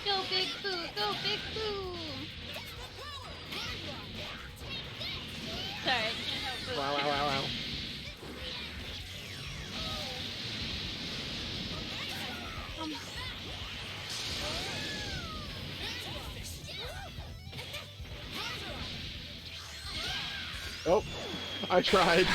Go Big Boo! Go Big Boo! Sorry, I can't help but Wow. Oh, I tried.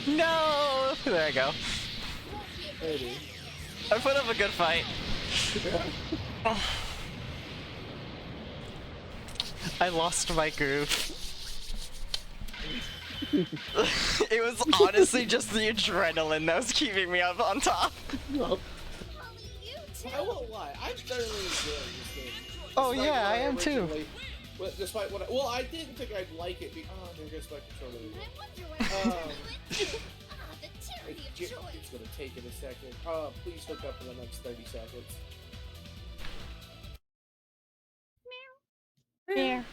No! There I go. Maybe. I put up a good fight. I lost my groove. It was honestly just the adrenaline that was keeping me up on top. I won't lie, I'm thoroughly enjoying this game. Oh Despite yeah, what I am too. originally- Despite what well, I didn't think I'd like it because there goes my controller. It's gonna take it a second. Please hook up in the next 30 seconds. There.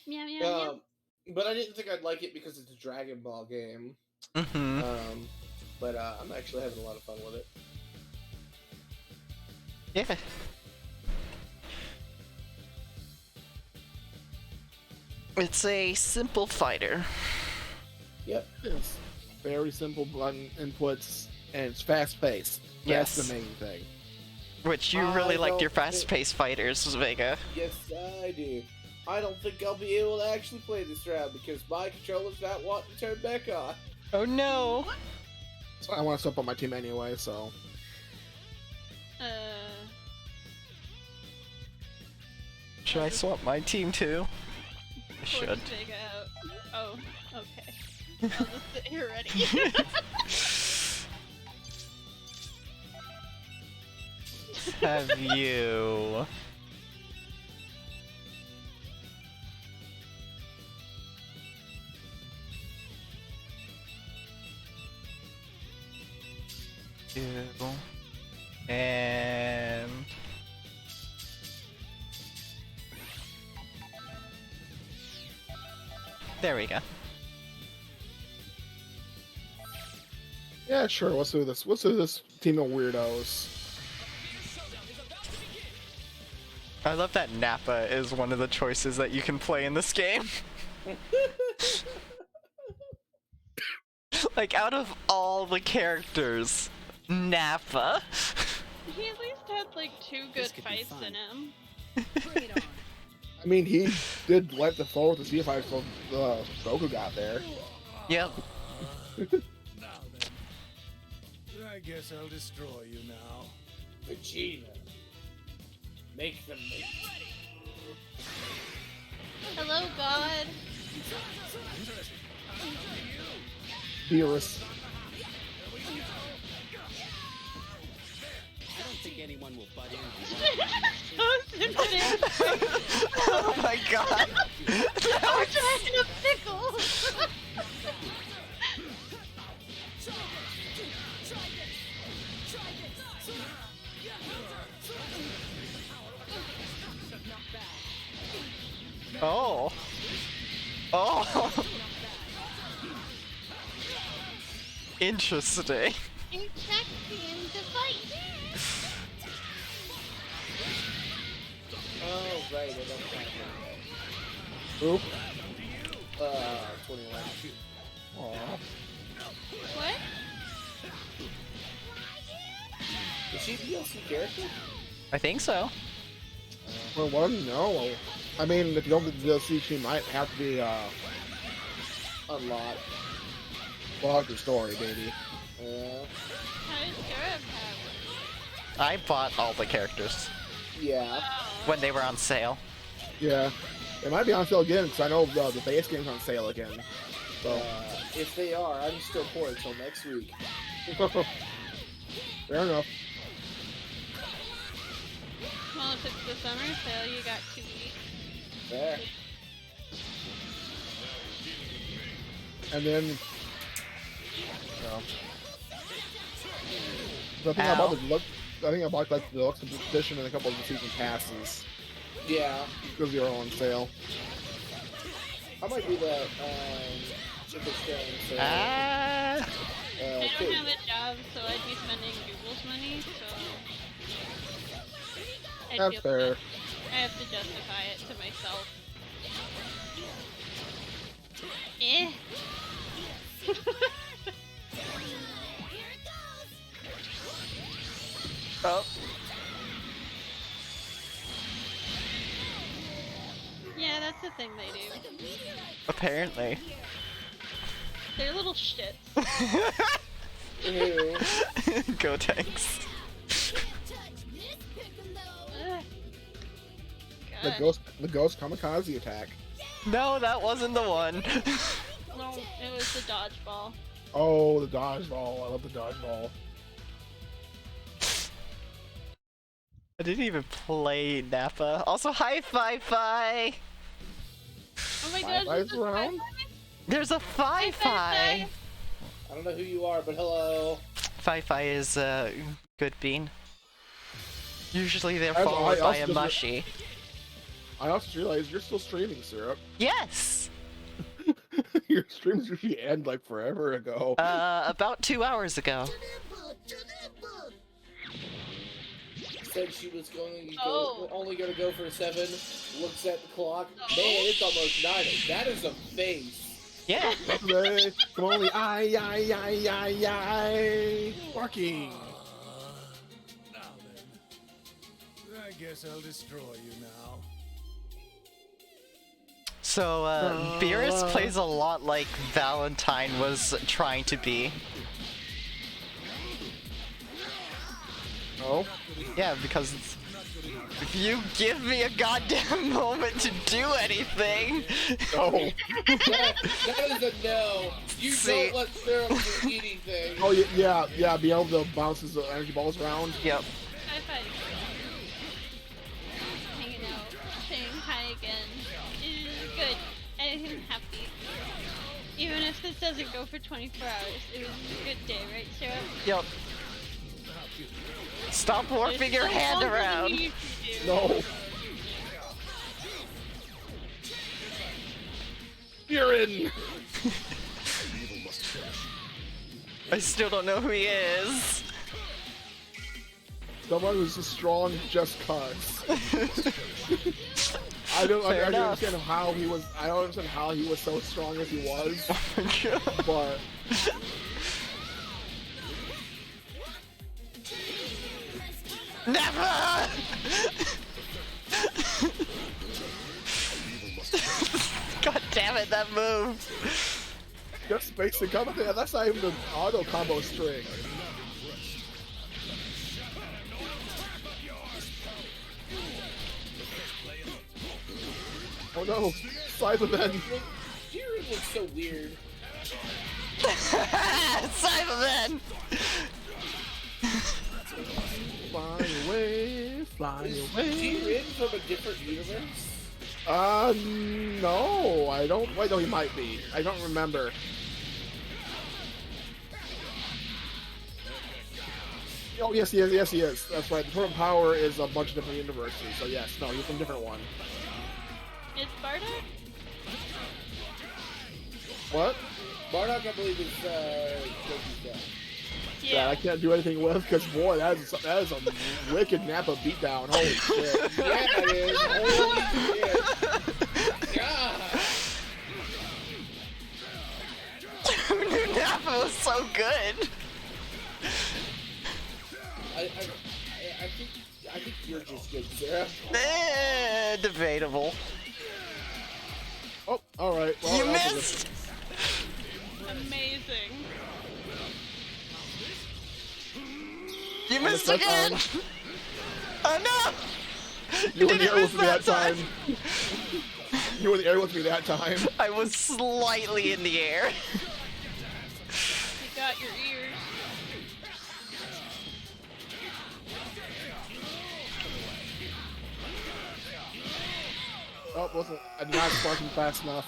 Meow meow meow. But I didn't think I'd like it because it's a Dragon Ball game. Mm-hmm. But I'm actually having a lot of fun with it. Yeah. It's a simple fighter. Yep. It's very simple button inputs, and it's fast paced. Yes. That's the main thing. Which you really liked your fast-paced fighters, Vega. Yes, I do. I don't think I'll be able to actually play this round because my controller's not wanting to turn back on. Oh no! So I want to swap on my team anyway, so. Should I swap my team too? I should. Vega out. Oh, okay. I'll just sit here ready. Have you? And there we go. Yeah, sure. Let's do this. Let's do this team of weirdos. I love that Nappa is one of the choices that you can play in this game. Like, out of all the characters, Nappa. He at least had like 2 good fights in him. I mean, he did wipe the floor with the C5 so Goku got there. Yep. I guess I'll destroy you now. Vegeta. Make them make. Hello, God. Beerus. I don't think anyone will butt in. Oh my god. That was just a pickle. Oh. Oh. Interesting. Inject him to fight. Oh, right, I don't have Who? that. 21. Aw. What? Is she a DLC character? I think so. Well, what? No. I mean, if you don't get the DLC, she might have to be Unlocked. log your story, baby. How does Gareb have? I bought all the characters Yeah. when they were on sale. Yeah. It might be on sale again, because I know the base game's on sale again. So, If they are, I'm still poor until next week. fair enough. Well, if it's the summer sale, you got 2 weeks. There. And then, I think I bought the deluxe. I think I bought like the deluxe edition and a couple of the season passes Yeah. because they were on sale. I might do that, if it's still on sale. I don't Cool. have a job, so I'd be spending Google's money, so... I'd That's feel fair. bad. I have to justify it to myself. Eh. Oh. Yeah, that's the thing they do. Apparently. They're little shits. Ew. Go tanks. Ugh. The God. ghost kamikaze attack. No, that wasn't the one. No, it was the dodgeball. Oh, the dodgeball. I love the dodgeball. I didn't even play Nappa. Also, hi, Fi-Fi! Oh my Fi-Fi's gosh, there's a around? There's a Fi-Fi! I don't know who you are, but hello. Fi-Fi is a good bean. Usually they're I followed by also a just- mushy. I also realized you're still streaming, Syrup. Yes! Your streams usually end like forever ago. About 2 hours ago. Said she was going to Oh. only going to go for 7. Looks at the clock. Man, it's almost 9. That is a face. Yeah! Today, come only I. Barking. Now then. I guess I'll destroy you now. So, Beerus plays a lot like Valentine was trying to be. Oh? Yeah, because if you give me a goddamn moment to do anything... Oh. That is a no. You See. don't let Syrup do anything. Oh, yeah, be able to bounce his energy balls around. Yep. High five. Hanging out, saying hi again. Good. I'm happy. Even if this doesn't go for 24 hours, it was a good day, right, Sarah? Yep. Stop warping your hand around! No. You're in. I still don't know who he is. Someone who's strong just cause. I don't understand how he was. I don't understand how he was so strong as he was. But Never! God damn it, that move! just basic combo. Yeah, that's not even the auto combo string. Oh no, Cyberman. Jiren looks so weird. Cyberman! Fly away, fly Is away. Jiren from a different universe? No, I don't. Wait, no, he might be. I don't remember. Oh, yes, he is. Yes, he is. That's right. The Totem Power is a bunch of different universes. So yes, no, he's from a different one. Is Bardock? What? Bardock, I believe, is Goku's dad. that I can't do anything with because boy, that is a wicked Nappa beatdown. Holy shit! Yeah, it is. Holy shit! God. Nappa was so good. I think you're just good, Sarah. Debatable. Oh, all right. Well, You that was missed. Amazing. You missed that again. time. Oh no! You were in the didn't air with miss me that that time. You were in the air with me that time. I was slightly in the air. You got your ears. Oh, wasn't I'm not sparking fast enough.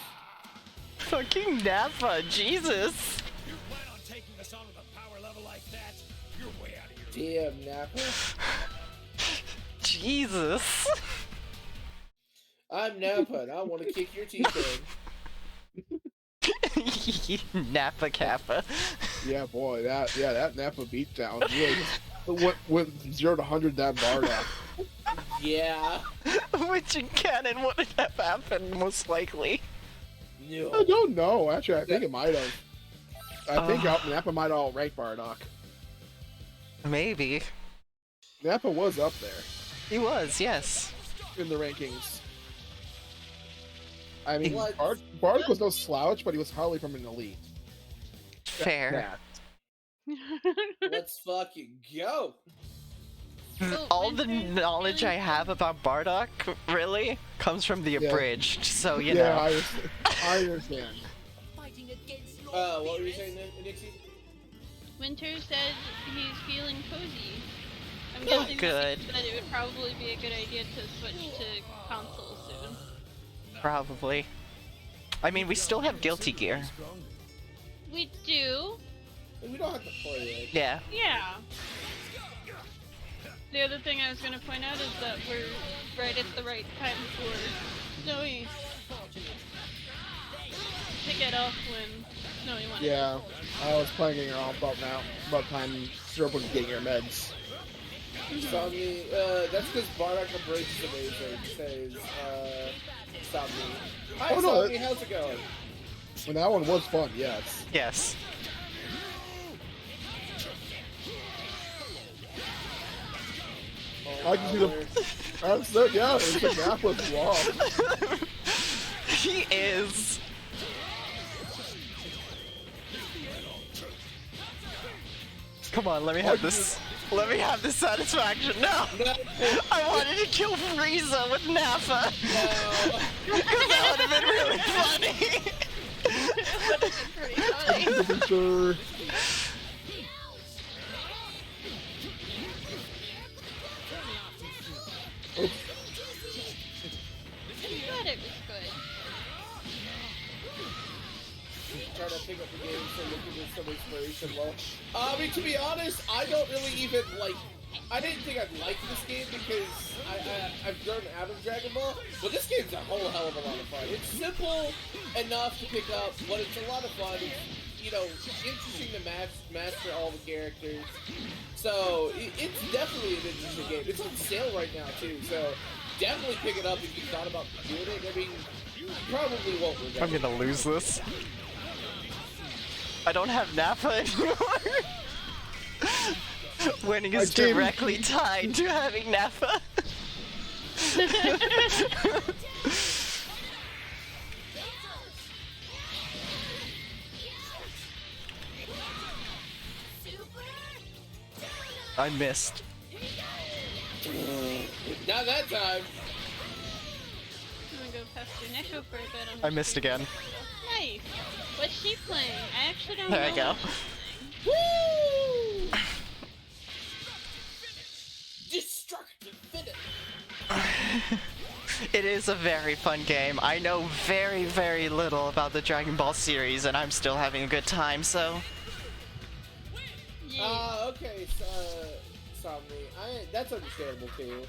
Fucking Nappa, Jesus. You plan on taking us on with a power level like that? You're way out of your Damn, Nappa. Jesus. I'm Nappa, and I want to kick your teeth in. Nappa Kappa. Yeah, boy, that Nappa beatdown really went from 0 to 100 that bar down. Yeah. Which in canon wouldn't have happened, most likely. No. I don't know. Actually, I think it might have. I think Nappa might all rank Bardock. Maybe. Nappa was up there He was, yes. in the rankings. I mean, What? Bardock was no slouch, but he was hardly from an elite. Fair. Let's fucking go. All the knowledge I have about Bardock, really, comes from the Yeah. abridged, so you Yeah, know. I understand. What were you saying, Nixie? Winter said he's feeling cozy. I'm Oh, guessing good. that it would probably be a good idea to switch to console soon. Probably. I mean, we still have Guilty Gear. We do. We don't have to play it. Yeah. Yeah. The other thing I was going to point out is that we're right at the right time for Snowy to get off when Snowy wants. Yeah, I was playing her all about time Zero getting her meds. Somni, that's because Bardock Abridged is amazing, says, Somni. Hi, Oh, no, Somni, how's it going? When that one was fun, yes. Yes. I can see the. That's it, yeah, it's the gap was long. He is. Come on, let me have this. Let me have this satisfaction. No! I wanted to kill Frieza with Nappa. Because that would have been really funny. That would have been pretty funny. Sure. Oops. I thought it was good. Trying to pick up the game so we can get some inspiration low. I mean, to be honest, I don't really even like. I didn't think I'd like this game because I've grown out of Dragon Ball, but this game's a whole hell of a lot of fun. It's simple enough to pick up, but it's a lot of fun. It's, you know, interesting to master all the characters. So it's definitely an interesting game. It's on sale right now too, so definitely pick it up if you thought about doing it. I mean, you probably won't regret I'm gonna lose this. I don't have Nappa anymore. Winning is directly tied to having Nappa. I missed. Not that time. I'm gonna go past your Neko for a bit. I missed again. Nice. What's she playing? I actually don't There know. I go. Woo! Destructive finish. It is a very fun game. I know very, very little about the Dragon Ball series, and I'm still having a good time, so... Okay, Somni. That's understandable too.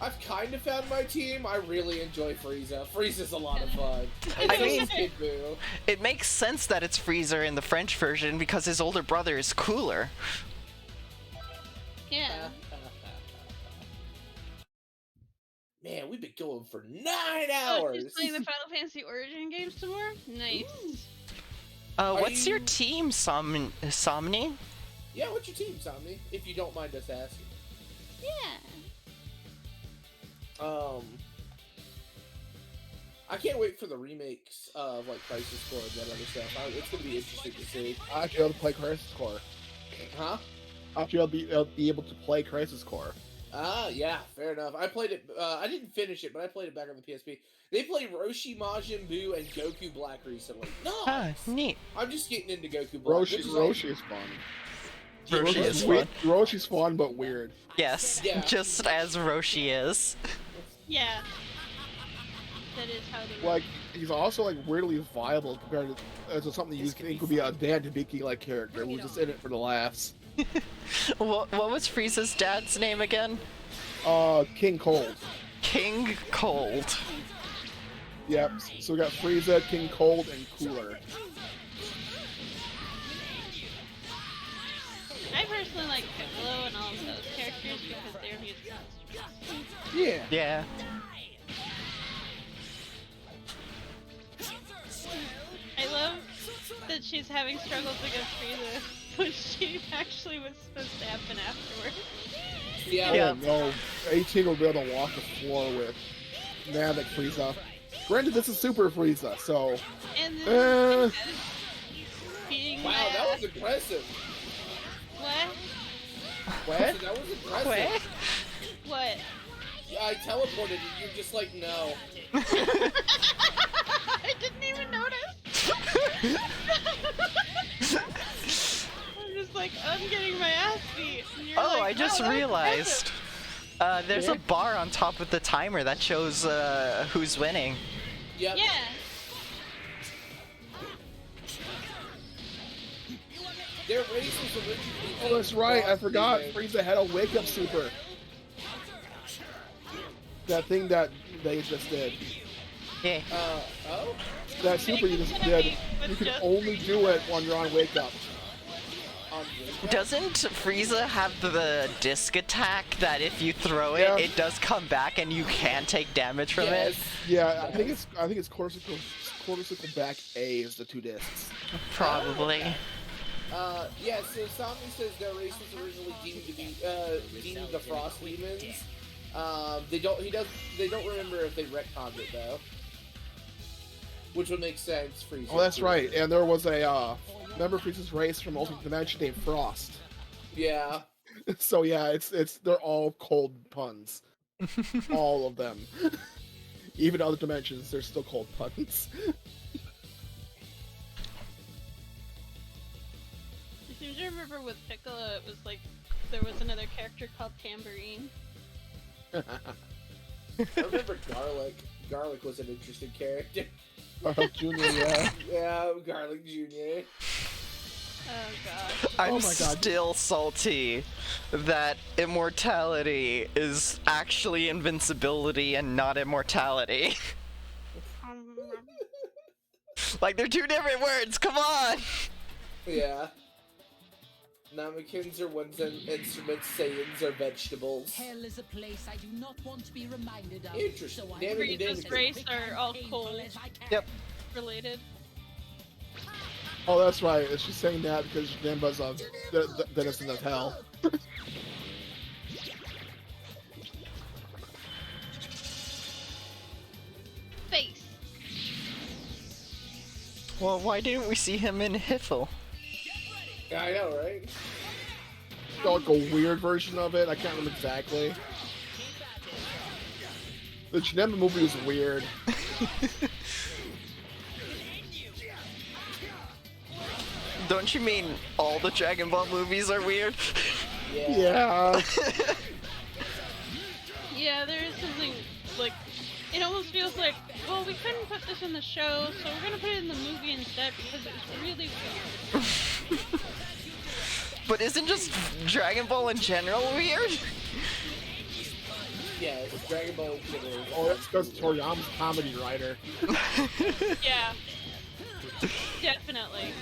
I've kind of found my team. I really enjoy Frieza. Frieza's a lot of fun. And I so mean- is Kid Buu. It makes sense that it's Freezer in the French version because his older brother is cooler. Yeah. Man, we've been going for 9 Oh, hours. she's playing the Final Fantasy Origin games some more? Nice. What's your you- team, Somni? Yeah, what's your team, Somni? If you don't mind us asking. Yeah. I can't wait for the remakes of like Crisis Core and that other stuff. It's gonna be interesting to see. I actually able to play Crisis Core. Huh? Actually, I'll be able to play Crisis Core. Ah, yeah, fair enough. I played it. I didn't finish it, but I played it back on the PSP. They played Roshi, Majin Buu, and Goku Black recently. Ah, Nice. neat. I'm just getting into Goku Black. Roshi, This is like- Roshi is fun. Roshi is fun. Roshi's fun, but weird. Yes, Yeah. just as Roshi is. Yeah. That is how the Like, he's also like weirdly viable compared to something you think would be a Dan Hibiki like character who's just in it for the laughs. What was Frieza's dad's name again? King Cold. King Cold. Yep. So we got Frieza, King Cold, and Cooler. I personally like Piccolo and all of those characters because they're music instruments. Yeah. Yeah. I love that she's having struggles against Frieza, but she actually was supposed to happen afterwards. Yeah. Yeah. No, 18 will be able to walk the floor with Namek Frieza. Granted, this is Super Frieza, so And then being Wow, that was impressive. what? what? That was impressive. What? What? Yeah, I teleported and you're just like, no. I didn't even notice. I'm just like, I'm getting my ass beat. And you're Oh, like, I just "Wow, that was realized. There's a bar on top with the timer that shows who's winning. Yep. Yeah. Their race was originally. Oh, that's right. I forgot. Remake. Frieza had a wake up super. That thing that they just did. Yeah. Oh? That super you just did. You can only do it when you're on wake up. Doesn't Frieza have the disc attack that if you throw it, Yeah. it does come back and you can take damage from it? Yeah, I think it's quarter circle back A is the 2 discs. Probably. Yeah, so Somni says their race was originally deemed to be, deemed the Frost Demons. They don't remember if they retconned it, though. Which would make sense, Frieza. Oh, that's right. And there was a member Frieza's race from Ultimate Dimension named Frost. Yeah. So yeah, it's they're all cold puns. All of them. Even other dimensions, they're still cold puns. I seem to remember with Piccolo, it was like there was another character called Tambourine. I remember Garlic. Garlic was an interesting character. Junior, yeah. Yeah, Garlic Jr. Oh god. I'm Oh my God. still salty that immortality is actually invincibility and not immortality. Like, they're 2 different words, come on! Yeah. Namekins are ones and instruments, Saiyans are vegetables. Hell is a place I do not want to be reminded of. Interesting. So I Damn it, will Frieza's be as race quick are and all painful cold as I can. Yep. related. Oh, that's right. She's saying that because Nimba's a denizen of hell. Face. Well, why didn't we see him in Hiffle? Yeah, I know, right? Like a weird version of it. I can't remember exactly. The Janemba movie was weird. Don't you mean all the Dragon Ball movies are weird? Yeah. Yeah, there is something like it almost feels like, well, we couldn't put this in the show, so we're gonna put it in the movie instead because it was really weird. But isn't just Dragon Ball in general weird? Yes, Dragon Ball Killer. Oh, that's because Toriyama's a comedy writer. Yeah. Definitely.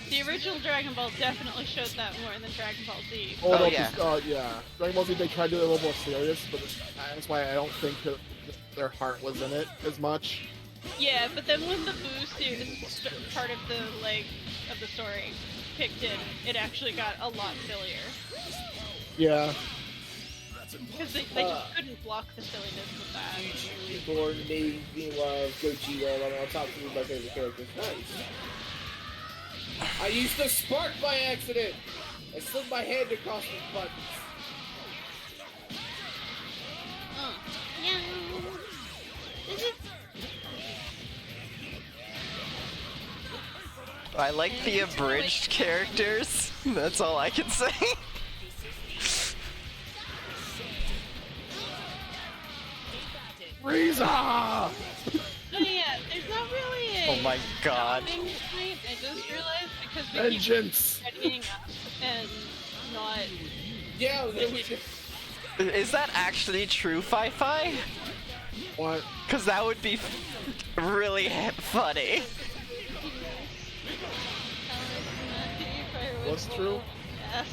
The original Dragon Ball definitely showed that more than Dragon Ball Z. Oh, no, yeah. Yeah. Dragon Ball Z, they tried to do it a little more serious, but that's why I don't think that their heart was in it as much. Yeah, but then when the Boo series part of the of the story kicked in, it actually got a lot sillier. Yeah. Because they just couldn't block the silliness with that. Reborn made me love Gogeta, one of my top 3 of my favorite characters. Nice. I used the spark by accident! I slid my hand across the buttons. Yeah. I like the abridged characters. That's all I can say. Frieza! Oh yeah, there's not really a Oh my god. stopping point. I just realized because we Vengeance! keep readying up and not. Yeah, then we Is that actually true, Fi-Fi? What? Because that would be really funny. What's true? Yes.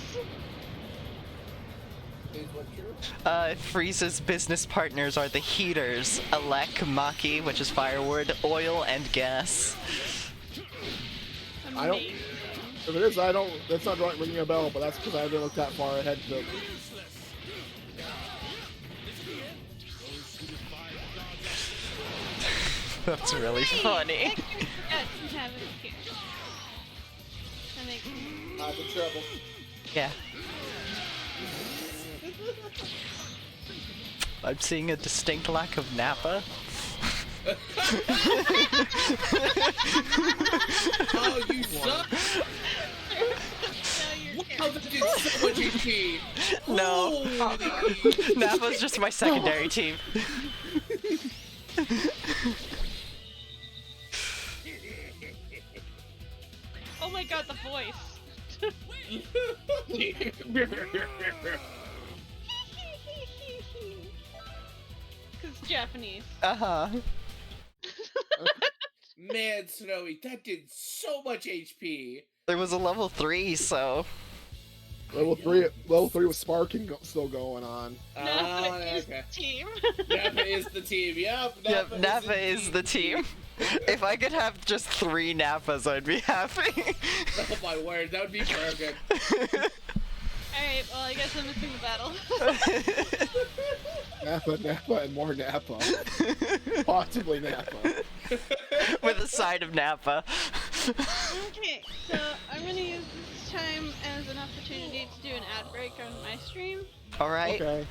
is what true? Frieza's business partners are the Heaters, Alec, Maki, which is firewood, oil, and gas. I don't. If it is, I don't. That's not ringing a bell, but that's because I haven't looked that far ahead. To, That's really funny. The trouble. Yeah. I'm seeing a distinct lack of Nappa. Oh, you suck! Wow, that did so much HP! No. Holy- Nappa's just my secondary team. Oh my god, the voice. Because Japanese. Uh-huh. Man, Snowy, that did so much HP! There was a level 3, so... level three with sparking still going on. Nappa is okay. the team. Nappa is the team, yep. Yep, Nappa is the team. If I could have just 3 Nappas, I'd be happy. Oh my word, that would be perfect. Alright, well I guess I'm missing the battle. Nappa, and more Nappa. Possibly Nappa. With a side of Nappa. Okay, so I'm gonna use this time as an opportunity to do an ad break on my stream, Alright. Okay.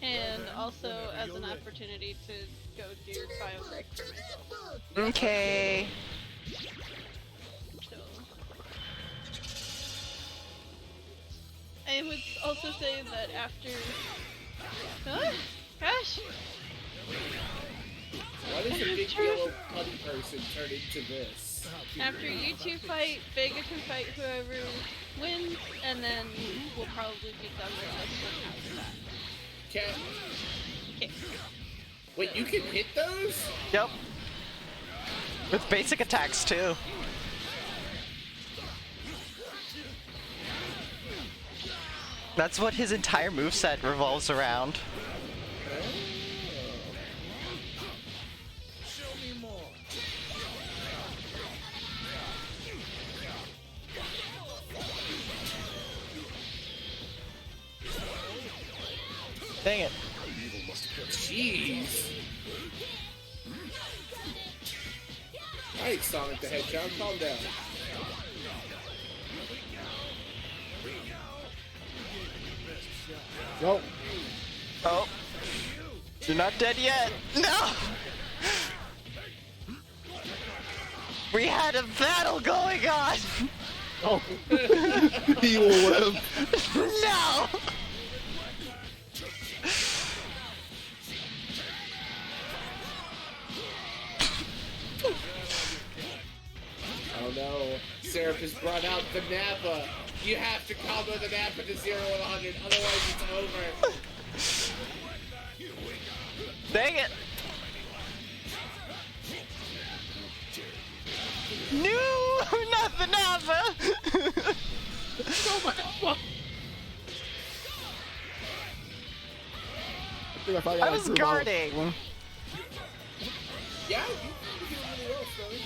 and also as an opportunity to go do bio break for myself. Okay. So. I would also say that after... Gosh! Why does a big yellow putty person turn into this? After you two fight, Vega can fight whoever wins, and then we'll probably be done with this after that. Okay. Okay. Wait, you can hit those? Yep. With basic attacks, too. That's what his entire moveset revolves around. Show me more. Dang it. Jeez. Alright, Sonic the Hedgehog, calm down. Nope. Oh. You're not dead yet. No! We had a battle going on! Oh. He will live. No! Oh no, Seraph has brought out the Nappa. You have to combo the nap into 0 and 100, otherwise it's over. Dang it! No, not the Napa! Oh my god. I was guarding. Yeah, you did really well, Scully.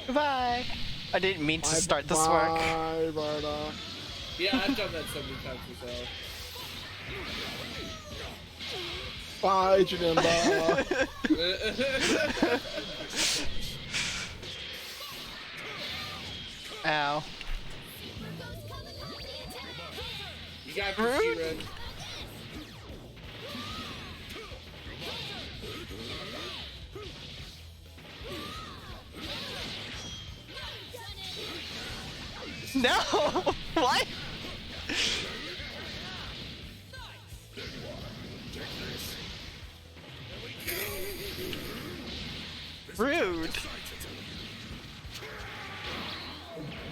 Goodbye. I didn't mean to start this work. Bye, Bardock. Yeah, I've done that so many times myself. Bye, Janemba. Ow. You got Rude. No! What? Rude.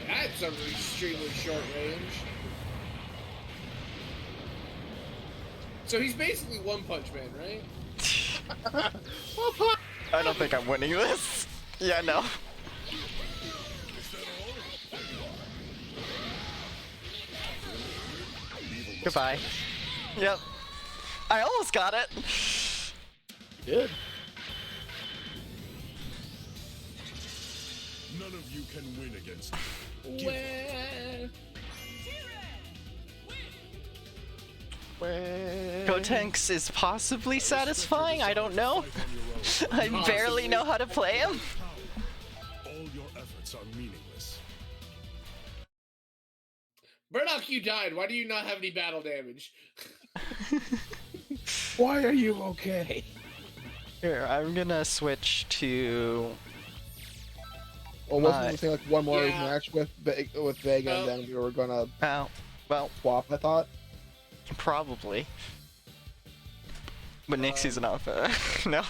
That's an extremely short range. So he's basically One Punch Man, right? I don't think I'm winning this. Yeah, no. Goodbye. Yep. I almost got it. Good. None of you can win against me. Gotenks is possibly satisfying, I don't know. I barely know how to play him. All your efforts are meaningless. Burnock, you died. Why do you not have any battle damage? Why are you okay? Here, I'm gonna switch to... Well, wasn't the thing like one more match with Vega and then we were gonna swap, I thought? Probably. But Nixie's an alpha. No.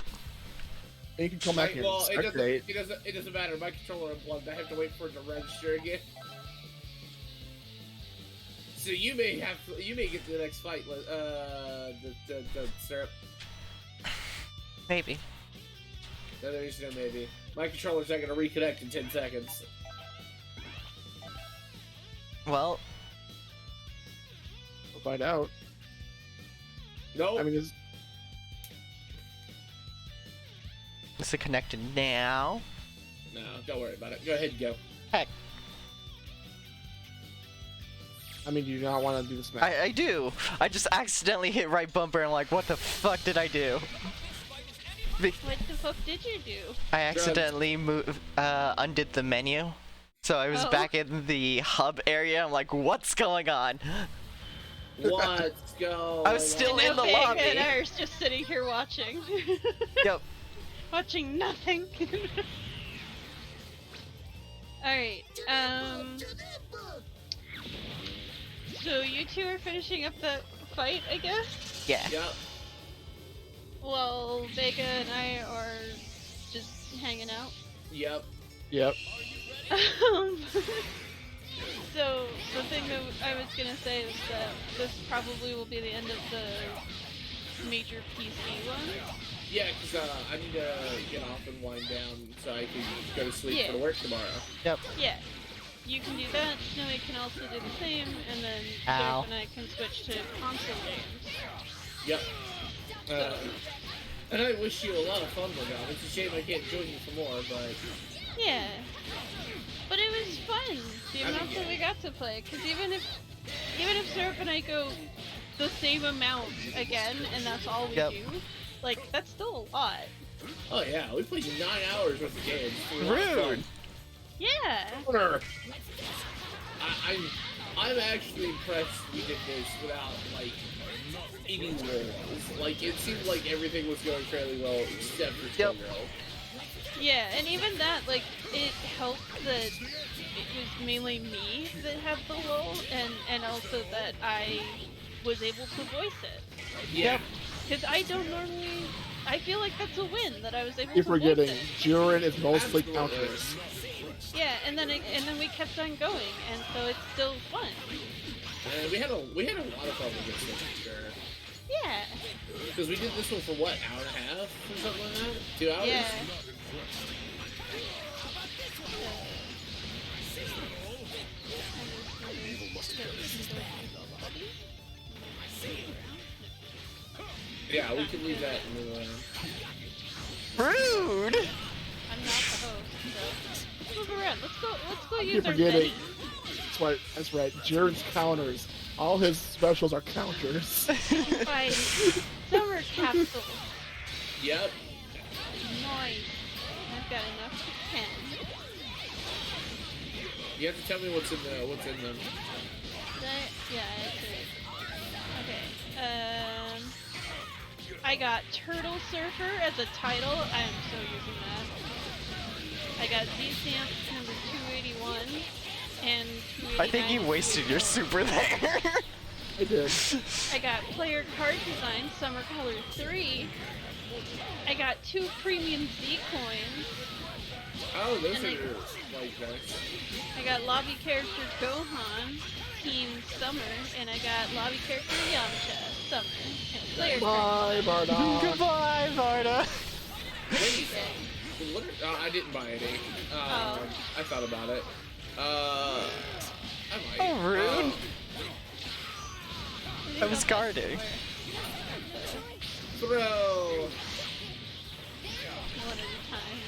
You can come back and spectate. It doesn't matter. My controller unplugged. I have to wait for it to register again. So you may get to the next fight. The syrup. Maybe. No, there's no maybe. My controller's not gonna reconnect in 10 seconds. Well, we'll find out. No. I mean, is it connected now? No, don't worry about it. Go ahead and go. Heck. I mean, do you not want to do this match? I do. I just accidentally hit right bumper and I'm like, what the fuck did I do? What the fuck did you do? I accidentally undid the menu. So I was back in the hub area. I'm like, what's going on? What's going on? I was still in the lobby. And I was just sitting here watching. Yep. Watching nothing. Alright, so you two are finishing up the fight, I guess? Yeah. Yep. Well, Vega and I are just hanging out. Yep. Yep. So, the thing that I was gonna say is that this probably will be the end of the major PC one. Yeah, because I need to get off and wind down so I can go to sleep for work tomorrow. Yep. Yeah. You can do that, Snowy can also do the same, and then Ow. Derek and I can switch to console games. Yep. And I wish you a lot of fun with that. It's a shame I can't join you for more, but... Yeah. But it was fun, the amount that we got to play, because even if Syrup and I go the same amount again, and that's all we do, like, that's still a lot. Oh yeah, we played 9 hours worth of games. Rude! Yeah! I'm actually impressed we did this without like any rolls. Like it seemed like everything was going fairly well except for Yep. Toguro. Yeah, and even that, like, it helped that it was mainly me that had the lull, and also that I was able to voice it. Yeah. Because I don't normally... I feel like that's a win, that I was able You're to voice forgetting, it. Jiren is mostly Absolutely. counters. Yeah, and then we kept on going, and so it's still fun. And we had a lot of fun with this one for sure. Yeah. Because we did this one for what, hour and a half or something like that? 2 hours? Yeah. Yeah, we can leave that in the Rude! I'm not the host, so let's move around. Let's go You're use our forgetting. Betty. That's right. Jiren's counters. All his specials are counters. By summer capsule. Yep. Nice. I've got enough for 10. You have to tell me what's in them. Yeah, actually. Okay. I got Turtle Surfer as a title. I am so using that. I got Z-Stamp number 281 and 289. I think you wasted your super there. I did. I got Player Card Design Summer Color 3. I got 2 Premium Z coins. Oh, those And are like nice. I got Lobby Character Gohan, Team Summer, and I got Lobby Character Yamcha, Summer, and Player Bye, Card. Bardock. Goodbye, Varda. Wait, look at, I didn't buy any. Oh. I thought about it. I might. Oh, rude. I was guarding. Throw. One at a time.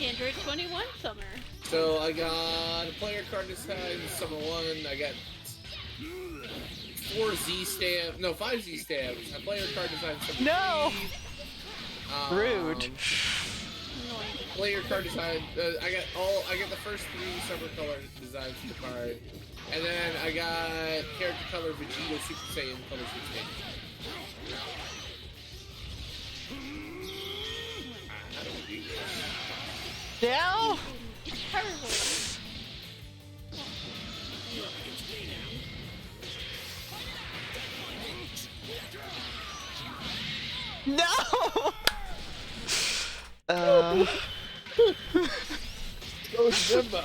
Android 21 Summer. So I got a player card design, Summer 1. I got 4 Z stamps. No, 5 Z stamps. A player card design, Summer No! 3. Rude. Player card design. I got the first 3 summer color designs for the card, and then I got character color Vegeta Super Saiyan color 16. I don't do this. Now? Terrible. No! Go Simba.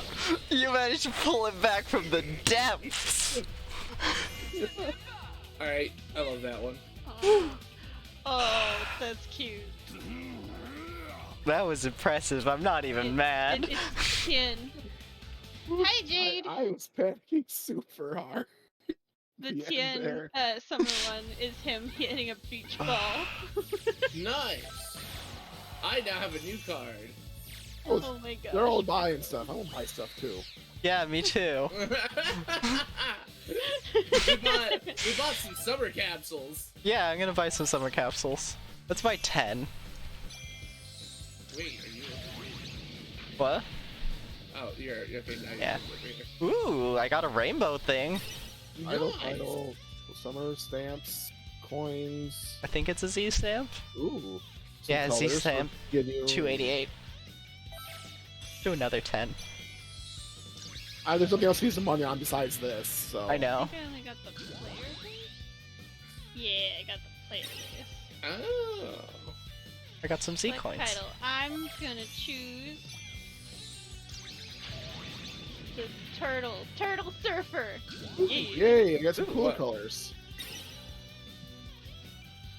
You managed to pull it back from the depths. Alright, I love that one. Oh, that's cute. That was impressive. I'm not even mad. It's Tien. Hi, Jade. I was panicking super hard. The end Tien there. Summer one is him hitting a beach ball. Nice! I now have a new card. Oh my god. They're all buying stuff. I want to buy stuff too. Yeah, me too. we bought some summer capsules. Yeah, I'm gonna buy some summer capsules. Let's buy 10. Wait, are you? What? Oh, you're okay. Now Yeah. You're Ooh, I got a rainbow thing. Idle, summer stamps, coins. I think it's a Z stamp. Ooh. Yeah, Z colors stamp. for Ginyu. 288. Do another 10. There's nothing else to use the money on besides this, so. I know. I think I only got the player base? Yeah, I got the player base. Oh. I got some Z Like coins. title. I'm gonna choose the Turtle Surfer. Ooh, Yeah. yay, I got some Ooh, cool what? colors.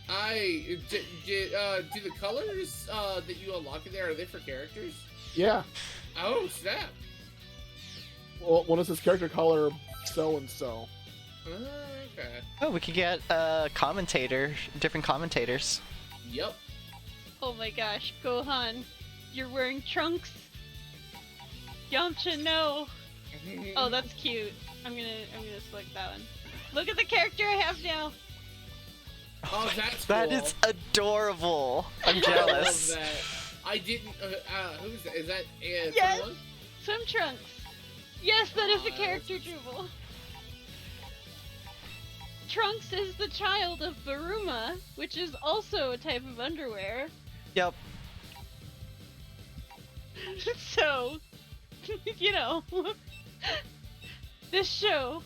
Do the colors that you unlock in there, are they for characters? Yeah. Oh, snap. Well, what is this character color? So and so. Okay. Oh, we could get different commentators. Yep. Oh my gosh, Gohan, you're wearing trunks. Yamcha, no. Oh, that's cute. I'm gonna select that one. Look at the character I have now. Oh, that's That cool. is adorable. I'm I jealous. love that. I didn't. Who's that? Is that Yes! someone? Swim Trunks! Yes, that is the character, Jubal. Trunks is the child of Baruma, which is also a type of underwear. Yep. So, you know, this show.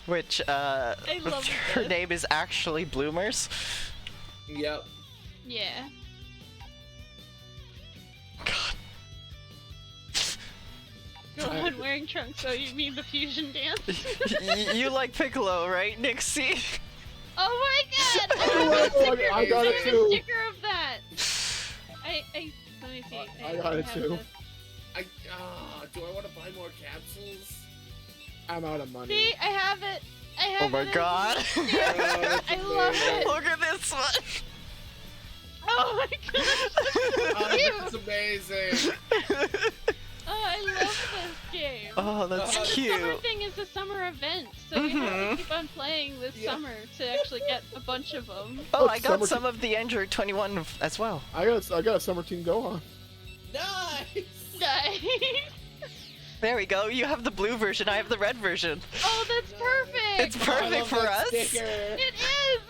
Which, love her this. name is actually Bloomers. Yep. Yeah. Go on wearing trunks, so you mean the fusion dance? You like Piccolo, right, Nixie? Oh my god! I got it I have too. a sticker of that! Let me see. I got it have too. this. Do I want to buy more capsules? I'm out of money. See, I have it! I have Oh my it as a god! sticker. I love it! Look at this one! Oh my gosh! That's amazing. Oh, I love this game. Oh, that's and cute. The summer thing is a summer event, so you have to keep on playing this summer to actually get a bunch of them. Oh, I got Summer some of the Android 21 as well. I got a Summer Team Gohan. Nice. Nice. There we go. You have the blue version. I have the red version. Oh, that's perfect. It's perfect for us. It is.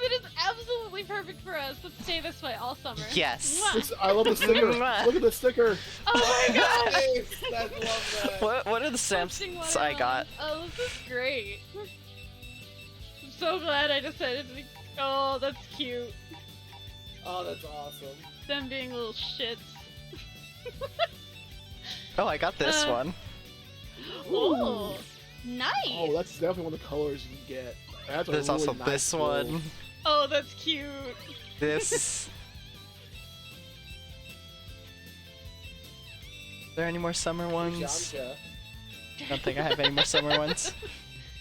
It is absolutely perfect for us. Let's stay this way all summer. Yes. Mwah. I love the sticker. Mwah. Look at the sticker. Oh my god. Nice. I love that. What are the Posting stamps what I got? Oh, this is great. I'm so glad I decided to. Oh, that's cute. Oh, that's awesome. Them being little shits. Oh, I got this one. Oh, nice. Oh, that's definitely one of the colors you can get. That's a There's really also nice this blue. one. Oh, that's cute. This. Is there any more summer ones? Yamcha. I don't think I have any more summer ones.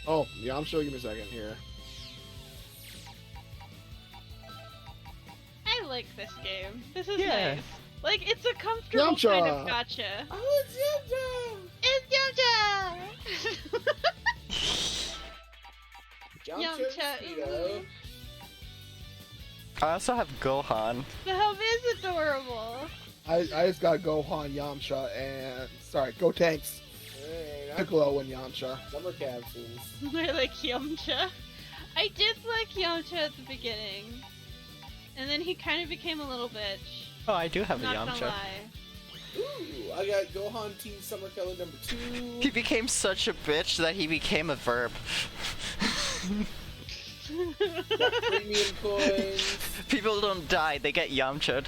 Oh, yeah, I'm showing you a second here. I like this game. This is Yeah. nice. Like, it's a comfortable Yamcha. kind of gotcha. Oh, it's Yamcha. It's Yamcha! Yamcha. Speedo. I also have Gohan. The hub is adorable. I just got Gohan, Yamcha, and Go Tanks, Hey, Piccolo, and Yamcha. summer capsules. I like Yamcha. I did like Yamcha at the beginning. And then he kind of became a little bitch. Oh, I do have a Not gonna Yamcha. lie. Ooh, I got Gohan Team Summer Color number 2. He became such a bitch that he became a verb. Got premium coins. People don't die, they get Yamcha'd.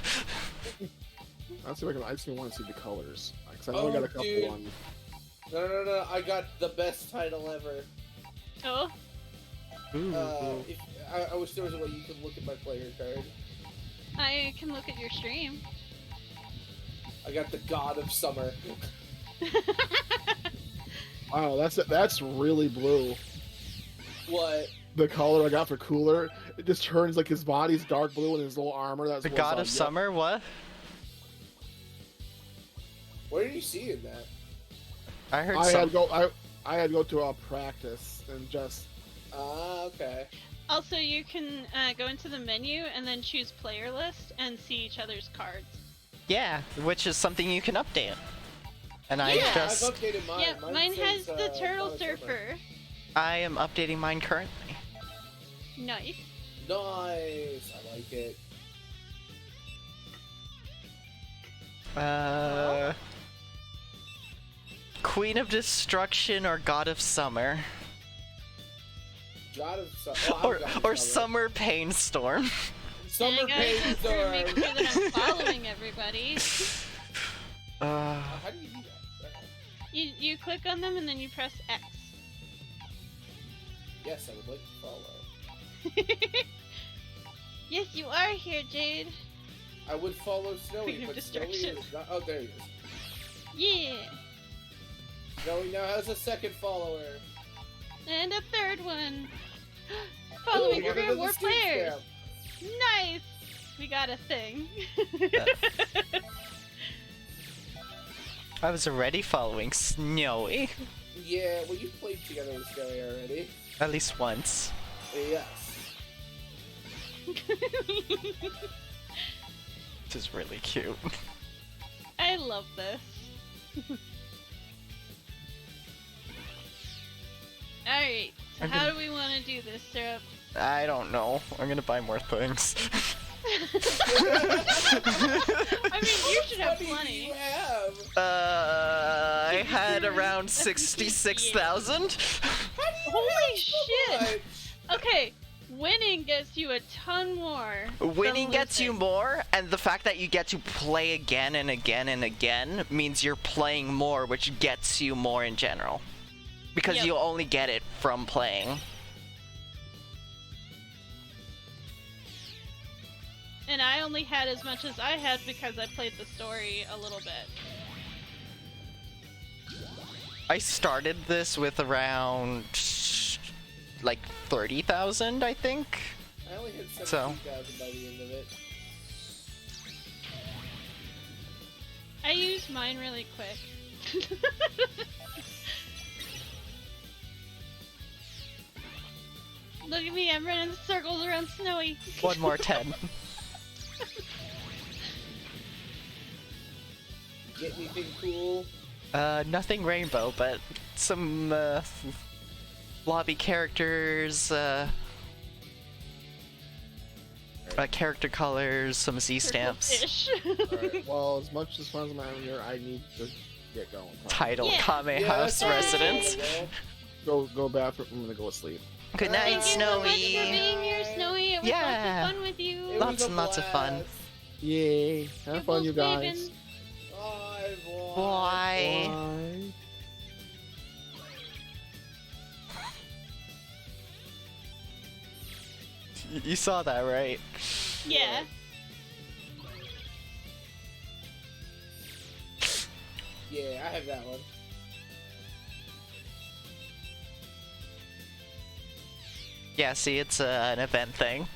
I just want to see the colors. Cause I only got a couple dude. on. No. I got the best title ever. Oh, I wish there was a way you could look at my player card. I can look at your stream. I got the God of Summer. Wow, that's really blue. What? The color I got for Cooler, it just turns like his body's dark blue and his little armor. That's The what's God on- of Summer, what? Where are you seeing that? I heard I some. had to go to a practice and just. Ah, okay. Also, you can go into the menu and then choose player list and see each other's cards. Yeah, which is something you can update. And I Yeah. just... I've updated mine. Yeah, mine has says, the Turtle God of Summer. Surfer. I am updating mine currently. Nice. Nice. I like it. Queen of Destruction or God of Summer? God of Summer. Or Summer Painstorm. Summer Dang, I have to make Painstorm. sure that I'm following everybody. How do you do that? You click on them and then you press X. Yes, I would like to follow. Yes, you are here, Jade. I would follow Snowy, Queen of but Snowy Destruction. is not. Oh, there he is. Yeah. Snowy now has a second follower. And a third one. Ooh, Following one of career them more is Steve players. Stamp. Nice. We got a thing. I was already following Snowy. Yeah, well, you played together with Snowy already. At least once. Yes. Which is really cute. I love this. Alright, so I'm how gonna- do we want to do this, Syrup? I don't know. I'm gonna buy more things. I mean, you should have plenty. I had around 66,000. Holy shit! Okay, winning gets you a ton more. Winning than gets you losing. more, and the fact that you get to play again and again and again means you're playing more, which gets you more in general. Because Yep. you only get it from playing. And I only had as much as I had because I played the story a little bit. I started this with around like 30,000, I think. I only hit So. 17,000 by the end of it. I used mine really quick. Look at me, I'm running circles around Snowy. One more 10. Get anything cool? Nothing rainbow, but some lobby characters, character colors, some Z stamps, Fish. Alright, well, as much as fun as I'm having here, I need to get going. title Yeah. Kame Yeah, House that's residents. Go bathroom. I'm gonna go to sleep. Good night, Thank you so much for Snowy. being here, Snowy. It was Yeah. lots of fun with you. It Lots was a and lots of fun. blast. Yay! Have fun, you guys. Bye, boy. Why? Bye. You saw that, right? Yeah. Yeah, I have that one. Yeah, see, it's an event thing.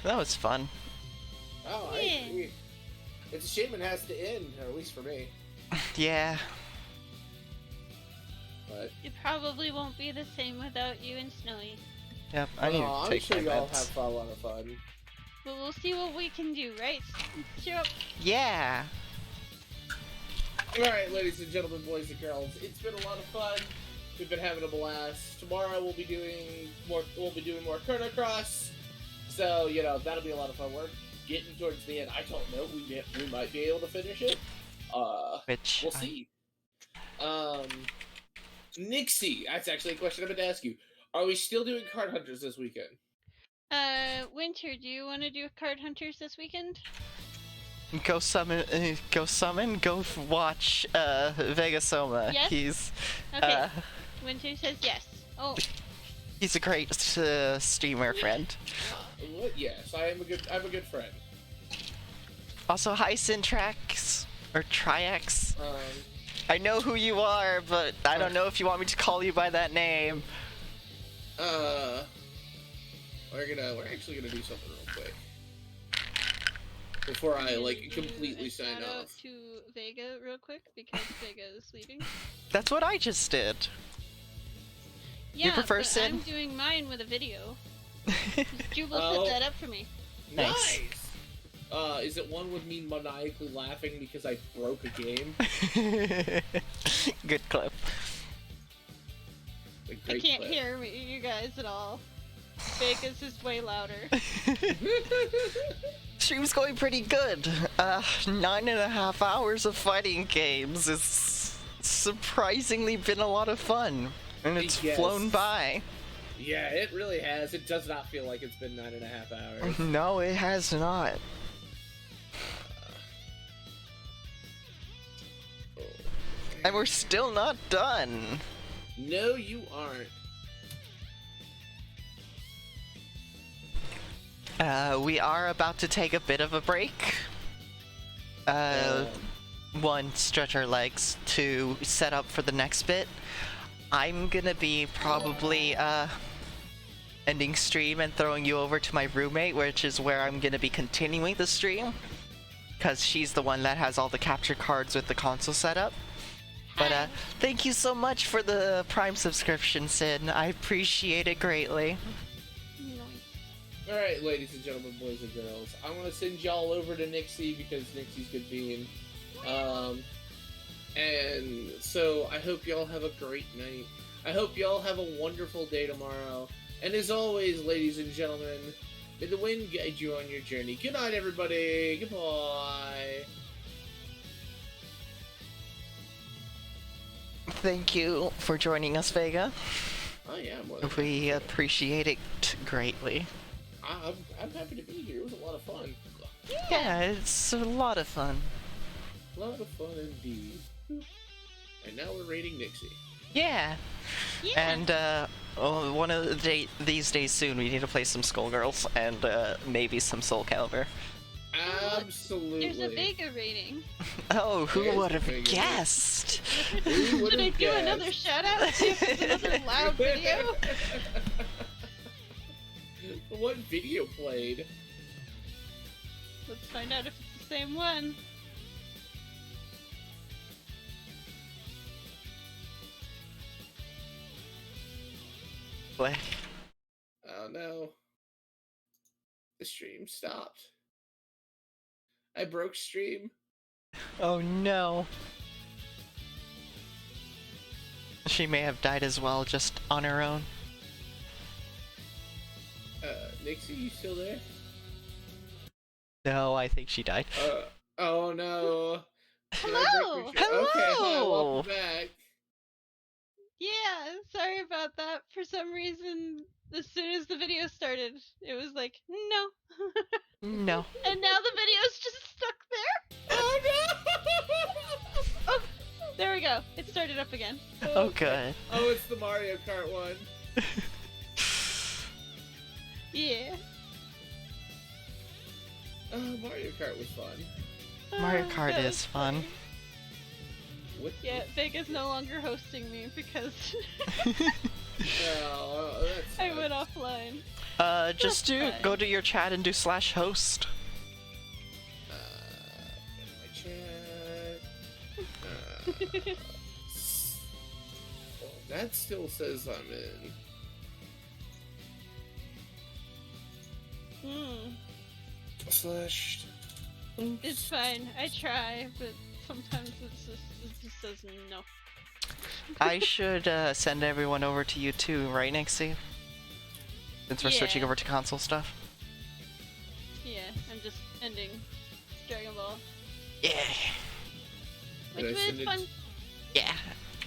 That was fun. Oh, Yeah. I agree. It's a shame it has to end, or at least for me. Yeah. But It probably won't be the same without you and Snowy. Yep, I need to I'm take sure my y'all meds. have a lot of fun. But we'll see what we can do, right? Syrup. Yeah. Alright, ladies and gentlemen, boys and girls, it's been a lot of fun. We've been having a blast. Tomorrow we'll be doing more Chrono Cross. So, you know, that'll be a lot of fun. We're getting towards the end. I don't know. We might be able to finish it. Which We'll see. Nixie, that's actually a question I'm going to ask you. Are we still doing Card Hunters this weekend? Winter, do you want to do Card Hunters this weekend? Go summon, go watch Vega Soma. Yes? He's Okay. Winter says yes. Oh, he's a great streamer friend. What? Yes, I'm a good friend. Also, hi Syntrax or Triax. Um, I know who you are, but I don't know if you want me to call you by that name. we're actually gonna do something real quick before I like completely sign shout out off. to Vega real quick because Vega is leaving. That's what I just did. Yeah, prefer but Sin? I'm doing mine with a video. Jubal Oh. set that up for me. Nice. Is it one with me maniacally laughing because I broke a game? Good clip. A I great can't clip. hear you guys at all. Vega's is way louder. Stream's going pretty good. 9.5 hours of fighting games is surprisingly been a lot of fun. And it's Yes. flown by. Yeah, it really has. It does not feel like it's been 9.5 hours. No, it has not. And we're still not done. No, you aren't. We are about to take a bit of a break. One, stretch our legs. Two, set up for the next bit. I'm gonna be probably ending stream and throwing you over to my roommate, which is where I'm gonna be continuing the stream. Because she's the one that has all the capture cards with the console setup. But thank you so much for the Prime subscription, Sid. I appreciate it greatly. Alright, ladies and gentlemen, boys and girls. I want to send y'all over to Nixie because Nixie's good being. And so I hope y'all have a great night. I hope y'all have a wonderful day tomorrow. And as always, ladies and gentlemen, may the wind guide you on your journey. Good night, everybody. Goodbye. Thank you for joining us, Vega. Oh yeah, We appreciate it greatly. I'm happy to be here. It was a lot of fun. Yeah, it's a lot of fun. A lot of fun indeed. And now we're raiding Nixie. Yeah. And one of these days soon, we need to play some Skullgirls and maybe some Soul Calibur. Absolutely. There's a Vega rating. Oh, who There's would a have Vega guessed? Should I do another shout out? See if it's another loud video? What video played? Let's find out if it's the same one. Play. Oh no. The stream stopped. I broke stream. Oh no. She may have died as well, just on her own. Nixie, you still there? No, I think she died. Oh no. Did I Hello! break your stream? Okay, hi, Hello! welcome back. Yeah, sorry about that. For some reason, as soon as the video started, it was like, no. No. And now the video's just stuck there. Oh no! Oh, there we go. It started up again. Oh, good. Oh, it's the Mario Kart one. Yeah. Oh, Mario Kart was fun. Mario Oh, Kart that is was fun. What? Yeah, Vega's no longer hosting me because Oh, that's I went offline. Just go to your chat and do /host. My chat. Well, that still says I'm in. Slash. It's fine. I try, but sometimes it just says no. I should send everyone over to you too, right, Nixie? Since we're switching Yeah. over to console stuff. Yeah, I'm just ending Dragon Ball, Yeah. which Did I was send it- fun. Yeah.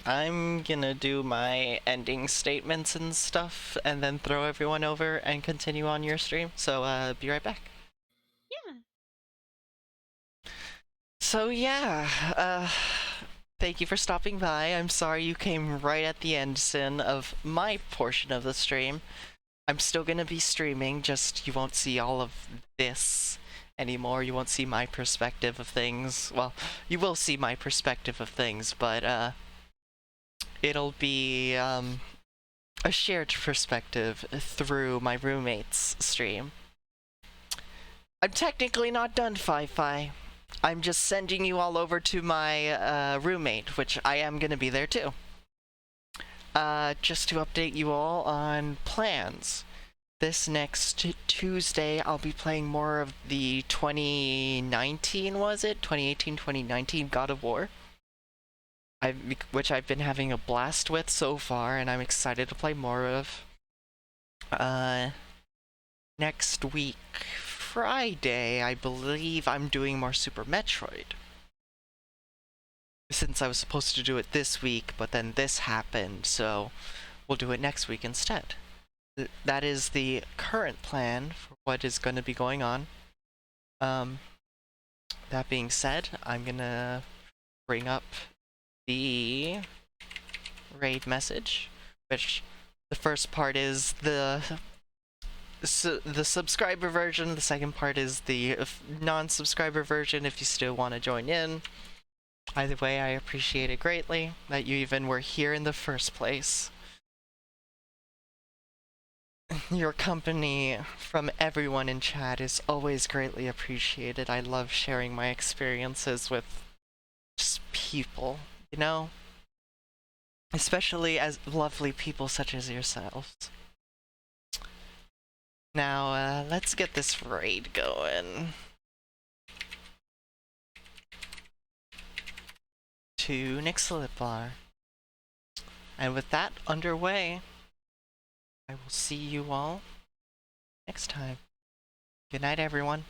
I'm gonna do my ending statements and stuff, and then throw everyone over and continue on your stream. So, be right back. Yeah. So yeah, thank you for stopping by. I'm sorry you came right at the end, Sin, of my portion of the stream. I'm still gonna be streaming, just you won't see all of this anymore. You won't see my perspective of things. Well, you will see my perspective of things, but it'll be a shared perspective through my roommate's stream. I'm technically not done, Fi-Fi. I'm just sending you all over to my roommate, which I am going to be there too. Just to update you all on plans. This next Tuesday, I'll be playing more of the 2019, was it? 2018-2019 God of War. Which I've been having a blast with so far, and I'm excited to play more of. Next week, Friday, I believe I'm doing more Super Metroid. Since I was supposed to do it this week, but then this happened, so we'll do it next week instead. That is the current plan for what is going to be going on. That being said, I'm gonna bring up the raid message, which the first part is the subscriber version, the second part is the non-subscriber version if you still want to join in. Either way, I appreciate it greatly that you even were here in the first place. Your company from everyone in chat is always greatly appreciated. I love sharing my experiences with just people, you know? Especially as lovely people such as yourselves. Now, let's get this raid going. To Nixiliplar. And with that underway, I will see you all next time. Good night, everyone.